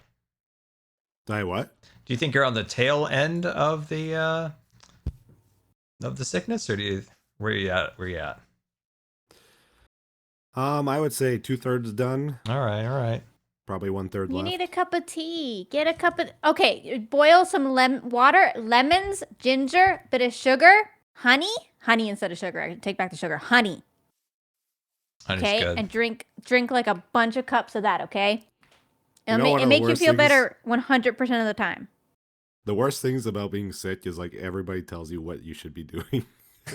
Did I what? Do you think you're on the tail end of the sickness, or where you at? I would say 2/3 done. All right. Probably 1/3 You left. need a cup of tea. Get a cup of. Okay, boil some water, lemons, ginger, bit of sugar, honey instead of sugar. I take back the sugar. Honey. Okay, and drink like a bunch of cups of that. Okay, It'll make you feel better 100% of the time. The worst things about being sick is like everybody tells you what you should be doing.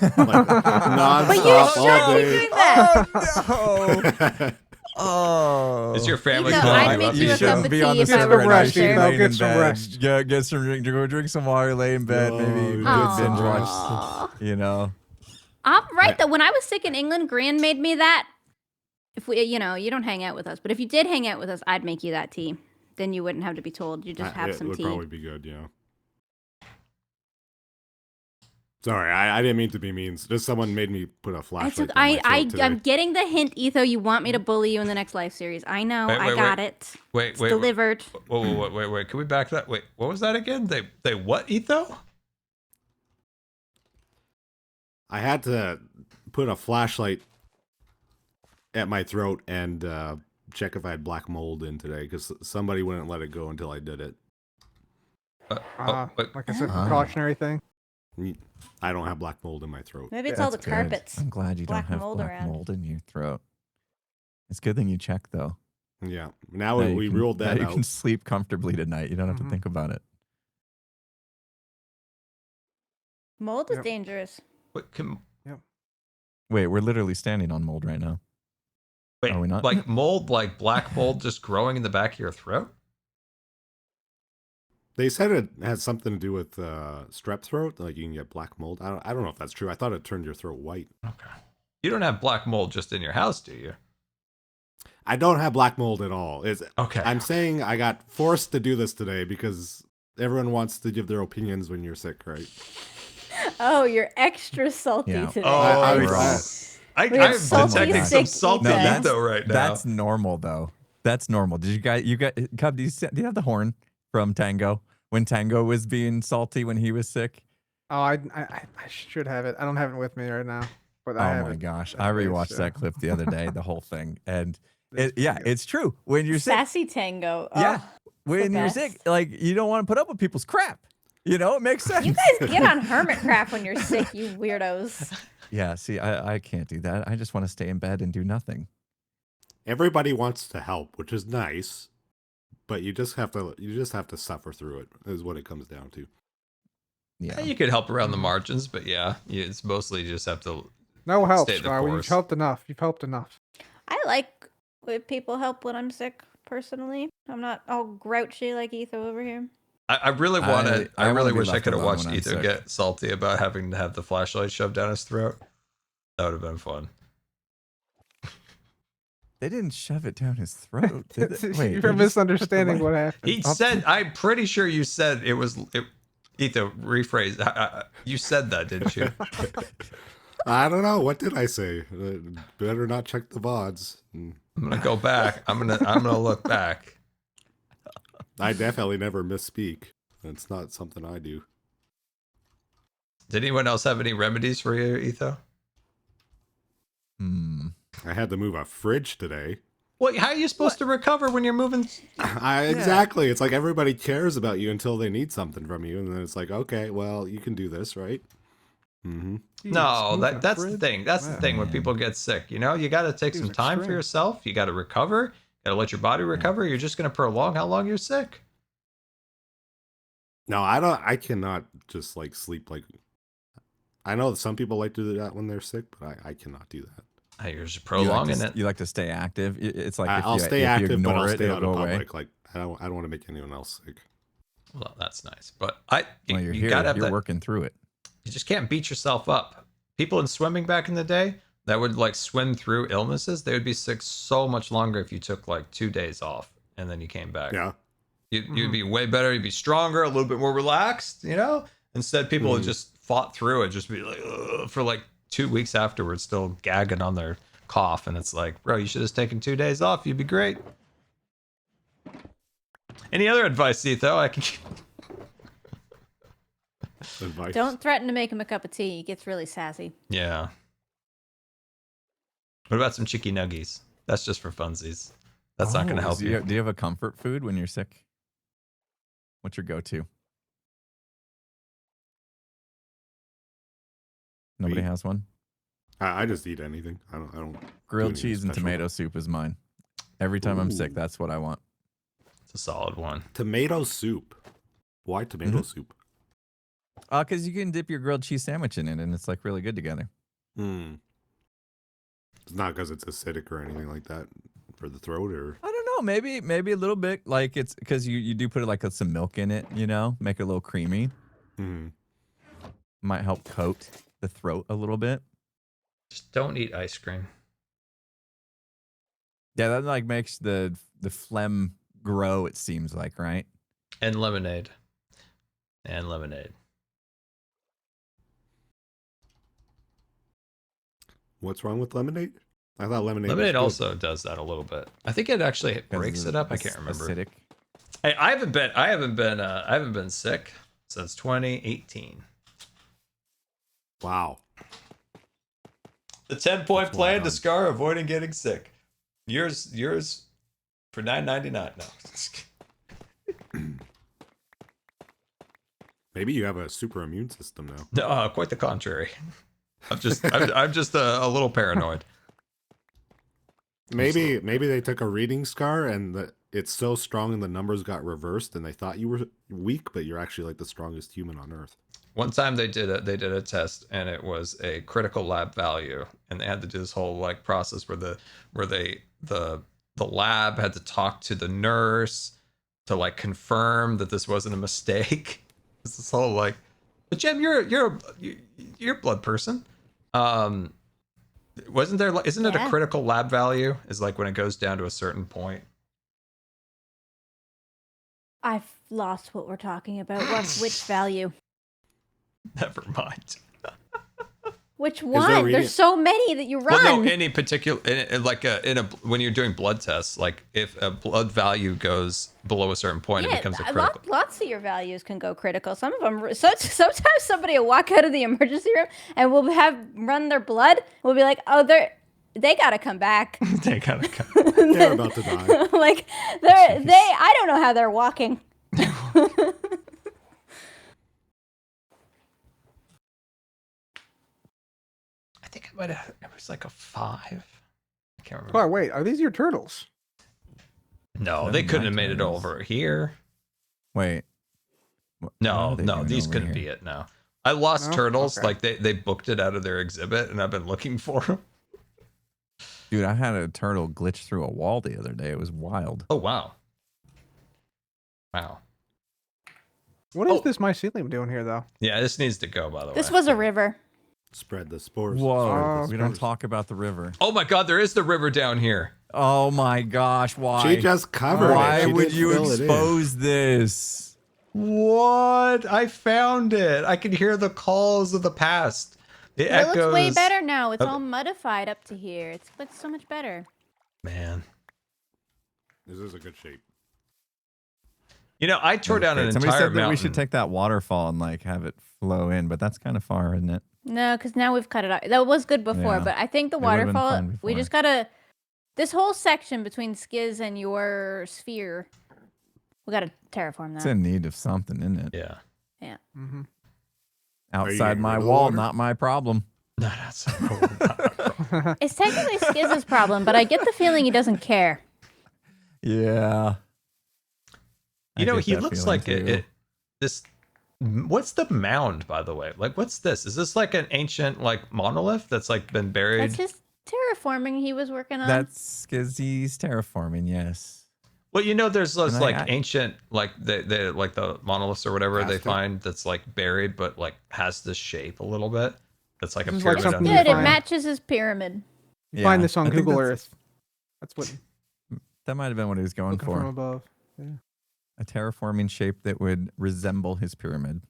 Like, but you should be doing that. Oh, no. Is your family Etho, calling I'd you make up? you a cup of be tea on the if I server were right now. You rest, should Etho, lay get in some bed. rest. Get some drink. Go drink some water. Lay in bed. Maybe Aw. binge watch. You know. I'm right though. When I was sick in England, Gran made me that. If we, you don't hang out with us, but if you did hang out with us, I'd make you that tea. Then you wouldn't have to be told. You just have some tea. It would probably be good, yeah. Sorry, I didn't mean to be mean. Just someone made me put a flashlight. I'm getting the hint, Etho. You want me to bully you in the next live series? I know. I got it. Wait. Delivered. Wait. Can we back that? Wait, what was that again? They what, Etho? I had to put a flashlight at my throat and check if I had black mold in today because somebody wouldn't let it go until I did it. Like I said, precautionary thing. I don't have black mold in my throat. Maybe it's all the carpets. I'm glad you don't have black mold in your throat. It's a good thing you checked, though. Yeah. Now we ruled that out. You can sleep comfortably tonight. You don't have to think about it. Mold is dangerous. Wait, we're literally standing on mold right now. Wait, are we not? Like mold, like black mold just growing in the back of your throat? They said it has something to do with strep throat, like you can get black mold. I don't know if that's true. I thought it turned your throat white. Okay. You don't have black mold just in your house, do you? I don't have black mold at all. Okay. I'm saying I got forced to do this today because everyone wants to give their opinions when you're sick, right? Oh, you're extra salty today. Oh, I'm detecting some salty Etho right now. That's normal, though. That's normal. Did you got Cub? Do you have the horn from Tango when Tango was being salty when he was sick? Oh, I should have it. I don't have it with me right now. But I have my it. gosh, I rewatched that clip the other day, the whole thing, and it's true. When you're sick, Sassy Tango. Oh, yeah, when you're sick, like you don't want to put up with people's crap. You know, it makes sense. You guys get on Hermitcraft when you're sick, you weirdos. Yeah, see, I can't do that. I just want to stay in bed and do nothing. Everybody wants to help, which is nice, but you just have to suffer through it. Is what it comes down to. Yeah, you could help around the margins, but it's mostly you just have to. No help, Star. You've helped enough. You've helped enough. I like when people help when I'm sick. Personally, I'm not all grouchy like Etho over here. I really want to. I really wish I could have watched when I'm Etho sick. get salty about having to have the flashlight shoved down his throat. That would have been fun. They didn't shove it down his throat. Did they? Wait, you're misunderstanding what happened. He said, "I'm pretty sure you said it was." Etho, rephrase. You said that, didn't you? I don't know. What did I say? Better not check the VODs. I'm gonna go back. I'm gonna look back. I definitely never misspeak. It's not something I do. Did anyone else have any remedies for you, Etho? I had to move a fridge today. Well, how are you supposed to recover when you're moving? Exactly. It's like everybody cares about you until they need something from you, and then it's like, okay, well, you can do this, right? Mm-hmm. No, that's the thing. That's the thing when people get sick. You know, you got to take some time for yourself. You got to recover. You got to let your body recover. You're just going to prolong how long you're sick. No, I cannot just like sleep like. I know that some people like to do that when they're sick, but I cannot do that. You're just prolonging it. You like to stay active. It's like I'll stay active, but I'll stay out of away. public. Like I don't want to make anyone else sick. Well, that's nice, but you're you here. gotta have you're that, working through it. You just can't beat yourself up. People in swimming back in the day that would like swim through illnesses, they would be sick so much longer if you took like 2 days off and then you came back. Yeah, you'd be way better. You'd be stronger, a little bit more relaxed. You know, instead people would just fought through it, just be like for like 2 weeks afterwards, still gagging on their cough, and it's like, bro, you should have taken 2 days off. You'd be great. Any other advice, Etho? I can. advice. Don't threaten to make him a cup of tea. He gets really sassy. Yeah. What about some chicky nuggies? That's just for funsies. That's not going to help you. Do you have a comfort food when you're sick? What's your go-to? Nobody has one? I just eat anything. I don't. Grilled cheese and tomato soup is mine. Every time I'm sick, that's what I want. It's a solid one. Tomato soup. Why tomato soup? Because you can dip your grilled cheese sandwich in it, and it's like really good together. Hmm. It's not because it's acidic or anything like that for the throat, or I don't know. Maybe a little bit. Like it's because you do put like some milk in it. You know, make it a little creamy. Might help coat the throat a little bit. Just don't eat ice cream. Yeah, that like makes the phlegm grow. It seems like, right? And lemonade. And lemonade. What's wrong with lemonade? I thought lemonade. Lemonade also does that a little bit. I think it actually breaks it up. I can't remember. Acidic. Hey, I haven't been sick since 2018. Wow. The 10-point plan to scar avoiding getting sick. Yours for $9.99. No. Maybe you have a super immune system now. No, quite the contrary. I'm just a little paranoid. Maybe they took a reading scar and it's so strong and the numbers got reversed and they thought you were weak, but you're actually like the strongest human on Earth. One time they did a test and it was a critical lab value, and they had to do this whole like process where the lab had to talk to the nurse to like confirm that this wasn't a mistake. It's this whole like, but Jim, you're a blood person. Isn't it a critical lab value? Is like when it goes down to a certain point. I've lost what we're talking about. Which value? Never mind. Which one? There's so many that you run. Well, no, any particular, when you're doing blood tests, like if a blood value goes below a certain point, it becomes a critical. Lots of your values can go critical. Some of them. Sometimes somebody will walk out of the emergency room and we'll run their blood. We'll be like, oh, they gotta come back. They gotta come. They're about to die. Like I don't know how they're walking. I think it was like a 5. I can't remember. Oh, wait, are these your turtles? No, they couldn't have made it over here. Wait. No, these couldn't be it. No, I lost turtles. Okay. Like they booked it out of their exhibit, and I've been looking for them. Dude, I had a turtle glitch through a wall the other day. It was wild. Oh wow. Wow. What is this mycelium doing here, though? Yeah, this needs to go. By the way, this was a river. Spread the spores. Whoa, we don't talk about the river. Oh my God, there is the river down here. Oh my gosh, why? She just covered it. Why would you expose this? What? I found it. I can hear the calls of the past. The echoes. It looks way better now. It's all modified up to here. It's so much better. Man. This is a good shape. You know, I tore down an entire Somebody said that mountain. we should take that waterfall and like have it flow in, but that's kind of far, isn't it? No, because now we've cut it out. That was good before, but I think the waterfall, we just gotta, this whole section between Skiz and your sphere, we gotta terraform that. It's in need of something, isn't it? Yeah. Yeah. Mm-hmm. Outside my wall, not my problem. No, that's not It's technically Skiz's problem, but I get the feeling he doesn't care. Yeah. You know, he looks like this. What's the mound, by the way? Like, what's this? Is this like an ancient like monolith that's like been buried? That's his terraforming he was working on. That's because he's terraforming, yes. Well, you know, there's those like ancient like they like the monoliths or whatever they find that's like buried, but like has this shape a little bit. That's like a pyramid. Like good, it matches his pyramid. You find this on Google Earth. That's what. That might have been what he was going for. From above. Yeah. A terraforming shape that would resemble his pyramid.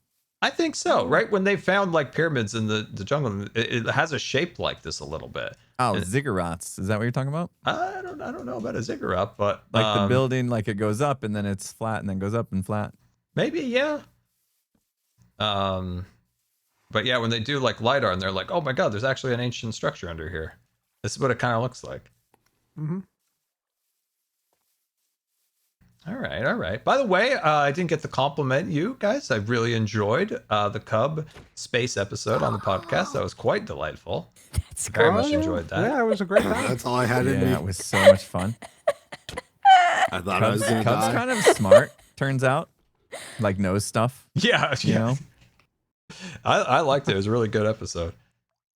I think so, right? When they found like pyramids in the jungle, it has a shape like this a little bit. Oh, ziggurats. Is that what you're talking about? I don't know about a ziggurat, but like the building, like it goes up and then it's flat and then goes up and flat. Maybe, yeah. But yeah, when they do like LiDAR and they're like, oh my God, there's actually an ancient structure under here. This is what it kind of looks like. Mm-hmm. All right, all right. By the way, I didn't get to compliment you guys. I really enjoyed the Cub space episode on the podcast. That was quite delightful. That's Very great. much enjoyed that. Yeah, it was a great time. That's all I had in me. Yeah, it was so much fun. I thought I was gonna Cub's die. kind of smart, turns out. Like knows stuff. Yeah, You know? I liked it. It was a really good episode.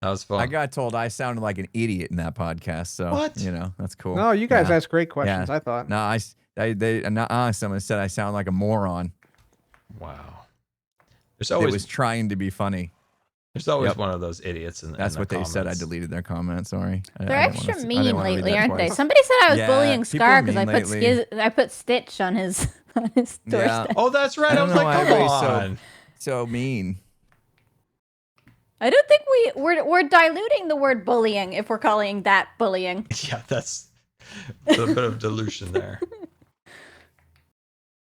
That was fun. I got told I sounded like an idiot in that podcast, so What? you know, that's cool. No, you guys Yeah. asked great questions. Yeah. I thought. No, someone said I sound like a moron. Wow. It was trying to be funny. There's always Yep. one of those idiots in That's in what the they said. I comments. deleted their comment. Sorry. They're extra mean read lately, that aren't they? twice. Somebody said I was Yeah, bullying people Scar are because mean I put Stitch on his doorstep. Oh, that's right. I, don't was know like, why come everybody's on. so mean. I don't think we're diluting the word bullying if we're calling that bullying. Yeah, that's a bit of dilution there.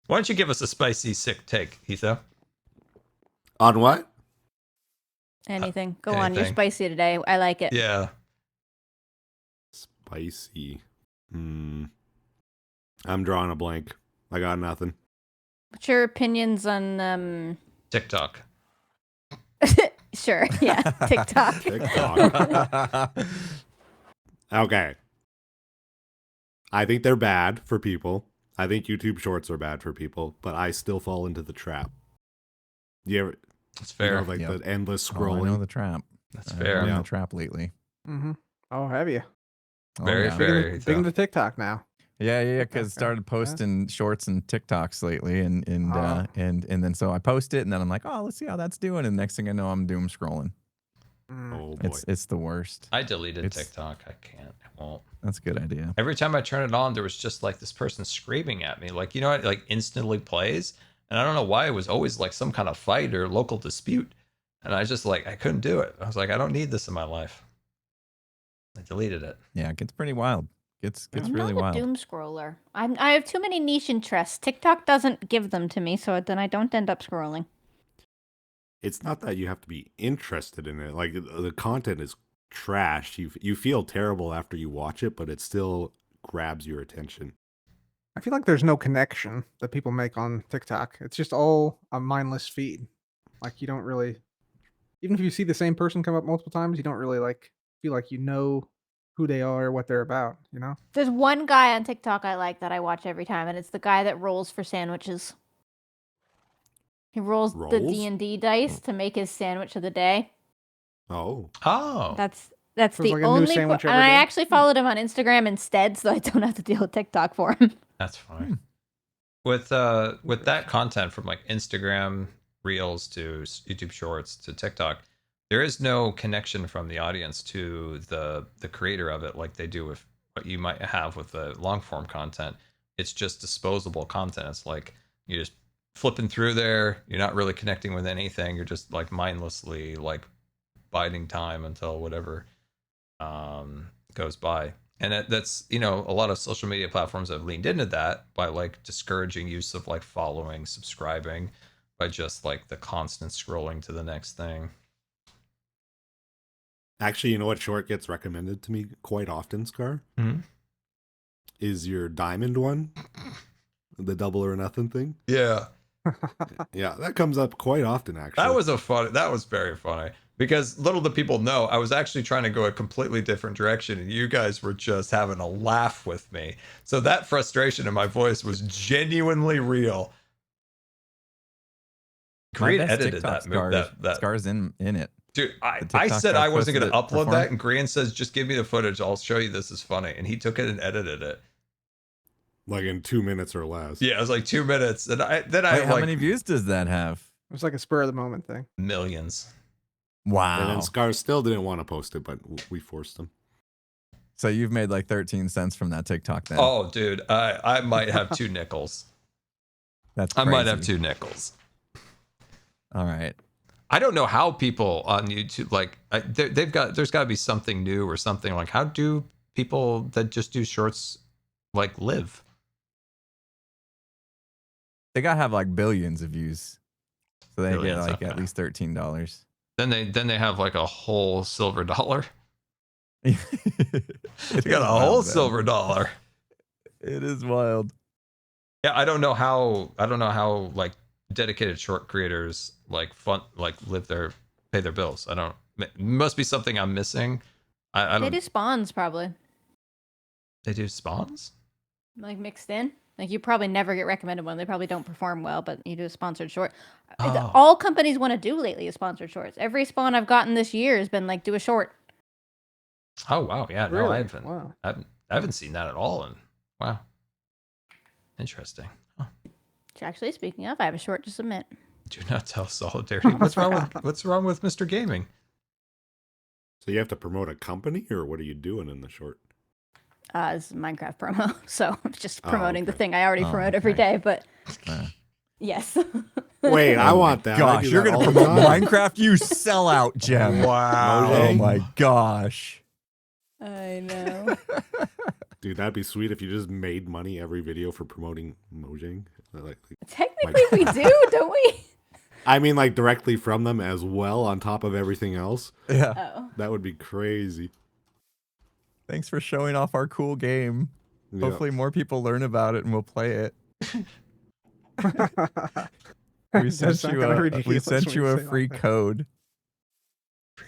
Why don't you give us a spicy, sick take, Etho? On what? Anything. Go on. You're anything. spicy today. I like it. Yeah. Spicy. I'm drawing a blank. I got nothing. What's your opinions on TikTok. Sure, yeah, TikTok. TikTok. Okay. I think they're bad for people. I think YouTube Shorts are bad for people, but I still fall into the trap. You ever, That's fair. like Yep. the endless Oh, I scrolling? know the trap. That's I've fair. been in Yeah. the trap lately. Mm-hmm. Oh, have you? Oh, Very yeah. fair. Big into TikTok now. Yeah, because Okay. started posting shorts and TikToks lately, and then so I post it, and then I'm like, oh, let's see how that's doing, and next thing I know, I'm doom scrolling. Mm. Oh boy. It's the worst. I deleted It's- TikTok. I can't. I won't. That's a good idea. Every time I turn it on, there was just like this person screaming at me. Like, you know, it like instantly plays. And I don't know why. It was always like some kind of fight or local dispute. And I just like, I couldn't do it. I was like, I don't need this in my life. I deleted it. Yeah, it gets pretty wild. Gets I'm really not a wild. doom scroller. I have too many niche interests. TikTok doesn't give them to me, so then I don't end up scrolling. It's not that you have to be interested in it. Like the content is trash. You feel terrible after you watch it, but it still grabs your attention. I feel like there's no connection that people make on TikTok. It's just all a mindless feed. Like you don't really, even if you see the same person come up multiple times, you don't really like feel like you know who they are or what they're about. You know? There's one guy on TikTok I like that I watch every time, and it's the guy that rolls for sandwiches. He rolls the Rolls? D&D dice to make his sandwich of the day. Oh, Oh. That's So it's the like a new only sandwich and every I day? actually followed him on Instagram instead, so I don't have to deal with TikTok for him. That's fine. With that content from like Instagram Reels to YouTube Shorts to TikTok, there is no connection from the audience to the creator of it like they do with what you might have with the long form content. It's just disposable content. It's like you're just flipping through there. You're not really connecting with anything. You're just like mindlessly like biding time until whatever goes by. And that's, you know, a lot of social media platforms have leaned into that by like discouraging use of like following, subscribing, by just like the constant scrolling to the next thing. actually, you know what short gets recommended to me quite often, Scar? Mm-hmm. Is your diamond one, the double or nothing thing? Yeah. Yeah, that comes up quite often, actually. That was very funny because little do people know I was actually trying to go a completely different direction and you guys were just having a laugh with me. So that frustration in my voice was genuinely real. My Green best edited TikTok that move. That Scar's in it. dude, I TikTok said I guy wasn't going to posted it upload before. that, and Green says, "Just give me the footage. I'll show you this is funny." And he took it and edited it. like in 2 minutes or less. Yeah, it was like 2 minutes, and I Wait, have how like many views does that have? It was like a spur of the moment thing. millions. And Wow. then Scar still didn't want to post it, but we forced him. So you've made like 13 cents from that TikTok then. Oh, dude, I might have 2 nickels. That's I crazy. might have 2 nickels. All right. I don't know how people on YouTube like there's got to be something new or something like how do people that just do shorts like live? They gotta have like billions of views. So they Billions, get like okay. at least $13. Then they have like a whole silver dollar. They They got a whole silver dollar. It is wild. Yeah, I don't know how like dedicated short creators like pay their bills. I don't. Must be something I'm missing. I They don't. do spawns probably, They do spawns. like mixed in. Like you probably never get recommended one. They probably don't perform well, but you do a sponsored short. Oh. All companies want to do lately is sponsored shorts. Every spawn I've gotten this year has been like do a short. Oh wow, yeah, no, Really? I haven't. Wow. I haven't seen that at all. And wow, interesting. Huh. Actually, speaking of, I have a short to submit. Do not tell Solidarity. What's wrong with Mr. Gaming? So you have to promote a company, or what are you doing in the short? It's a Minecraft promo, so I'm just promoting the okay. thing I already promote every day. But yes. Wait, I want that. Gosh, you're gonna promote Minecraft, you sellout, Gem. Wow. Oh my gosh. I know. Dude, that'd be sweet if you just made money every video for promoting Mojang. Technically, we do, don't we? I mean, like directly from them as well, on top of everything else. Yeah. Oh. That would be crazy. Thanks for showing off our cool game. Yeah. Hopefully more people learn about it and will play it. We sent you a free code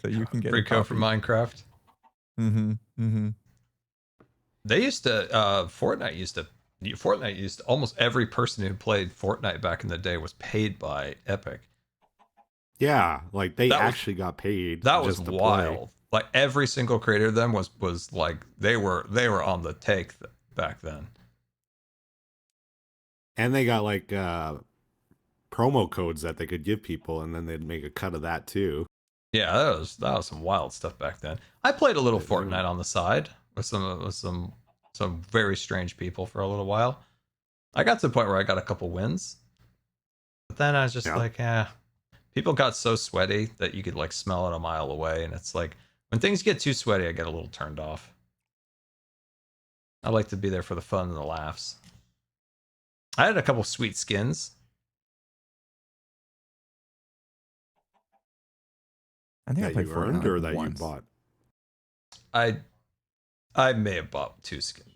so you can get free code for Minecraft. They used to Fortnite used almost every person who played Fortnite back in the day was paid by Epic. Yeah, like they actually got paid. That was wild. Play. Like every single creator of them was like they were on the take back then. And they got like promo codes that they could give people, and then they'd make a cut of that too. Yeah, that was some wild stuff back then. I played a little Fortnite on the side with some very strange people for a little while. I got to the point where I got a couple wins, but then I was just like, people got so sweaty that you could like smell it a mile away, and it's like when things get too sweaty, I get a little turned off. I like to be there for the fun and the laughs. I had a couple sweet skins. I think I played you earned Fortnite or that once. you bought. I may have bought 2 skins.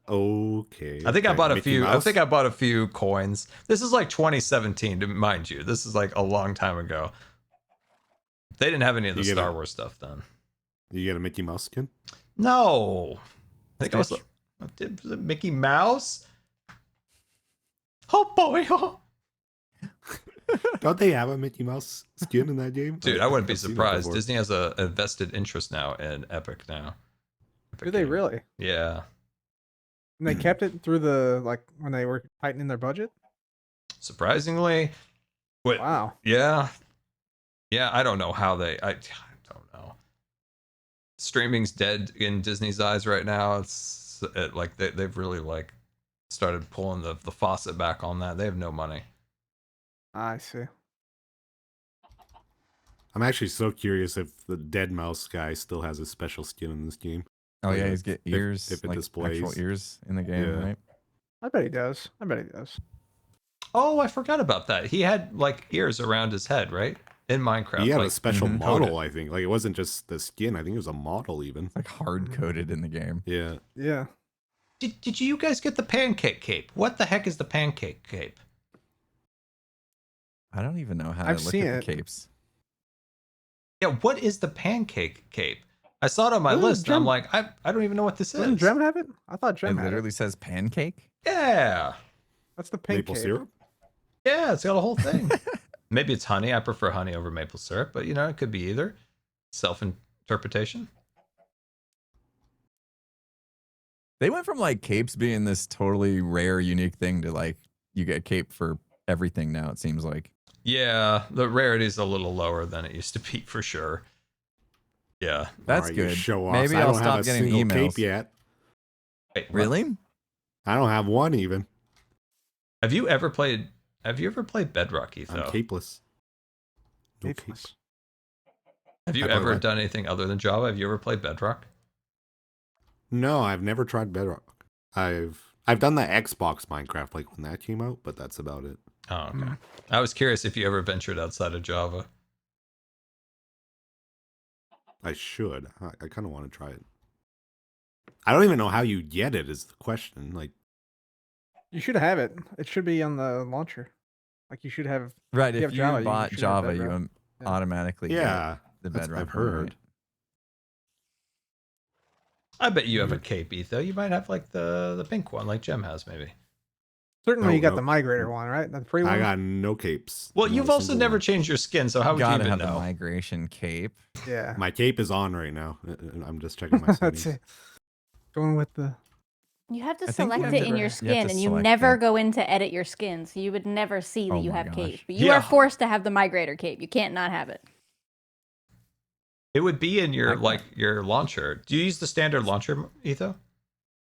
Okay. I think I bought a Mickey few. Mouse? I think I bought a few coins. This is like 2017, mind you. This is like a long time ago. They didn't have any of the Star Wars stuff then. You get a Mickey Mouse skin? No. I think was it Mickey Mouse? Oh boy. Oh. Don't they have a Mickey Mouse skin in that game? Dude, I wouldn't be surprised. Disney has a vested interest now in Epic now. Do they really? Yeah. And they kept it through the when they were tightening their budget? Surprisingly. Wow. Yeah. Yeah, I don't know how I don't know. Streaming's dead in Disney's eyes right now. It's like they've really like started pulling the faucet back on that. They have no money. I see. I'm actually so curious if the dead mouse guy still has a special skin in this game. Oh yeah, he's got ears, if it like displays. actual ears in the game, right? I bet he does. Oh, I forgot about that. He had like ears around his head, right? In Minecraft. He had like, a special model, I think. Like it wasn't just the skin. I think it was a model even. It's like hard coded in the game. Yeah. Yeah. Did you guys get the pancake cape? What the heck is the pancake cape? I don't even know how to look at the capes. Yeah, what is the pancake cape? I saw it on my list, and I'm like, I don't even know what this is. Doesn't Gem have it? I thought Gem had it. It literally says pancake? Yeah. That's the pancake. Maple syrup? Yeah, it's got a whole thing. Maybe it's honey. I prefer honey over maple syrup, but it could be either. Self-interpretation. They went from like capes being this totally rare, unique thing to like you get a cape for everything now, it seems like. Yeah, the rarity is a little lower than it used to be for sure. Yeah, that's good. Show off. Maybe I'll stop getting emails cape yet. Wait, really? I don't have one even. Have you ever played Bedrock, Etho? I'm capeless. No Capeless. cape. Have you ever done anything other than Java? Have you ever played Bedrock? No, I've never tried Bedrock. I've done the Xbox Minecraft like when that came out, but that's about it. Oh, okay. I was curious if you ever ventured outside of Java. I should. I kind of want to try it. I don't even know how you get it is the question. Like, You should have it. It should be on the launcher. Like you should have. Right, you if have you Java, bought should have Java, you Bedrock. automatically Yeah, get the that's- Bedrock. I've heard. I bet you have a cape, Etho. You might have like the pink one, like Jem has, maybe. Certainly, No, you got no. the migrator one, right? The free one. I got no capes. Well, Not you've a also single never one. changed your skin, so how would you Gotta even have the know? migration cape. Yeah. My cape is on right now. I'm just checking my settings. That's it. Going with the. You have to I think you select have it to- in your you have to skin, and you select never it. go in to edit your skin, so you would never see that Oh you my have gosh. cape. But you Yeah. are forced to have the migrator cape. You can't not have it. It would be in your your launcher. Do you use the standard launcher, Etho?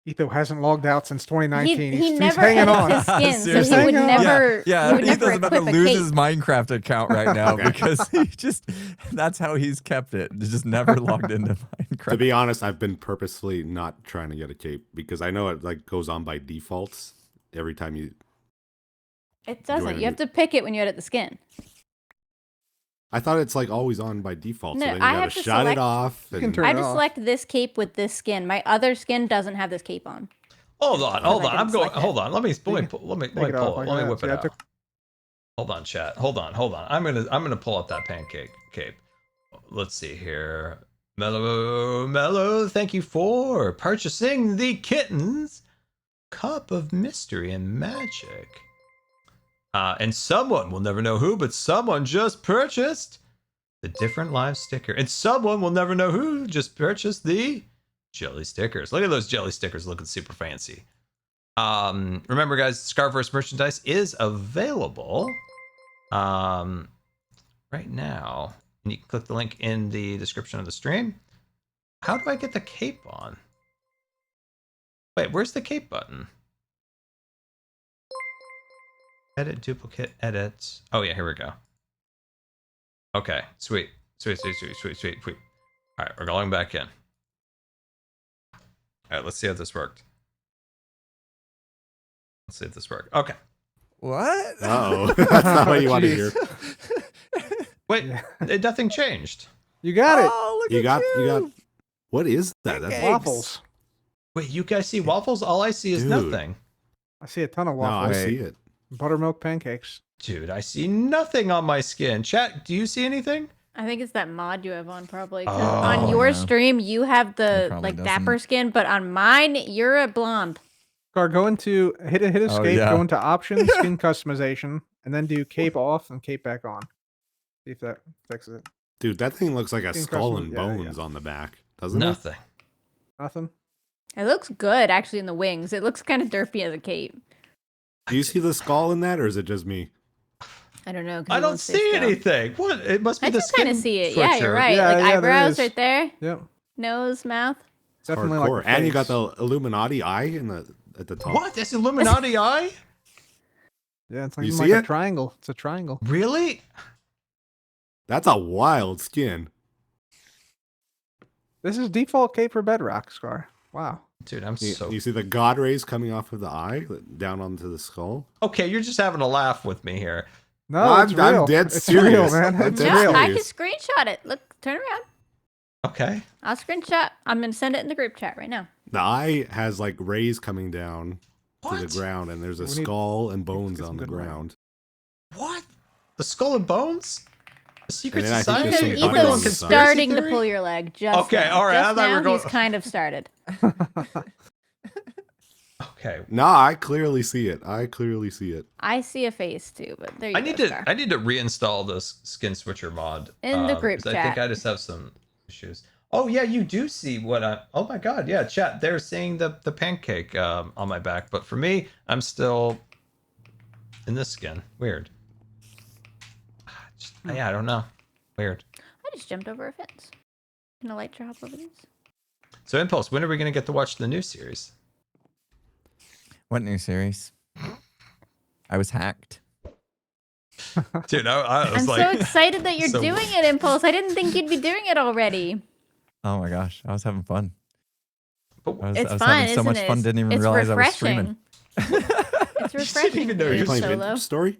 Etho hasn't logged out since 2019. He he's never hanging edits on. his skin, so Seriously? he would Hang on. never. Yeah, he would never Ethan's about to equip a lose cape. his Minecraft account right now Okay. because he that's how he's kept it. Just never logged into Minecraft. To be honest, I've been purposefully not trying to get a cape because I know it like goes on by default every time you. It Do I doesn't. You have need- to pick it when you edit the skin. I thought it's like always on by default. No, so then you I gotta have to shut select- it off. You can and- turn I it just off. select this cape with this skin. My other skin doesn't have this cape on. Hold on, hold I on. didn't I'm going. select it. Hold on. Let me Take it pull off it. like Let me that. whip it See, I out. took- Hold on, chat. Hold on. I'm gonna pull out that pancake cape. Let's see here. Mellow. Thank you for purchasing the kittens cup of mystery and magic. And someone, we'll never know who, but someone just purchased the different live sticker, and someone will never know who just purchased the jelly stickers. Look at those jelly stickers looking super fancy. Remember, guys, Scarverse merchandise is available right now. And you can click the link in the description of the stream. How do I get the cape on? Wait, where's the cape button? Edit, duplicate, edit. Oh, yeah, here we go. Okay, sweet. All right, we're going back in. All right, let's see how this worked. Let's see if this worked. Okay. What? Oh, that's not what you want to hear. Wait, Yeah. nothing changed. You got it. Oh, look You at got. you. You got. What is that? That's Pancakes. Waffles. Wait, you guys see waffles? All I see is Dude. nothing. I see a ton of No, I waffles. see it. Buttermilk pancakes. Dude, I see nothing on my skin. Chat, do you see anything? I think it's that mod you have on probably. 'cause Oh, on your yeah. stream, you have It the probably like dapper doesn't. skin, but on mine, you're a blonde. Scar, go into hit escape, yeah. go into options, skin customization, and then do cape off and cape back on. See if that fixes it. Dude, that thing looks like a Skin skull custom- and yeah, yeah. bones on the back, doesn't it? Nothing. Nothing. It looks good actually in the wings. It looks kind of derpy as a cape. Do you see the skull in that, or is it just me? I don't know. 'cause I it don't won't stay see still. anything. What? It must be I the do skin kind of see it. Yeah, switcher. you're right. Yeah, like yeah, there eyebrows is. right there, Yep. nose, mouth. Definitely Hardcore. like the And you got face. the Illuminati eye at the top. What? That's Illuminati eye? Yeah, it's like, You like see a it? triangle. It's a triangle. Really? That's a wild skin. This is default cape for Bedrock, Scar. Wow. Dude, I'm You, so... you see the god rays coming off of the eye down onto the skull? Okay, you're just having a laugh with me here. No, No, it's I'm real. dead it's serious. real, man. I'm It's dead No, real. I can serious. screenshot it. Look, turn around. Okay. I'll screenshot. I'm gonna send it in the group chat right now. The eye has like rays coming down to What? the ground, and there's a We need- skull and bones get some on the good light. ground. What? The skull and bones? The secret And then I think society? there's some Ethan's buttons Everyone on the side. starting to theory? pull your leg. Just Okay, now. all right, I Just thought we were now, going- he's kind of started. Okay. No, I clearly see it. I clearly see it. I see a face too, but there you I go. need Scar. to reinstall this skin switcher mod In the group 'cause I think chat. I just have some issues. Oh yeah, you do see what I. Oh my god, yeah, chat. They're seeing the pancake on my back, but for me, I'm still in this skin. Weird. Yeah, I don't know. Weird. I just jumped over a fence. Can a light hop over these? So Impulse, when are we gonna get to watch the new series? What new series? I was hacked. Dude, I was I'm like, so excited that you're so- doing it, Impulse. I didn't think you'd be doing it already. Oh my gosh, I was having fun. I was, It's I was fun, having isn't so much it? fun, didn't even It's realize refreshing. I was streaming. It's refreshing. even know being you're Playing solo. Vintage Story?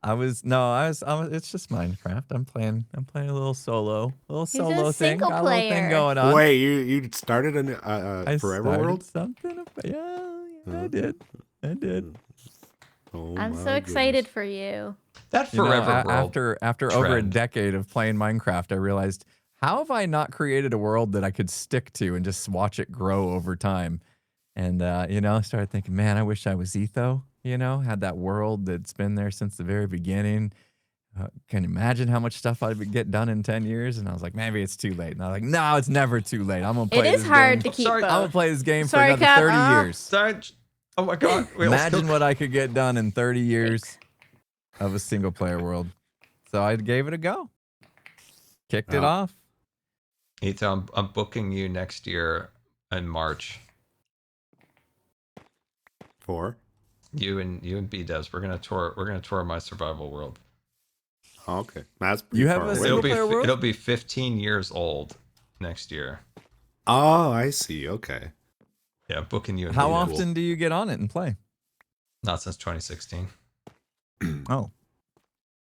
I was it's just Minecraft. I'm playing a little solo a thing. Got a little thing single-player. going on. Wait, you started a I Forever started World? something. Yeah. I did. Oh, I'm my so excited goodness. for you. That You know, forever world. after over a trend. decade of playing Minecraft, I realized, how have I not created a world that I could stick to and just watch it grow over time? And, you know, I started thinking, man, I wish I was Etho, you know, had that world that's been there since the very beginning. Can you imagine how much stuff I'd get done in 10 years? And I was like, maybe it's too late. And I was like, no, it's never too late. I'm going to play It this is hard game. to keep Sorry. both. I'm going to play this game Sorry, for another Cap. 30 years. Sorry. Oh my God. We almost Imagine killed- what I could get done in 30 years of a single player world. So I gave it a go. Kicked it off. Ethan, I'm booking you next year in March. For? You and B Devs. We're gonna tour my survival world. Oh, okay. That's pretty You have far a away. single player world? It'll be 15 years old next year. Oh, I see. Okay. Yeah, booking you. How B Devs. often do you get on it and play? Not since 2016. Oh.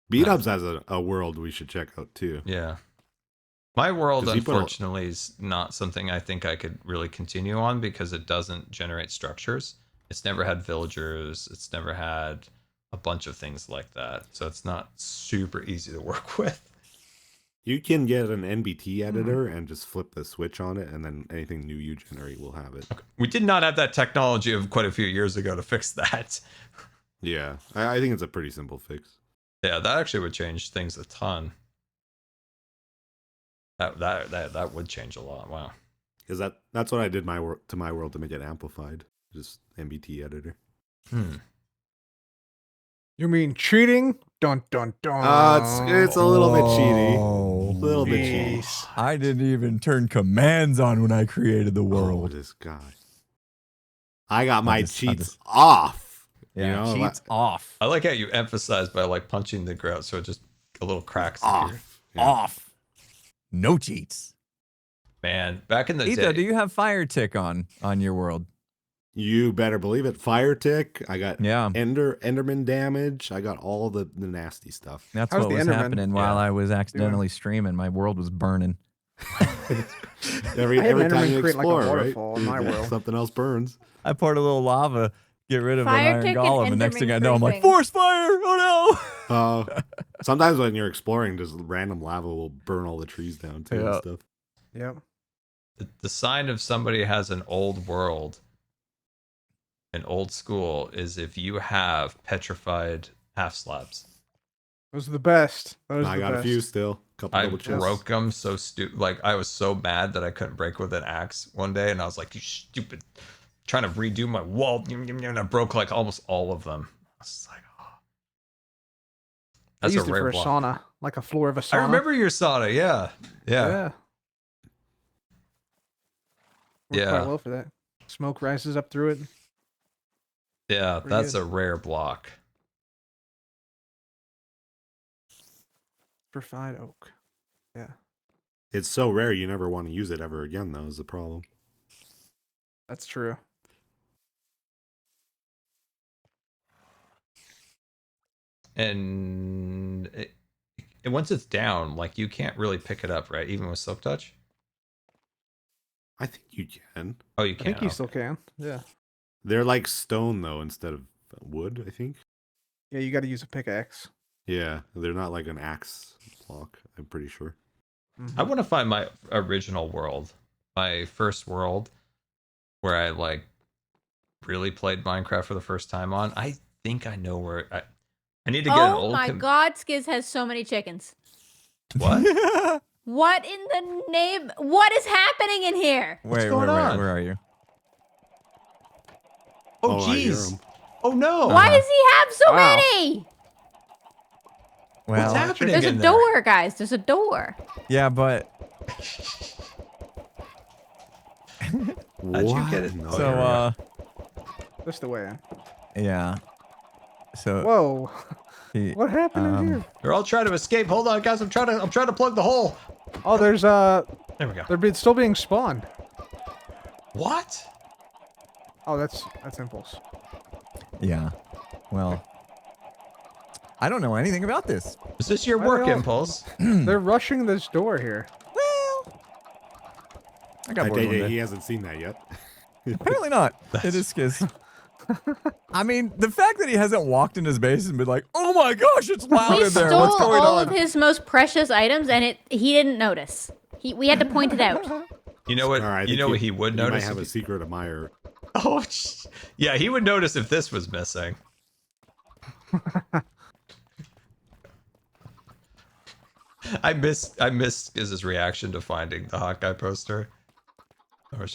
B-Dubs has a world we should check out too. Yeah. My world, 'Cause he put a- unfortunately, is not something I think I could really continue on because it doesn't generate structures. It's never had villagers. It's never had a bunch of things like that. So it's not super easy to work with. You can get an NBT editor and just flip the switch on it, and then anything new you generate will have it. We did not have that technology of quite a few years ago to fix that. Yeah, I think it's a pretty simple fix. Yeah, that actually would change things a ton. That would change a lot. Wow. Because that's what I did to my world to make it amplified. Just NBT editor. You mean cheating? Dun dun dun. It's a little bit cheaty. Oh, A little bit cheaty. Jeez. I didn't even turn commands on when I created the Oh, world. this guy. I got my just- cheats off. Yeah, You know, cheats off. I like how you emphasize by like punching the ground, so it just a little cracks appear. Off. Yeah. Off. No cheats. Man, back in the Etho, day, do you have fire tick on your world? You better believe it. Fire tick. I got Yeah. Enderman damage. I got all the nasty stuff. That's How's what the was Enderman? happening while I was accidentally streaming. My world was burning. Every I had an time you Enderman create like a explore, right? waterfall in my world. Something else burns. I poured a little lava, get rid of Fire an tick iron and golem, and next thing I Enderman know, I'm like, creeping. force fire! Oh no! Sometimes when you're exploring, just random lava will burn all the trees down too Yeah. and stuff. Yep. the sign of somebody has an old world, an old school, is if you have petrified half slabs. Those are the best. Those are I the got best. a few still. Couple I double chests. broke them so stupid. Like I was so mad that I couldn't break with an axe one day, and I was like, "You stupid!" Trying to redo my wall, and I broke like almost all of them. I was like, "Oh." I That's used a it rare for a block. sauna, like a floor of a sauna. I remember your sauna. Yeah. Yeah. Worked Yeah. quite well for that. Smoke rises up through it. Yeah, Pretty that's good. a rare block. Purified oak. Yeah. It's so rare you never want to use it ever again, though, is the problem. That's true. And once it's down, like you can't really pick it up, right? Even with silk touch. I think you can. Oh, you I can. think you Okay. still can. Yeah. They're like stone, though, instead of wood, I think. Yeah, you got to use a pickaxe. Yeah, they're not like an axe block, I'm pretty sure. Mhm. I want to find my original world, my first world, where I like really played Minecraft for the first time on. I think I know where I need to get an Oh old. my god, Skiz has so many chickens. What? What in the name? What is happening in here? What's going on? Where are you? Oh I hear jeez. 'em. Oh no. Why does he have so Wow. many? Well, What's happening There's a in there? door, guys. There's a door. yeah, but How'd you get it? No, so area. That's the way in. yeah. So Whoa. he- What happened in here? They're all trying to escape. Hold on, guys. I'm trying to plug the hole. Oh, there's There we go. they're still being spawned. What? Oh, that's Impulse. yeah. Well, I don't know anything about this. Is this your I work don't- impulse? They're rushing this door here. Well, I got I bored take one it day. he hasn't seen that yet. Apparently not. It is Skiz. I mean, the fact that he hasn't walked in his base and been like, "Oh my gosh, it's loud We in there. stole What's going all on?" of his most precious items, and he didn't notice. We had to point it out. You know what? Right, You know what he would He might notice? have a secret admirer. Oh, yeah, he would notice if this was missing. I missed his reaction to finding the Hawkeye poster.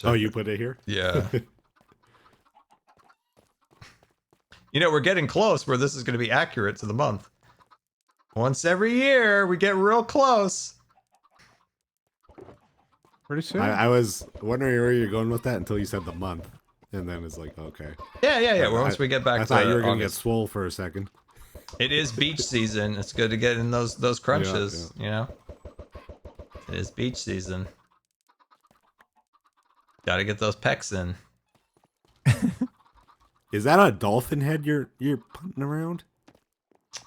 Oh, you put it here? Yeah. You know, we're getting close where this is going to be accurate to the month. Once every year, we get real close. Pretty soon. I was wondering where you're going with that until you said the month. And then it's like, okay. Yeah. Well, once we get back I to thought you were going to get August. swole for a second. It is beach season. It's good to get in those crunches, you know? It is beach season. Gotta get those pecs in. Is that a dolphin head you're punting around?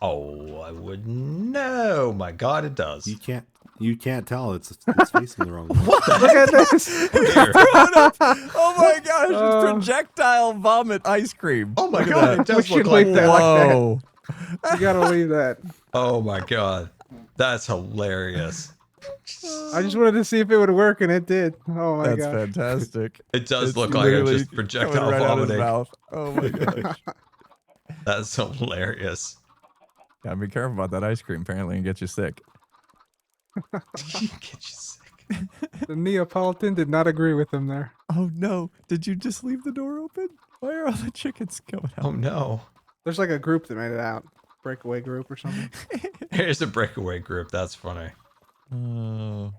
Oh, I wouldn't know. My God, it does. You can't tell. It's facing the wrong way. What the Look at this. Here. Oh my gosh, it's projectile vomit ice cream. Oh my Look at God, that. it does We look should like link that. that. Whoa. You gotta leave that. Oh my God. That's hilarious. I just wanted to see if it would work, and it did. Oh my That's god. fantastic. It does It's look like it's literally just projectile coming right out of his vomiting. mouth. Oh my gosh. That's hilarious. Gotta be careful about that ice cream, apparently, and get you sick. Get you sick. The Neapolitan did not agree with him there. Oh no, did you just leave the door open? Why are all the chickens coming out? Oh no. There's like a group that made it out. Breakaway group or something. Here's a breakaway group. That's funny. Oh.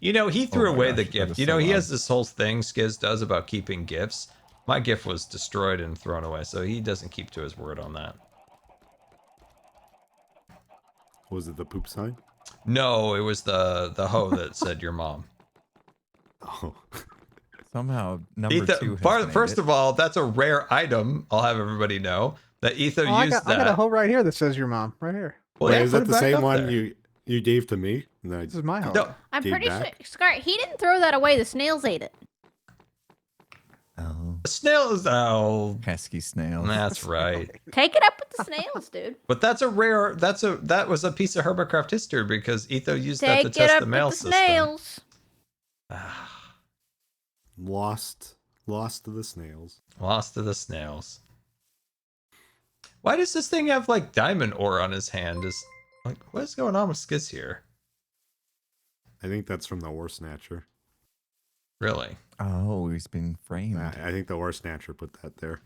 You know, he threw Oh my away gosh, the that gift. is You know, so he loud. has this whole thing Skiz does about keeping gifts. My gift was destroyed and thrown away, so he doesn't keep to his word on that. Was it the poop sign? No, it was the hoe that said your mom. Oh. Somehow, number two has made First it. of all, that's a rare item. I'll have everybody know that Etho Oh, used I got a that. hoe right here that says your mom. Right here. Well, Wait, yeah, is put that it the back same up one there. you gave to me? And I This is my hoe. No, I'm Gave pretty back? sure, Scar, he didn't throw that away. The snails ate it. Oh, snails. Oh, pesky snails. that's right. Take it up with the snails, dude. But that's a rare. That was a piece of Hermitcraft history because Etho used that Take to it test up the mail with the system. snails. Lost to the snails. Lost to the snails. Why does this thing have like diamond ore on his hand? Is like what is going on with Skiz here? I think that's from the ore snatcher. Really? Oh, he's been framed. I think the ore snatcher put that there.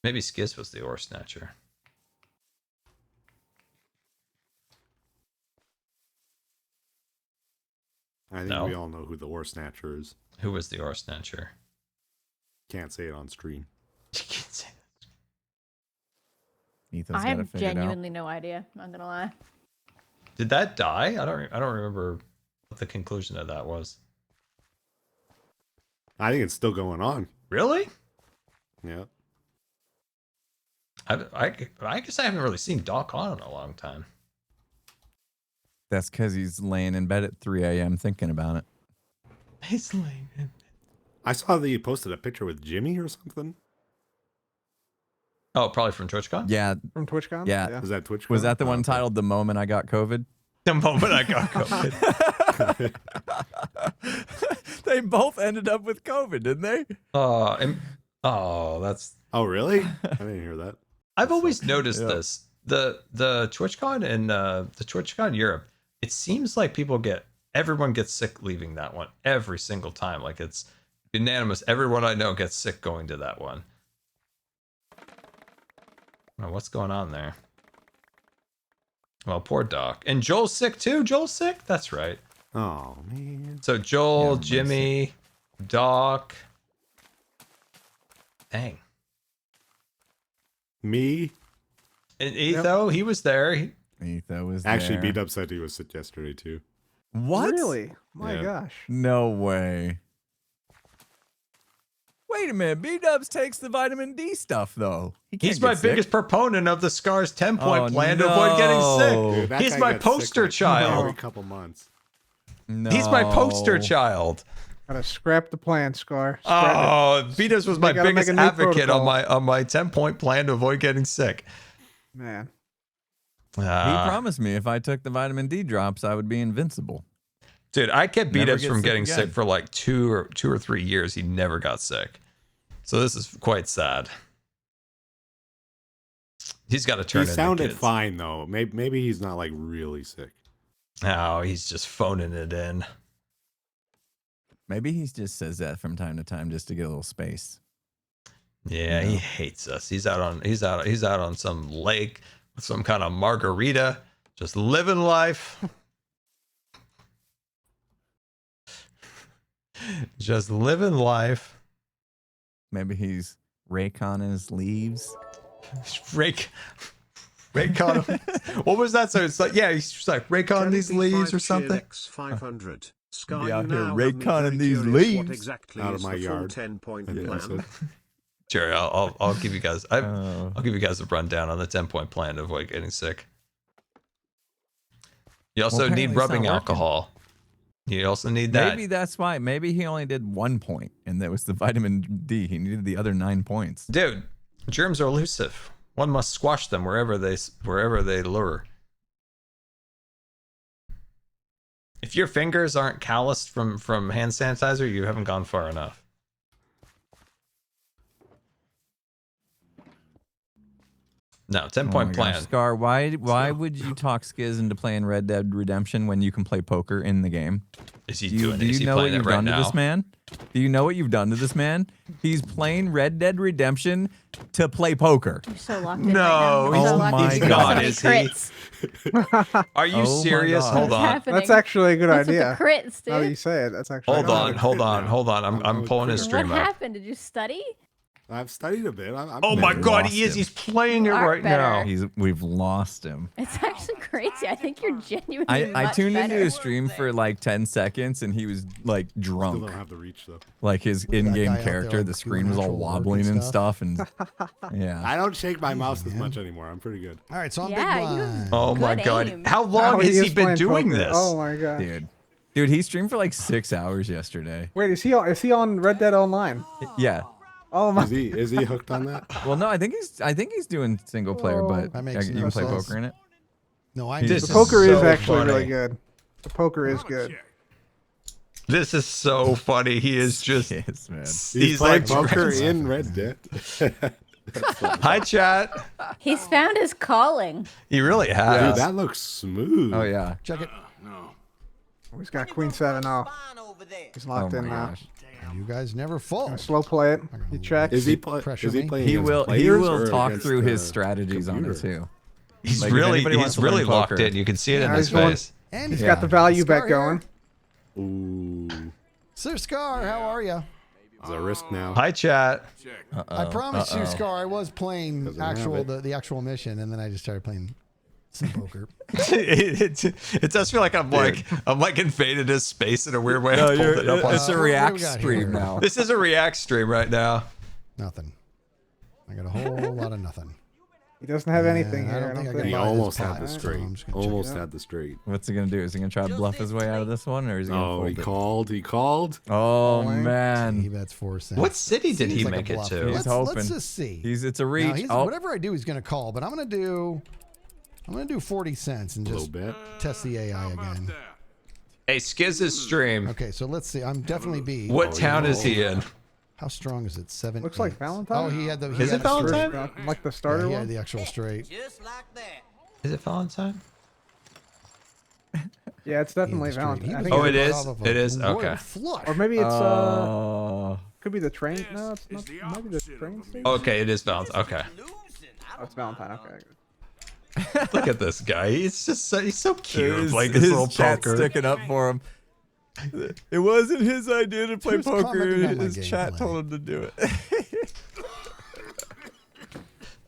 Maybe Skiz was the ore snatcher. I think No. we all know who the ore snatcher is. Who was the ore snatcher? Can't say it on stream. You can't say that. Ethan's I got to have figure it out. genuinely no idea. I'm not gonna lie. Did that die? I don't remember what the conclusion of that was. I think it's still going on. Really? Yeah. I guess I haven't really seen Doc on in a long time. That's because he's laying in bed at 3 a.m. thinking about it. He's laying in. I saw that you posted a picture with Jimmy or something. Oh, probably from TwitchCon? Yeah. From TwitchCon? Yeah. Was that Twitch? Was that the one okay. titled "The Moment I Got COVID"? The moment I got COVID. They both ended up with COVID, didn't they? That's. Oh, really? I didn't hear that. I've always noticed Yeah. this. The TwitchCon and the TwitchCon Europe. It seems like everyone gets sick leaving that one every single time. Like it's unanimous. Everyone I know gets sick going to that one. Oh, what's going on there? Well, poor Doc. And Joel's sick too. Joel's sick? That's right. Oh, man. So Joel, Yeah, I'm Jimmy, Doc. Dang. Me? And Etho, he was there. Ethan was Actually, there. B-Dub said he was sick yesterday, too. What? Really? My Yeah. gosh. No way. Wait a minute. B-Dubs takes the vitamin D stuff, though. He can't He's my get sick. biggest proponent of the SCAR's 10-point Oh, plan to avoid getting no. sick. Dude, that He's guy my gets sick, poster like, child. Every couple months. No. He's my poster child. Gotta scrap the plan, Scar. Beatus was my biggest advocate on my 10-point plan to avoid getting sick. Man. He promised me if I took the vitamin D drops, I would be invincible. Dude, I kept Beatus from getting again. sick for like 2 or 3 years. He never got sick. So this is quite sad. He's got to turn. He sounded fine though. Maybe he's not like really sick. Oh, he's just phoning it in. Maybe he just says that from time to time just to get a little space. Yeah, he hates us. He's out on some lake with some kind of margarita, just living life. Just living life. Maybe he's raking his leaves. Rake on. What was that? So it's like, yeah, he's just like rake on these leaves or something. X500. Sky, Be out you here now raking have me on very these curious leaves. what exactly Out of is my the full yard. 10-point Yeah, plan. Jerry, I'll give you guys. I'll give you guys a rundown on the 10-point plan to avoid getting sick. You also need rubbing alcohol. You also need that. Maybe that's why. Maybe he only did 1 point, and that was the vitamin D. He needed the other 9 points. Dude, germs are elusive. One must squash them wherever they lure. If your fingers aren't calloused from hand sanitizer, you haven't gone far enough. No, 10-point plan. Gosh, Scar, why would you talk Skiz into playing Red Dead Redemption when you can play poker in the game? Is he Do doing you is he know what playing it you've right done now? to this man? Do you know what you've done to this man? He's playing Red Dead Redemption to play poker. You're so locked in No, right now. You're so oh locked my in. God, You're is so many he? crits. Are you Oh my serious? God. Hold What's on. happening? That's actually a good What's with idea. the crits, Now that you dude? say it, that's actually Hold on. I'm pulling his What stream up. happened? Did you study? I've studied a bit. Oh my We've God, lost he is. him. He's playing it You are right now. better. We've lost him. It's actually crazy. I think you're genuinely I much tuned into better. his stream for like 10 seconds and he was like Still drunk. don't have the reach though. Like his that guy in-game out there, character, like, the doing screen was all actual work and wobbling and stuff? stuff. And yeah. I don't shake my mouse as man. much anymore. I'm pretty good. All right, so I'm Yeah, big you- blind. Oh my Good God. aim. How long has he been doing this? Oh my god. Dude, he streamed for like 6 hours yesterday. Wait, is he on Red Dead Online? Yeah. Oh my. Is he hooked on that? Well, no, I think he's doing single player, but That makes you no can play sense. poker in it. No, I This The is poker is so actually funny. really good. The poker is good. This is so funny. He is just. Yes, man. He's playing like poker in Red Dead. Hi, chat. He's found his calling. He really has. Dude, that looks smooth. Oh yeah. check it. Oh, he's got Queen 7 off. He's Oh locked my in now. gosh. You guys never fall. Gonna slow play it. He checks. Is he Pressure is he me. playing? He against will players or talk against through his the strategies on it computer? too. He's Like, if really anybody wants he's to really learn locked poker- in. You can see it in Yeah, his he's going- face. And He's got the value Scar bet here. going. Ooh, Sir Scar, how are you? it's a risk now. Hi, chat. I promised you, Scar, I was playing Doesn't have it. the actual mission, and then I just started playing some poker. It does feel like I'm like invaded his space in a weird way. I pulled it up on- It's a what do react we got stream here? now. This is a react stream right now. Nothing. I got a whole lot of nothing. He doesn't have anything I here. don't I think don't I think. can He buy this almost pot, had the so straight. I'm just gonna check Almost it out. had the straight. What's he gonna do? Is he gonna try to bluff his way out of this one, or is he gonna Oh, fold he it? called. He called. Oh Calling. He man, bets 4 cents. What city did he Seems like a make it bluff. to? He's Let's hoping. just see. it's a Now, reach. Oh, whatever I do, he's gonna call. But I'm gonna do 40 cents and A just little bit. test the AI again. Hey, Skiz's stream. Okay, so let's see. I'm definitely B. What town is he in? How strong is it? 7. Looks like 8. Valentine. Oh, he had the. He Is had it the straight. Valentine? Like the Yeah, starter he had one. the actual straight. Is it Valentine? Yeah, it's definitely He had the straight. Valentine. He I was think Oh, gonna it run is? off of a It is? royal Okay. Flush. Or maybe it's oh, could be the train. No, it's not. Maybe the train station. Okay, it is Valentine. Okay. Oh, it's Valentine. Okay. Look at this guy. He's just he's so cute. his, Like his little chat poker. sticking up for him. It wasn't his idea to play Who's commenting poker. on my His chat gameplay? told him to do it.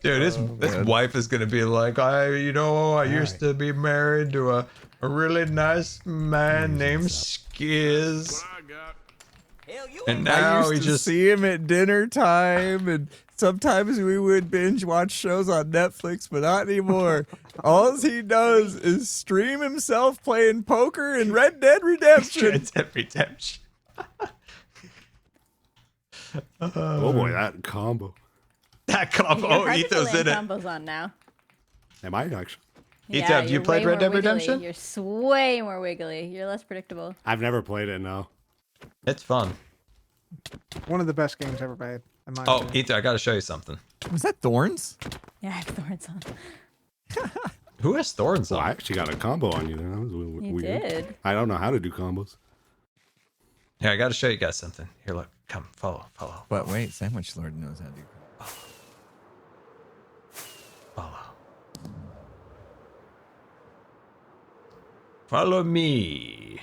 Dude, his wife is gonna be like, I used right. to be married to a really nice man named Skiz. And I now used he to just see him at dinner time, and sometimes we would binge watch shows on Netflix, but not anymore. All he does is stream himself playing poker in Red Dead Redemption. Red Dead Redemption. Oh boy, that combo. That combo. You're Oh, hard to Etho's land in it. combos on now. Am I actually? Etho, Yeah, have you you're played way Red more Dead wiggly. Redemption? You're way more wiggly. You're less predictable. I've never played it. No. It's fun. One of the best games ever made. In my Oh, opinion. Etho, I got to show you something. Was that thorns? Yeah, I have thorns on. Who has thorns Well, I on? actually got a combo on you there. That was You weird. did. I don't know how to do combos. Here, I got to show you guys something. Here, look. Come, follow. But wait, Sandwich Lord knows how to do. Follow. Follow me.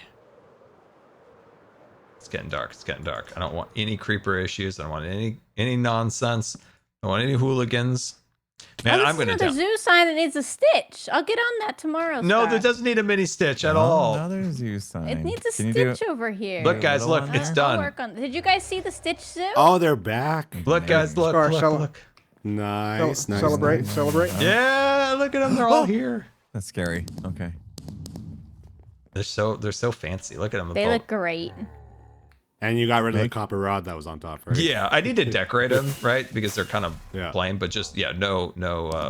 It's getting dark. It's getting dark. I don't want any creeper issues. I don't want any nonsense. I don't want any hooligans. Man, I'm gonna another zoo sign that needs a stitch. I'll get on that tomorrow. No, Star. that doesn't need a mini stitch at all. Another zoo sign. It needs a Can you do- stitch over here. Look, guys, look. It's I'll done. work on. Did you guys see the stitch zoo? Oh, they're back. Look, guys, look. Scar, Look. Nice, nice. Celebrate, nice. celebrate. Yeah, look at them. They're all here. That's scary. Okay. They're so fancy. Look at them. They look great. And you got rid of the copper rod that was on top, right? Yeah, I need to decorate them, right? Because they're kind of Yeah. plain, but just no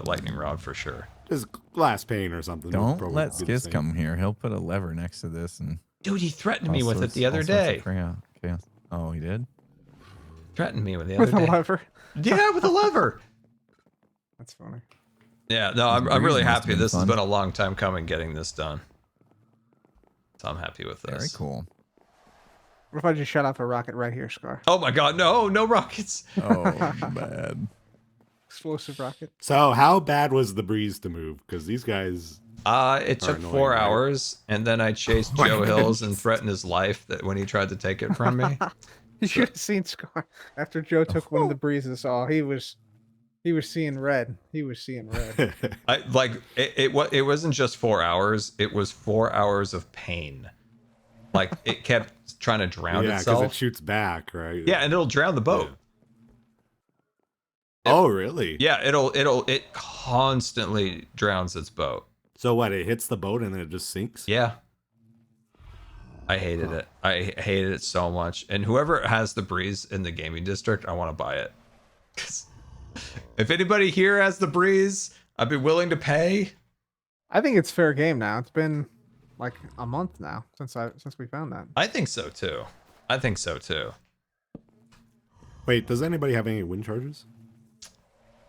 lightning rod for sure. Just glass pane or something. Don't Probably let be the Skiz same. come here. He'll put a lever next to this and. Dude, he threatened me all with it sorts- the other all sorts of day. chaos. Oh, he did? Threatened me with the With other a day. lever. Yeah, with a lever. That's funny. Yeah, no, I'm Breeze really must have happy. been This has fun. been a long time coming getting this done. So I'm happy with this. Very cool. What if I just shut off a rocket right here, Scar? Oh my god, no rockets. Oh, man. Explosive rocket. So how bad was the breeze to move? Because these guys. It took annoying, 4 right? hours, and then I chased my Joe Hills goodness. and threatened his life that when he tried to take it from me. You should have seen Scar after Joe took one of the breezes. Oh, he was seeing red. He was seeing red. It wasn't just 4 hours. It was 4 hours of pain. Like it kept trying to drown Yeah, because itself. it shoots back, right? Yeah, and it'll drown the boat. Oh, really? Yeah, it constantly drowns its boat. So what? It hits the boat and then it just sinks? Yeah. I hated it. I hated it so much. And whoever has the breeze in the gaming district, I want to buy it. 'Cause if anybody here has the breeze, I'd be willing to pay. I think it's fair game now. It's been like a month now since we found that. I think so too. Wait, does anybody have any wind charges?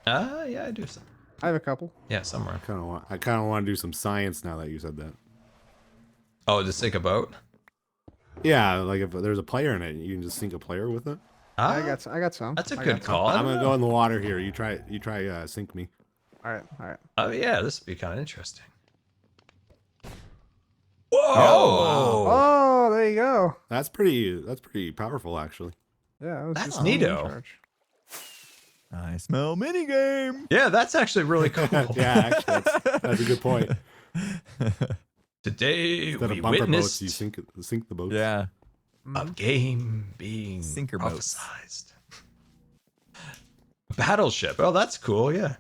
Yeah, I do some. I have a couple. Yeah, somewhere. I kind of want to do some science now that you said that. Oh, to sink a boat? Yeah, like if there's a player in it, you can just sink a player with it. I got some. That's a I good got some. call. I'm gonna go in the water here. You try sink me. All right. Oh yeah, this would be kind of interesting. Whoa! Oh, there you go. That's pretty powerful, actually. Yeah, it was That's just a wind neato. charge. I smell minigame. Yeah, that's actually really cool. Yeah, actually, that's a good point. Today Instead we of bumper witnessed boats, you sink the boats. Yeah. a game being Sinker boats. prophesized. Battleship. Oh, that's cool. Yeah.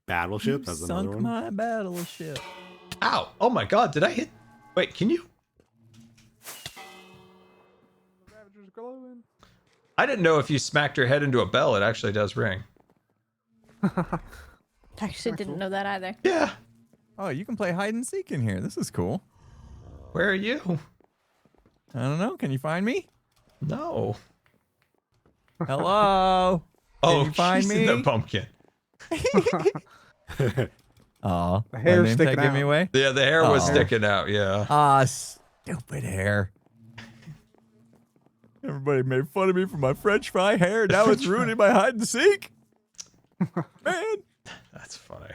Battleship. That's another Sunk one. my battleship. Ow. Oh my God. Did I hit? Wait, can you? Ravager's glowing. I didn't know if you smacked your head into a bell, it actually does ring. Actually, didn't know that either. Yeah. Oh, you can play hide and seek in here. This is cool. Where are you? I don't know. Can you find me? No. Hello. Oh, Can you find she's me? in the pumpkin. Aw, The hair's my name tag sticking give me out. away. Yeah, the hair was Oh. sticking out. Yeah. Ah, stupid hair. Everybody made fun of me for my French fry hair. Now it's ruining my hide and seek. Man. That's funny.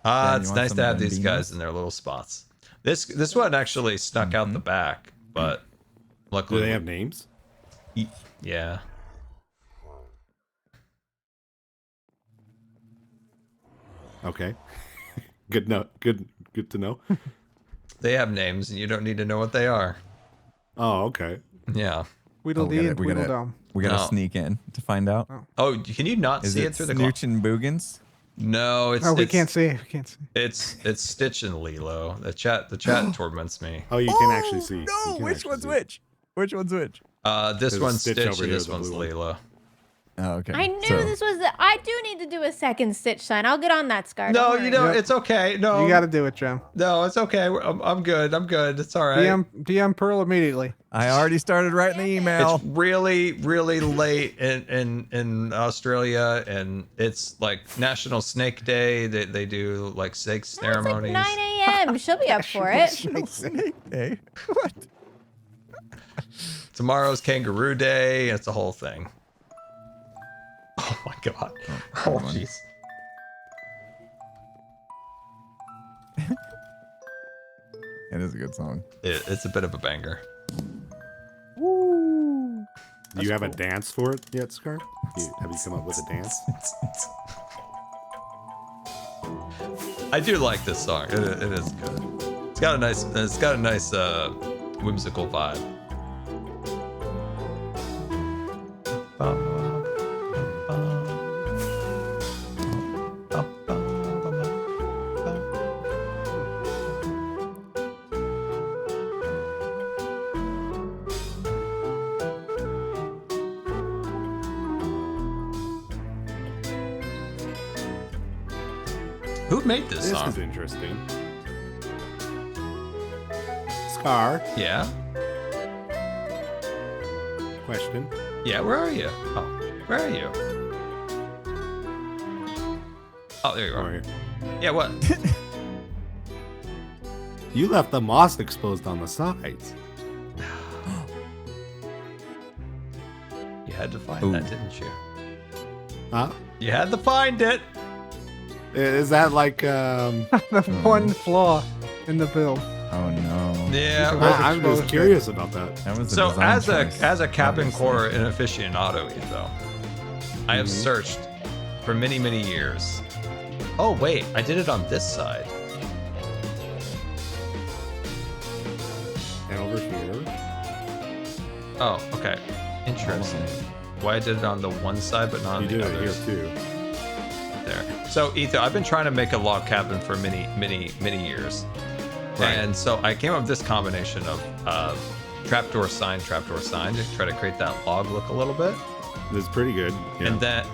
Yeah, you It's want nice some to have these Bambinos? guys in their little spots. This one actually snuck out the back, but Do luckily they have names? Yeah. Okay. Good to know. They have names, and you don't need to know what they are. Oh, okay. Yeah. Tweedledee and we gotta- Tweedledum. We gotta No. sneak in to find out. Oh, can you not Is see it it through the Snooch and Boogans? No, it's Oh, we it's, can't see. We can't see. It's Stitch and Lilo. The chat torments me. Oh, you can actually see. You No, can which actually one's see. which? Which one's which? This There's one's Stitch Stitch over and here, this the one's blue one. Layla. Oh, okay. I knew So- this was. I do need to do a second Stitch sign. I'll get on that, Scar. No, Don't you worry. know, Yep. it's okay. No, You got to do it, Jim. No, it's okay. I'm good. I'm good. It's all right. DM Pearl immediately. I already started writing the email. It's really, really late in Australia, and it's like National Snake Day. They do like snake ceremonies. It's like 9 a.m. She'll be up for it. Snake Day. What? Tomorrow's Kangaroo Day. It's a whole thing. Oh my god. Oh jeez. It is a good song. It's a bit of a banger. Woo! Do you have a dance for it yet, Scar? Have you come up with a dance? I do like this song. It is good. It's got a nice whimsical vibe. Who made this This song? is interesting. Scar, Yeah? question. Yeah, where are you? Oh, where are you? Oh, there you Over are. here. Yeah, what? You left the moss exposed on the sides. You had to find Ooh. that, didn't you? Huh? You had to find it. Is that like The one flaw in the build. Oh no. Yeah. I'm just curious about that. That was a So design choice, as a cabin obviously. core and aficionado, though, I have searched for many years. Oh wait, I did it on this side. And over here. Oh, okay. Interesting. Why I did it on the one side but not on You the do it others. here too. There. So Ethan, I've been trying to make a log cabin for many years. Right. And so I came up with this combination of trapdoor sign to try to create that log look a little bit. It's pretty good. Yeah. And then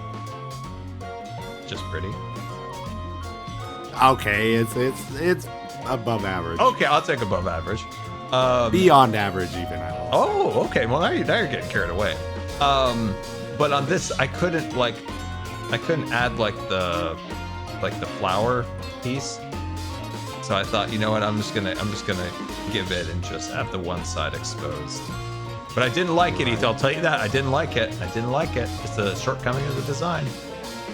just pretty. Okay, it's above average. Okay, I'll take above average. Beyond average even. I will. Oh, okay. Well, now you're getting carried away. But on this, I couldn't add like the flower piece. So I thought, you know what? I'm just gonna give it and just have the one side exposed. But I didn't like it, Ethan. I'll tell you that. I didn't like it. It's a shortcoming of the design.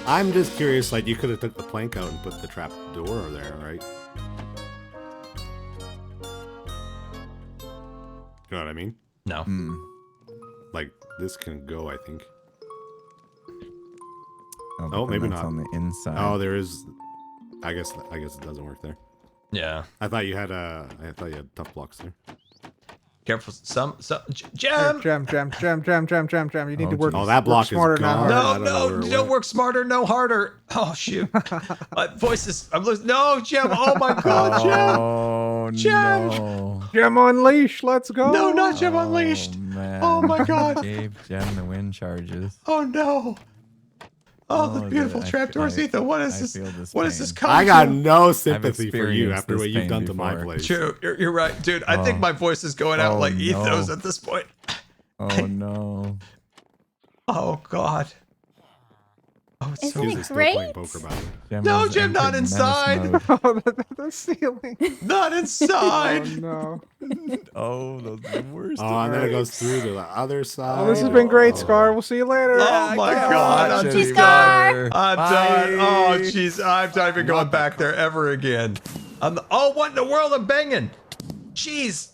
I'm just curious. Like you could have took the plank out and put the trap door there, right? You know what I mean? No. Like this can go, I think. Oh, Oh, maybe that's not. on the inside. Oh, there is. I guess it doesn't work there. Yeah. I thought you had tough blocks there. Careful. Jam. Jam. You need to work. Oh, that block is smarter, gone. not harder. I don't know where it Don't went. work smarter, no harder. Oh shoot. My voice is. I'm losing. No, Jam. Oh my God, Jam. Oh Jam. no. Jam Unleash. Let's go. No, not Jam Unleashed. Oh, man. Oh, my God. Gave Jem the wind charges. Oh no. Oh, the Oh, beautiful I- trapdoors, I- Ethan. What is I this? feel this What is pain. this coming I got to? no sympathy for you experienced after what this you've pain done to my before. place. True, you're right, dude. I think Oh. my voice is going out Oh, like no. Ethan's at this point. Oh no. Oh God. Oh, it's Isn't so. it He's still great? playing poker about it. Jem No, has Jem, not entered menace inside. mode. Oh, the ceiling. Not Oh inside. no. Oh, those are the worst. Oh, and then it goes worst. through to the other side. Oh, this has been great, Scar. We'll see you later. Oh my God, I'm She's just gone. done. I'm Bye. done. Oh jeez, I'm not even going back there ever again. What in the world? I'm banging. Jeez.